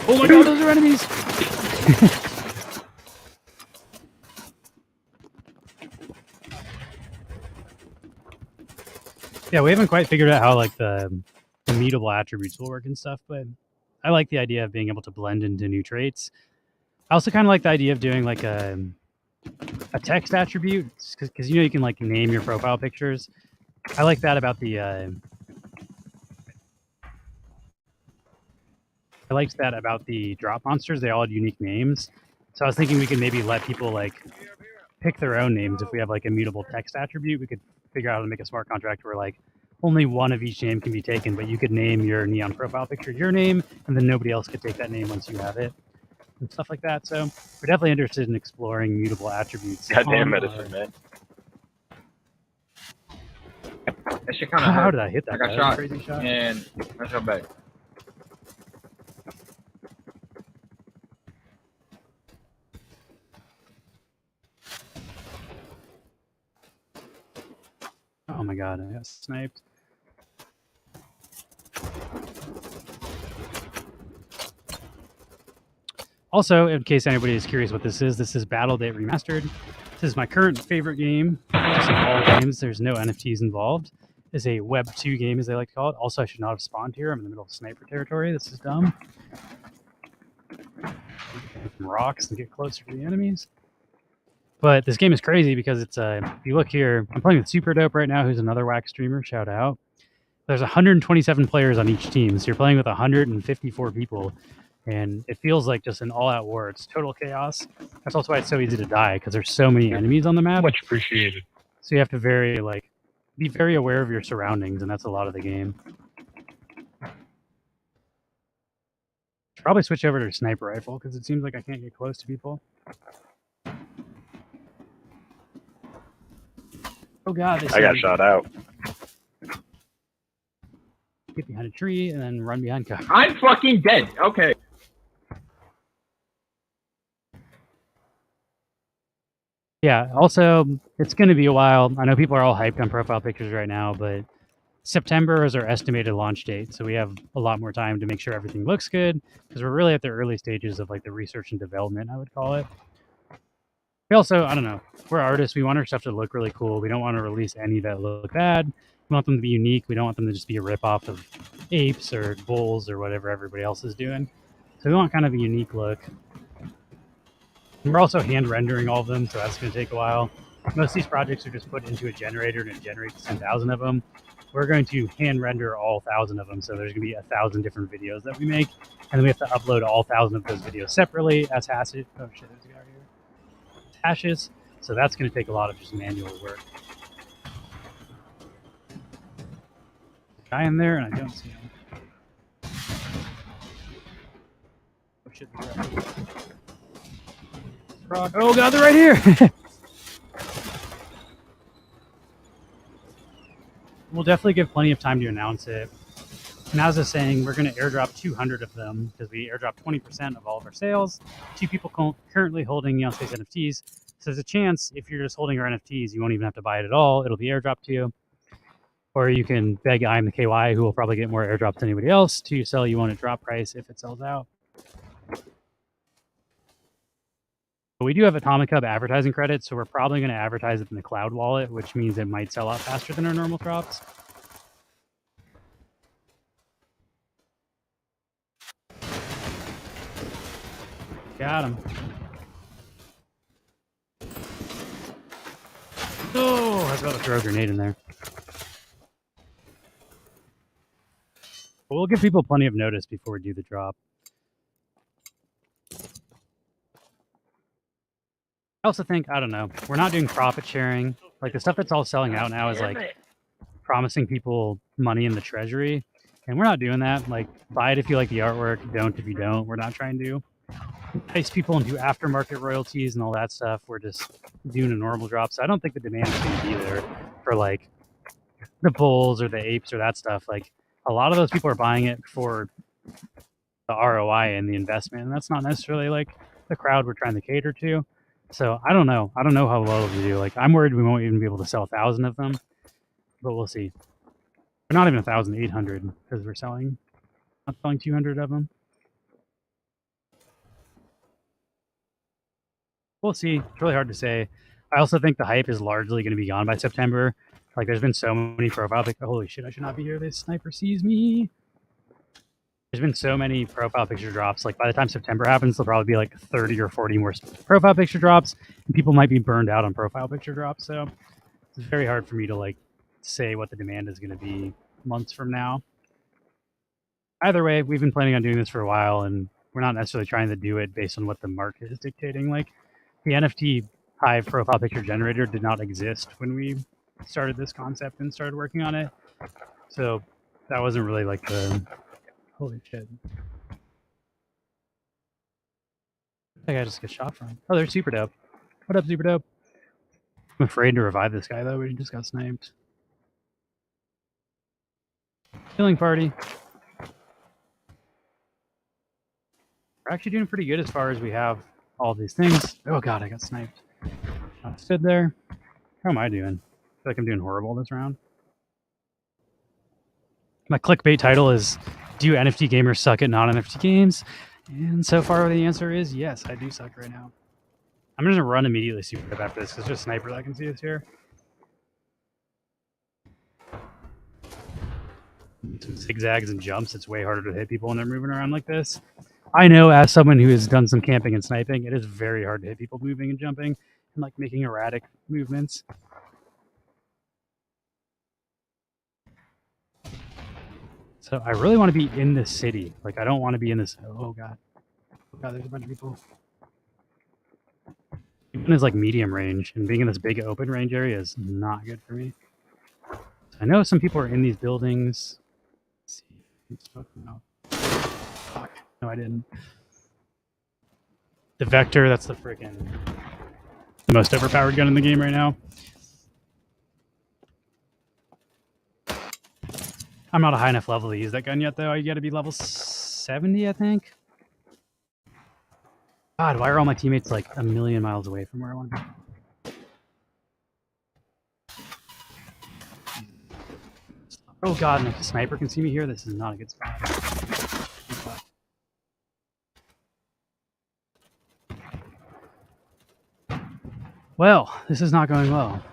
Oh my god, those are enemies! Yeah, we haven't quite figured out how like the mutable attributes will work and stuff, but I like the idea of being able to blend into new traits. I also kind of like the idea of doing like a text attribute, because you know you can like name your profile pictures. I like that about the I liked that about the drop monsters. They all had unique names, so I was thinking we could maybe let people like pick their own names. If we have like a mutable text attribute, we could figure out how to make a smart contract where like only one of each name can be taken, but you could name your neon profile picture your name, and then nobody else could take that name once you have it, and stuff like that. So we're definitely interested in exploring mutable attributes. Goddamn medicine, man. That shit kind of How hurt. did I hit that? I got guy? shot, Crazy shot. and I shot back. Oh my god, I got sniped. Also, in case anybody is curious what this is Battle Date Remastered. This is my current favorite game. Just of all games, there's no NFTs involved. is a Web 2 game, as they like to call it. Also, I should not have spawned here. I'm in the middle of sniper territory. This is dumb. Some rocks and get closer to the enemies. But this game is crazy because it's if you look here, I'm playing with Super Dope right now, who's another Wax streamer. Shout out. There's 127 players on each team, so you're playing with 154 people, and it feels like just an all-out war. It's total chaos. That's also why it's so easy to die, because there's so many enemies on the map. Much appreciated. So you have to be very aware of your surroundings, and that's a lot of the game. Should probably switch over to a sniper rifle, because it seems like I can't get close to people. Oh god, I got shot out. Get behind a tree and then run behind cover. I'm fucking dead. Okay. Yeah, also, it's going to be a while. I know people are all hyped on profile pictures right now, but September is our estimated launch date, so we have a lot more time to make sure everything looks good, because we're really at the early stages of like the research and development, I would call it. We also, I don't know, we're artists. We want our stuff to look really cool. We don't want to release any that look bad. We want them to be unique. We don't want them to just be a ripoff of apes or bulls or whatever everybody else is doing. So we want kind of a unique look. And we're also hand rendering all of them, so that's going to take a while. Most of these projects are just put into a generator and it generates 10,000 of them. We're going to hand render all 1,000 of them, so there's going to be 1,000 different videos that we make, and then we have to upload all 1,000 of those videos separately as hashes. Oh shit, there's a guy here. Hashes. So that's going to take a lot of just manual work. Guy in there, and I don't see him. Oh shit! Frog. Oh god, they're right here. We'll definitely give plenty of time to announce it. And as I was saying, we're going to airdrop 200 of them because we airdrop 20% of all of our sales. 2 people currently holding Neonspace NFTs. So there's a chance if you're just holding our NFTs, you won't even have to buy it at all. It'll be airdropped to you. Or you can beg I'm the KY, who will probably get more airdrops than anybody else, to sell you one at drop price if it sells out. But we do have Atomic Hub advertising credits, so we're probably going to advertise it in the cloud wallet, which means it might sell out faster than our normal drops. Got him. Oh, I was about to throw a grenade in there. We'll give people plenty of notice before we do the drop. I also think, I don't know, we're not doing profit sharing. Like the stuff that's all selling out now is like promising people money in the treasury. And we're not doing that. Like, buy it if you like the artwork, don't if you don't. We're not trying to entice people into aftermarket royalties and all that stuff. We're just doing a normal drop. So I don't think the demand is going to be there for like the bulls or the apes or that stuff. Like a lot of those people are buying it for the ROI and the investment. And that's not necessarily like the crowd we're trying to cater to. So I don't know. I don't know how well it'll do. Like I'm worried we won't even be able to sell 1,000 of them, but we'll see. We're not even 1,800 because we're not selling 200 of them. We'll see. It's really hard to say. I also think the hype is largely going to be gone by September. Like there's been so many profile pictures. Holy shit, I should not be here. This sniper sees me. There's been so many profile picture drops. Like by the time September happens, there'll probably be like 30 or 40 more profile picture drops, and people might be burned out on profile picture drops. So it's very hard for me to like say what the demand is going to be months from now. Either way, we've been planning on doing this for a while, and we're not necessarily trying to do it based on what the market is dictating. Like the NFT Hive profile picture generator did not exist when we started this concept and started working on it. So that wasn't really like the holy shit. That guy just got shot from. Oh, they're Super Dope. What up, Super Dope? I'm afraid to revive this guy though. We just got sniped. Killing party. We're actually doing pretty good as far as we have all these things. Oh god, I got sniped. I stood there. How am I doing? I feel like I'm doing horrible this round. My clickbait title is, do NFT gamers suck at non-NFT games? And so far the answer is yes, I do suck right now. I'm going to run immediately Super Dope after this because there's a sniper that can see us here. some zigzags and jumps, it's way harder to hit people when they're moving around like this. I know, as someone who has done some camping and sniping, it is very hard to hit people moving and jumping and like making erratic movements. So I really want to be in this city. Like, I don't want to be in this. Oh god, there's a bunch of people. Even is like medium range, and being in this big open range area is not good for me. I know some people are in these buildings. Let's see. No. Fuck. No, I didn't. The Vector, that's the freaking most overpowered gun in the game right now. I'm not a high enough level to use that gun yet, though. You got to be level 70, I think. God, why are all my teammates like a million miles away from where I want to be? Oh god, and if the sniper can see me here, this is not a good spot. Well, this is not going well.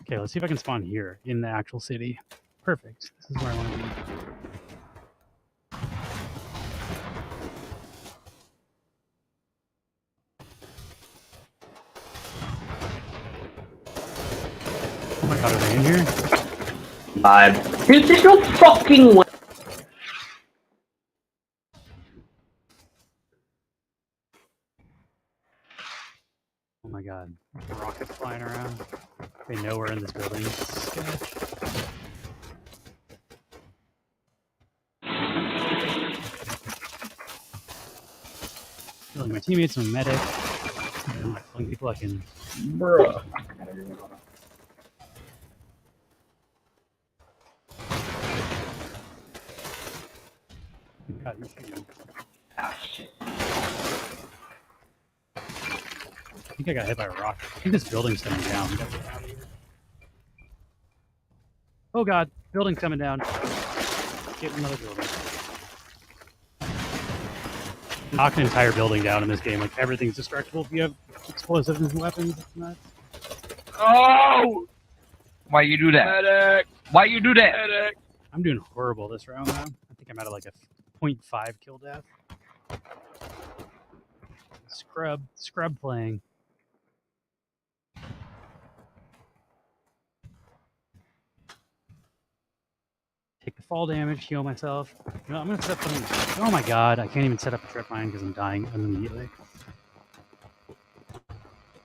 Okay, let's see if I can spawn here in the actual city. Perfect. This is where I want to be. Oh my god, are they in here? There's no fucking way. Oh my god. Rockets flying around. They know we're in this building. Sketch. Killing my teammates, I'm a medic. I'm not killing people I can. Bruh. God, you're shooting. Ah, shit. I think I got hit by a rocket. I think this building's coming down. We gotta get out of here. Oh god, building's coming down. Get another building. Knock an entire building down in this game. Like, everything's destructible if you have explosives and weapons. It's nuts. Oh! Why you do that? Medic. Why you do that? Medic. I'm doing horrible this round, though. I think I'm at like a 0.5 kill death. Scrub playing. Take the fall damage, heal myself. You know, I'm gonna set up something. Oh my god, I can't even set up a trip mine because I'm dying immediately.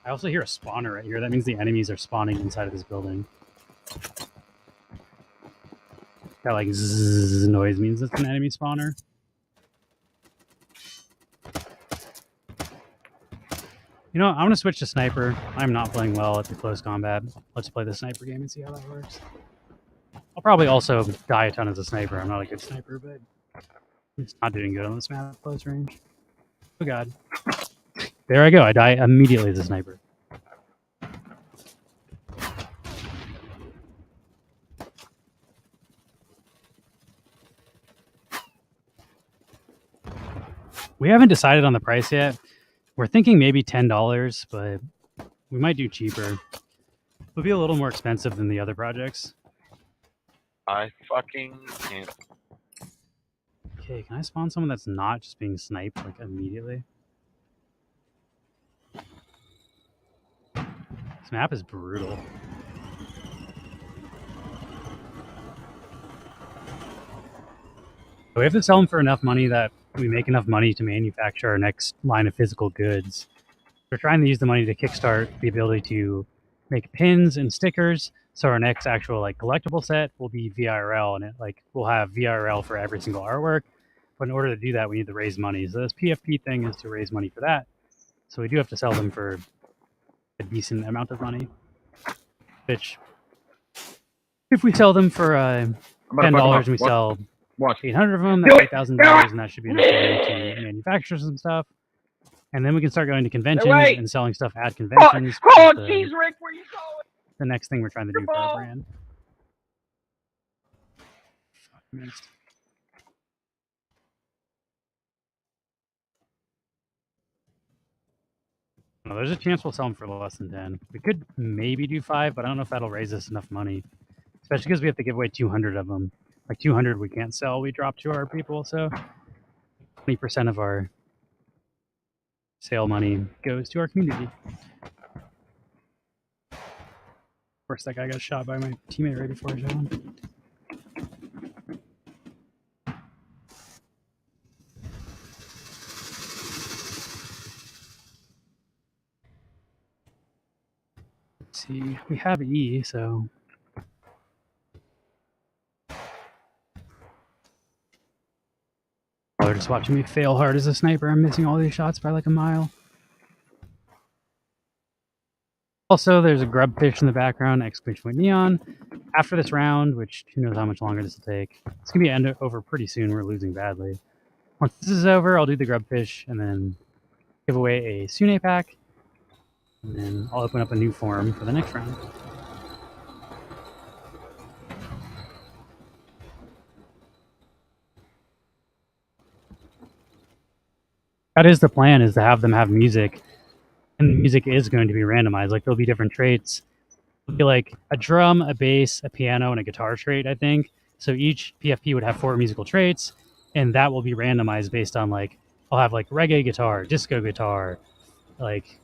I also hear a spawner right here. That means the enemies are spawning inside of this building. That like zzz noise means it's an enemy spawner. You know, I'm gonna switch to sniper. I'm not playing well at the close combat. Let's play the sniper game and see how that works. I'll probably also die a ton as a sniper. I'm not a good sniper, but it's not doing good on this map at close range. Oh god. There I go. I die immediately as a sniper. We haven't decided on the price yet. We're thinking maybe $10, but we might do cheaper. It'll be a little more expensive than the other projects. I fucking can't. Okay, can I spawn someone that's not just being sniped like immediately? This map is brutal. We have to sell them for enough money that we make enough money to manufacture our next line of physical goods. We're trying to use the money to kickstart the ability to make pins and stickers. So our next actual like collectible set will be VRL, and it like we'll have VRL for every single artwork. But in order to do that, we need to raise money. So this PFP thing is to raise money for that. So we do have to sell them for a decent amount of money. Which, if we sell them for $10 and we sell 800 of them, that's $8,000, and that should be enough money to manufacture some stuff. And then we can start going to conventions and selling stuff at conventions. Oh, jeez, Rick, where you going? The next thing we're trying to do for our brand. Fuck, missed. No, there's a chance we'll sell them for less than 10. We could maybe do 5, but I don't know if that'll raise us enough money especially because we have to give away 200 of them. Like 200 we can't sell, we drop to our people, so 20% of our sale money goes to our community. Of course, that guy got shot by my teammate right before I shot him. Let's see, we have E, so they're just watching me fail hard as a sniper. I'm missing all these shots by like a mile. Also, there's a grub fish in the background, exclamation point neon. After this round, which who knows how much longer this will take, it's gonna be over pretty soon. We're losing badly. Once this is over, I'll do the grub fish and then give away a Sune pack, and then I'll open up a new form for the next round. That is the plan, is to have them have music, and the music is going to be randomized. Like there'll be different traits. It'll be like a drum, a bass, a piano, and a guitar trait, I think. So each PFP would have 4 musical traits, and that will be randomized based on like, I'll have like reggae guitar, disco guitar, like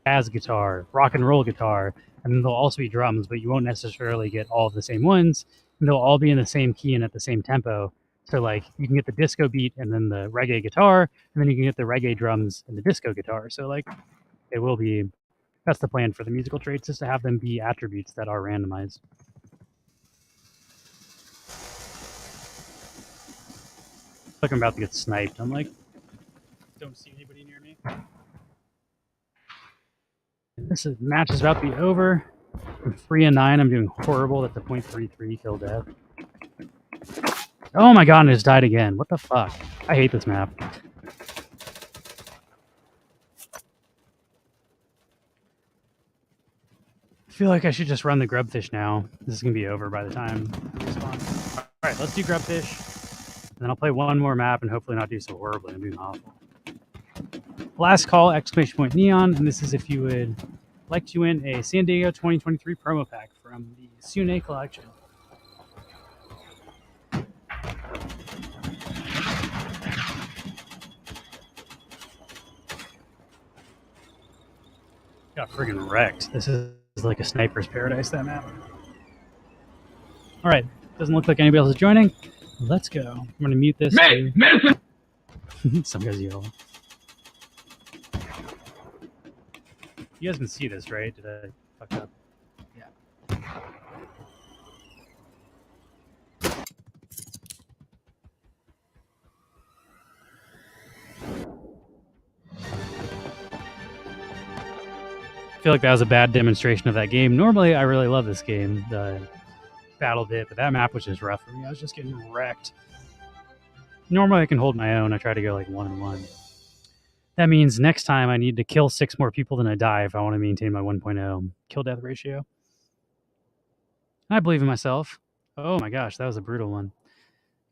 jazz guitar, rock and roll guitar, and then there'll also be drums, but you won't necessarily get all of the same ones, and they'll all be in the same key and at the same tempo. So like you can get the disco beat and then the reggae guitar, and then you can get the reggae drums and the disco guitar. So like it will be, that's the plan for the musical traits, is to have them be attributes that are randomized. Like I'm about to get sniped. I'm like, don't see anybody near me. This match is about to be over. I'm 3-9. I'm doing horrible. That's a .33 kill death. Oh my god, and it just died again. What the fuck? I hate this map. I feel like I should just run the grubfish now. This is going to be over by the time I respawn. Alright, let's do grubfish. And then I'll play one more map and hopefully not do so horribly. I'm doing awful. Last call, exclamation point neon. And this is if you would like to win a San Diego 2023 promo pack from the Sune collection. Got friggin' wrecked. This is like a sniper's paradise, that map. Alright, doesn't look like anybody else is joining. Let's go. I'm gonna mute this. Some guys yell. You guys can see this, right? Did I fuck up? Yeah. I feel like that was a bad demonstration of that game. Normally, I really love this game, the battle bit, but that map was just rough for me. I was just getting wrecked. Normally, I can hold my own. I try to go like 1-1. That means next time I need to kill 6 more people than I die if I want to maintain my 1.0 kill death ratio. I believe in myself. Oh my gosh, that was a brutal one.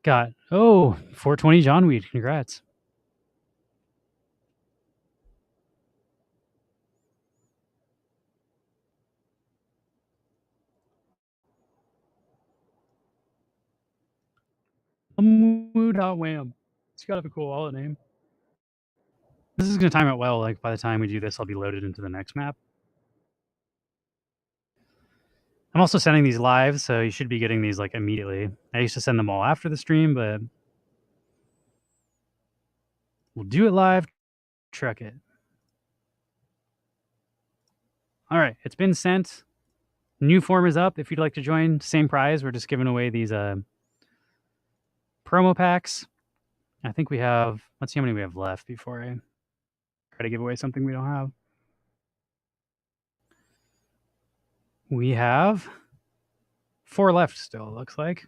Got, 420 John Weed. Congrats. Wham. It's got to have a cool wallet name. This is going to time out well. Like by the time we do this, I'll be loaded into the next map. I'm also sending these live, so you should be getting these like immediately. I used to send them all after the stream, but we'll do it live. Truck it. All right, it's been sent. New form is up. If you'd like to join, same prize. We're just giving away these promo packs. I think we have, let's see how many we have left before I try to give away something we don't have. We have 4 left still, it looks like.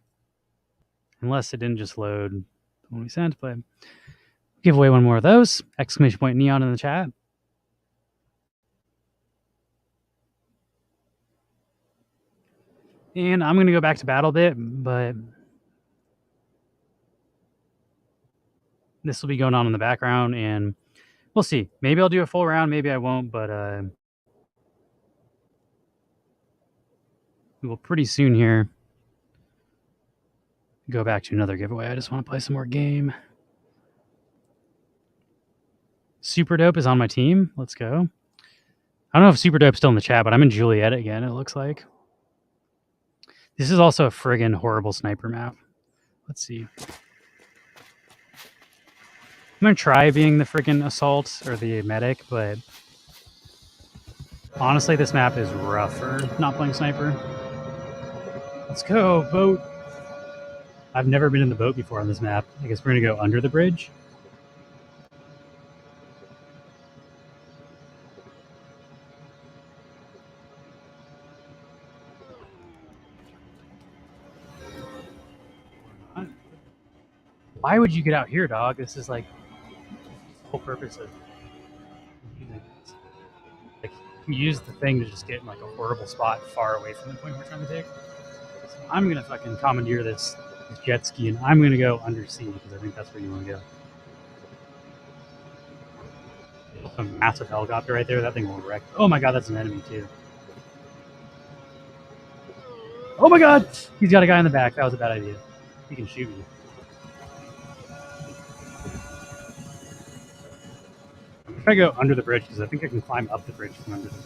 Unless it didn't just load when we sent, but give away one more of those. Exclamation point neon in the chat. And I'm going to go back to battle bit, but this will be going on in the background, and we'll see. Maybe I'll do a full round, maybe I won't, but we will pretty soon here. Go back to another giveaway. I just want to play some more game. Super Dope is on my team. Let's go. I don't know if Super Dope's still in the chat, but I'm in Juliet again, it looks like. This is also a friggin' horrible sniper map. Let's see. I'm going to try being the friggin' assault or the medic, but honestly, this map is rough for not playing sniper. Let's go, boat. I've never been in the boat before on this map. I guess we're going to go under the bridge. Why would you get out here, dog? This is like the whole purpose of using this. Like, you use the thing to just get in like a horrible spot far away from the point we're trying to take. So I'm gonna fucking commandeer this jet ski and I'm gonna go undersea because I think that's where you want to go. A massive helicopter right there. That thing will wreck. Oh my god, that's an enemy too. Oh my god, he's got a guy in the back. That was a bad idea. He can shoot me. If I go under the bridge, because I think I can climb up the bridge from under the bridge.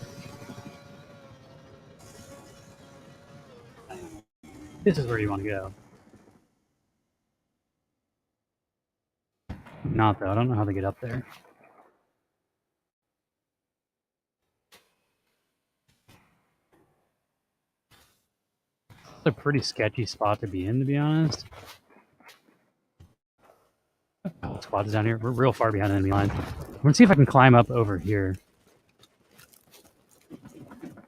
This is where you want to go. Not though. I don't know how to get up there. It's a pretty sketchy spot to be in, to be honest. Oh, squad is down here. We're real far behind enemy lines. I'm gonna see if I can climb up over here. See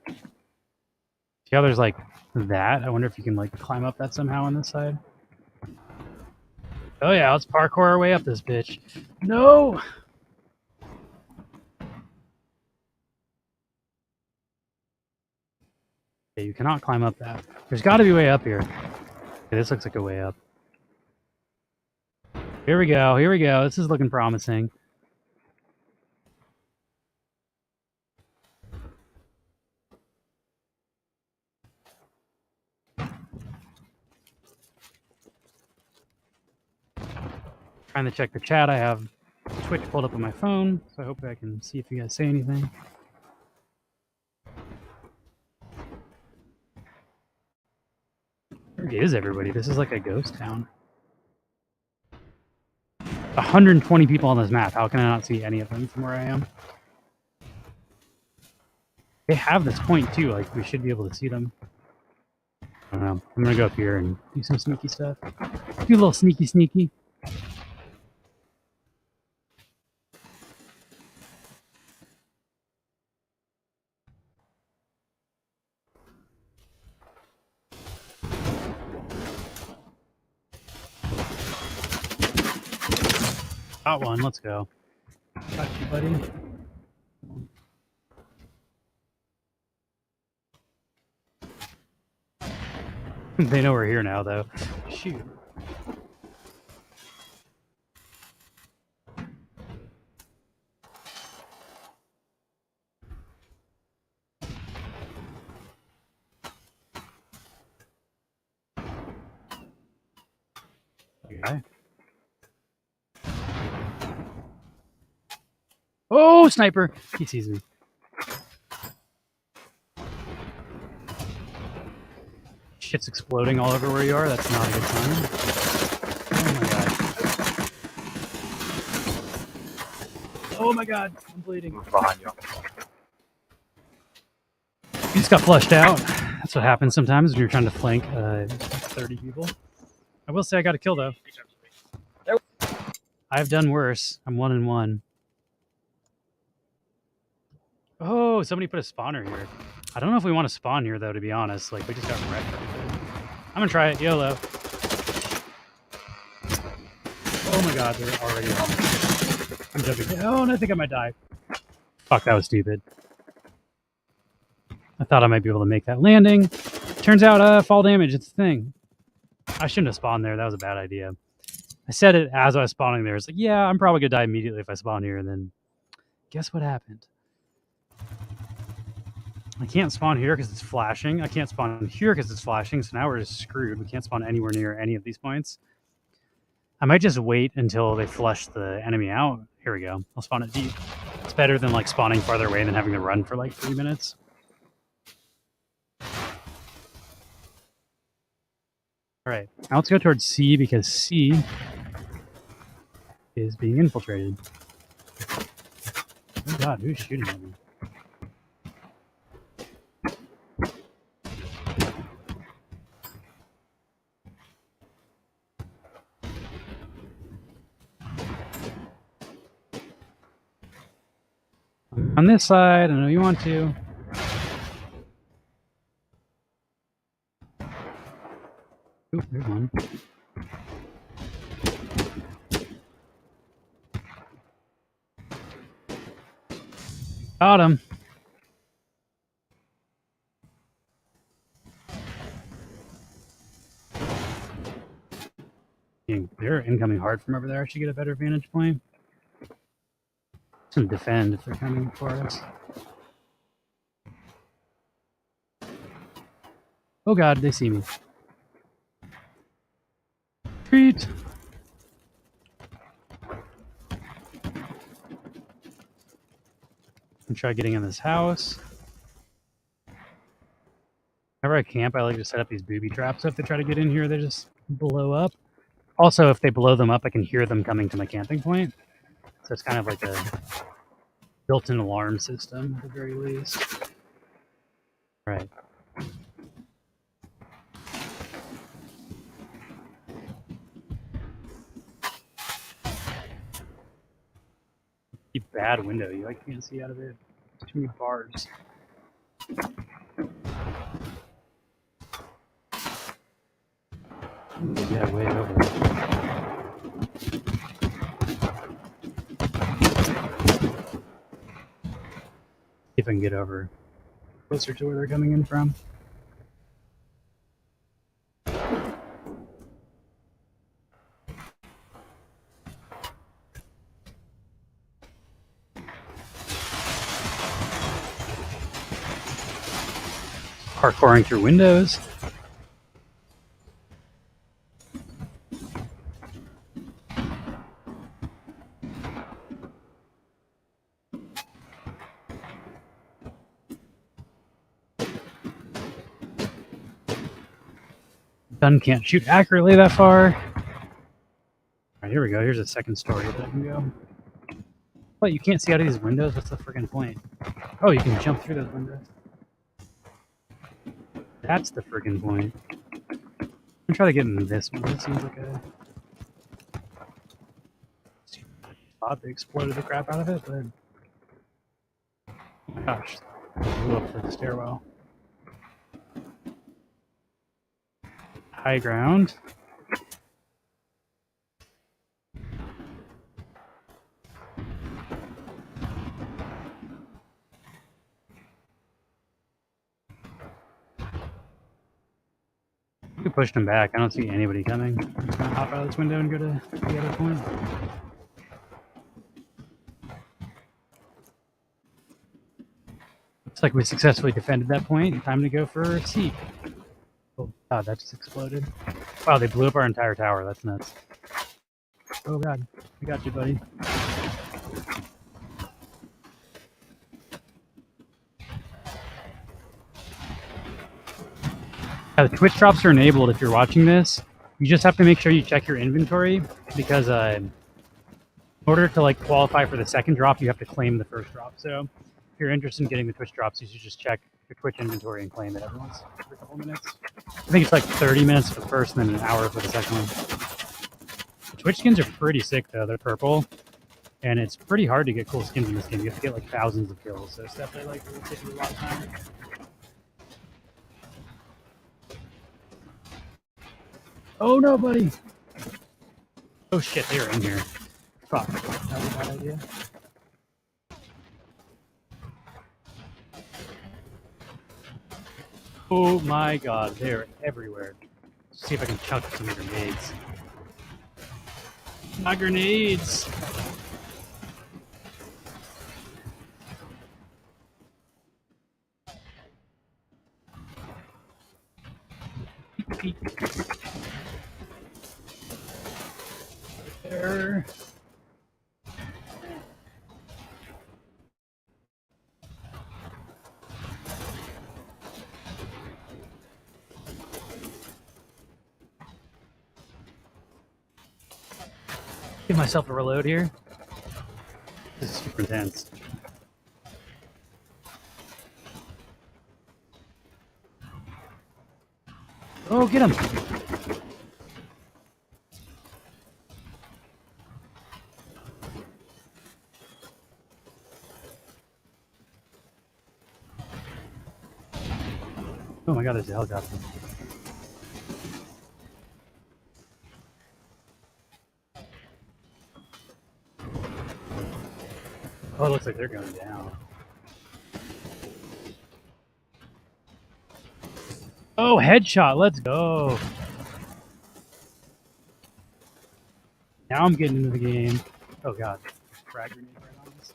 how there's like that? I wonder if you can like climb up that somehow on this side. Oh yeah, let's parkour our way up this bitch. No! Okay, you cannot climb up that. There's got to be a way up here. Okay, this looks like a way up. Here we go. Here we go. This is looking promising. Trying to check the chat. I have Twitch pulled up on my phone, so I hope I can see if you guys say anything. Where is everybody? This is like a ghost town. 120 people on this map. How can I not see any of them from where I am? They have this point too. Like, we should be able to see them. I don't know. I'm gonna go up here and do some sneaky stuff. Do a little sneaky. Got one. Let's go. Got you, buddy. They know we're here now, though. Shoot. Okay. Oh, sniper! He sees me. Shit's exploding all over where you are. That's not a good sign. Oh my god, I'm bleeding. Behind you. You just got flushed out. That's what happens sometimes when you're trying to flank 30 people. I will say I got a kill though. I've done worse. I'm 1-1. Oh, somebody put a spawner here. I don't know if we want to spawn here though, to be honest. Like, we just got wrecked. I'm gonna try it. YOLO. Oh my god, they're already on. I'm jumping. Oh, and I think I might die. Fuck, that was stupid. I thought I might be able to make that landing. Turns out, fall damage, it's a thing. I shouldn't have spawned there. That was a bad idea. I said it as I was spawning there. It's like, yeah, I'm probably gonna die immediately if I spawn here, and then guess what happened? I can't spawn here because it's flashing. I can't spawn here because it's flashing, so now we're just screwed. We can't spawn anywhere near any of these points. I might just wait until they flush the enemy out. Here we go. I'll spawn it deep. It's better than like spawning farther away than having to run for like 3 minutes. All right, now let's go towards C because C is being infiltrated. Oh God, who's shooting at me? On this side, I know you want to. Oop, there's one. Got him. They're incoming hard from over there. I should get a better vantage point. Some defend if they're coming for us. Oh God, they see me. Treat. And try getting in this house. Whenever I camp, I like to set up these booby traps. So if they try to get in here, they just blow up. Also, if they blow them up, I can hear them coming to my camping point. So it's kind of like a built-in alarm system at the very least. All right. Bad window. You like can't see out of it. There's too many bars. Yeah, way over. See if I can get over closer to where they're coming in from. Parkouring through windows. Gun can't shoot accurately that far. All right, here we go. Here's a second story that I can go. What, you can't see out of these windows? What's the freaking point? Oh, you can jump through those windows. That's the freaking point. I'm gonna try to get into this one. It seems like a thought they exploded the crap out of it, but oh my gosh, blew up the stairwell. High ground. We pushed him back. I don't see anybody coming. I'm just gonna hop out of this window and go to the other point. Looks like we successfully defended that point. Time to go for a seek. Oh God, that just exploded. Wow, they blew up our entire tower. That's nuts. Oh God, we got you, buddy. The Twitch drops are enabled if you're watching this. You just have to make sure you check your inventory because in order to like qualify for the second drop, you have to claim the first drop. So if you're interested in getting the Twitch drops, you should just check your Twitch inventory and claim it every once every couple minutes. I think it's like 30 minutes for the first and then an hour for the second one. The Twitch skins are pretty sick though. They're purple. And it's pretty hard to get cool skins in this game. You have to get like thousands of kills. So it's definitely like it will take you a lot of time. Oh no, buddy! Oh shit, they were in here. Fuck, that was a bad idea. Oh my God, they're everywhere. Let's see if I can chuck some grenades. My grenades! peek. There. Give myself a reload here. This is super intense. Oh, get him! Oh my god, there's a helicopter. Oh, it looks like they're going down. Oh, headshot, let's go. Now I'm getting into the game. Oh god, frag grenade right on us.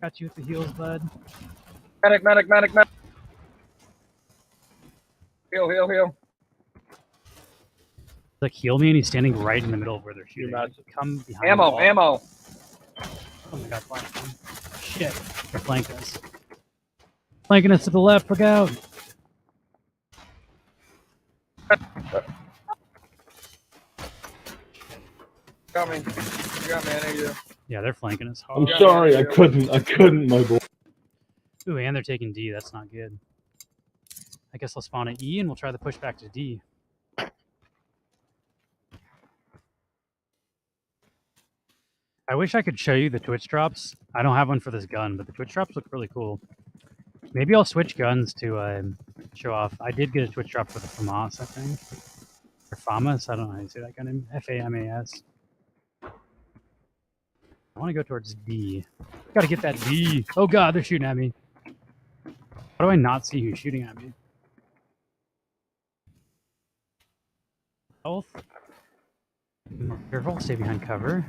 Got you with the heals, bud. Medic, medic, medic, medic. Heal, heal, heal. Like, heal me, and he's standing right in the middle of where they're shooting. Like, come behind the Ammo, wall. ammo. Oh my god, flanking. Shit, they're flanking us. Flanking us to the left, look out! Coming. You got me, I need you. Yeah, they're flanking us hard. I'm sorry, I couldn't, my boy. Ooh, and they're taking D, that's not good. I guess I'll spawn at E and we'll try the push back to D. I wish I could show you the Twitch drops. I don't have one for this gun, but the Twitch drops look really cool. Maybe I'll switch guns to show off. I did get a Twitch drop for the FAMAS, I think. Or FAMAS, I don't know how you say that gun name. F-A-M-A-S. I want to go towards D. Gotta get that D. Oh god, they're shooting at me. How do I not see who's shooting at me? Health. Be more careful, stay behind cover.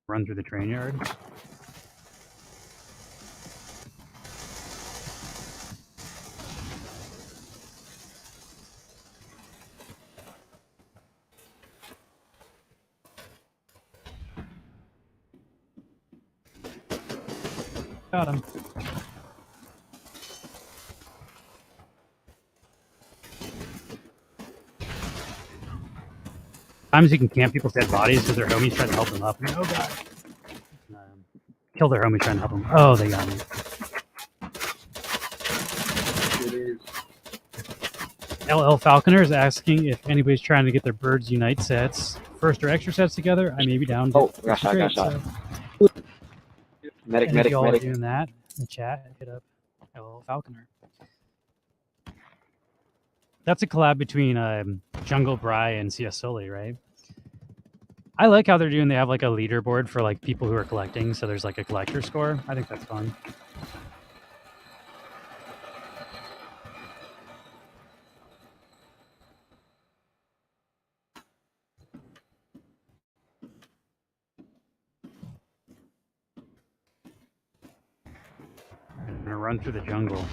Run through the train yard. Got him. Sometimes you can camp people's dead bodies because their homies trying to help them up. Oh god. Kill their homie trying to help them. Oh, they got me. LL Falconer is asking if anybody's trying to get their Birds Unite sets, first or extra sets together. I may be down. Oh, got shot, got shot. Medic, and medic, if y'all medic. are doing that in the chat, hit up LL Falconer. That's a collab between Jungle Bry and CS Soli, right? I like how they're doing. They have like a leaderboard for like people who are collecting, so there's like a collector score. I think that's fun. I'm gonna run through the jungle.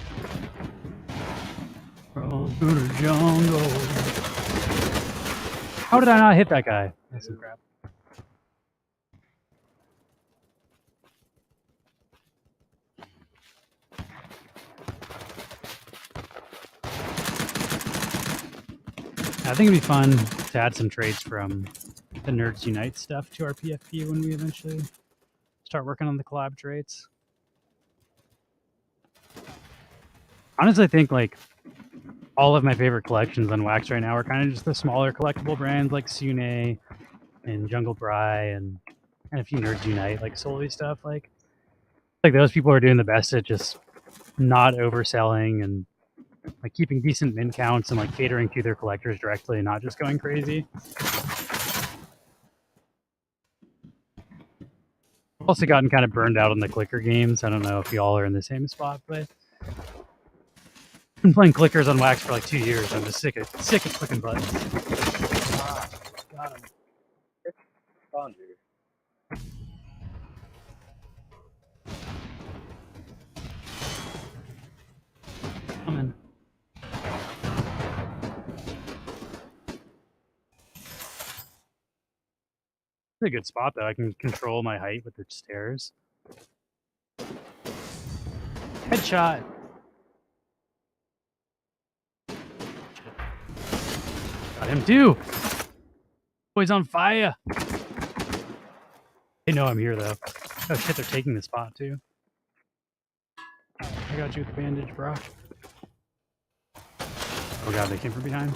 Run through the jungle. How did I not hit that guy? That's some crap. I think it'd be fun to add some traits from the Nerds Unite stuff to our PFP when we eventually start working on the collab traits. Honestly, I think like all of my favorite collections on Wax right now are kind of just the smaller collectible brands like Sune and Jungle Bry and a few Nerds Unite, like Soli stuff. Like those people are doing the best at just not overselling and like keeping decent min counts and like catering to their collectors directly and not just going crazy. I've also gotten kind of burned out on the clicker games. I don't know if y'all are in the same spot, but I've been playing clickers on Wax for like 2 years. I'm just sick of clicking buttons. Got him. a good spot though. I can control my height with the stairs. Headshot. Got him too. Boy's on fire. They know I'm here though. Oh shit, they're taking the spot too. I got you with the bandage, bro. Oh god, they came from behind.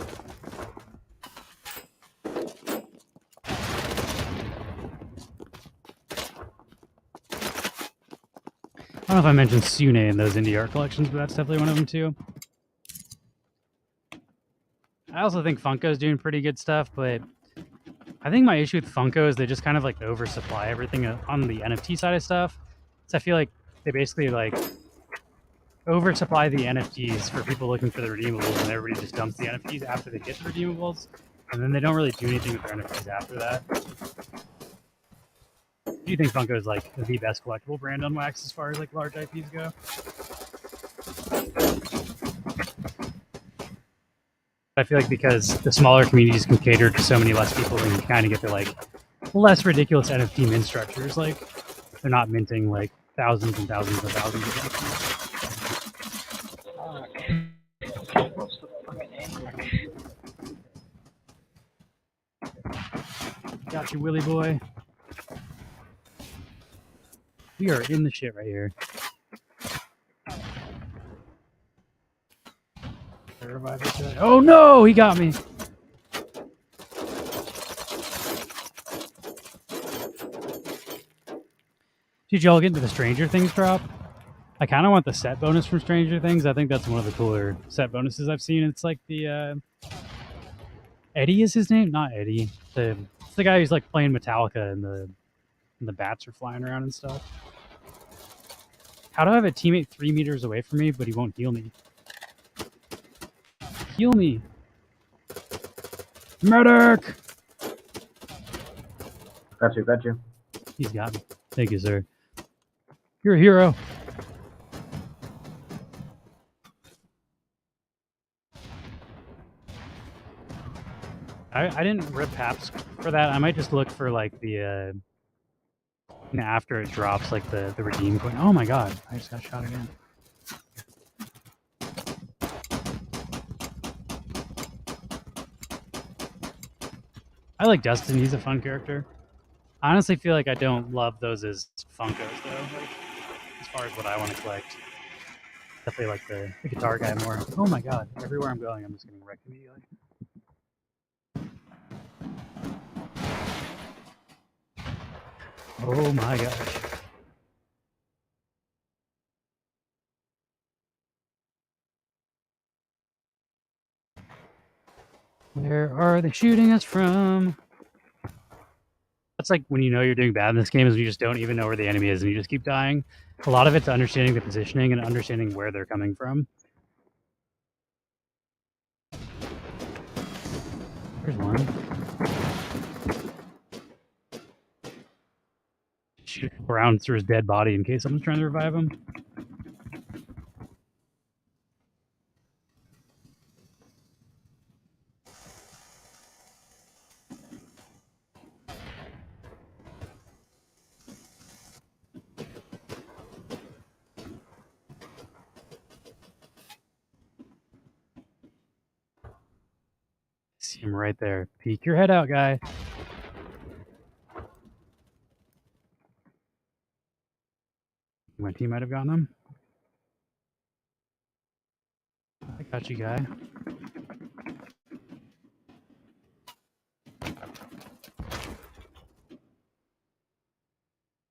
I don't know if I mentioned Sune in those indie art collections, but that's definitely one of them too. I also think Funko's doing pretty good stuff, but I think my issue with Funko is they just kind of like oversupply everything on the NFT side of stuff. So I feel like they basically like oversupply the NFTs for people looking for the redeemables, and everybody just dumps the NFTs after they get the redeemables, and then they don't really do anything with their NFTs after that. Do you think Funko is like the best collectible brand on Wax as far as like large IPs go? I feel like because the smaller communities can cater to so many less people, and you kind of get the like less ridiculous NFT mint structures. Like they're not minting like thousands and thousands and thousands of NFTs. What's the fucking aim? Got you, Willy boy. We are in the shit right here. Oh no, he got me. Did y'all get into the Stranger Things drop? I kind of want the set bonus from Stranger Things. I think that's one of the cooler set bonuses I've seen. It's like the Eddie is his name, not Eddie. It's the guy who's like playing Metallica and the bats are flying around and stuff. How do I have a teammate 3 meters away from me, but he won't heal me? Heal me. Medic! Got you, got you. He's got me. Thank you, sir. You're a hero. I didn't rip Paps for that. I might just look for like the after it drops like the redeem coin. Oh my god, I just got shot again. I like Dustin, he's a fun character. I honestly feel like I don't love those as Funkos though, like as far as what I want to collect. Definitely like the guitar guy more. Oh my god, everywhere I'm going I'm just getting wrecked immediately. Oh my gosh. Where are they shooting us from? That's like when you know you're doing bad in this game is when you just don't even know where the enemy is and you just keep dying. A lot of it's understanding the positioning and understanding where they're coming from. There's one. Shoot around through his dead body in case someone's trying to revive him. See him right there. Peek your head out, guy. My team might have gotten him. I got you, guy.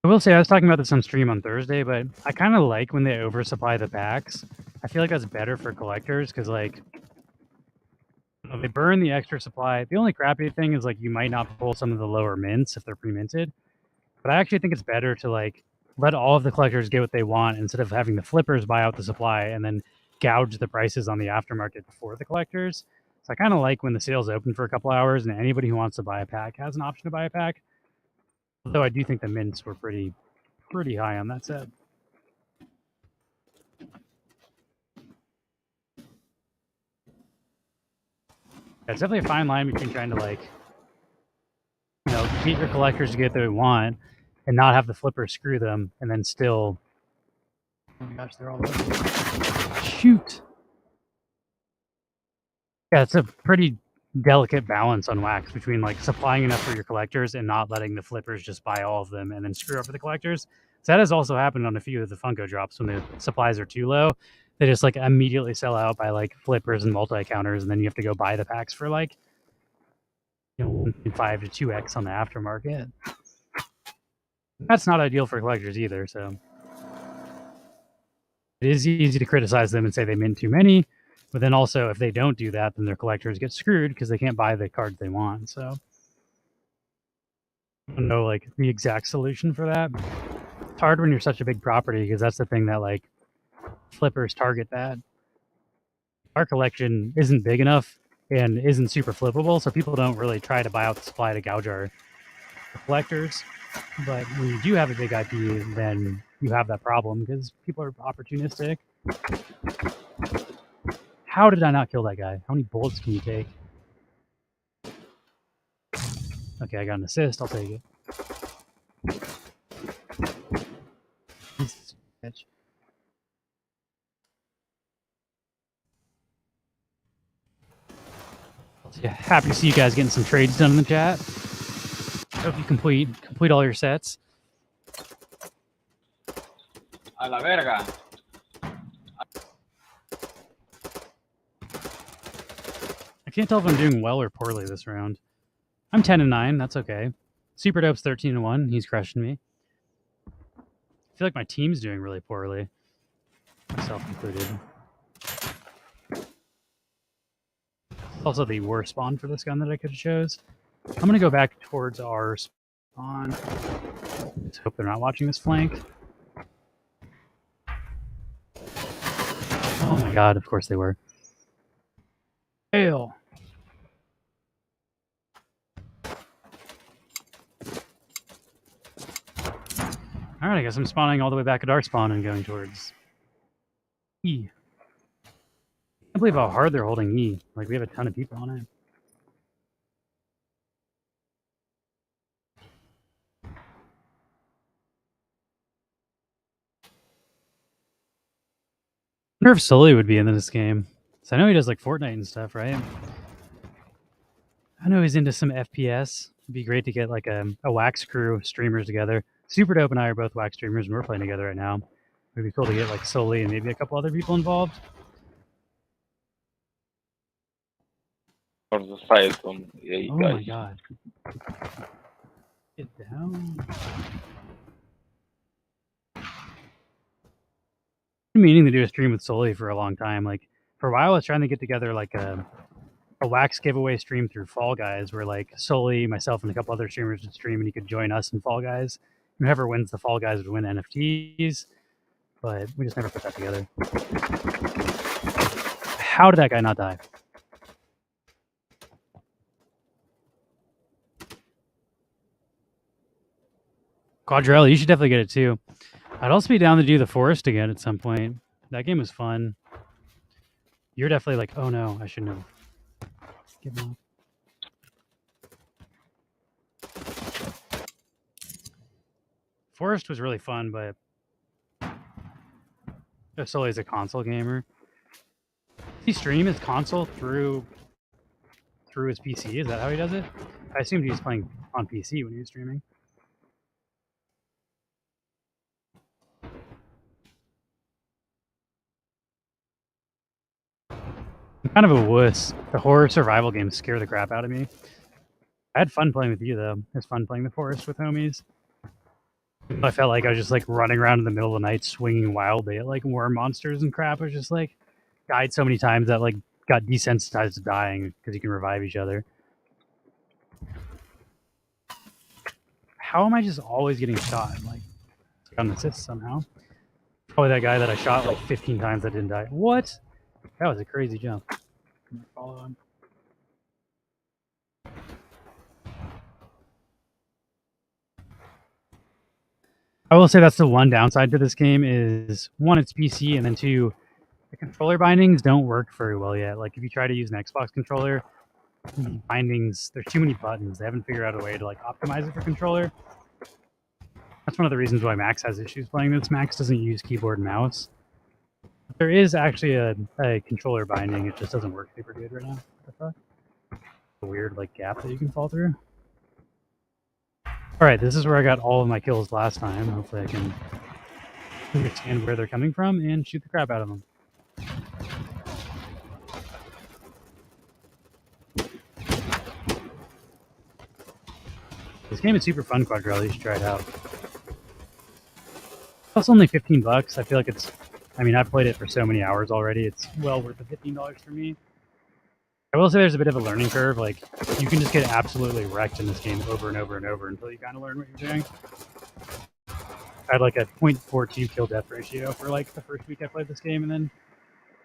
I will say, I was talking about this on stream on Thursday, but I kind of like when they oversupply the packs. I feel like that's better for collectors because, like, they burn the extra supply. The only crappy thing is, like, you might not pull some of the lower mints if they're pre-minted. But I actually think it's better to, like, let all of the collectors get what they want instead of having the flippers buy out the supply and then gouge the prices on the aftermarket before the collectors. So I kind of like when the sale's open for a couple hours and anybody who wants to buy a pack has an option to buy a pack. Although I do think the mints were pretty high on that set. It's definitely a fine line between trying to, like, you know, get your collectors to get what they want and not have the flippers screw them, and then still... Oh my gosh, they're all over. Shoot! Yeah, it's a pretty delicate balance on wax between like supplying enough for your collectors and not letting the flippers just buy all of them and then screw over the collectors. So that has also happened on a few of the Funko drops when the supplies are too low. They just like immediately sell out by like flippers and multi-counters, and then you have to go buy the packs for like 5 to 2x on the aftermarket. That's not ideal for collectors either, so it is easy to criticize them and say they mint too many, but then also if they don't do that, then their collectors get screwed because they can't buy the cards they want. So I don't know like the exact solution for that. It's hard when you're such a big property because that's the thing that like flippers target that. Our collection isn't big enough and isn't super flippable, so people don't really try to buy out the supply to gouge our collectors. But when you do have a big IP, then you have that problem because people are opportunistic. How did I not kill that guy? How many bullets can you take? Okay, I got an assist. I'll take it. Yeah, happy to see you guys getting some trades done in the chat. Hope you complete all your sets. A la verga. I can't tell if I'm doing well or poorly this round. I'm 10-9. That's okay. Super Dope's 13-1. He's crushing me. I feel like my team's doing really poorly, myself included. Also the worst spawn for this gun that I could have chose. I'm going to go back towards our spawn. Let's hope they're not watching this flank. Oh my god, of course they were. Hail! Alright, I guess I'm spawning all the way back at our spawn and going towards E. I can't believe how hard they're holding E. Like, we have a ton of people on it. I wonder if Sully would be in this game. So I know he does like Fortnite and stuff, right? I know he's into some FPS. It'd be great to get like a wax crew of streamers together. Super Dope and I are both wax streamers and we're playing together right now. It'd be cool to get like Sully and maybe a couple other people involved. Por the fight on Oh my god. Get down. I've been meaning to do a stream with Sully for a long time. Like for a while I was trying to get together like a wax giveaway stream through Fall Guys where like Sully, myself, and a couple other streamers would stream and you could join us in Fall Guys. Whoever wins the Fall Guys would win NFTs, but we just never put that together. How did that guy not die? Quadrella, you should definitely get it too. I'd also be down to do the Forest again at some point. That game was fun. You're definitely like, oh no, I shouldn't have given up. Forest was really fun, but Sully's a console gamer. Does he stream his console through his PC? Is that how he does it? I assumed he was playing on PC when he was streaming. I'm kind of a wuss. The horror survival games scare the crap out of me. I had fun playing with you, though. It was fun playing the Forest with homies. I felt like I was just like running around in the middle of the night swinging wildly at like worm monsters and crap. I was just like died so many times that like got desensitized to dying because you can revive each other. How am I just always getting shot? Like on assist somehow. Probably that guy that I shot like 15 times that didn't die. What? That was a crazy jump. Follow him. I will say that's the one downside to this game is one, it's PC, and then two, the controller bindings don't work very well yet. Like if you try to use an Xbox controller, bindings. There's too many buttons. They haven't figured out a way to like optimize it for controller. That's one of the reasons why Max has issues playing this. Max doesn't use keyboard and mouse. There is actually a controller binding. It just doesn't work super good right now. What the fuck? A weird like gap that you can fall through. All right, this is where I got all of my kills last time. Hopefully I can understand where they're coming from and shoot the crap out of them. This game is super fun, Quadrell. You should try it out. It's only $15. I feel like it's... I mean, I've played it for so many hours already. It's well worth the $15 for me. I will say there's a bit of a learning curve. Like, you can just get absolutely wrecked in this game over and over and over until you kind of learn what you're doing. I had like a 0.42 kill death ratio for like the first week I played this game, and then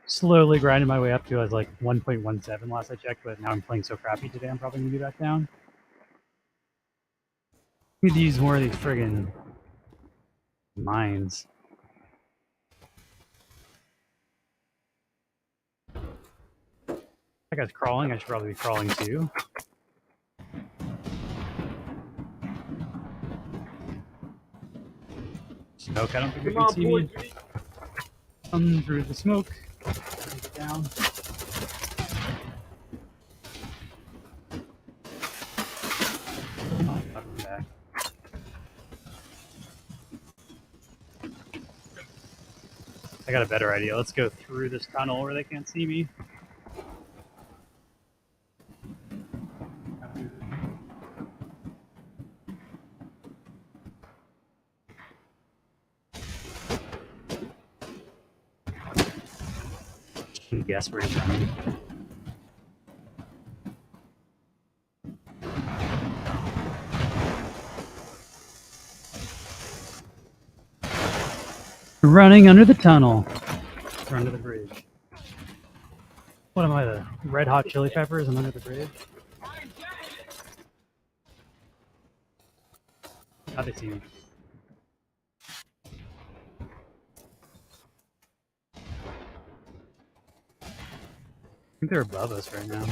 slowly grinded my way up to, I was like 1.17 last I checked, but now I'm playing so crappy today, I'm probably going to be back down. I need to use more of these friggin' mines. That guy's crawling. I should probably be crawling too. Smoke, I don't think they can see me. Come through the smoke. Take it down. Oh, fuck, back. I got a better idea. Let's go through this tunnel where they can't see me. Can you guess where he's running? Running under the tunnel. Or under the bridge. What am I, the Red Hot Chili Peppers? I'm under the bridge. How'd they see me? I think they're above us right now.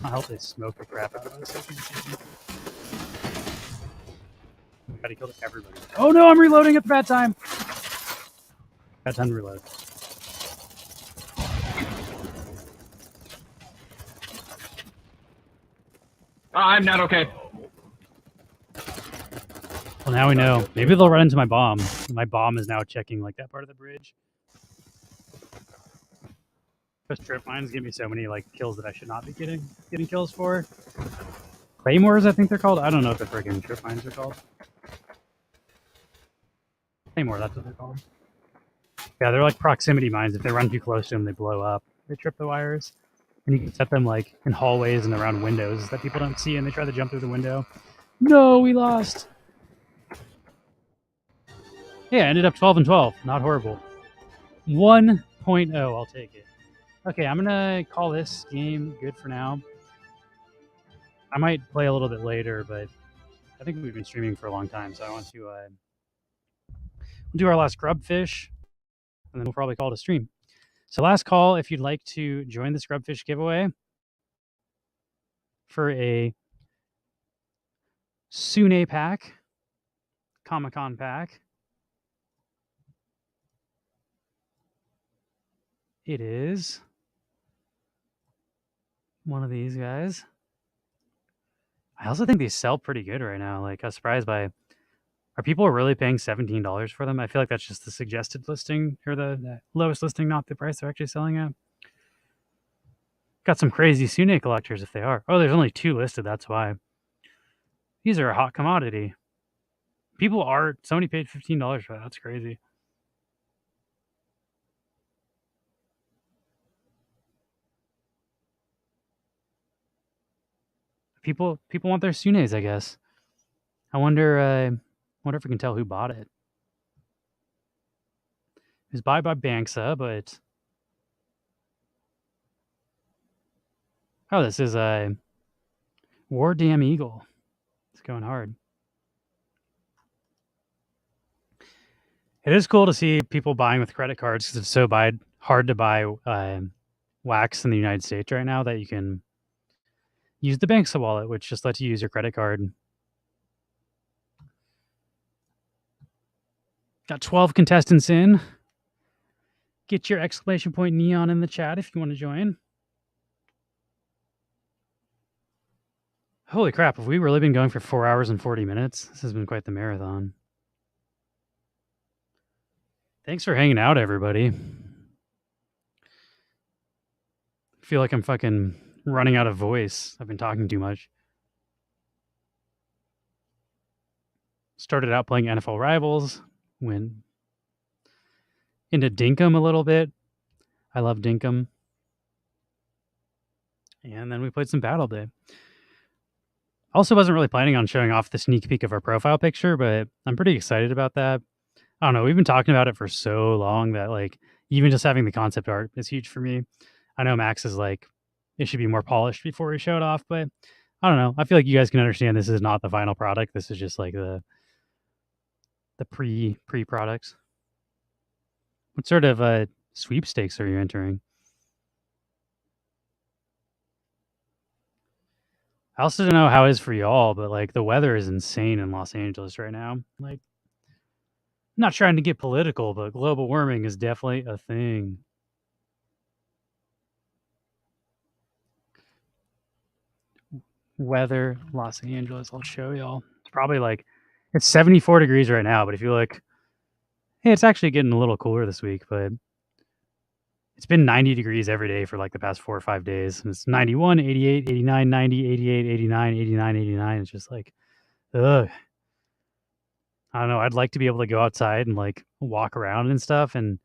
I hope they smoke the crap out of us. Gotta kill everybody. Oh no, I'm reloading at the bad time! Bad time to reload. I'm not okay. Well, now we know. Maybe they'll run into my bomb. My bomb is now checking like that part of the bridge. Those trip mines give me so many like kills that I should not be getting kills for. Claymores, I think they're called. I don't know what the freaking trip mines are called. Claymore, that's what they're called. Yeah, they're like proximity mines. If they run too close to them, they blow up. They trip the wires. And you can set them like in hallways and around windows that people don't see, and they try to jump through the window. No, we lost. Yeah, ended up 12 and 12. Not horrible. 1.0, I'll take it. Okay, I'm gonna call this game good for now. I might play a little bit later, but I think we've been streaming for a long time, so I want to we'll do our last grubfish, and then we'll probably call it a stream. So last call, if you'd like to join the Scrubfish giveaway for a Sune pack, Comic-Con pack. It is one of these guys. I also think these sell pretty good right now. Like, I was surprised by... Are people really paying $17 for them? I feel like that's just the suggested listing, or the lowest listing, not the price they're actually selling at. Got some crazy Sune collectors if they are. Oh, there's only 2 listed, that's why. These are a hot commodity. People are... Somebody paid $15 for that. That's crazy. People want their Sunes, I guess. I wonder if we can tell who bought it. It was by Banksa, but... Oh, this is a War Damn Eagle. It's going hard. It is cool to see people buying with credit cards because it's so hard to buy wax in the United States right now that you can use the Banxa wallet, which just lets you use your credit card. Got 12 contestants in. Get your exclamation point neon in the chat if you want to join. Holy crap, have we really been going for 4 hours and 40 minutes? This has been quite the marathon. Thanks for hanging out, everybody. I feel like I'm fucking running out of voice. I've been talking too much. Started out playing NFL Rivals, went into Dinkum a little bit. I love Dinkum. And then we played some Battle Day. Also wasn't really planning on showing off the sneak peek of our profile picture, but I'm pretty excited about that. I don't know, we've been talking about it for so long that like even just having the concept art is huge for me. I know Max is like, it should be more polished before we show it off, but I don't know. I feel like you guys can understand this is not the final product. This is just like the pre products. What sort of sweepstakes are you entering? I also don't know how it is for y'all, but like the weather is insane in Los Angeles right now. Like, I'm not trying to get political, but global warming is definitely a thing. Weather, Los Angeles. I'll show y'all. It's probably like it's 74 degrees right now, but if you look, hey, it's actually getting a little cooler this week, but it's been 90 degrees every day for like the past 4 or 5 days. And it's 91, 88, 89, 90, 88, 89, 89, 89. It's just like, ugh. I don't know. I'd like to be able to go outside and like walk around and stuff. And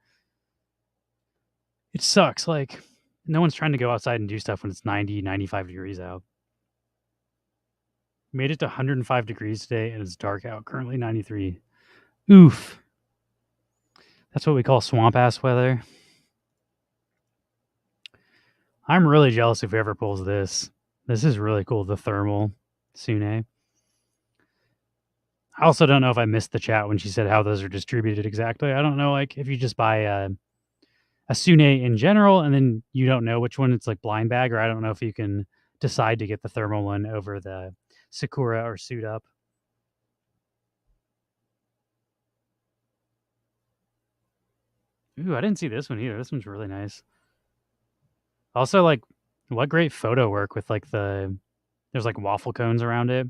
it sucks. Like, no one's trying to go outside and do stuff when it's 90, 95 degrees out. Made it to 105 degrees today and it's dark out. Currently 93. Oof. That's what we call swamp ass weather. I'm really jealous if whoever pulls this. This is really cool. The thermal Sune. I also don't know if I missed the chat when she said how those are distributed exactly. I don't know, like if you just buy a Sune in general and then you don't know which one it's like blind bag, or I don't know if you can decide to get the thermal one over the Sakura or Suit Up. Ooh, I didn't see this one either. This one's really nice. Also, like, what great photo work with like there's like waffle cones around it.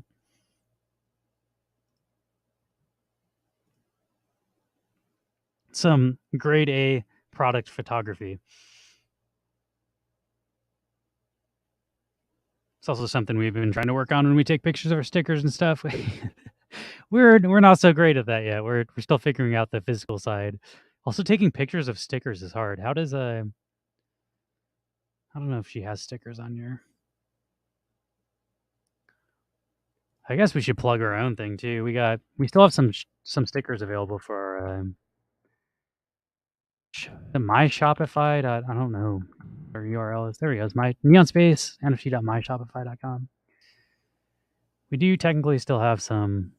Some grade A product photography. It's also something we've been trying to work on when we take pictures of our stickers and stuff. We're not so great at that yet. We're still figuring out the physical side. Also, taking pictures of stickers is hard. How does I don't know if she has stickers on here. I guess we should plug our own thing too. We still have some stickers available for my Shopify. I don't know our URL is. There we go. It's my neon space nft.myshopify.com. We do technically still have some.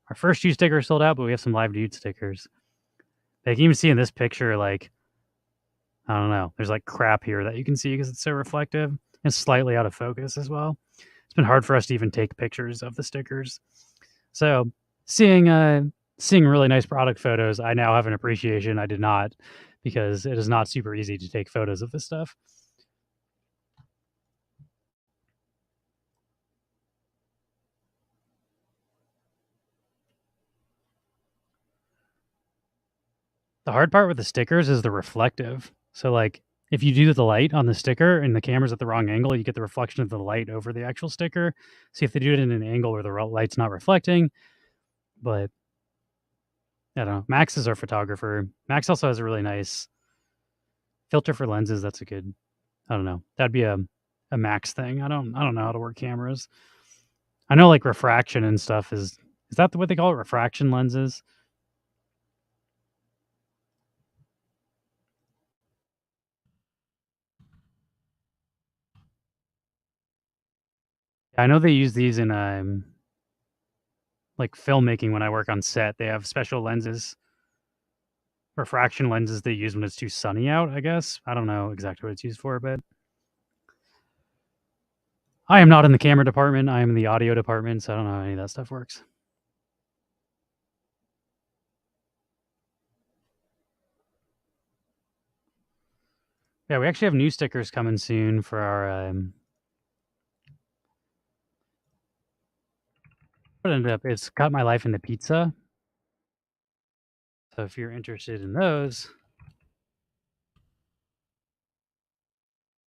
Our first 2 stickers sold out, but we have some live dude stickers. They can even see in this picture, like, I don't know. There's like crap here that you can see because it's so reflective. It's slightly out of focus as well. It's been hard for us to even take pictures of the stickers. So seeing really nice product photos, I now have an appreciation I did not, because it is not super easy to take photos of this stuff. The hard part with the stickers is the reflective. So like if you do the light on the sticker and the camera's at the wrong angle, you get the reflection of the light over the actual sticker. So you have to do it in an angle where the light's not reflecting. But I don't know. Max is our photographer. Max also has a really nice filter for lenses. That's a good, I don't know. That'd be a Max thing. I don't know how to work cameras. I know like refraction and stuff is that what they call it? Refraction lenses? I know they use these in like filmmaking when I work on set. They have special lenses refraction lenses they use when it's too sunny out, I guess. I don't know exactly what it's used for, but I am not in the camera department. I am in the audio department, so I don't know how any of that stuff works. Yeah, we actually have new stickers coming soon for our what ended up, it's Cut My Life into Pizza. So if you're interested in those,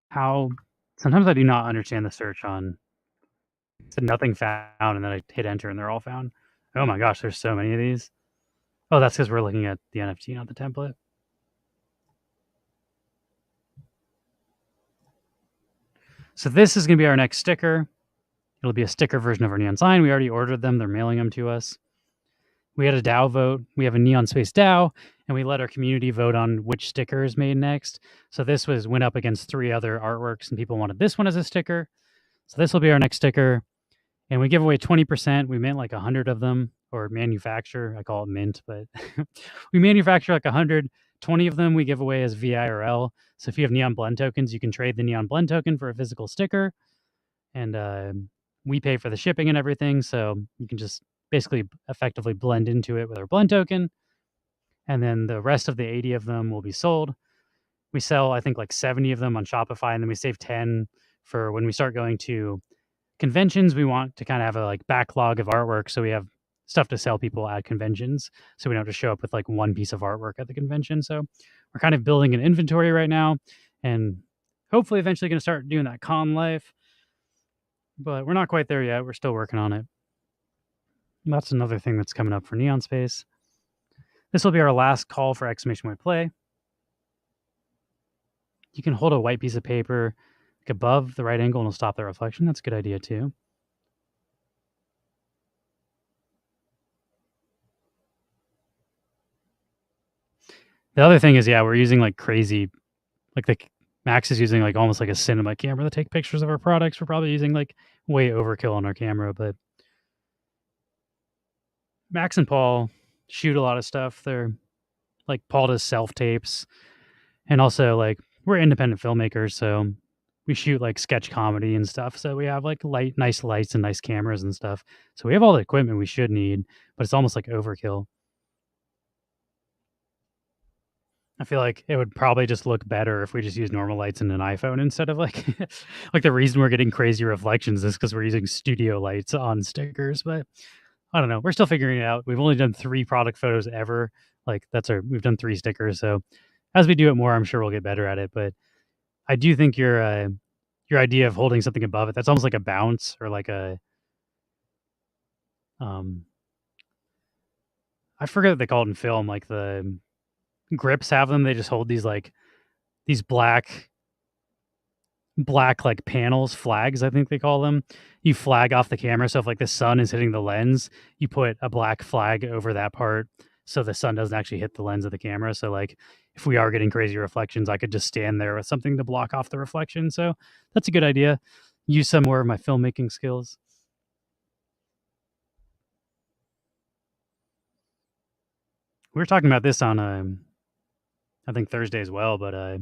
how sometimes I do not understand the search on it said nothing found, and then I hit enter and they're all found. Oh my gosh, there's so many of these. Oh, that's because we're looking at the NFT, not the template. So this is going to be our next sticker. It'll be a sticker version of our neon sign. We already ordered them. They're mailing them to us. We had a DAO vote. We have a Neon Space DAO, and we let our community vote on which sticker is made next. So this went up against 3 other artworks, and people wanted this one as a sticker. So this will be our next sticker. And we give away 20%. We mint like 100 of them, or manufacture. I call it mint, but we manufacture like 100. 20 of them we give away as VIRL. So if you have Neon Blend tokens, you can trade the Neon Blend token for a physical sticker. And we pay for the shipping and everything. So you can just basically effectively blend into it with our blend token. And then the rest of the 80 of them will be sold. We sell, I think, like 70 of them on Shopify, and then we save 10 for when we start going to conventions. We want to kind of have a like backlog of artwork, so we have stuff to sell people at conventions, so we don't have to show up with like one piece of artwork at the convention. So we're kind of building an inventory right now, and hopefully eventually going to start doing that con life, but we're not quite there yet. We're still working on it. And that's another thing that's coming up for Neon Space. This will be our last call for exclamation point play. You can hold a white piece of paper like above the right angle and it'll stop the reflection. That's a good idea too. The other thing is, yeah, we're using like crazy, like the Max is using like almost like a cinema camera to take pictures of our products. We're probably using like way overkill on our camera, but Max and Paul shoot a lot of stuff. They're like, Paul does self tapes, and also like we're independent filmmakers, so we shoot like sketch comedy and stuff. So we have like nice lights and nice cameras and stuff. So we have all the equipment we should need, but it's almost like overkill. I feel like it would probably just look better if we just use normal lights in an iPhone instead of like like the reason we're getting crazy reflections is because we're using studio lights on stickers. But I don't know. We're still figuring it out. We've only done 3 product photos ever. Like we've done 3 stickers. So as we do it more, I'm sure we'll get better at it. But I do think your idea of holding something above it, that's almost like a bounce or like a I forget what they call it in film, like the grips have them. They just hold these like these black like panels, flags, I think they call them. You flag off the camera. So if like the sun is hitting the lens, you put a black flag over that part so the sun doesn't actually hit the lens of the camera. So like if we are getting crazy reflections, I could just stand there with something to block off the reflection. So that's a good idea. Use some more of my filmmaking skills. We were talking about this on I think Thursday as well, but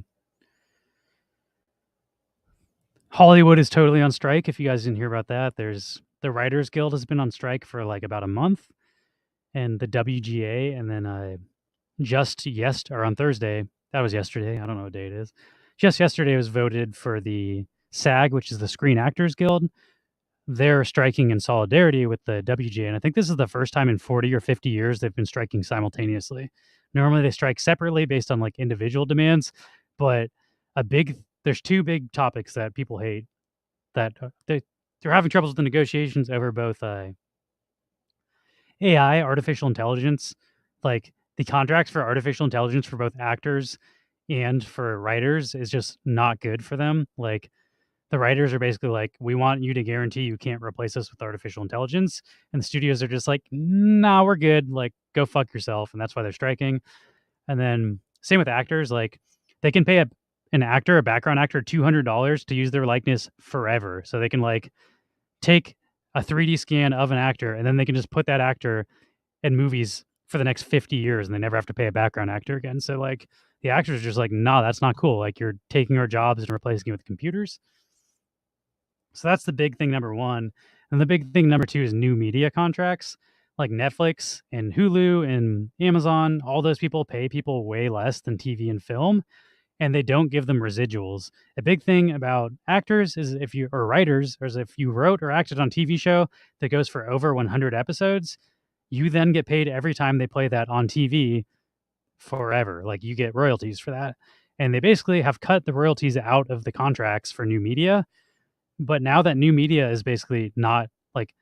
Hollywood is totally on strike. If you guys didn't hear about that, there's the Writers Guild has been on strike for like about a month, and the WGA, and then or on Thursday, that was yesterday. I don't know what day it is. Just yesterday was voted for the SAG, which is the Screen Actors Guild. They're striking in solidarity with the WGA, and I think this is the first time in 40 or 50 years they've been striking simultaneously. Normally they strike separately based on like individual demands, but there's 2 big topics that people hate that they're having troubles with the negotiations over both AI, artificial intelligence, like the contracts for artificial intelligence for both actors and for writers is just not good for them. Like the writers are basically like, we want you to guarantee you can't replace us with artificial intelligence. And the studios are just like, nah, we're good. Like, go fuck yourself. And that's why they're striking. And then same with actors. Like they can pay a background actor, $200 to use their likeness forever. So they can like take a 3D scan of an actor and then they can just put that actor in movies for the next 50 years and they never have to pay a background actor again. So like the actors are just like, no, that's not cool. Like you're taking our jobs and replacing it with computers. So that's the big thing number one. And the big thing number two is new media contracts. Like Netflix and Hulu and Amazon, all those people pay people way less than TV and film, and they don't give them residuals. A big thing about actors is if you or writers is if you wrote or acted on a TV show that goes for over 100 episodes, you then get paid every time they play that on TV forever. Like you get royalties for that. And they basically have cut the royalties out of the contracts for new media. But now that new media is basically not like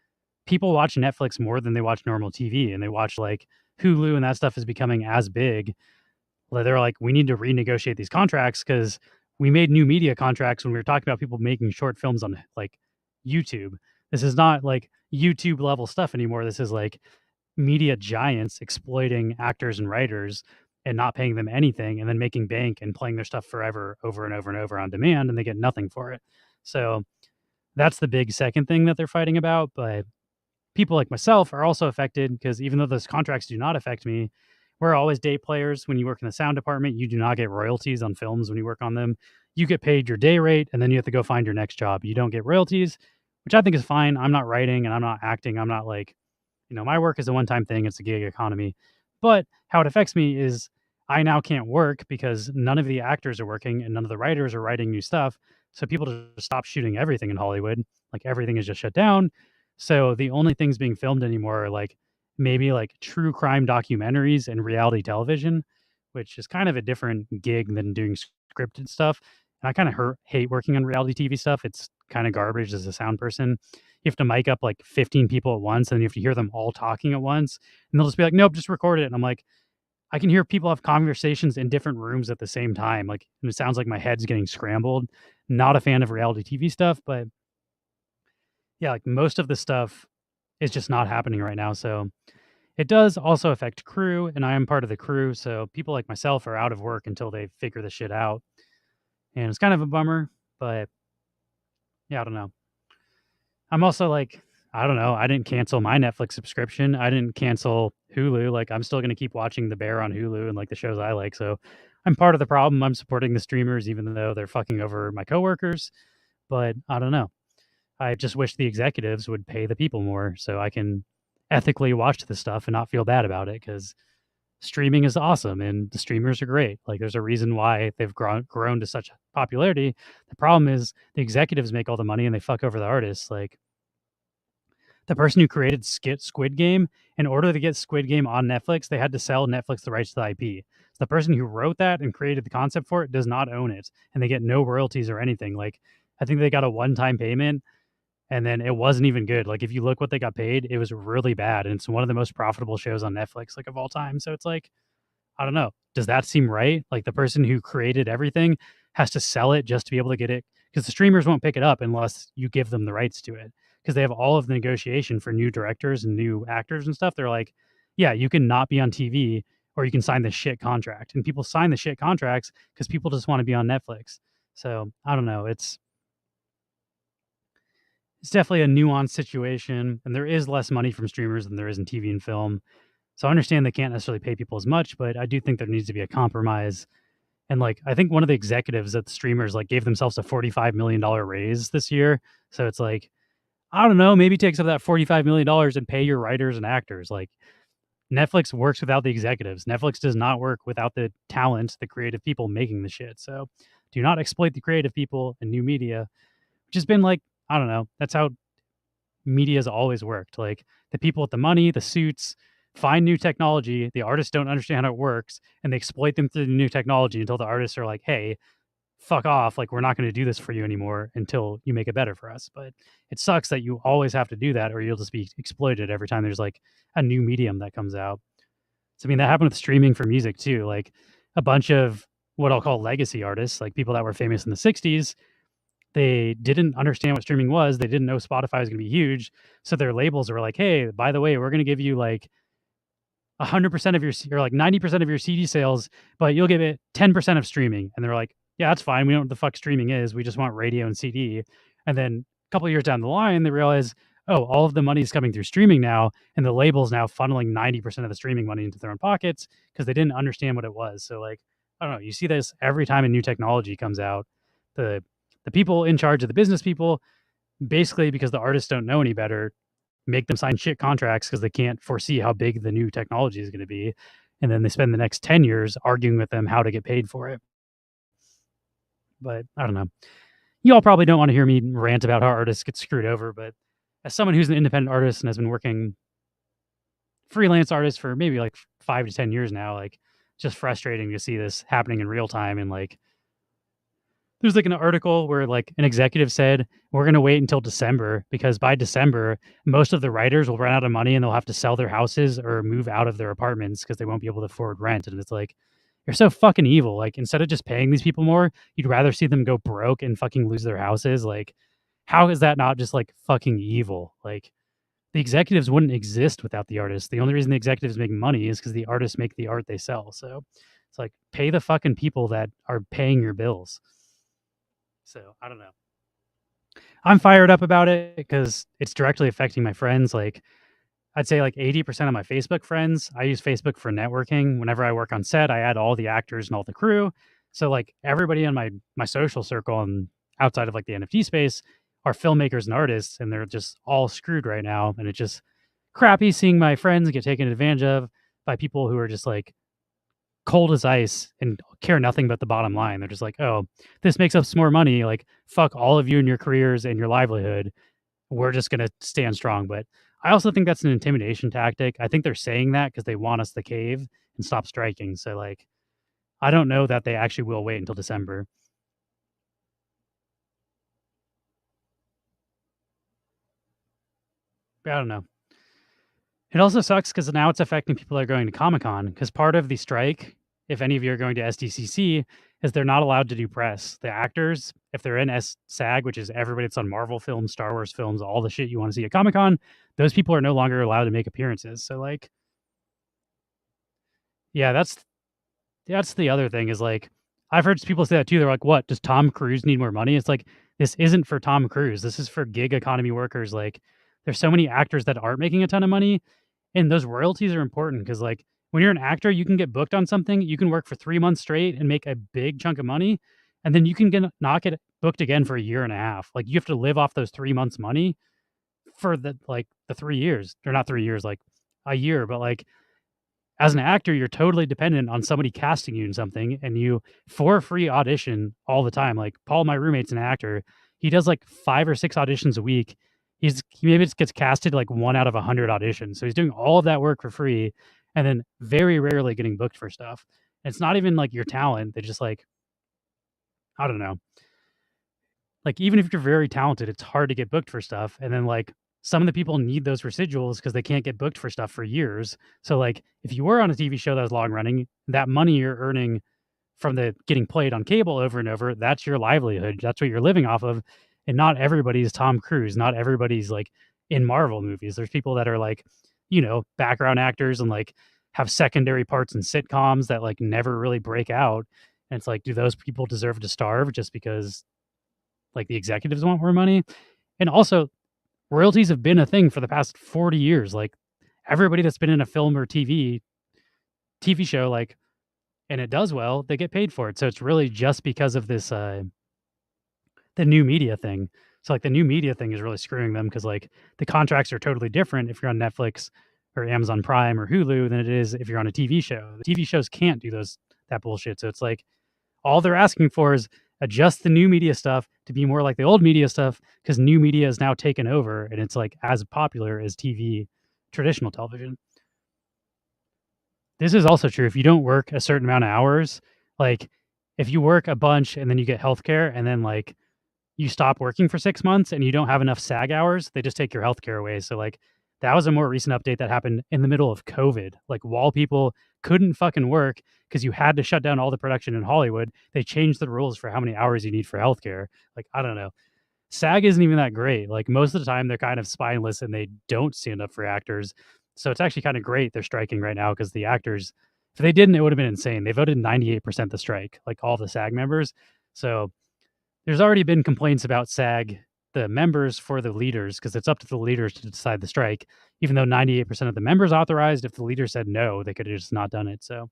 people watch Netflix more than they watch normal TV, and they watch like Hulu and that stuff is becoming as big. They're like, we need to renegotiate these contracts because we made new media contracts when we were talking about people making short films on like YouTube. This is not like YouTube level stuff anymore. This is like media giants exploiting actors and writers and not paying them anything and then making bank and playing their stuff forever over and over and over on demand, and they get nothing for it. So that's the big second thing that they're fighting about. But people like myself are also affected because even though those contracts do not affect me, we're always day players. When you work in the sound department, you do not get royalties on films when you work on them. You get paid your day rate and then you have to go find your next job. You don't get royalties, which I think is fine. I'm not writing and I'm not acting. I'm not like, my work is a one-time thing. It's a gig economy. But how it affects me is I now can't work because none of the actors are working and none of the writers are writing new stuff. So people just stop shooting everything in Hollywood. Like everything is just shut down. So the only things being filmed anymore are like maybe like true crime documentaries and reality television, which is kind of a different gig than doing scripted stuff. And I kind of hate working on reality TV stuff. It's kind of garbage as a sound person. You have to mic up like 15 people at once and you have to hear them all talking at once. And they'll just be like, nope, just record it. And I'm like, I can hear people have conversations in different rooms at the same time. Like, and it sounds like my head's getting scrambled. Not a fan of reality TV stuff, but yeah, like most of the stuff is just not happening right now. So it does also affect crew, and I am part of the crew. So people like myself are out of work until they figure this shit out. And it's kind of a bummer, but yeah, I don't know. I'm also like, I don't know. I didn't cancel my Netflix subscription. I didn't cancel Hulu. Like, I'm still going to keep watching The Bear on Hulu and like the shows I like. So I'm part of the problem. I'm supporting the streamers, even though they're fucking over my coworkers. But I don't know. I just wish the executives would pay the people more so I can ethically watch this stuff and not feel bad about it because streaming is awesome and the streamers are great. Like there's a reason why they've grown to such popularity. The problem is the executives make all the money and they fuck over the artists. Like the person who created Squid Game, in order to get Squid Game on Netflix, they had to sell Netflix the rights to the IP. So the person who wrote that and created the concept for it does not own it, and they get no royalties or anything. Like I think they got a one-time payment, and then it wasn't even good. Like if you look what they got paid, it was really bad, and it's one of the most profitable shows on Netflix, like of all time. So it's like, I don't know. Does that seem right? Like the person who created everything has to sell it just to be able to get it because the streamers won't pick it up unless you give them the rights to it because they have all of the negotiation for new directors and new actors and stuff. They're like, yeah, you can not be on TV or you can sign this shit contract. And people sign the shit contracts because people just want to be on Netflix. So I don't know. It's definitely a nuanced situation, and there is less money from streamers than there is in TV and film. So I understand they can't necessarily pay people as much, but I do think there needs to be a compromise. And like, I think one of the executives at the streamers like gave themselves a $45 million raise this year. So it's like, I don't know, maybe take some of that $45 million and pay your writers and actors. Like Netflix works without the executives. Netflix does not work without the talent, the creative people making the shit. So do not exploit the creative people in new media, which has been like, I don't know, that's how media's always worked. Like the people with the money, the suits, find new technology. The artists don't understand how it works, and they exploit them through the new technology until the artists are like, "Hey, fuck off! Like we're not going to do this for you anymore until you make it better for us." But it sucks that you always have to do that, or you'll just be exploited every time there's like a new medium that comes out. So I mean, that happened with streaming for music too. Like a bunch of what I'll call legacy artists, like people that were famous in the '60s, they didn't understand what streaming was. They didn't know Spotify was going to be huge. So their labels were like, hey, by the way, we're going to give you like 100% of your, or like 90% of your CD sales, but you'll give it 10% of streaming. And they're like, yeah, that's fine. We don't know what the fuck streaming is. We just want radio and CD. And then a couple of years down the line, they realize, oh, all of the money is coming through streaming now, and the label's now funneling 90% of the streaming money into their own pockets because they didn't understand what it was. So like, I don't know, you see this every time a new technology comes out. The people in charge of the business people, basically because the artists don't know any better, make them sign shit contracts because they can't foresee how big the new technology is going to be. And then they spend the next 10 years arguing with them how to get paid for it. But I don't know. You all probably don't want to hear me rant about how artists get screwed over, but as someone who's an independent artist and has been working freelance artist for maybe like 5 to 10 years now, like just frustrating to see this happening in real time. And like there's like an article where like an executive said, we're going to wait until December because by December, most of the writers will run out of money and they'll have to sell their houses or move out of their apartments because they won't be able to afford rent. And it's like, you're so fucking evil. Like, instead of just paying these people more, you'd rather see them go broke and fucking lose their houses. Like, how is that not just like fucking evil? Like, the executives wouldn't exist without the artists. The only reason the executives make money is because the artists make the art they sell. So it's like, pay the fucking people that are paying your bills. So I don't know. I'm fired up about it because it's directly affecting my friends. Like, I'd say like 80% of my Facebook friends, I use Facebook for networking. Whenever I work on set, I add all the actors and all the crew. So like everybody in my social circle and outside of like the NFT space are filmmakers and artists, and they're just all screwed right now. And it's just crappy seeing my friends get taken advantage of by people who are just like cold as ice and care nothing but the bottom line. They're just like, oh, this makes us more money. Like, fuck all of you and your careers and your livelihood. We're just going to stand strong. But I also think that's an intimidation tactic. I think they're saying that because they want us to cave and stop striking. So, like, I don't know that they actually will wait until December. But I don't know. It also sucks because now it's affecting people that are going to Comic-Con, because part of the strike, if any of you are going to SDCC, is they're not allowed to do press. The actors, if they're in SAG, which is everybody that's on Marvel films, Star Wars films, all the shit you want to see at Comic-Con, those people are no longer allowed to make appearances. So like, yeah, that's the other thing is like, I've heard people say that too. They're like, what, does Tom Cruise need more money? It's like, this isn't for Tom Cruise. This is for gig economy workers. Like, there's so many actors that aren't making a ton of money, and those royalties are important because like when you're an actor, you can get booked on something, you can work for 3 months straight and make a big chunk of money, and then you can not get booked again for a year and a half. Like, you have to live off those 3 months money for the 3 years, or not 3 years, like a year. But like, as an actor, you're totally dependent on somebody casting you in something, and you for free audition all the time. Like, Paul, my roommate's an actor. He does like 5 or 6 auditions a week. He maybe just gets casted like 1 out of 100 auditions. So he's doing all of that work for free, and then very rarely getting booked for stuff. And it's not even like your talent. They just like, I don't know. Like, even if you're very talented, it's hard to get booked for stuff. And then like, some of the people need those residuals because they can't get booked for stuff for years. So like, if you were on a TV show that was long running, that money you're earning from the getting played on cable over and over, that's your livelihood. That's what you're living off of. And not everybody's Tom Cruise. Not everybody's like in Marvel movies. There's people that are like, background actors and like have secondary parts in sitcoms that like never really break out. And it's like, do those people deserve to starve just because like the executives want more money? And also, royalties have been a thing for the past 40 years. Like, everybody that's been in a film or TV show, like, and it does well, they get paid for it. So it's really just because of this the new media thing. So like, the new media thing is really screwing them because like the contracts are totally different if you're on Netflix or Amazon Prime or Hulu than it is if you're on a TV show. The TV shows can't do that bullshit. So it's like, all they're asking for is adjust the new media stuff to be more like the old media stuff, because new media is now taken over and it's like as popular as TV, traditional television. This is also true if you don't work a certain amount of hours. Like, if you work a bunch and then you get healthcare and then like you stop working for 6 months and you don't have enough SAG hours, they just take your healthcare away. So like, that was a more recent update that happened in the middle of COVID. Like, while people couldn't fucking work because you had to shut down all the production in Hollywood, they changed the rules for how many hours you need for healthcare. Like, I don't know. SAG isn't even that great. Like, most of the time they're kind of spineless and they don't stand up for actors. So it's actually kind of great they're striking right now, because the actors, if they didn't, it would have been insane. They voted 98% the strike, like all the SAG members. So there's already been complaints about SAG the members for the leaders, because it's up to the leaders to decide the strike. Even though 98% of the members authorized, if the leader said no, they could have just not done it. So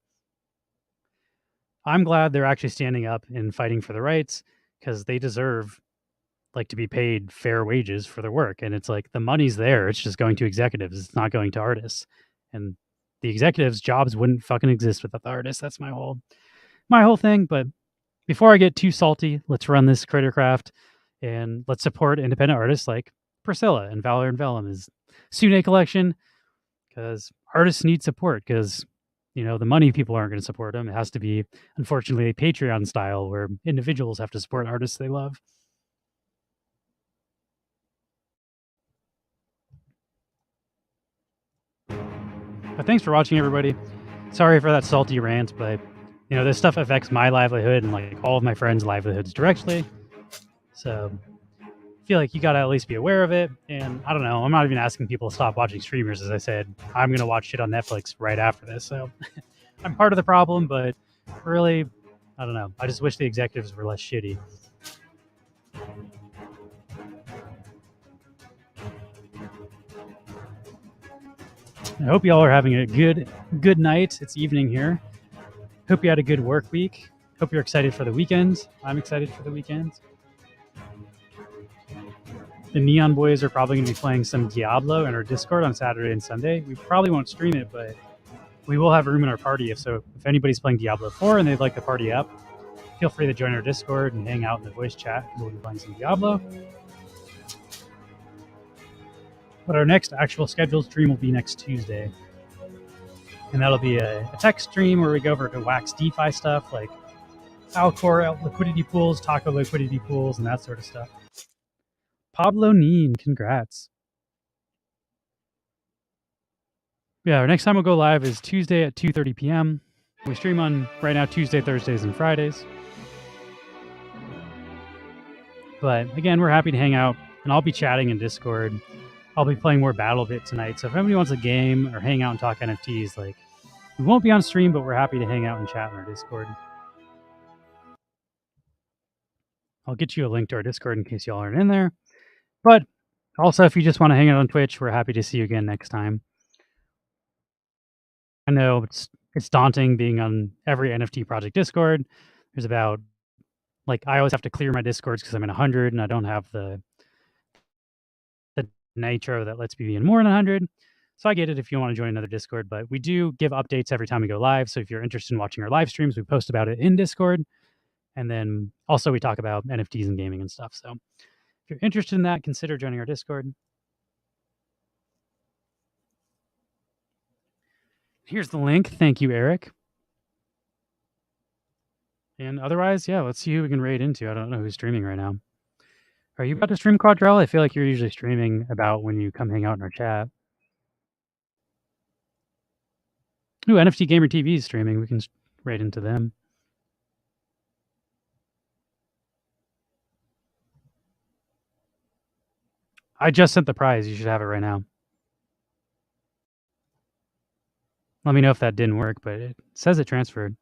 I'm glad they're actually standing up and fighting for the rights, because they deserve like to be paid fair wages for their work. And it's like the money's there. It's just going to executives. It's not going to artists. And the executives' jobs wouldn't fucking exist without the artists. That's my whole thing. But before I get too salty, let's run this Cratercraft and let's support independent artists like Priscilla and Valor and Vellum Sune Collection, because artists need support, because the money people aren't going to support them. It has to be, unfortunately, Patreon style, where individuals have to support artists they love. But thanks for watching, everybody. Sorry for that salty rant, but this stuff affects my livelihood and like all of my friends' livelihoods directly. So I feel like you got to at least be aware of it. And I don't know, I'm not even asking people to stop watching streamers. As I said, I'm going to watch shit on Netflix right after this. So I'm part of the problem, but really, I don't know. I just wish the executives were less shitty. I hope y'all are having a good night. It's evening here. Hope you had a good work week. Hope you're excited for the weekend. I'm excited for the weekend. The Neon Boys are probably going to be playing some Diablo in our Discord on Saturday and Sunday. We probably won't stream it, but we will have room in our party. If anybody's playing Diablo 4 and they'd like to party up, feel free to join our Discord and hang out in the voice chat. We'll be playing some Diablo. But our next actual scheduled stream will be next Tuesday. And that'll be a tech stream where we go over to Wax DeFi stuff like Alcor liquidity pools, Taco liquidity pools, and that sort of stuff. Pablo Neen, congrats. Yeah, our next time we'll go live is Tuesday at 2:30 p.m. We stream on right now Tuesday, Thursdays, and Fridays. But again, we're happy to hang out, and I'll be chatting in Discord. I'll be playing more BattleBit tonight, so if anybody wants a game or hang out and talk NFTs, like, we won't be on stream, but we're happy to hang out and chat in our Discord. I'll get you a link to our Discord in case y'all aren't in there. But also, if you just want to hang out on Twitch, we're happy to see you again next time. I know it's daunting being on every NFT project Discord. There's about, like, I always have to clear my Discords because I'm in 100 and I don't have the nitro that lets me be in more than 100. So I get it if you want to join another Discord, but we do give updates every time we go live. So if you're interested in watching our live streams, we post about it in Discord. And then also we talk about NFTs and gaming and stuff. So if you're interested in that, consider joining our Discord. Here's the link. Thank you, Eric. And otherwise, yeah, let's see who we can raid into. I don't know who's streaming right now. Are you about to stream, Quadrell? I feel like you're usually streaming about when you come hang out in our chat. Ooh, NFT Gamer TV is streaming. We can raid into them. I just sent the prize. You should have it right now. Let me know if that didn't work, but it says it transferred.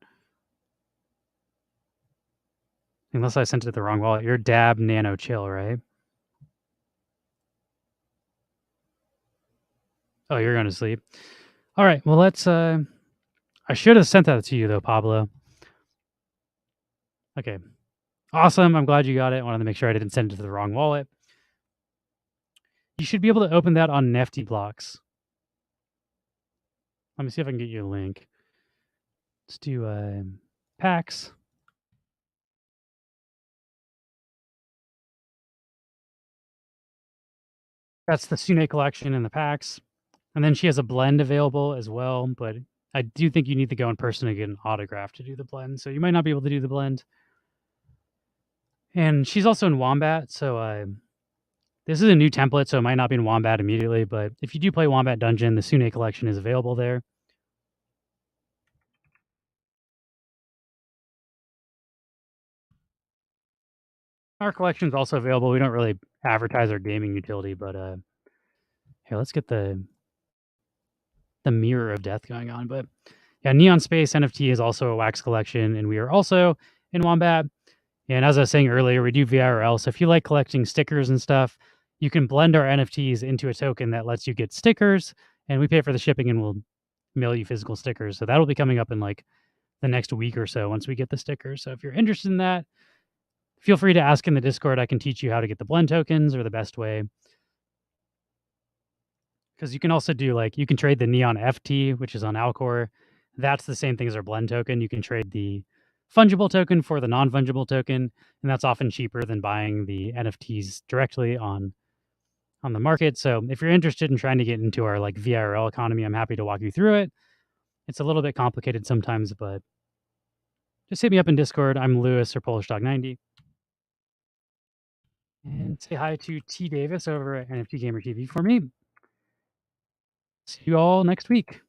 Unless I sent it to the wrong wallet. You're Dab Nano Chill, right? Oh, you're going to sleep. All right. Well, let's... I should have sent that to you, though, Pablo. Okay. Awesome. I'm glad you got it. I wanted to make sure I didn't send it to the wrong wallet. You should be able to open that on Nifty Blocks. Let me see if I can get you a link. Let's do packs. That's the Sune collection and the packs. And then she has a blend available as well, but I do think you need to go in person to get an autograph to do the blend. So you might not be able to do the blend. And she's also in Wombat, so this is a new template, so it might not be in Wombat immediately, but if you do play Wombat Dungeon, the Sune collection is available there. Our collection is also available. We don't really advertise our gaming utility, but here, let's get the Mirror of Death going on. But yeah, Neon Space NFT is also a wax collection, and we are also in Wombat. And as I was saying earlier, we do VRL. So if you like collecting stickers and stuff, you can blend our NFTs into a token that lets you get stickers, and we pay for the shipping and we'll mail you physical stickers. So that'll be coming up in like the next week or so once we get the stickers. So if you're interested in that, feel free to ask in the Discord. I can teach you how to get the blend tokens or the best way. Because you can also do like, you can trade the Neon FT, which is on Alcor. That's the same thing as our blend token. You can trade the fungible token for the non-fungible token, and that's often cheaper than buying the NFTs directly on the market. So if you're interested in trying to get into our like VRL economy, I'm happy to walk you through it. It's a little bit complicated sometimes, but just hit me up in Discord. I'm Lewis or PolishDog90. And say hi to T Davis over at NFT Gamer TV for me. See you all next week.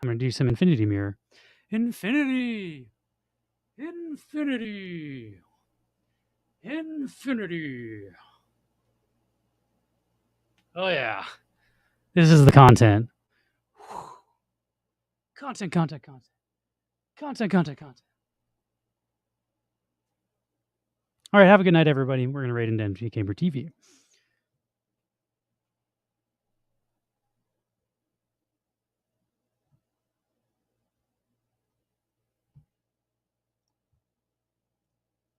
I'm going to do some Infinity Mirror. Infinity! Infinity! Infinity! Oh, yeah. This is the content. Content, content, content. Content, content, content. All right, have a good night, everybody. We're going to raid into NFT Gamer TV.